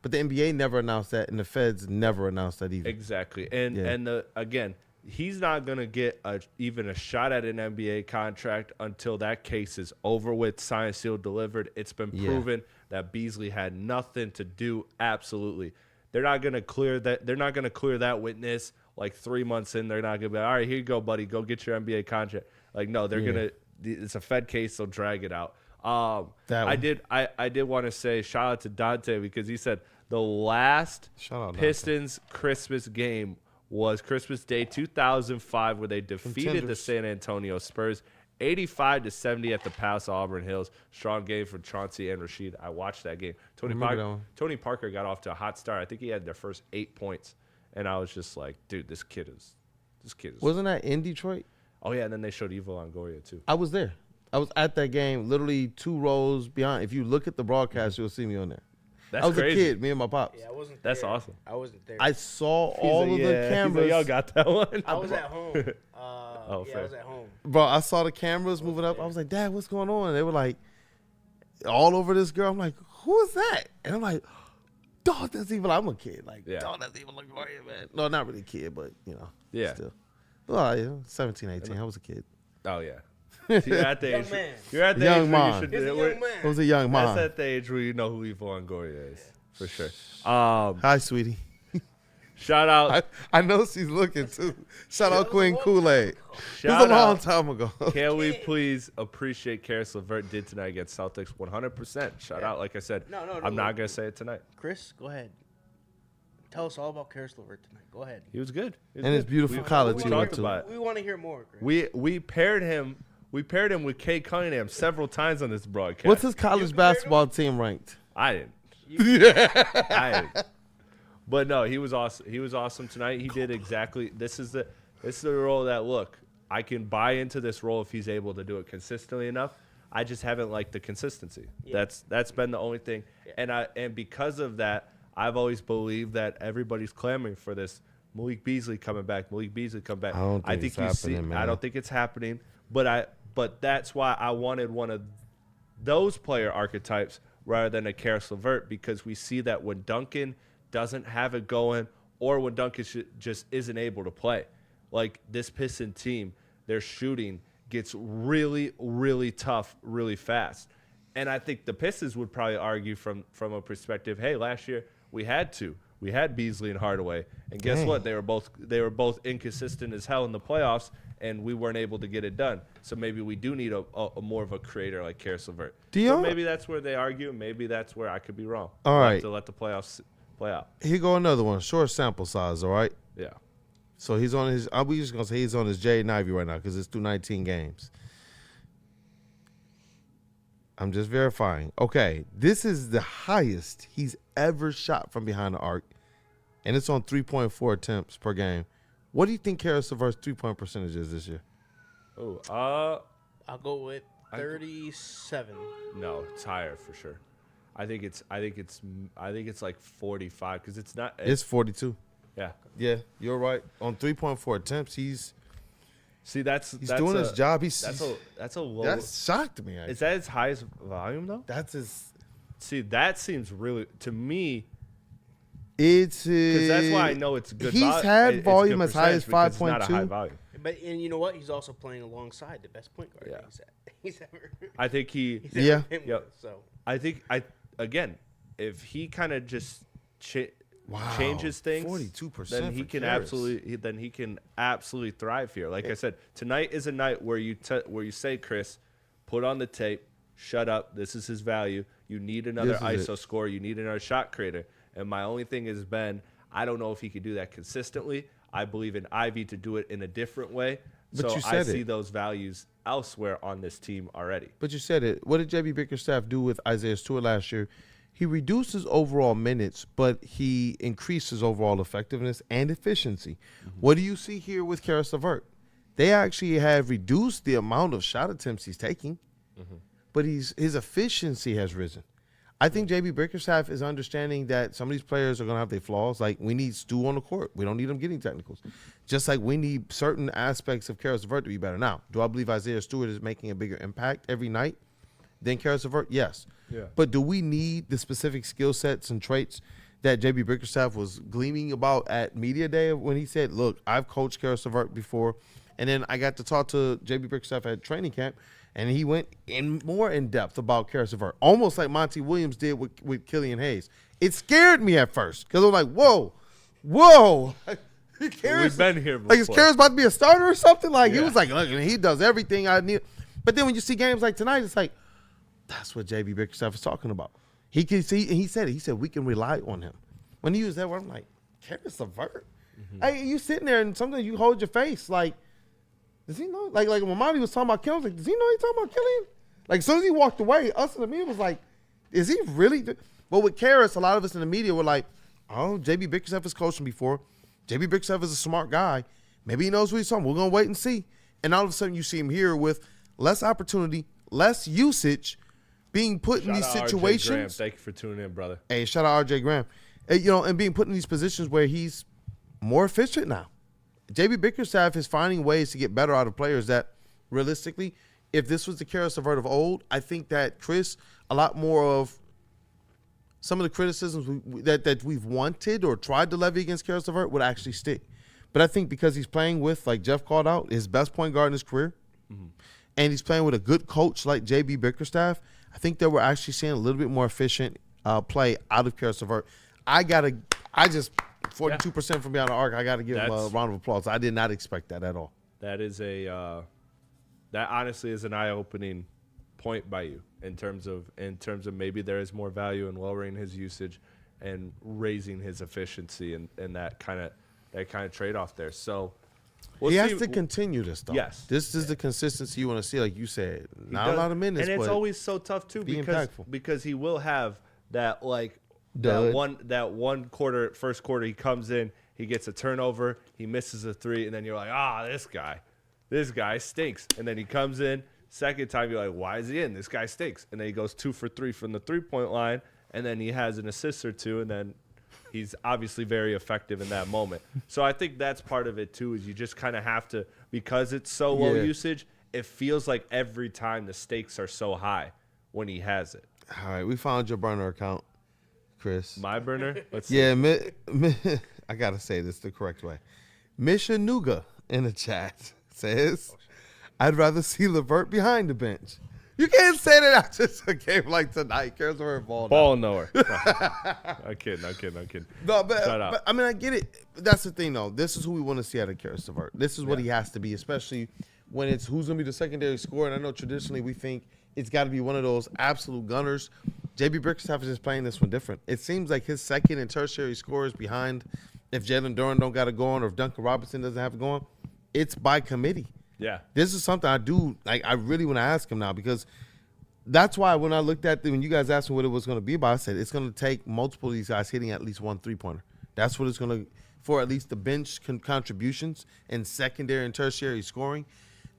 [SPEAKER 4] but the NBA never announced that, and the feds never announced that either.
[SPEAKER 2] Exactly. And again, he's not going to get even a shot at an NBA contract until that case is over with, signed, sealed, delivered. It's been proven that Beasley had nothing to do. Absolutely. They're not going to clear that. They're not going to clear that witness like 3 months in. They're not going to be like, all right, here you go, buddy. Go get your NBA contract. Like, no, they're going to. It's a Fed case. They'll drag it out. I did want to say shout out to Dante because he said the last Pistons Christmas game was Christmas Day 2005 where they defeated the San Antonio Spurs 85-70 at the Pass Auburn Hills. Strong game for Chauncey and Rashid. I watched that game. Tony Parker got off to a hot start. I think he had their first 8 points, and I was just like, dude, this kid is.
[SPEAKER 4] Wasn't that in Detroit?
[SPEAKER 2] Oh yeah, and then they showed Evo Longoria too.
[SPEAKER 4] I was there. I was at that game, literally 2 rows behind. If you look at the broadcast, you'll see me on there.
[SPEAKER 2] That's
[SPEAKER 4] I was
[SPEAKER 2] crazy.
[SPEAKER 4] a kid, me and my pops.
[SPEAKER 5] Yeah, I wasn't there.
[SPEAKER 2] That's awesome.
[SPEAKER 5] I wasn't there.
[SPEAKER 4] I saw all of the cameras.
[SPEAKER 2] Y'all got that one.
[SPEAKER 5] I was at home.
[SPEAKER 2] fair.
[SPEAKER 5] I was at home.
[SPEAKER 4] Bro, I saw the cameras moving up. I was like, Dad, what's going on? And they were like, all over this girl. I'm like, who is that? And I'm like, dog, that's even. I'm a kid. Like, dog, that's even Longoria, man. No, not really a kid, but, still. Well, yeah, 17, 18. I was a kid.
[SPEAKER 2] Oh, yeah. You're at the age.
[SPEAKER 5] man.
[SPEAKER 2] You're at the
[SPEAKER 4] Young
[SPEAKER 2] age where
[SPEAKER 4] man.
[SPEAKER 2] you should.
[SPEAKER 5] He's a young man.
[SPEAKER 4] I was a young
[SPEAKER 2] That's
[SPEAKER 4] mom.
[SPEAKER 2] at the age where you know who Evo Longoria is, for sure.
[SPEAKER 4] Hi, sweetie.
[SPEAKER 2] Shout out.
[SPEAKER 4] I know she's looking too. Shout out Queen Kool-Aid. It was
[SPEAKER 2] Shout
[SPEAKER 4] a long
[SPEAKER 2] out.
[SPEAKER 4] time ago.
[SPEAKER 2] Can we please appreciate Karis LeVert did tonight against Celtics 100%. Shout out. Like I said,
[SPEAKER 5] No,
[SPEAKER 2] I'm not going to say it tonight.
[SPEAKER 5] Chris, go ahead. Tell us all about Karis LeVert tonight. Go ahead.
[SPEAKER 2] He was good.
[SPEAKER 4] And his beautiful college
[SPEAKER 2] we
[SPEAKER 4] he
[SPEAKER 2] talked
[SPEAKER 4] went to.
[SPEAKER 2] about it.
[SPEAKER 5] We want to hear more, Chris.
[SPEAKER 2] We paired him with Cade Cunningham several times on this broadcast.
[SPEAKER 4] What's his college basketball team ranked?
[SPEAKER 2] I didn't. I didn't. But no, he was awesome. He was awesome tonight. He did exactly. This is the role that, look, I can buy into this role if he's able to do it consistently enough. I just haven't liked the consistency.
[SPEAKER 5] Yeah.
[SPEAKER 2] That's been the only thing.
[SPEAKER 5] Yeah.
[SPEAKER 2] And because of that, I've always believed that everybody's clamoring for this. Malik Beasley coming back. Malik Beasley come back.
[SPEAKER 4] I don't think it's happening, man.
[SPEAKER 2] I don't think it's happening. But that's why I wanted one of those player archetypes rather than a Karis LeVert, because we see that when Duncan doesn't have it going, or when Duncan just isn't able to play, like this Piston team, their shooting gets really, really tough really fast. And I think the Pistons would probably argue from a perspective, hey, last year we had Beasley and Hardaway, and guess
[SPEAKER 4] Dang.
[SPEAKER 2] what? They were both inconsistent as hell in the playoffs, and we weren't able to get it done. So maybe we do need a more of a creator like Karis LeVert. So maybe that's where they argue. Maybe that's where I could be wrong.
[SPEAKER 4] All
[SPEAKER 2] We'll have
[SPEAKER 4] right.
[SPEAKER 2] to let the playoffs play out.
[SPEAKER 4] Here go another one. Short sample size, all right?
[SPEAKER 2] Yeah.
[SPEAKER 4] So he's on his, I'll be just going to say he's on his Jaden Ivey right now because it's through 19 games. I'm just verifying. Okay, this is the highest he's ever shot from behind the arc, and it's on 3.4 attempts per game. What do you think Karis LeVert's three-point percentage is this year?
[SPEAKER 2] Oh,
[SPEAKER 5] I'll go with 37.
[SPEAKER 2] no, it's higher for sure. I think it's like 45 because it's not.
[SPEAKER 4] It's 42.
[SPEAKER 2] Yeah.
[SPEAKER 4] Yeah, you're right. On 3.4 attempts, he's
[SPEAKER 2] That's
[SPEAKER 4] doing his job.
[SPEAKER 2] That's a low.
[SPEAKER 4] That shocked me.
[SPEAKER 2] Is that his highest volume though?
[SPEAKER 4] That's his.
[SPEAKER 2] See, that seems really to me.
[SPEAKER 4] It's
[SPEAKER 2] Because that's why I know it's good.
[SPEAKER 4] He's had volume as high as 5.2.
[SPEAKER 2] It's not a high volume.
[SPEAKER 5] And you know what? He's also playing alongside the best point guard he's ever
[SPEAKER 2] I think
[SPEAKER 5] been
[SPEAKER 2] Yep.
[SPEAKER 5] with, so
[SPEAKER 2] I think again, if he kind of just
[SPEAKER 4] Wow,
[SPEAKER 2] changes things,
[SPEAKER 4] 42%.
[SPEAKER 2] then he
[SPEAKER 4] for
[SPEAKER 2] can
[SPEAKER 4] Karis.
[SPEAKER 2] absolutely thrive here. Like I said, tonight is a night where you say, Chris, put on the tape, shut up. This is his value. You need another
[SPEAKER 4] This is
[SPEAKER 2] ISO scorer. You need another shot creator. And my only thing has been, I don't know if he could do that consistently. I believe in Ivy to do it in a different way.
[SPEAKER 4] But
[SPEAKER 2] so
[SPEAKER 4] you
[SPEAKER 2] I
[SPEAKER 4] said
[SPEAKER 2] see
[SPEAKER 4] it.
[SPEAKER 2] those values elsewhere on this team already.
[SPEAKER 4] But you said it. What did J.B. Bickerstaff do with Isaiah Stewart last year? He reduced his overall minutes, but he increased his overall effectiveness and efficiency. Mm-hmm. What do you see here with Karis LeVert? They actually have reduced the amount of shot attempts he's taking, but his efficiency has risen. I think J.B. Bickerstaff is understanding that some of these players are going to have their flaws. Like, we need Stu on the court. We don't need him getting technicals. Just like we need certain aspects of Karis LeVert to be better. Now, do I believe Isaiah Stewart is making a bigger impact every night than Karis LeVert? Yes.
[SPEAKER 2] Yeah.
[SPEAKER 4] But do we need the specific skill sets and traits that J.B. Bickerstaff was gleaming about at Media Day when he said, look, I've coached Karis LeVert before, and then I got to talk to J.B. Bickerstaff at training camp, and he went more in depth about Karis LeVert, almost like Monty Williams did with Killian Hayes. It scared me at first because I was like, whoa.
[SPEAKER 2] We've been here before.
[SPEAKER 4] Like, is Karis about to be a starter or something? Like, he
[SPEAKER 2] Yeah.
[SPEAKER 4] was like, look, he does everything I need. But then when you see games like tonight, it's like, that's what J.B. Bickerstaff is talking about. He can see, and he said we can rely on him. When he used that word, I'm like, Karis LeVert? Hey, you sitting there and sometimes you hold your face like, does he know? Like when Monty was talking about Killian, I was like, does he know he's talking about Killian? Like, as soon as he walked away, us and the media was like, is he really? But with Karis, a lot of us in the media were like, oh, J.B. Bickerstaff has coached him before. J.B. Bickerstaff is a smart guy. Maybe he knows what he's talking. We're going to wait and see. And all of a sudden you see him here with less opportunity, less usage, being put in these
[SPEAKER 2] Shout out RJ Graham.
[SPEAKER 4] situations.
[SPEAKER 2] Thank you for tuning in, brother.
[SPEAKER 4] Hey, shout out R.J. Graham. And being put in these positions where he's more efficient now. J.B. Bickerstaff is finding ways to get better out of players that, realistically, if this was the Karis LeVert of old, I think that Chris, a lot more of some of the criticisms that we've wanted or tried to levy against Karis LeVert would actually stick. But I think because he's playing with, like Jeff called out, his best point guard in his career, and he's playing with a good coach like J.B. Bickerstaff, I think that we're actually seeing a little bit more efficient play out of Karis LeVert. 42% from beyond the arc. I got to give him a round of applause. I did not expect that at all.
[SPEAKER 2] That is that honestly is an eye-opening point by you in terms of maybe there is more value in lowering his usage and raising his efficiency and that kind of trade-off there. So
[SPEAKER 4] he has to continue this, though.
[SPEAKER 2] Yes.
[SPEAKER 4] This is the consistency you want to see, like you said. Not a lot of minutes,
[SPEAKER 2] and it's
[SPEAKER 4] but
[SPEAKER 2] always so tough too because he will have that one quarter, first quarter he comes in, he gets a turnover, he misses a three, and then you're like, this guy stinks. And then he comes in, second time you're like, why is he in? This guy stinks. And then he goes 2 for 3 from the 3-point line, and then he has an assist or two, and then he's obviously very effective in that moment. So I think that's part of it too, is you just kind of have to, because it's so low usage, it feels like every time the stakes are so high when he has it.
[SPEAKER 4] All right, we found your burner account, Chris.
[SPEAKER 2] My burner? Let's see.
[SPEAKER 4] I got to say this the correct way. Mishanuga in the chat says, I'd rather see LeVert behind the bench. You can't say that after a game like tonight. Cares where
[SPEAKER 2] ball nowhere. I'm kidding.
[SPEAKER 4] No, but I mean, I get it. That's the thing, though. This is who we want to see out of Karis LeVert. This is what he has to be, especially when it's who's going to be the secondary scorer. And I know traditionally we think it's got to be one of those absolute gunners. J.B. Bickerstaff is just playing this one different. It seems like his second and tertiary scorers behind, if Jalen Duren don't got it going or if Duncan Robinson doesn't have it going, it's by committee.
[SPEAKER 2] Yeah.
[SPEAKER 4] This is something I do, like, I really want to ask him now because that's why when I looked at when you guys asked me what it was going to be about, I said it's going to take multiple of these guys hitting at least one three-pointer. That's what it's going to, for at least the bench contributions and secondary and tertiary scoring.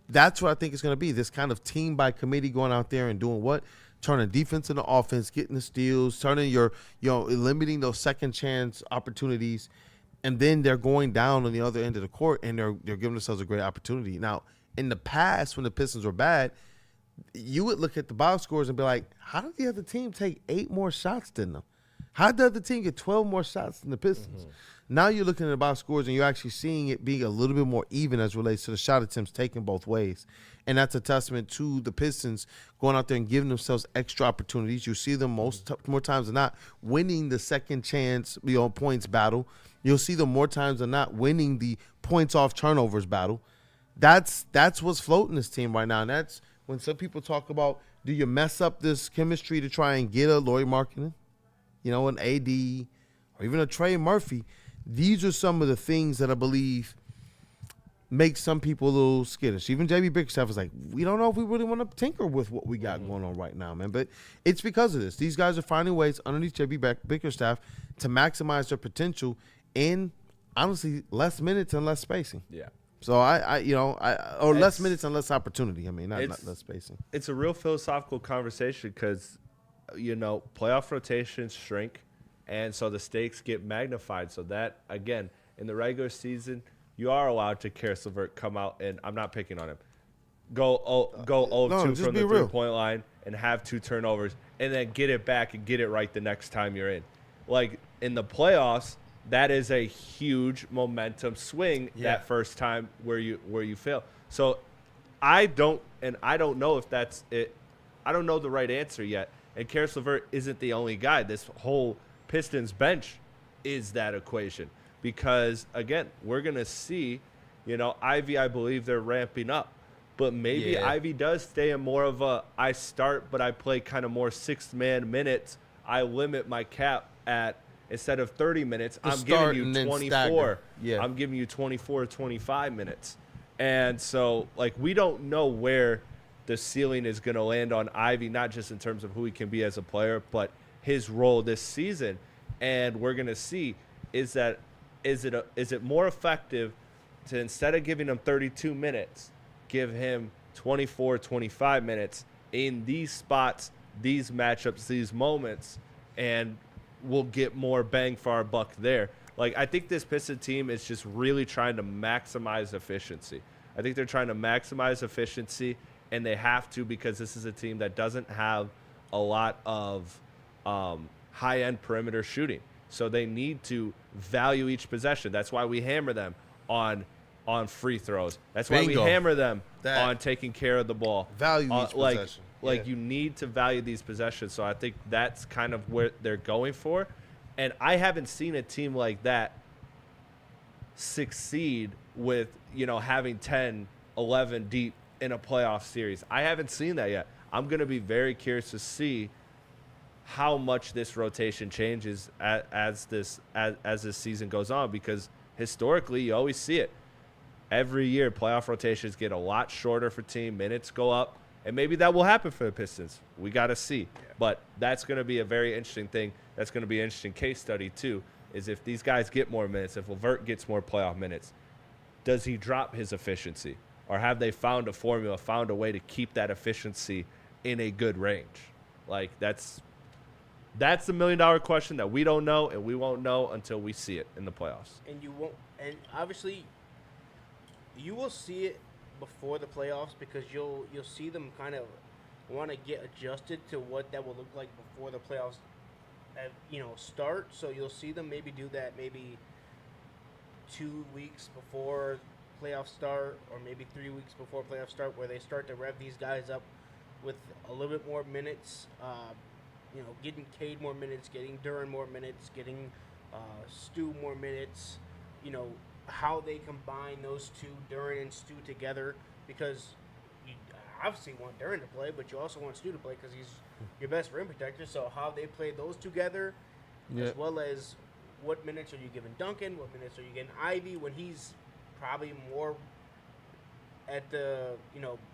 [SPEAKER 4] That's what I think it's going to be, this kind of team by committee going out there and doing what? Turning defense into offense, getting the steals, turning limiting those second chance opportunities. And then they're going down on the other end of the court, and they're giving themselves a great opportunity. Now, in the past, when the Pistons were bad, you would look at the box scores and be like, how did the other team take 8 more shots than them? How did the other team get 12 more shots than the Pistons? Mm-hmm. Now you're looking at the box scores, and you're actually seeing it being a little bit more even as it relates to the shot attempts taken both ways. And that's a testament to the Pistons going out there and giving themselves extra opportunities. You see them more times than not winning the second chance points battle. You'll see them more times than not winning the points off turnovers battle. That's what's floating this team right now. And that's when some people talk about, do you mess up this chemistry to try and get a Lauri Markkanen, an AD, or even a Trey Murphy? These are some of the things that I believe make some people a little skittish. Even J.B. Bickerstaff was like, we don't know if we really want to tinker with what we got going on right now, man. But it's because of this. These guys are finding ways underneath J.B. Bickerstaff to maximize their potential in, honestly, less minutes and less spacing.
[SPEAKER 2] Yeah.
[SPEAKER 4] So less minutes and less opportunity. I mean, not less spacing.
[SPEAKER 2] It's a real philosophical conversation because, playoff rotations shrink, and so the stakes get magnified. So that, again, in the regular season, you are allowed to Karis LeVert come out, and I'm not picking on him, go 0-2 from the 3-point line and have 2 turnovers, and then get it back and get it right the next time you're in. Like, in the playoffs, that is a huge momentum swing that first time where you fail. So I don't know if that's it. I don't know the right answer yet. And Karis LeVert isn't the only guy. This whole Pistons bench is that equation. Because, again, we're going to see, Ivy, I believe they're ramping up. But maybe Ivy does stay in more of a I start, but I play kind of more sixth-man minutes. I limit my cap at, instead of 30 minutes, I'm giving you 24. Yeah. I'm giving you 24 25 minutes. And so, we don't know where the ceiling is going to land on Ivy, not just in terms of who he can be as a player, but his role this season. And we're going to see, is it more effective to, instead of giving him 32 minutes, give him 24, 25 minutes in these spots, these matchups, these moments, and we'll get more bang for our buck there. I think this Piston team is just really trying to maximize efficiency. I think they're trying to maximize efficiency, and they have to, because this is a team that doesn't have a lot of high-end perimeter shooting. So they need to value each possession. That's why we hammer them on free throws. That's why we hammer them on taking care of the ball.
[SPEAKER 4] Value each possession.
[SPEAKER 2] You need to value these possessions. So I think that's kind of where they're going for. And I haven't seen a team like that succeed with, having 10, 11 deep in a playoff series. I haven't seen that yet. I'm going to be very curious to see how much this rotation changes as this season goes on, because historically you always see it. Every year playoff rotations get a lot shorter for team, minutes go up, and maybe that will happen for the Pistons. We got to see. Yeah. But that's going to be a very interesting thing. That's going to be an interesting case study too, is if these guys get more minutes, if LeVert gets more playoff minutes, does he drop his efficiency? Or have they found a formula, found a way to keep that efficiency in a good range? Like, that's the $1 million question that we don't know, and we won't know until we see it in the playoffs.
[SPEAKER 5] And you won't, and obviously you will see it before the playoffs, because you'll see them kind of want to get adjusted to what that will look like before the playoffs start. So you'll see them maybe do that maybe 2 weeks before playoffs start, or maybe 3 weeks before playoffs start, where they start to rev these guys up with a little bit more minutes, getting Cade more minutes, getting Duren more minutes, getting Stu more minutes, how they combine those two, Duren and Stu, together, because you obviously want Duren to play, but you also want Stu to play because he's your best rim protector. So how they play those together, as well as what minutes are you giving Duncan, what minutes are you getting Ivy when he's probably more at the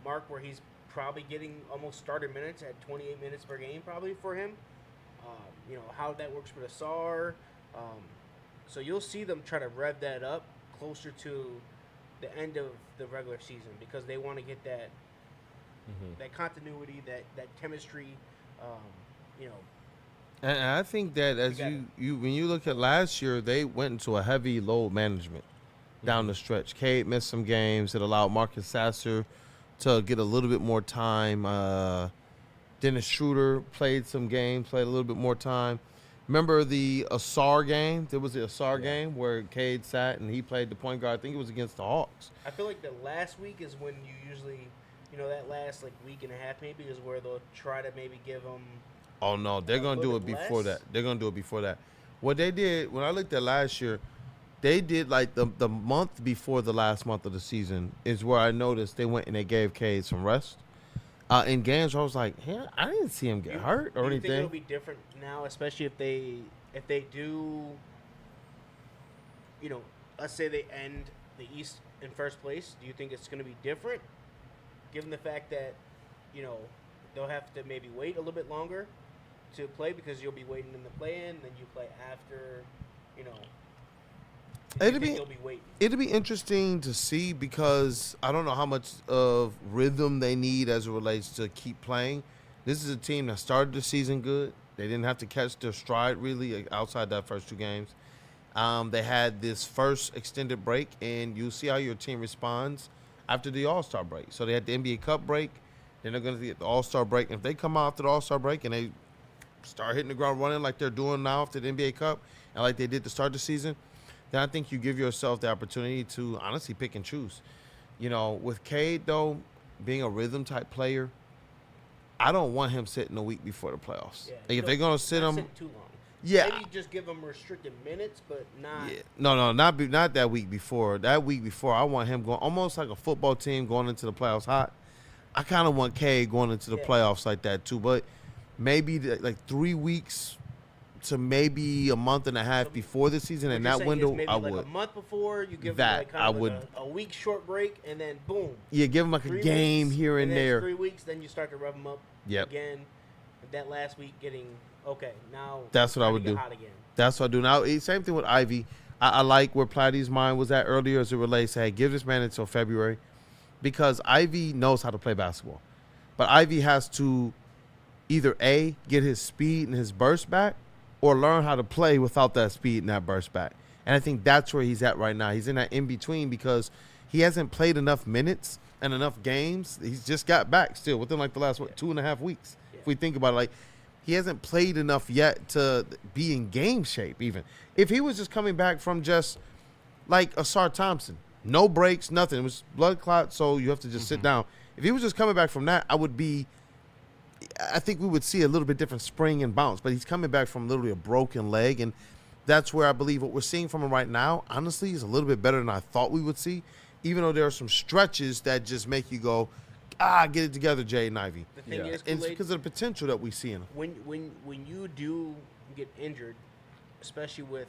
[SPEAKER 5] mark where he's probably getting almost starter minutes at 28 minutes per game probably for him. How that works with Asar. So you'll see them try to rev that up closer to the end of the regular season, because they want to get that that continuity, that chemistry.
[SPEAKER 4] And I think that as you when you look at last year, they went into a heavy load management down the stretch. Cade missed some games. It allowed Marcus Sasser to get a little bit more time. Dennis Schroeder played some games, played a little bit more time. Remember the Asar game? There was the Asar game where Cade sat and he played the point guard. I think it was against the Hawks.
[SPEAKER 5] I feel like the last week is when you usually, that last week and a half maybe is where they'll try to maybe give them.
[SPEAKER 4] Oh, no, they're going to do it before that. They're going to do it before that. What they did, when I looked at last year, they did the month before the last month of the season is where I noticed they went and they gave Cade some rest. In games where I was like, hey, I didn't see him get hurt or anything.
[SPEAKER 5] Do you think it'll be different now, especially if they do, let's say they end the East in first place? Do you think it's going to be different, given the fact that, they'll have to maybe wait a little bit longer to play because you'll be waiting in the play-in, then you play after,
[SPEAKER 4] It'll be interesting to see, because I don't know how much of rhythm they need as it relates to keep playing. This is a team that started the season good. They didn't have to catch their stride really outside that first two games. They had this first extended break, and you'll see how your team responds after the All-Star break. So they had the NBA Cup break, then they're going to get the All-Star break. And if they come out after the All-Star break and they start hitting the ground running like they're doing now after the NBA Cup and like they did to start the season, then I think you give yourself the opportunity to honestly pick and choose. With Cade, though, being a rhythm-type player, I don't want him sitting a week before the playoffs.
[SPEAKER 5] Yeah,
[SPEAKER 4] if they're going to sit him
[SPEAKER 5] too long.
[SPEAKER 4] Yeah.
[SPEAKER 5] Maybe just give him restricted minutes, but not.
[SPEAKER 4] Yeah. No, not that week before. That week before, I want him going almost like a football team going into the playoffs hot. I kind of want Cade going into the playoffs like that, too. But maybe 3 weeks to maybe a month and a half before the season, in that window,
[SPEAKER 5] maybe
[SPEAKER 4] I
[SPEAKER 5] like
[SPEAKER 4] would.
[SPEAKER 5] A month before, you give
[SPEAKER 4] that,
[SPEAKER 5] him a week short break, and then boom.
[SPEAKER 4] Yeah, give him like a game here and there.
[SPEAKER 5] 3 weeks, then you start to rev him up again. That last week getting, okay, now.
[SPEAKER 4] That's what I would do.
[SPEAKER 5] Hot again.
[SPEAKER 4] That's what I do. Now, same thing with Ivy. I like where Platte's mind was at earlier as it relates to, hey, give this man until February, because Ivy knows how to play basketball. But Ivy has to either, A, get his speed and his burst back, or learn how to play without that speed and that burst back. And I think that's where he's at right now. He's in that in-between because he hasn't played enough minutes and enough games. He's just got back still within the last, 2.5 weeks. If we think about it, he hasn't played enough yet to be in game shape even. If he was just coming back from just like Asar Thompson, no breaks, nothing. It was blood clot, so you have to just sit down. If he was just coming back from that, I think we would see a little bit different spring and bounce. But he's coming back from literally a broken leg, and that's where I believe what we're seeing from him right now, honestly, is a little bit better than I thought we would see, even though there are some stretches that just make you go, get it together, Jaden Ivey.
[SPEAKER 5] The thing is,
[SPEAKER 4] And it's
[SPEAKER 5] Kool-Aid,
[SPEAKER 4] because of the potential that we see in him.
[SPEAKER 5] when you do get injured, especially with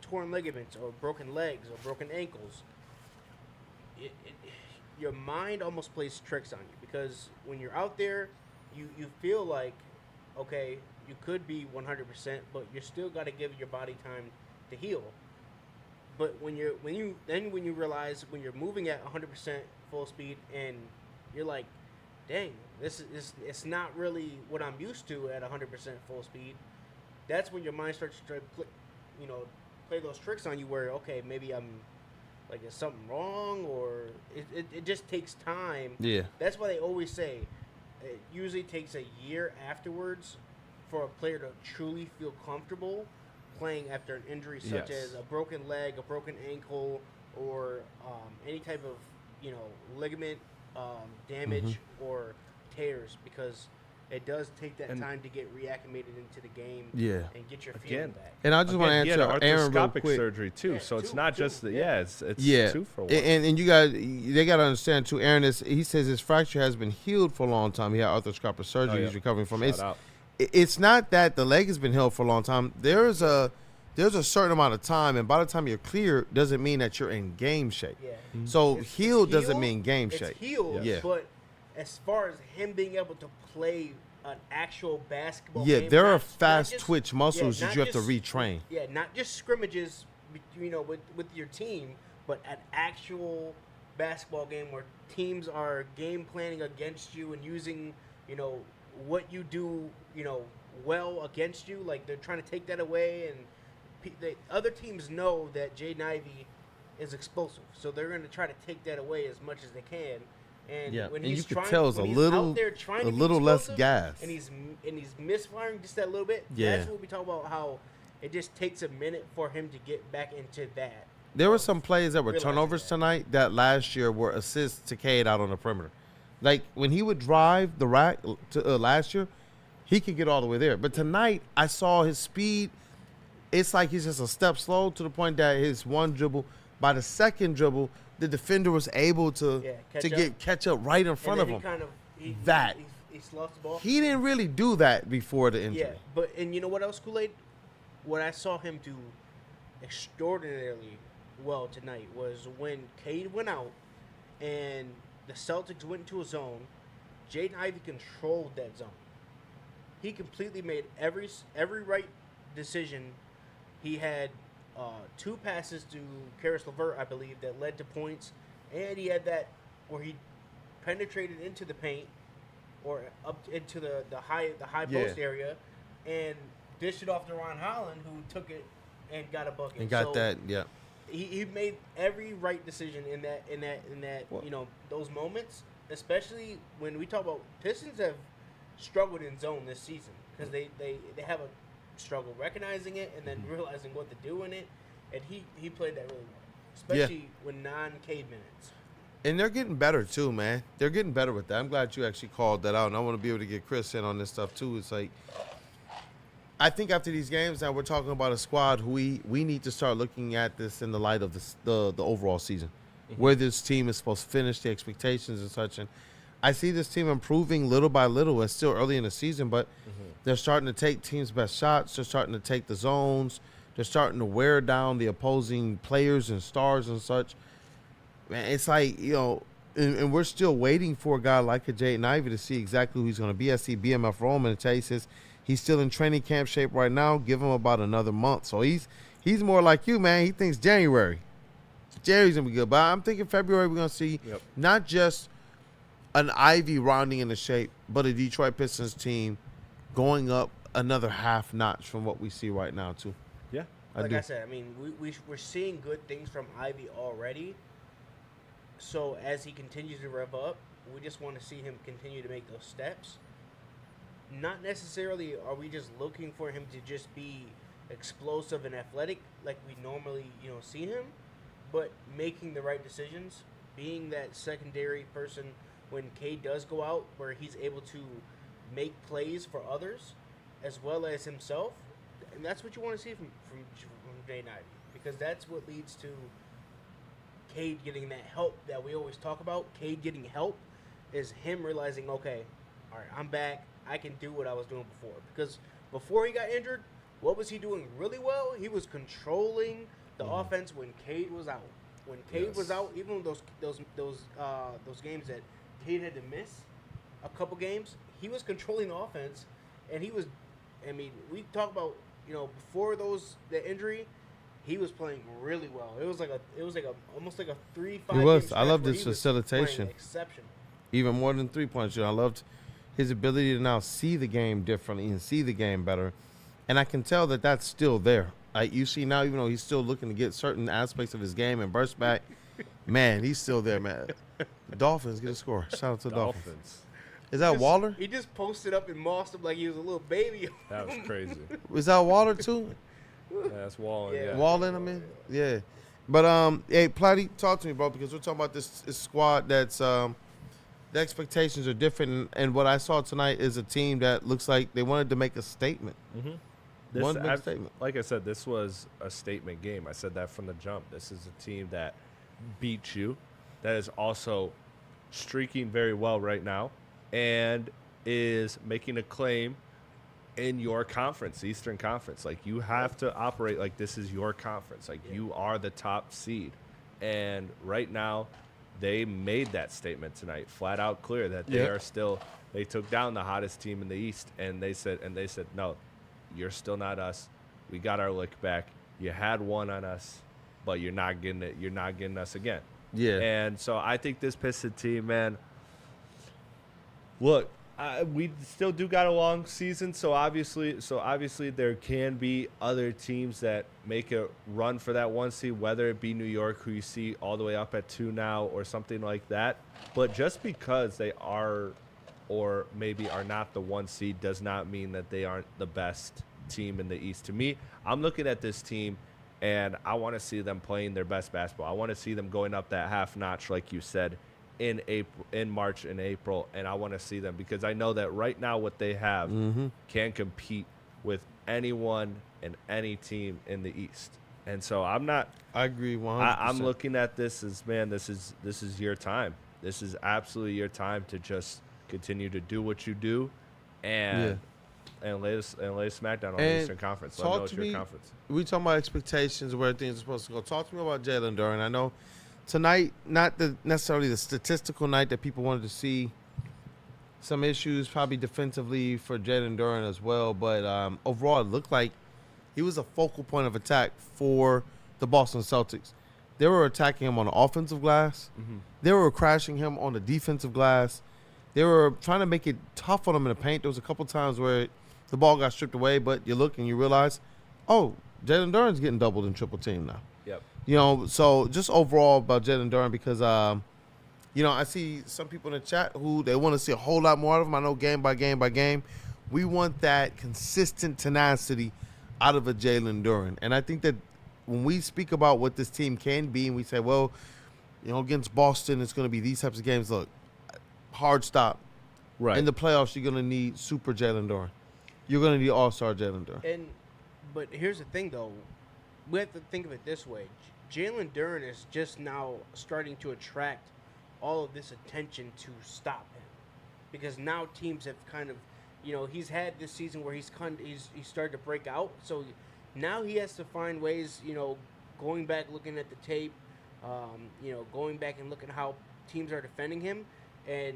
[SPEAKER 5] torn ligaments or broken legs or broken ankles, your mind almost plays tricks on you, because when you're out there, you feel like, okay, you could be 100%, but you still got to give your body time to heal. But when you realize when you're moving at 100% full speed and you're like, dang, this is it's not really what I'm used to at 100% full speed. That's when your mind starts to play those tricks on you, where okay, maybe I'm like, is something wrong, or it just takes time.
[SPEAKER 4] Yeah.
[SPEAKER 5] That's why they always say it usually takes a year afterwards for a player to truly feel comfortable playing after an injury such as a broken leg, a broken ankle, or any type of ligament damage or tears, because it does take that time to get reacclimated into the game and get your feeling back.
[SPEAKER 4] And I just want to answer Aaron real
[SPEAKER 2] arthroscopic
[SPEAKER 4] quick.
[SPEAKER 2] surgery too, so it's not just the it's
[SPEAKER 4] Yeah,
[SPEAKER 2] 2 for 1.
[SPEAKER 4] and you guys, they got to understand too. Aaron he says his fracture has been healed for a long time. He had arthroscopic surgery. He's recovering from it. It's not that the leg has been healed for a long time. There's a certain amount of time, and by the time you're clear, doesn't mean that you're in game shape.
[SPEAKER 5] Yeah.
[SPEAKER 4] So
[SPEAKER 5] It's
[SPEAKER 4] healed
[SPEAKER 5] healed,
[SPEAKER 4] doesn't mean game shape.
[SPEAKER 5] It's healed,
[SPEAKER 4] Yeah.
[SPEAKER 5] but as far as him being able to play an actual basketball
[SPEAKER 4] Yeah,
[SPEAKER 5] game,
[SPEAKER 4] there are
[SPEAKER 5] not
[SPEAKER 4] fast
[SPEAKER 5] just-
[SPEAKER 4] twitch muscles
[SPEAKER 5] not
[SPEAKER 4] that you have to
[SPEAKER 5] just-
[SPEAKER 4] retrain.
[SPEAKER 5] Yeah, not just scrimmages, with your team, but an actual basketball game where teams are game planning against you and using, what you do, well against you. Like, they're trying to take that away, and other teams know that Jaden Ivey is explosive, so they're going to try to take that away as much as they can. And when
[SPEAKER 4] and
[SPEAKER 5] he's
[SPEAKER 4] you could
[SPEAKER 5] trying,
[SPEAKER 4] tell it's
[SPEAKER 5] when
[SPEAKER 4] a
[SPEAKER 5] he's
[SPEAKER 4] little,
[SPEAKER 5] out there trying
[SPEAKER 4] a
[SPEAKER 5] to be
[SPEAKER 4] little less
[SPEAKER 5] explosive,
[SPEAKER 4] gas.
[SPEAKER 5] and he's misfiring just that little bit.
[SPEAKER 4] Yeah.
[SPEAKER 5] That's what we talk about, how it just takes a minute for him to get back into that.
[SPEAKER 4] There were some plays that were
[SPEAKER 5] Realizing
[SPEAKER 4] turnovers
[SPEAKER 5] that.
[SPEAKER 4] tonight that last year were assists to Cade out on the perimeter. Like, when he would drive the rack last year, he could get all the way there. But tonight, I saw his speed. It's like he's just a step slow, to the point that his one dribble, by the second dribble, the defender was able to catch up right in front of him.
[SPEAKER 5] He lost the ball.
[SPEAKER 4] He didn't really do that before the injury.
[SPEAKER 5] Yeah, and you know what else, Kool-Aid? What I saw him do extraordinarily well tonight was when Cade went out and the Celtics went into a zone. Jaden Ivey controlled that zone. He completely made every right decision. He had 2 passes to Karis LeVert, I believe, that led to points, and he had that where he penetrated into the paint or up into the high post area and dished it off to Ron Holland, who took it and got a bucket.
[SPEAKER 4] And got that, yeah.
[SPEAKER 5] He made every right decision in that those moments, especially when we talk about Pistons have struggled in zone this season, because they have a struggle recognizing it and then realizing what to do in it, and he played that really well, especially with non-Cade minutes.
[SPEAKER 4] And they're getting better too, man. They're getting better with that. I'm glad you actually called that out, and I want to be able to get Chris in on this stuff too. It's like, I think after these games now, we're talking about a squad who we need to start looking at this in the light of the overall season, where this team is supposed to finish, the expectations and such. And I see this team improving little by little. It's still early in the season, but they're starting to take teams' best shots. They're starting to take the zones. They're starting to wear down the opposing players and stars and such. Man, it's like, and we're still waiting for a guy like a Jaden Ivey to see exactly who he's going to be. I see BMF Roman and he says he's still in training camp shape right now. Give him about another month. So he's more like you, man. He thinks January. January's going to be good. But I'm thinking February we're going to see not just an Ivy rounding into shape, but a Detroit Pistons team going up another half notch from what we see right now, too.
[SPEAKER 2] Yeah.
[SPEAKER 5] I said, I mean, we're seeing good things from Ivy already. So as he continues to rev up, we just want to see him continue to make those steps. Not necessarily are we just looking for him to just be explosive and athletic like we normally, see him, but making the right decisions, being that secondary person when Cade does go out, where he's able to make plays for others as well as himself. And that's what you want to see from day 90 because that's what leads to Cade getting that help that we always talk about. Cade getting help is him realizing, okay, all right, I'm back. I can do what I was doing before. Because before he got injured, what was he doing really well? He was controlling the offense when Cade was out. When Cade was out, even those games that Cade had to miss, a couple games, he was controlling the offense, and he was. I mean, we talk about before the injury, he was playing really well. It was like almost like a 3-5.
[SPEAKER 4] He was.
[SPEAKER 5] Game
[SPEAKER 4] I loved
[SPEAKER 5] where
[SPEAKER 4] his
[SPEAKER 5] he was
[SPEAKER 4] facilitation.
[SPEAKER 5] playing exceptional.
[SPEAKER 4] Even more than 3-point shooting. I loved his ability to now see the game differently and see the game better. And I can tell that that's still there. Like you see now, even though he's still looking to get certain aspects of his game and burst back, man, he's still there, man. The Dolphins get a score. Shout out to the Dolphins. Is that Waller?
[SPEAKER 5] He just posted up and mossed him like he was a little baby.
[SPEAKER 2] That was crazy.
[SPEAKER 4] Was that Waller too?
[SPEAKER 2] Yeah, that's Wallen. Yeah.
[SPEAKER 4] Wallen, I mean, yeah. But hey, Platte, talk to me, bro, because we're talking about this squad that's the expectations are different, and what I saw tonight is a team that looks like they wanted to make a statement. Wanted to make a statement.
[SPEAKER 2] Like I said, this was a statement game. I said that from the jump. This is a team that beat you, that is also streaking very well right now, and is making a claim in your conference, Eastern Conference. Like, you have to operate like this is your conference. Like, you are the top seed. And right now, they made that statement tonight, flat out clear, that they are still, they took down the hottest team in the East, and they said, no, you're still not us. We got our lick back. You had one on us, but you're not getting it. You're not getting us again.
[SPEAKER 4] Yeah.
[SPEAKER 2] And so I think this Piston team, man, look, we still do got a long season, so obviously there can be other teams that make a run for that 1 seed, whether it be New York, who you see all the way up at 2 now, or something like that. But just because they are or maybe are not the 1 seed does not mean that they aren't the best team in the East. To me, I'm looking at this team, and I want to see them playing their best basketball. I want to see them going up that half notch, like you said, in March and April, and I want to see them because I know that right now what they have can compete with anyone and any team in the East. And so I
[SPEAKER 4] agree 100%.
[SPEAKER 2] I'm looking at this as, man, this is your time. This is absolutely your time to just continue to do what you do and lay a smackdown on the Eastern Conference. Let them know it's your conference.
[SPEAKER 4] We talking about expectations, where things are supposed to go. Talk to me about Jalen Duren. I know tonight, not necessarily the statistical night that people wanted to see. Some issues probably defensively for Jalen Duren as well, but overall it looked like he was a focal point of attack for the Boston Celtics. They were attacking him on the offensive glass. They were crashing him on the defensive glass. They were trying to make it tough on him in the paint. There was a couple times where the ball got stripped away, but you look and you realize, oh, Jalen Duren's getting doubled and triple teamed now.
[SPEAKER 2] Yep.
[SPEAKER 4] So just overall about Jalen Duren, because, I see some people in the chat who they want to see a whole lot more out of him. I know game by game. We want that consistent tenacity out of a Jalen Duren. And I think that when we speak about what this team can be and we say, well, against Boston, it's going to be these types of games. Look, hard stop.
[SPEAKER 2] Right.
[SPEAKER 4] In the playoffs, you're going to need super Jalen Duren. You're going to need all-star Jalen Duren.
[SPEAKER 5] But here's the thing, though. We have to think of it this way. Jalen Duren is just now starting to attract all of this attention to stop him. Because now teams have kind of, he's had this season where he's started to break out. So now he has to find ways, going back, looking at the tape, going back and looking how teams are defending him and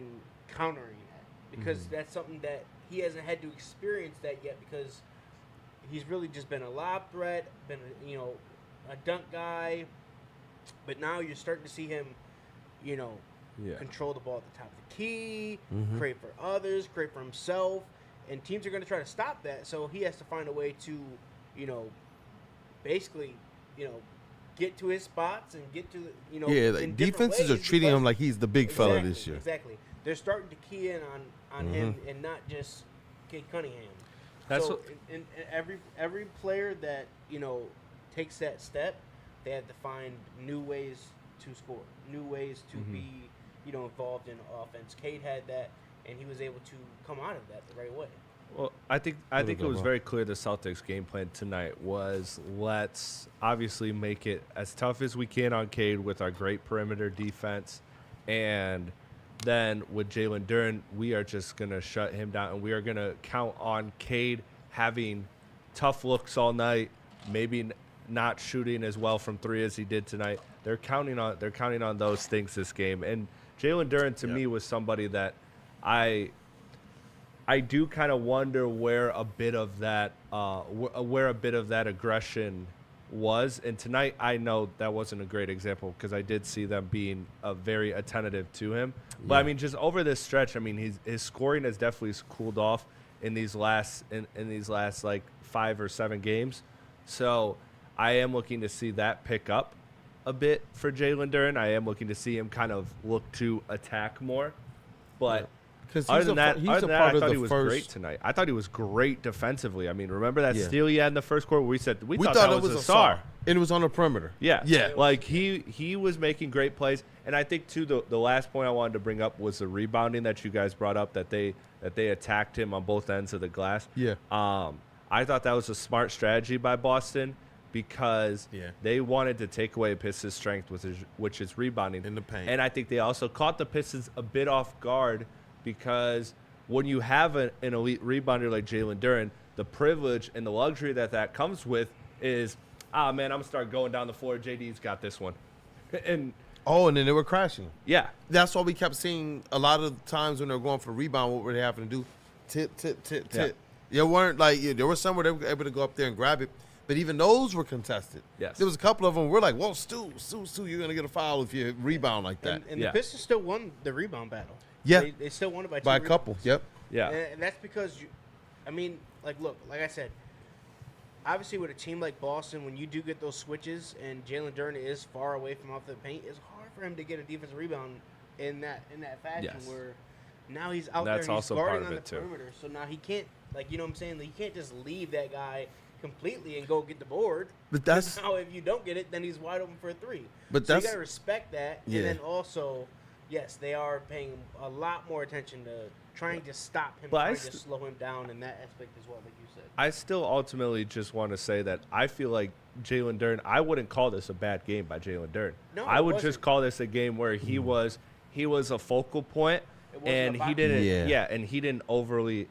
[SPEAKER 5] countering that. Because that's something that he hasn't had to experience that yet, because he's really just been a lob threat, been a dunk guy, but now you're starting to see him, control the ball at the top of the key, create for others, create for himself, and teams are going to try to stop that. So he has to find a way to, basically, get to his spots and get to in
[SPEAKER 4] defenses are treating him like he's the big fella this year.
[SPEAKER 5] Exactly, they're starting to key in on him and not just Cade Cunningham.
[SPEAKER 2] That's
[SPEAKER 5] so in every player that takes that step, they have to find new ways to score, new ways to be involved in offense. Cade had that, and he was able to come out of that the right way.
[SPEAKER 2] Well, I think it was very clear the Celtics game plan tonight was let's obviously make it as tough as we can on Cade with our great perimeter defense, and then with Jalen Duren, we are just going to shut him down, and we are going to count on Cade having tough looks all night, maybe not shooting as well from three as he did tonight. They're counting on those things this game. And Jalen Duren to me was somebody that I do kind of wonder where a bit of that aggression was. And tonight I know that wasn't a great example because I did see them being very attentive to him. But I mean, just over this stretch, I mean, his scoring has definitely cooled off in these last like 5 or 7 games. So I am looking to see that pick up a bit for Jalen Duren. I am looking to see him kind of look to attack more. But other than that, I thought he was great tonight. I thought he was great defensively. I mean, remember that steal he had in the first quarter? We said we thought that was a star.
[SPEAKER 4] And it was on the perimeter.
[SPEAKER 2] Yeah.
[SPEAKER 4] Yeah.
[SPEAKER 2] Like he was making great plays. And I think too the last point I wanted to bring up was the rebounding that you guys brought up, that they attacked him on both ends of the glass.
[SPEAKER 4] Yeah.
[SPEAKER 2] I thought that was a smart strategy by Boston because they wanted to take away Pistons' strength, which is rebounding
[SPEAKER 4] in the paint.
[SPEAKER 2] And I think they also caught the Pistons a bit off guard because when you have an elite rebounder like Jalen Duren, the privilege and the luxury that comes with is, man, I'm going to start going down the floor. JD's got this one. And
[SPEAKER 4] then they were crashing.
[SPEAKER 2] Yeah.
[SPEAKER 4] That's why we kept seeing a lot of times when they were going for the rebound, what were they having to do? Tip. There weren't there were some where they were able to go up there and grab it, but even those were contested.
[SPEAKER 2] Yes.
[SPEAKER 4] There was a couple of them we're like, well, Stu, you're going to get a foul if you rebound like that.
[SPEAKER 5] And the Pistons still won the rebound battle.
[SPEAKER 4] Yeah.
[SPEAKER 5] They still won it by 2
[SPEAKER 4] a
[SPEAKER 5] rebounds.
[SPEAKER 4] couple. Yep.
[SPEAKER 2] Yeah.
[SPEAKER 5] And that's because, look, like I said, obviously with a team like Boston, when you do get those switches and Jalen Duren is far away from off the paint, it's hard for him to get a defensive rebound in that fashion where now he's out there and he's guarding on the perimeter. So now he can't, you know what I'm saying? He can't just leave that guy completely and go get the board.
[SPEAKER 4] But that's
[SPEAKER 5] now if you don't get it, then he's wide open for a 3.
[SPEAKER 4] But
[SPEAKER 5] so
[SPEAKER 4] that's,
[SPEAKER 5] you got to respect that.
[SPEAKER 4] Yeah.
[SPEAKER 5] And then also, yes, they are paying a lot more attention to trying to stop him, trying to slow him down in that aspect as well, like you said.
[SPEAKER 2] I still ultimately just want to say that I feel like Jalen Duren, I wouldn't call this a bad game by Jalen Duren.
[SPEAKER 5] No,
[SPEAKER 2] I would just call this a game where he was a focal point, and he didn't and he didn't overly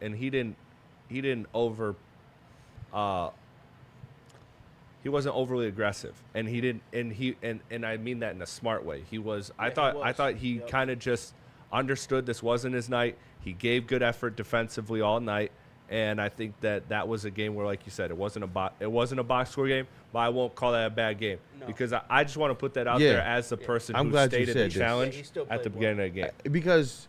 [SPEAKER 2] he wasn't overly aggressive, and he didn't and I mean that in a smart way. He was I thought he kind of just understood this wasn't his night. He gave good effort defensively all night. And I think that was a game where, like you said, it wasn't a box score game, but I won't call that a bad game because I just want to put that out there as the person who stated the challenge at the beginning of the game.
[SPEAKER 4] Because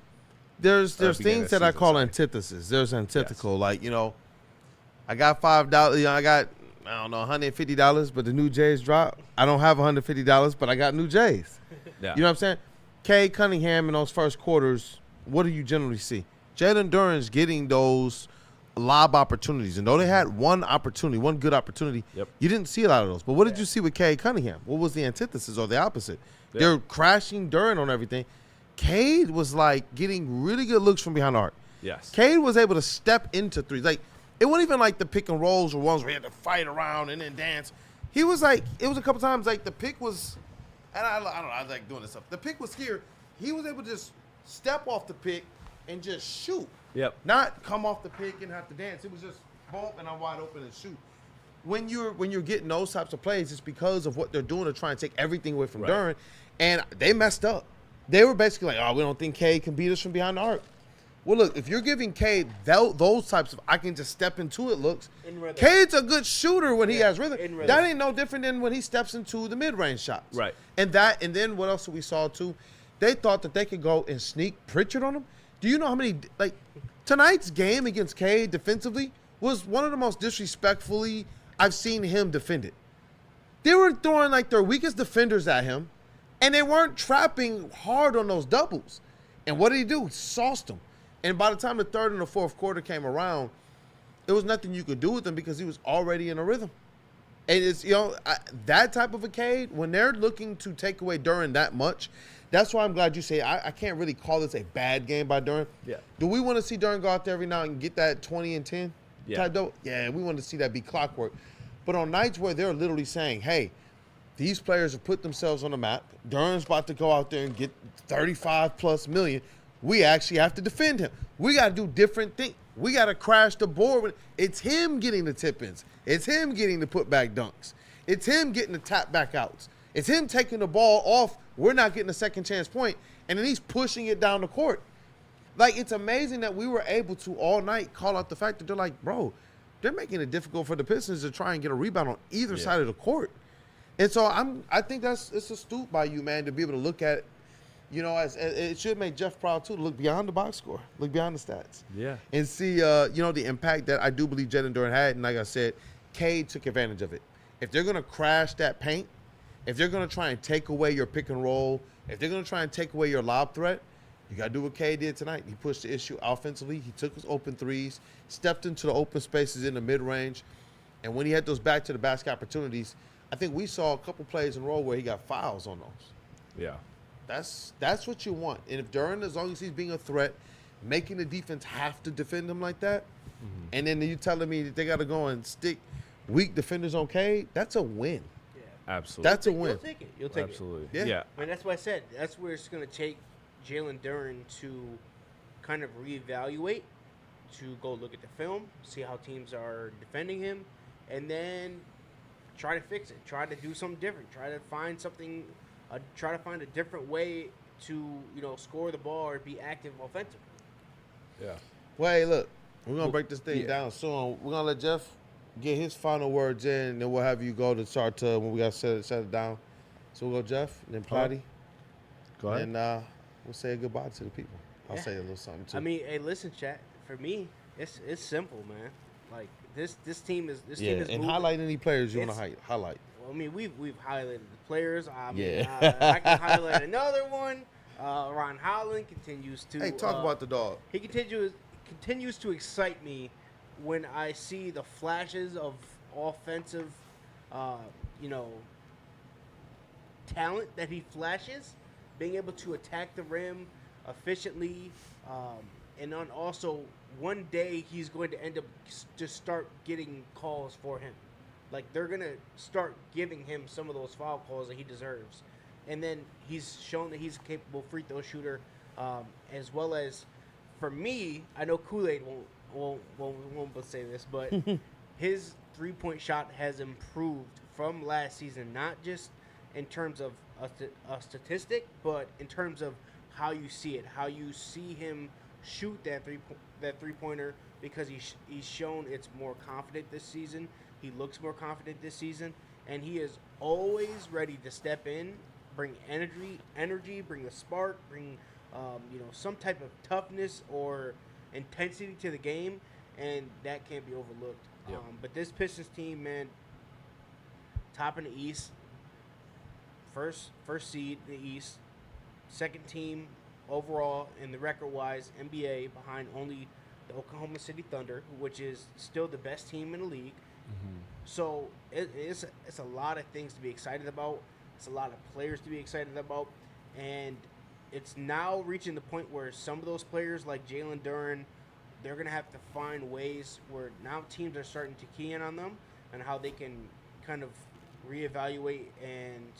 [SPEAKER 4] there's things that I call antithesis. There's antithetical, I got $5. I got $150, but the new J's drop. I don't have $150, but I got new J's.
[SPEAKER 2] Yeah.
[SPEAKER 4] You know what I'm saying? Cade Cunningham in those first quarters, what do you generally see? Jalen Duren's getting those lob opportunities. And though they had one good opportunity, you didn't see a lot of those. But what did you see with Cade Cunningham? What was the antithesis or the opposite? Yep. They're crashing Duren on everything. Cade was getting really good looks from behind the arc.
[SPEAKER 2] Yes.
[SPEAKER 4] Cade was able to step into threes. It wasn't even like the pick and rolls or ones where he had to fight around and then dance. He was it was a couple times the pick was, and I don't know, I like doing this stuff. The pick was here. He was able to just step off the pick and just shoot.
[SPEAKER 2] Yep.
[SPEAKER 4] Not come off the pick and have to dance. It was just boom and I'm wide open and shoot. When you're getting those types of plays, it's because of what they're doing to try and take everything away from Duren, and they messed up. They were basically we don't think Cade can beat us from behind the arc. Well, look, if you're giving Cade those types of I can just step into it looks, Cade's a good shooter when he has rhythm. That ain't no different than when he steps into the mid-range shots.
[SPEAKER 2] Right.
[SPEAKER 4] And then what else we saw too? They thought that they could go and sneak Pritchard on him. Do you know how many tonight's game against Cade defensively was one of the most disrespectfully I've seen him defended. They were throwing their weakest defenders at him, and they weren't trapping hard on those doubles. And what did he do? Sauced them. And by the time the third and the fourth quarter came around, there was nothing you could do with him because he was already in a rhythm. And it's that type of a Cade, when they're looking to take away Duren that much, that's why I'm glad you say I can't really call this a bad game by Duren.
[SPEAKER 2] Yeah.
[SPEAKER 4] Do we want to see Duren go out there every now and get that 20 and 10?
[SPEAKER 2] Yeah.
[SPEAKER 4] We want to see that be clockwork. But on nights where they're literally saying, hey, these players have put themselves on the map. Duran's about to go out there and get 35+ million. We actually have to defend him. We got to do different things. We got to crash the board. It's him getting the tip-ins. It's him getting the putback dunks. It's him getting the tap back outs. It's him taking the ball off. We're not getting a second chance point, and then he's pushing it down the court. Like, it's amazing that we were able to all night call out the fact that they're like, bro, they're making it difficult for the Pistons to try and get a rebound on either side of the court. And so I think it's astute by you, man, to be able to look at it, as it should make Jeff proud too, to look beyond the box score, look beyond the stats.
[SPEAKER 2] Yeah.
[SPEAKER 4] And see, the impact that I do believe Jalen Duran had. And like I said, Cade took advantage of it. If they're going to crash that paint, if they're going to try and take away your pick and roll, if they're going to try and take away your lob threat, you got to do what Cade did tonight. He pushed the issue offensively. He took his open threes, stepped into the open spaces in the mid-range. And when he had those back-to-the-basket opportunities, I think we saw a couple plays in a row where he got fouls on those.
[SPEAKER 2] Yeah.
[SPEAKER 4] That's what you want. And if Duran, as long as he's being a threat, making the defense have to defend him like that, and then you telling me that they got to go and stick weak defenders on Cade, that's a win.
[SPEAKER 5] Yeah.
[SPEAKER 2] Absolutely.
[SPEAKER 4] That's a win.
[SPEAKER 5] You'll take it. You'll take
[SPEAKER 2] Absolutely.
[SPEAKER 5] it.
[SPEAKER 2] Yeah.
[SPEAKER 5] I mean, that's what I said. That's where it's going to take Jalen Duran to kind of reevaluate, to go look at the film, see how teams are defending him, and then try to fix it. Try to do something different. Try to find something. Try to find a different way to score the ball or be active offensively.
[SPEAKER 2] Yeah.
[SPEAKER 4] Well, hey, look, we're going to break this thing down soon. We're going to let Jeff get his final words in, and then we'll have you go to start to when we got to set it down. So we'll go Jeff, and then Platte.
[SPEAKER 2] Go ahead.
[SPEAKER 4] And we'll say goodbye to the people. I'll say a little something, too.
[SPEAKER 5] I mean, hey, listen, chat. For me, it's simple, man. Like, this team is team is
[SPEAKER 4] and
[SPEAKER 5] moving.
[SPEAKER 4] highlight any players you want to highlight.
[SPEAKER 5] Well, I mean, we've highlighted the players. I mean,
[SPEAKER 4] Yeah.
[SPEAKER 5] I can highlight another one. Ron Holland continues to.
[SPEAKER 4] Hey, talk about the dog.
[SPEAKER 5] He continues to excite me when I see the flashes of offensive, talent that he flashes, being able to attack the rim efficiently, and then also one day he's going to end up just start getting calls for him. Like, they're going to start giving him some of those foul calls that he deserves. And then he's shown that he's a capable free throw shooter, as well as, for me, I know Kool-Aid won't say this, but his three-point shot has improved from last season, not just in terms of a statistic, but in terms of how you see it, how you see him shoot that three-pointer, because he's shown it's more confident this season. He looks more confident this season, and he is always ready to step in, bring energy, bring the spark, bring some type of toughness or intensity to the game, and that can't be overlooked.
[SPEAKER 2] Yep.
[SPEAKER 5] But this Pistons team, man, top in the East, first seed in the East, second team overall in the record-wise NBA, behind only the Oklahoma City Thunder, which is still the best team in the league. So it's a lot of things to be excited about. It's a lot of players to be excited about, and it's now reaching the point where some of those players, like Jalen Duran, they're gonna have to find ways where now teams are starting to key in on them and how they can kind of reevaluate and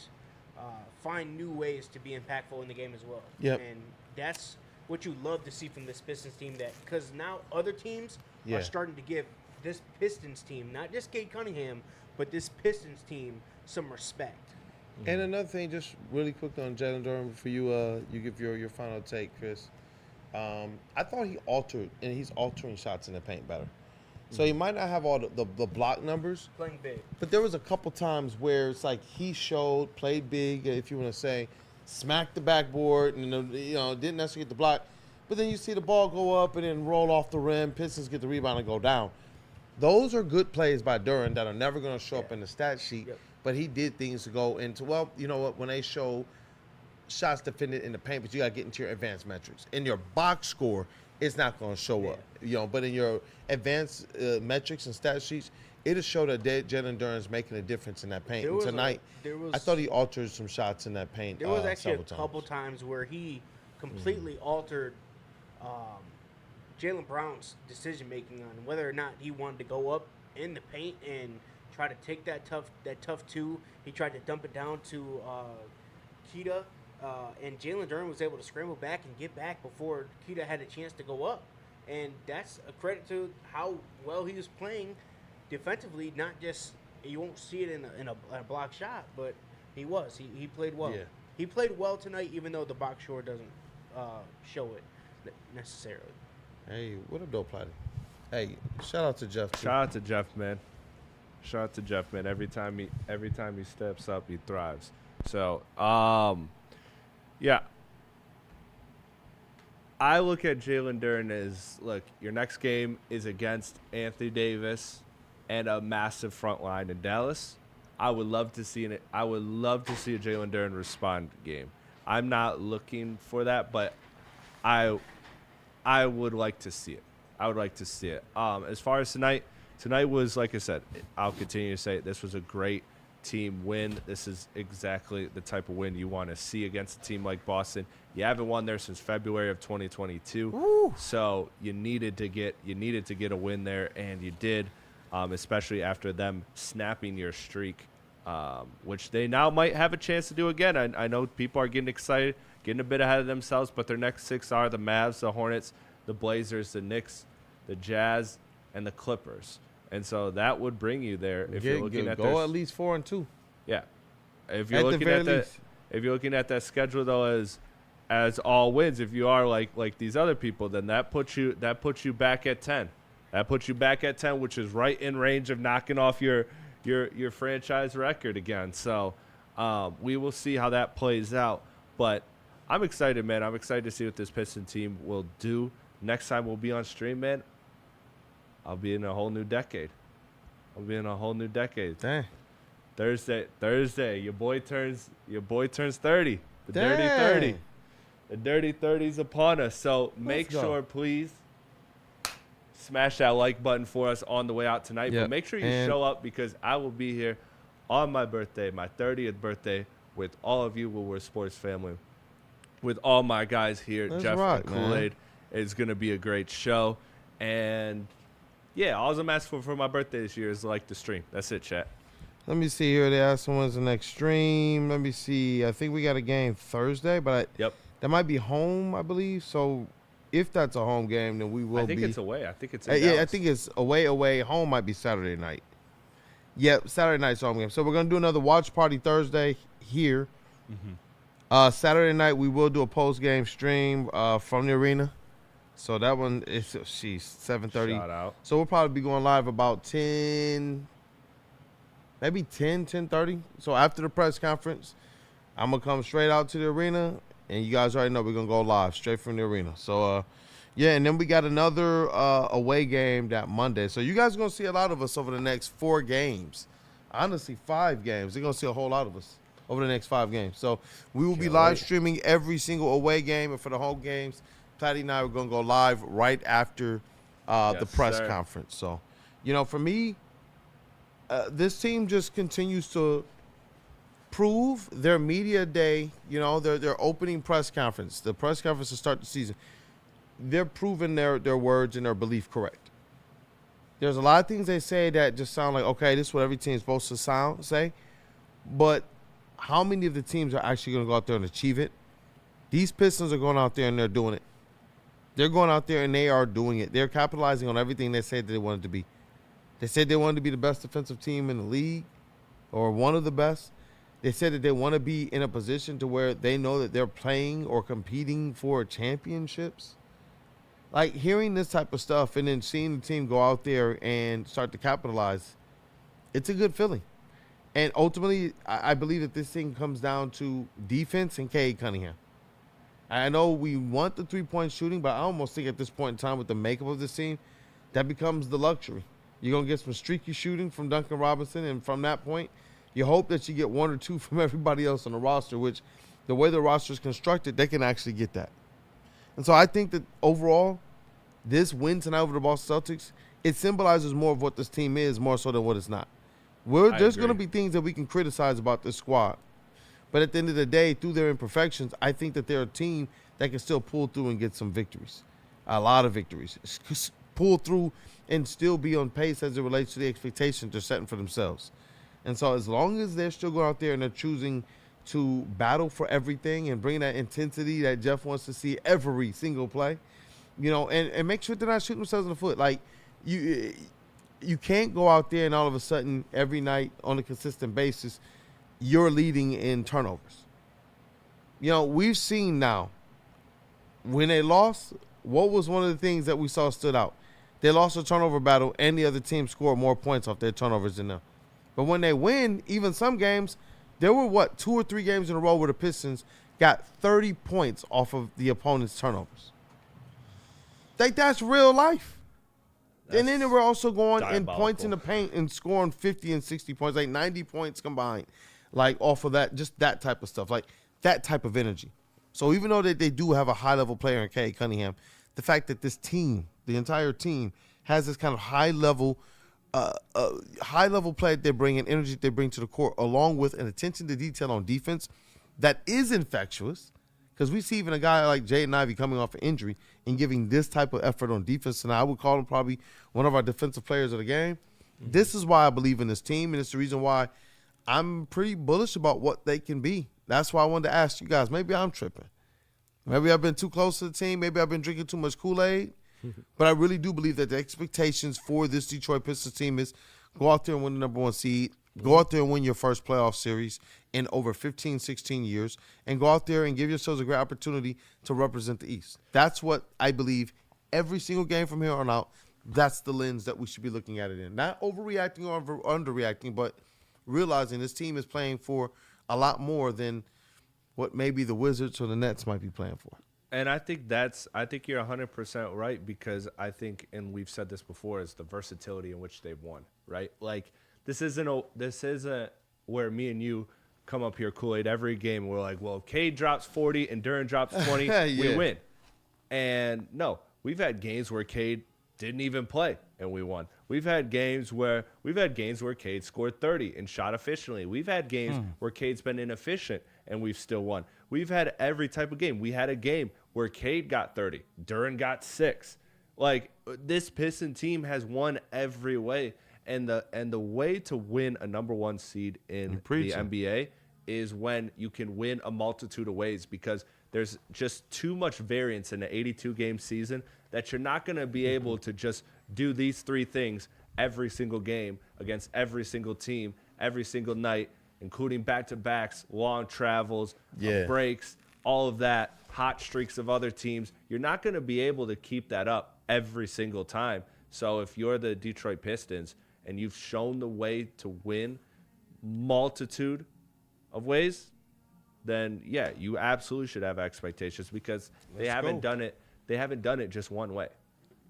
[SPEAKER 5] find new ways to be impactful in the game as well.
[SPEAKER 4] Yep.
[SPEAKER 5] And that's what you love to see from this Pistons team, that because now other teams are starting to give this Pistons team, not just Cade Cunningham, but this Pistons team, some respect.
[SPEAKER 4] And another thing, just really quick on Jalen Duran before you give your final take, Chris. I thought he altered, and he's altering shots in the paint better. So he might not have all the block numbers,
[SPEAKER 5] Playing big.
[SPEAKER 4] but there was a couple times where it's like he played big, if you want to say, smacked the backboard, and didn't necessarily get the block. But then you see the ball go up and then roll off the rim, Pistons get the rebound and go down. Those are good plays by Duran that are never going to show up in the stat sheet.
[SPEAKER 5] Yep.
[SPEAKER 4] But he did things to go into, well, you know what, when they show shots defended in the paint, but you got to get into your advanced metrics. In your box score, it's not going to show up. But in your advanced metrics and stat sheets, it'll show that Jalen Duran's making a difference in that paint. And tonight, I thought he altered some shots in that paint.
[SPEAKER 5] There was actually a
[SPEAKER 4] several
[SPEAKER 5] couple times where he completely altered Jaylen Brown's decision making on whether or not he wanted to go up in the paint and try to take that tough two. He tried to dump it down to Keita, and Jalen Duren was able to scramble back and get back before Keita had a chance to go up. And that's a credit to how well he was playing defensively. Not just you won't see it in a block shot, but he played well.
[SPEAKER 4] Yeah.
[SPEAKER 5] He played well tonight, even though the box score doesn't show it necessarily.
[SPEAKER 4] Hey, what up, though, Platte? Hey, shout out to Jeff. Too.
[SPEAKER 2] Shout out to Jeff, man. Shout out to Jeff, man. Every time he steps up, he thrives. So, yeah. I look at Jalen Duren as, look, your next game is against Anthony Davis and a massive front line in Dallas. I would love to see a Jalen Duren respond game. I'm not looking for that, but I would like to see it. As far as tonight was, like I said, I'll continue to say it, this was a great team win. This is exactly the type of win you want to see against a team like Boston. You haven't won there since February of 2022.
[SPEAKER 4] Woo.
[SPEAKER 2] So you needed to get a win there, and you did, especially after them snapping your streak, which they now might have a chance to do again. I know people are getting excited, getting a bit ahead of themselves, but their next 6 are the Mavs, the Hornets, the Blazers, the Knicks, the Jazz, and the Clippers. And so that would bring you there if you're looking at
[SPEAKER 4] at least 4-2.
[SPEAKER 2] Yeah. If you're looking at that schedule though as all wins, if you are like these other people, then that puts you back at 10. That puts you back at 10, which is right in range of knocking off your franchise record again. So we will see how that plays out. But I'm excited, man. I'm excited to see what this Piston team will do. Next time we'll be on stream, man, I'll be in a whole new decade.
[SPEAKER 4] Dang.
[SPEAKER 2] Thursday, your boy turns 30. The
[SPEAKER 4] Dang.
[SPEAKER 2] dirty 30. The dirty 30's upon us. So make
[SPEAKER 4] go.
[SPEAKER 2] sure, please, smash that like button for us on the way out tonight.
[SPEAKER 4] Yep.
[SPEAKER 2] But make sure you
[SPEAKER 4] And-
[SPEAKER 2] show up, because I will be here on my birthday, my 30th birthday, with all of you Woodward Sports family, with all my guys here.
[SPEAKER 4] Let's
[SPEAKER 2] Jeff
[SPEAKER 4] rock,
[SPEAKER 2] and Kool-Aid. It's going to be a great show. And yeah, all I'm asking for my birthday this year is like the stream. That's it, chat.
[SPEAKER 4] Let me see here. They asked when's the next stream. Let me see. I think we got a game Thursday, but
[SPEAKER 2] Yep.
[SPEAKER 4] that might be home, I believe. So if that's a home game, then we will
[SPEAKER 2] I think
[SPEAKER 4] be.
[SPEAKER 2] it's away. I think it's in
[SPEAKER 4] Yeah, I
[SPEAKER 2] Dallas.
[SPEAKER 4] think it's away. Home might be Saturday night. Yep, Saturday night's home game. So we're going to do another watch party Thursday here. Saturday night, we will do a post-game stream from the arena. So that one is, 7:30.
[SPEAKER 2] Shout out.
[SPEAKER 4] So we'll probably be going live about 10:30. So after the press conference, I'm going to come straight out to the arena. And you guys already know we're going to go live straight from the arena. So, yeah, and then we got another away game that Monday. So you guys are going to see a lot of us over the next 4 games. Honestly, 5 games. You're going to see a whole lot of us over the next 5 games. So we will be live streaming every single away game. And for the home games, Platte and I are going to go live right after the press conference. So, for me, this team just continues to prove their media day, their opening press conference, the press conference to start the season. They're proving their words and their belief correct. There's a lot of things they say that just sound like, okay, this is what every team is supposed to say. But how many of the teams are actually going to go out there and achieve it? These Pistons are going out there and they're doing it. They're going out there and they are doing it. They're capitalizing on everything they said that they wanted to be. They said they wanted to be the best defensive team in the league, or one of the best. They said that they want to be in a position to where they know that they're playing or competing for championships. Like, hearing this type of stuff and then seeing the team go out there and start to capitalize, it's a good feeling. And ultimately, I believe that this thing comes down to defense and Cade Cunningham. I know we want the three-point shooting, but I almost think at this point in time with the makeup of this team, that becomes the luxury. You're going to get some streaky shooting from Duncan Robinson, and from that point, you hope that you get 1 or 2 from everybody else on the roster, which the way the roster is constructed, they can actually get that. And so I think that overall, this win tonight over the Boston Celtics, it symbolizes more of what this team is more so than what it's not. There's going to be things that we can criticize about this squad. But at the end of the day, through their imperfections, I think that they're a team that can still pull through and get some victories. a lot of victories, pull through and still be on pace as it relates to the expectations they're setting for themselves. And so as long as they're still going out there and they're choosing to battle for everything and bring that intensity that Jeff wants to see every single play, and make sure they're not shooting themselves in the foot. Like, you can't go out there and all of a sudden every night on a consistent basis you're leading in turnovers. We've seen now when they lost, what was one of the things that we saw stood out? They lost a turnover battle and the other team scored more points off their turnovers than them. But when they win, even some games, there were 2 or 3 games in a row where the Pistons got 30 points off of the opponent's turnovers. Like, that's real life. And then they were also going in points in the paint and scoring 50 and 60 points, like 90 points combined, like off of that, just that type of stuff, like that type of energy. So even though they do have a high-level player in Cade Cunningham, the fact that this team, the entire team, has this kind of high-level play that they bring and energy that they bring to the court, along with an attention to detail on defense that is infectious. Because we see even a guy like Jaden Ivey coming off an injury and giving this type of effort on defense, and I would call him probably one of our defensive players of the game. Mm-hmm. This is why I believe in this team, and it's the reason why I'm pretty bullish about what they can be. That's why I wanted to ask you guys. Maybe I'm tripping. Maybe I've been too close to the team. Maybe I've been drinking too much Kool-Aid. But I really do believe that the expectations for this Detroit Pistons team is go out there and win the number 1 seed, go out there and win your first playoff series in over 15, 16 years, and go out there and give yourselves a great opportunity to represent the East. That's what I believe every single game from here on out, that's the lens that we should be looking at it in. Not overreacting or underreacting, but realizing this team is playing for a lot more than what maybe the Wizards or the Nets might be playing for.
[SPEAKER 2] And I think you're 100% right, because I think, and we've said this before, is the versatility in which they've won, right? Like, this isn't where me and you come up here, Kool-Aid, every game. We're like, well, if Cade drops 40 and Duren drops 20,
[SPEAKER 4] yeah.
[SPEAKER 2] we win. And no, we've had games where Cade didn't even play and we won. We've had games where Cade scored 30 and shot efficiently. We've had games where Cade's been inefficient and we've still won. We've had every type of game. We had a game where Cade got 30, Duren got 6. Like, this Piston team has won every way, and the way to win a number 1 seed in the NBA is when you can win a multitude of ways, because there's just too much variance in an 82-game season that you're not going to be able to just do these 3 things every single game against every single team, every single night, including back-to-backs, long travels, breaks, all of that, hot streaks of other teams. You're not going to be able to keep that up every single time. So if you're the Detroit Pistons and you've shown the way to win multitude of ways, then yeah, you absolutely should have expectations, because they haven't done it. They haven't done it just one way.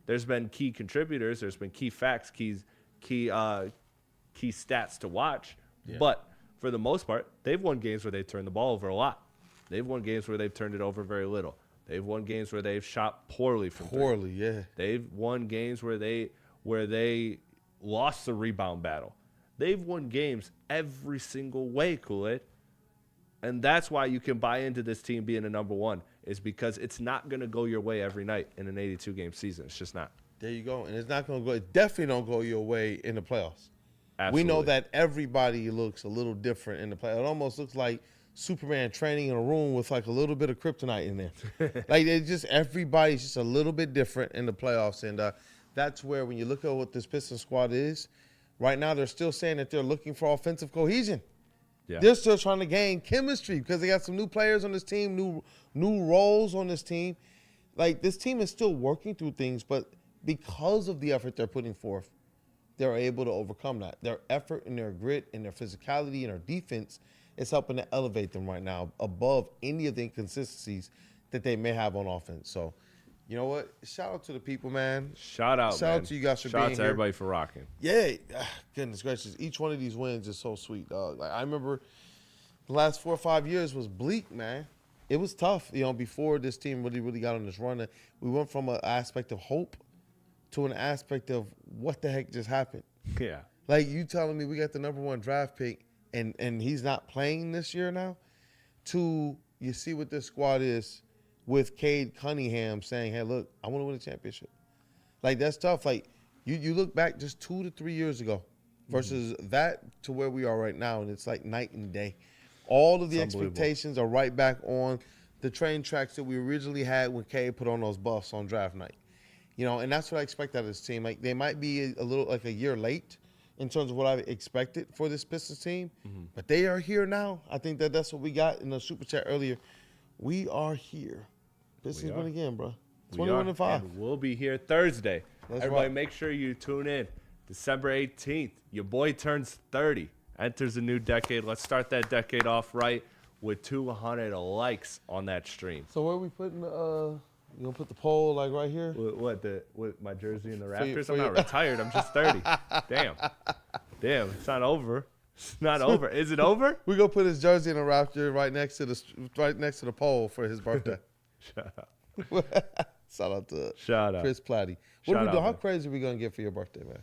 [SPEAKER 2] There's been key contributors. There's been key facts, key stats to watch. Yeah. But for the most part, they've won games where they've turned the ball over a lot. They've won games where they've turned it over very little. They've won games where they've shot poorly from three.
[SPEAKER 4] Yeah.
[SPEAKER 2] They've won games where they lost the rebound battle. They've won games every single way, Kool-Aid. And that's why you can buy into this team being a number 1, is because it's not going to go your way every night in an 82-game season. It's just not.
[SPEAKER 4] There you go. And it's not going to go. It definitely don't go your way in the playoffs.
[SPEAKER 2] Absolutely.
[SPEAKER 4] We know that everybody looks a little different in the playoffs. It almost looks like Superman training in a room with like a little bit of kryptonite in there. Like, it's just everybody's just a little bit different in the playoffs. And that's where, when you look at what this Pistons squad is, right now they're still saying that they're looking for offensive cohesion. Yeah. They're still trying to gain chemistry because they got some new players on this team, new roles on this team. Like, this team is still working through things, but because of the effort they're putting forth, they're able to overcome that. Their effort and their grit and their physicality and their defense is helping to elevate them right now above any of the inconsistencies that they may have on offense. So, you know what? Shout out to the people, man.
[SPEAKER 2] Shout out
[SPEAKER 4] to you guys for being here.
[SPEAKER 2] Shout out to everybody for rocking.
[SPEAKER 4] Yeah. Goodness gracious. Each one of these wins is so sweet, dog. Like, I remember the last 4 or 5 years was bleak, man. It was tough, before this team really got on this run. We went from an aspect of hope to an aspect of what the heck just happened.
[SPEAKER 2] Yeah.
[SPEAKER 4] Like, you telling me we got the number 1 draft pick and he's not playing this year now, to you see what this squad is with Cade Cunningham saying, hey, look, I want to win a championship. Like, that's tough. Like, you look back just 2 to 3 years ago versus that to where we are right now, and it's like night and day. All of the expectations are right back on the train tracks that we originally had when Cade put on those buffs on draft night. You know, and that's what I expect out of this team. Like, they might be a little, like a year late in terms of what I expected for this Pistons team, but they are here now. I think that's what we got in the super chat earlier. We are here. Pistons win again, bro. 21-5.
[SPEAKER 2] And we'll be here Thursday.
[SPEAKER 4] That's
[SPEAKER 2] Everybody,
[SPEAKER 4] right.
[SPEAKER 2] make sure you tune in. December 18th, your boy turns 30, enters a new decade. Let's start that decade off right with 200 likes on that stream.
[SPEAKER 4] So where are we putting the you gonna put the poll like right here?
[SPEAKER 2] With my jersey and the Raptors?
[SPEAKER 4] for
[SPEAKER 2] I'm
[SPEAKER 4] you.
[SPEAKER 2] not retired. I'm just 30. Damn, it's not over. It's not over. Is it over?
[SPEAKER 4] We gonna put his jersey in a Raptor right next to the poll for his birthday.
[SPEAKER 2] Shut up.
[SPEAKER 4] Shout out to
[SPEAKER 2] Shout out.
[SPEAKER 4] Chris Platte.
[SPEAKER 2] Shout
[SPEAKER 4] What are we
[SPEAKER 2] out,
[SPEAKER 4] doing? How
[SPEAKER 2] man.
[SPEAKER 4] crazy are we gonna get for your birthday, man?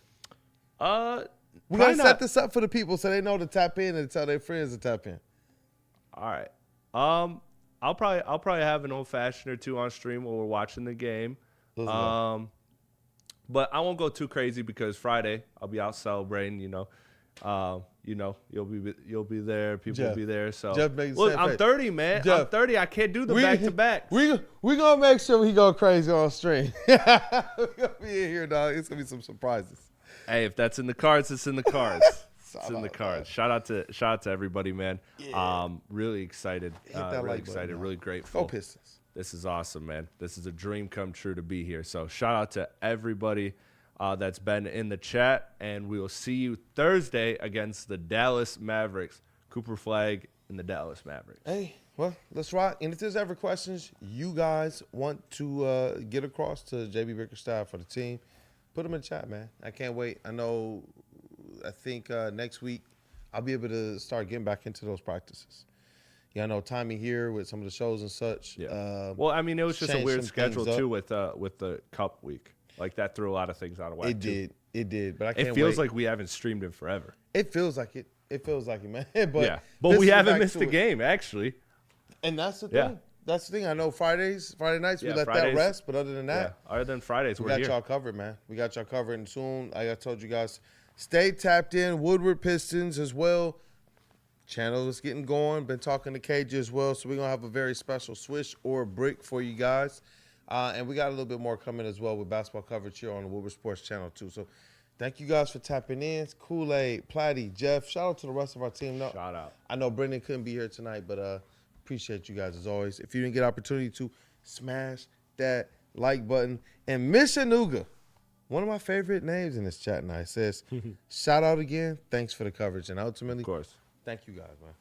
[SPEAKER 2] Probably
[SPEAKER 4] We gotta set
[SPEAKER 2] not.
[SPEAKER 4] this up for the people so they know to tap in and tell their friends to tap in.
[SPEAKER 2] All right. I'll probably have an old fashioned or two on stream while we're watching the game.
[SPEAKER 4] Let's go.
[SPEAKER 2] But I won't go too crazy because Friday I'll be out celebrating. You'll be there. People will
[SPEAKER 4] Jeff.
[SPEAKER 2] be there. So
[SPEAKER 4] Jeff makes the
[SPEAKER 2] look,
[SPEAKER 4] same
[SPEAKER 2] I'm
[SPEAKER 4] face.
[SPEAKER 2] 30, man.
[SPEAKER 4] Jeff.
[SPEAKER 2] I'm 30. I can't do the back to back.
[SPEAKER 4] We gonna make sure we go crazy on stream. We gonna be in here, dog. It's gonna be some surprises.
[SPEAKER 2] Hey, if that's in the cards, it's in the cards. It's in the
[SPEAKER 4] out,
[SPEAKER 2] cards. Shout out to everybody, man. Really excited.
[SPEAKER 4] that
[SPEAKER 2] Really
[SPEAKER 4] like
[SPEAKER 2] excited.
[SPEAKER 4] button,
[SPEAKER 2] Really
[SPEAKER 4] dog.
[SPEAKER 2] grateful.
[SPEAKER 4] Go Pistons.
[SPEAKER 2] This is awesome, man. This is a dream come true to be here. So shout out to everybody that's been in the chat, and we will see you Thursday against the Dallas Mavericks. Cooper Flag and the Dallas Mavericks.
[SPEAKER 4] Hey, well, let's rock. And if there's ever questions you guys want to get across to JB Bickerstaff for the team, put them in the chat, man. I can't wait. I think next week I'll be able to start getting back into those practices. Yeah, I know timing here with some of the shows and such.
[SPEAKER 2] Yeah. Well, I mean, it was just a
[SPEAKER 4] change
[SPEAKER 2] weird
[SPEAKER 4] some
[SPEAKER 2] schedule
[SPEAKER 4] things
[SPEAKER 2] too with the Cup week. Like that threw a lot of things out of whack.
[SPEAKER 4] It did. But I can't
[SPEAKER 2] It feels
[SPEAKER 4] wait.
[SPEAKER 2] like we haven't streamed in forever.
[SPEAKER 4] It feels like it. It feels like it, man. But
[SPEAKER 2] Yeah, but
[SPEAKER 4] this
[SPEAKER 2] we
[SPEAKER 4] is
[SPEAKER 2] haven't
[SPEAKER 4] back
[SPEAKER 2] missed
[SPEAKER 4] to
[SPEAKER 2] a
[SPEAKER 4] it.
[SPEAKER 2] game actually.
[SPEAKER 4] And that's the thing.
[SPEAKER 2] Yeah.
[SPEAKER 4] That's the thing. I know Friday nights we
[SPEAKER 2] Yeah,
[SPEAKER 4] let
[SPEAKER 2] Fridays-
[SPEAKER 4] that rest, but other than that,
[SPEAKER 2] Yeah. Other than Fridays,
[SPEAKER 4] we
[SPEAKER 2] we're
[SPEAKER 4] got
[SPEAKER 2] here.
[SPEAKER 4] y'all covered, man. We got y'all covered. And soon, like I told you guys, stay tapped in. Woodward Pistons as well. Channel is getting going. Been talking to KJ as well. So we're going to have a very special swish or brick for you guys. And we got a little bit more coming as well with basketball coverage here on the Woodward Sports Channel too. So thank you guys for tapping in. It's Kool-Aid, Platte, Jeff. Shout out to the rest of our team. No,
[SPEAKER 2] Shout out.
[SPEAKER 4] I know Brendan couldn't be here tonight, but appreciate you guys as always. If you didn't get opportunity to, smash that like button. And Miss Anuga, one of my favorite names in this chat tonight, says, shout out again. Thanks for the coverage. And ultimately,
[SPEAKER 2] Of course.
[SPEAKER 4] thank you guys, man.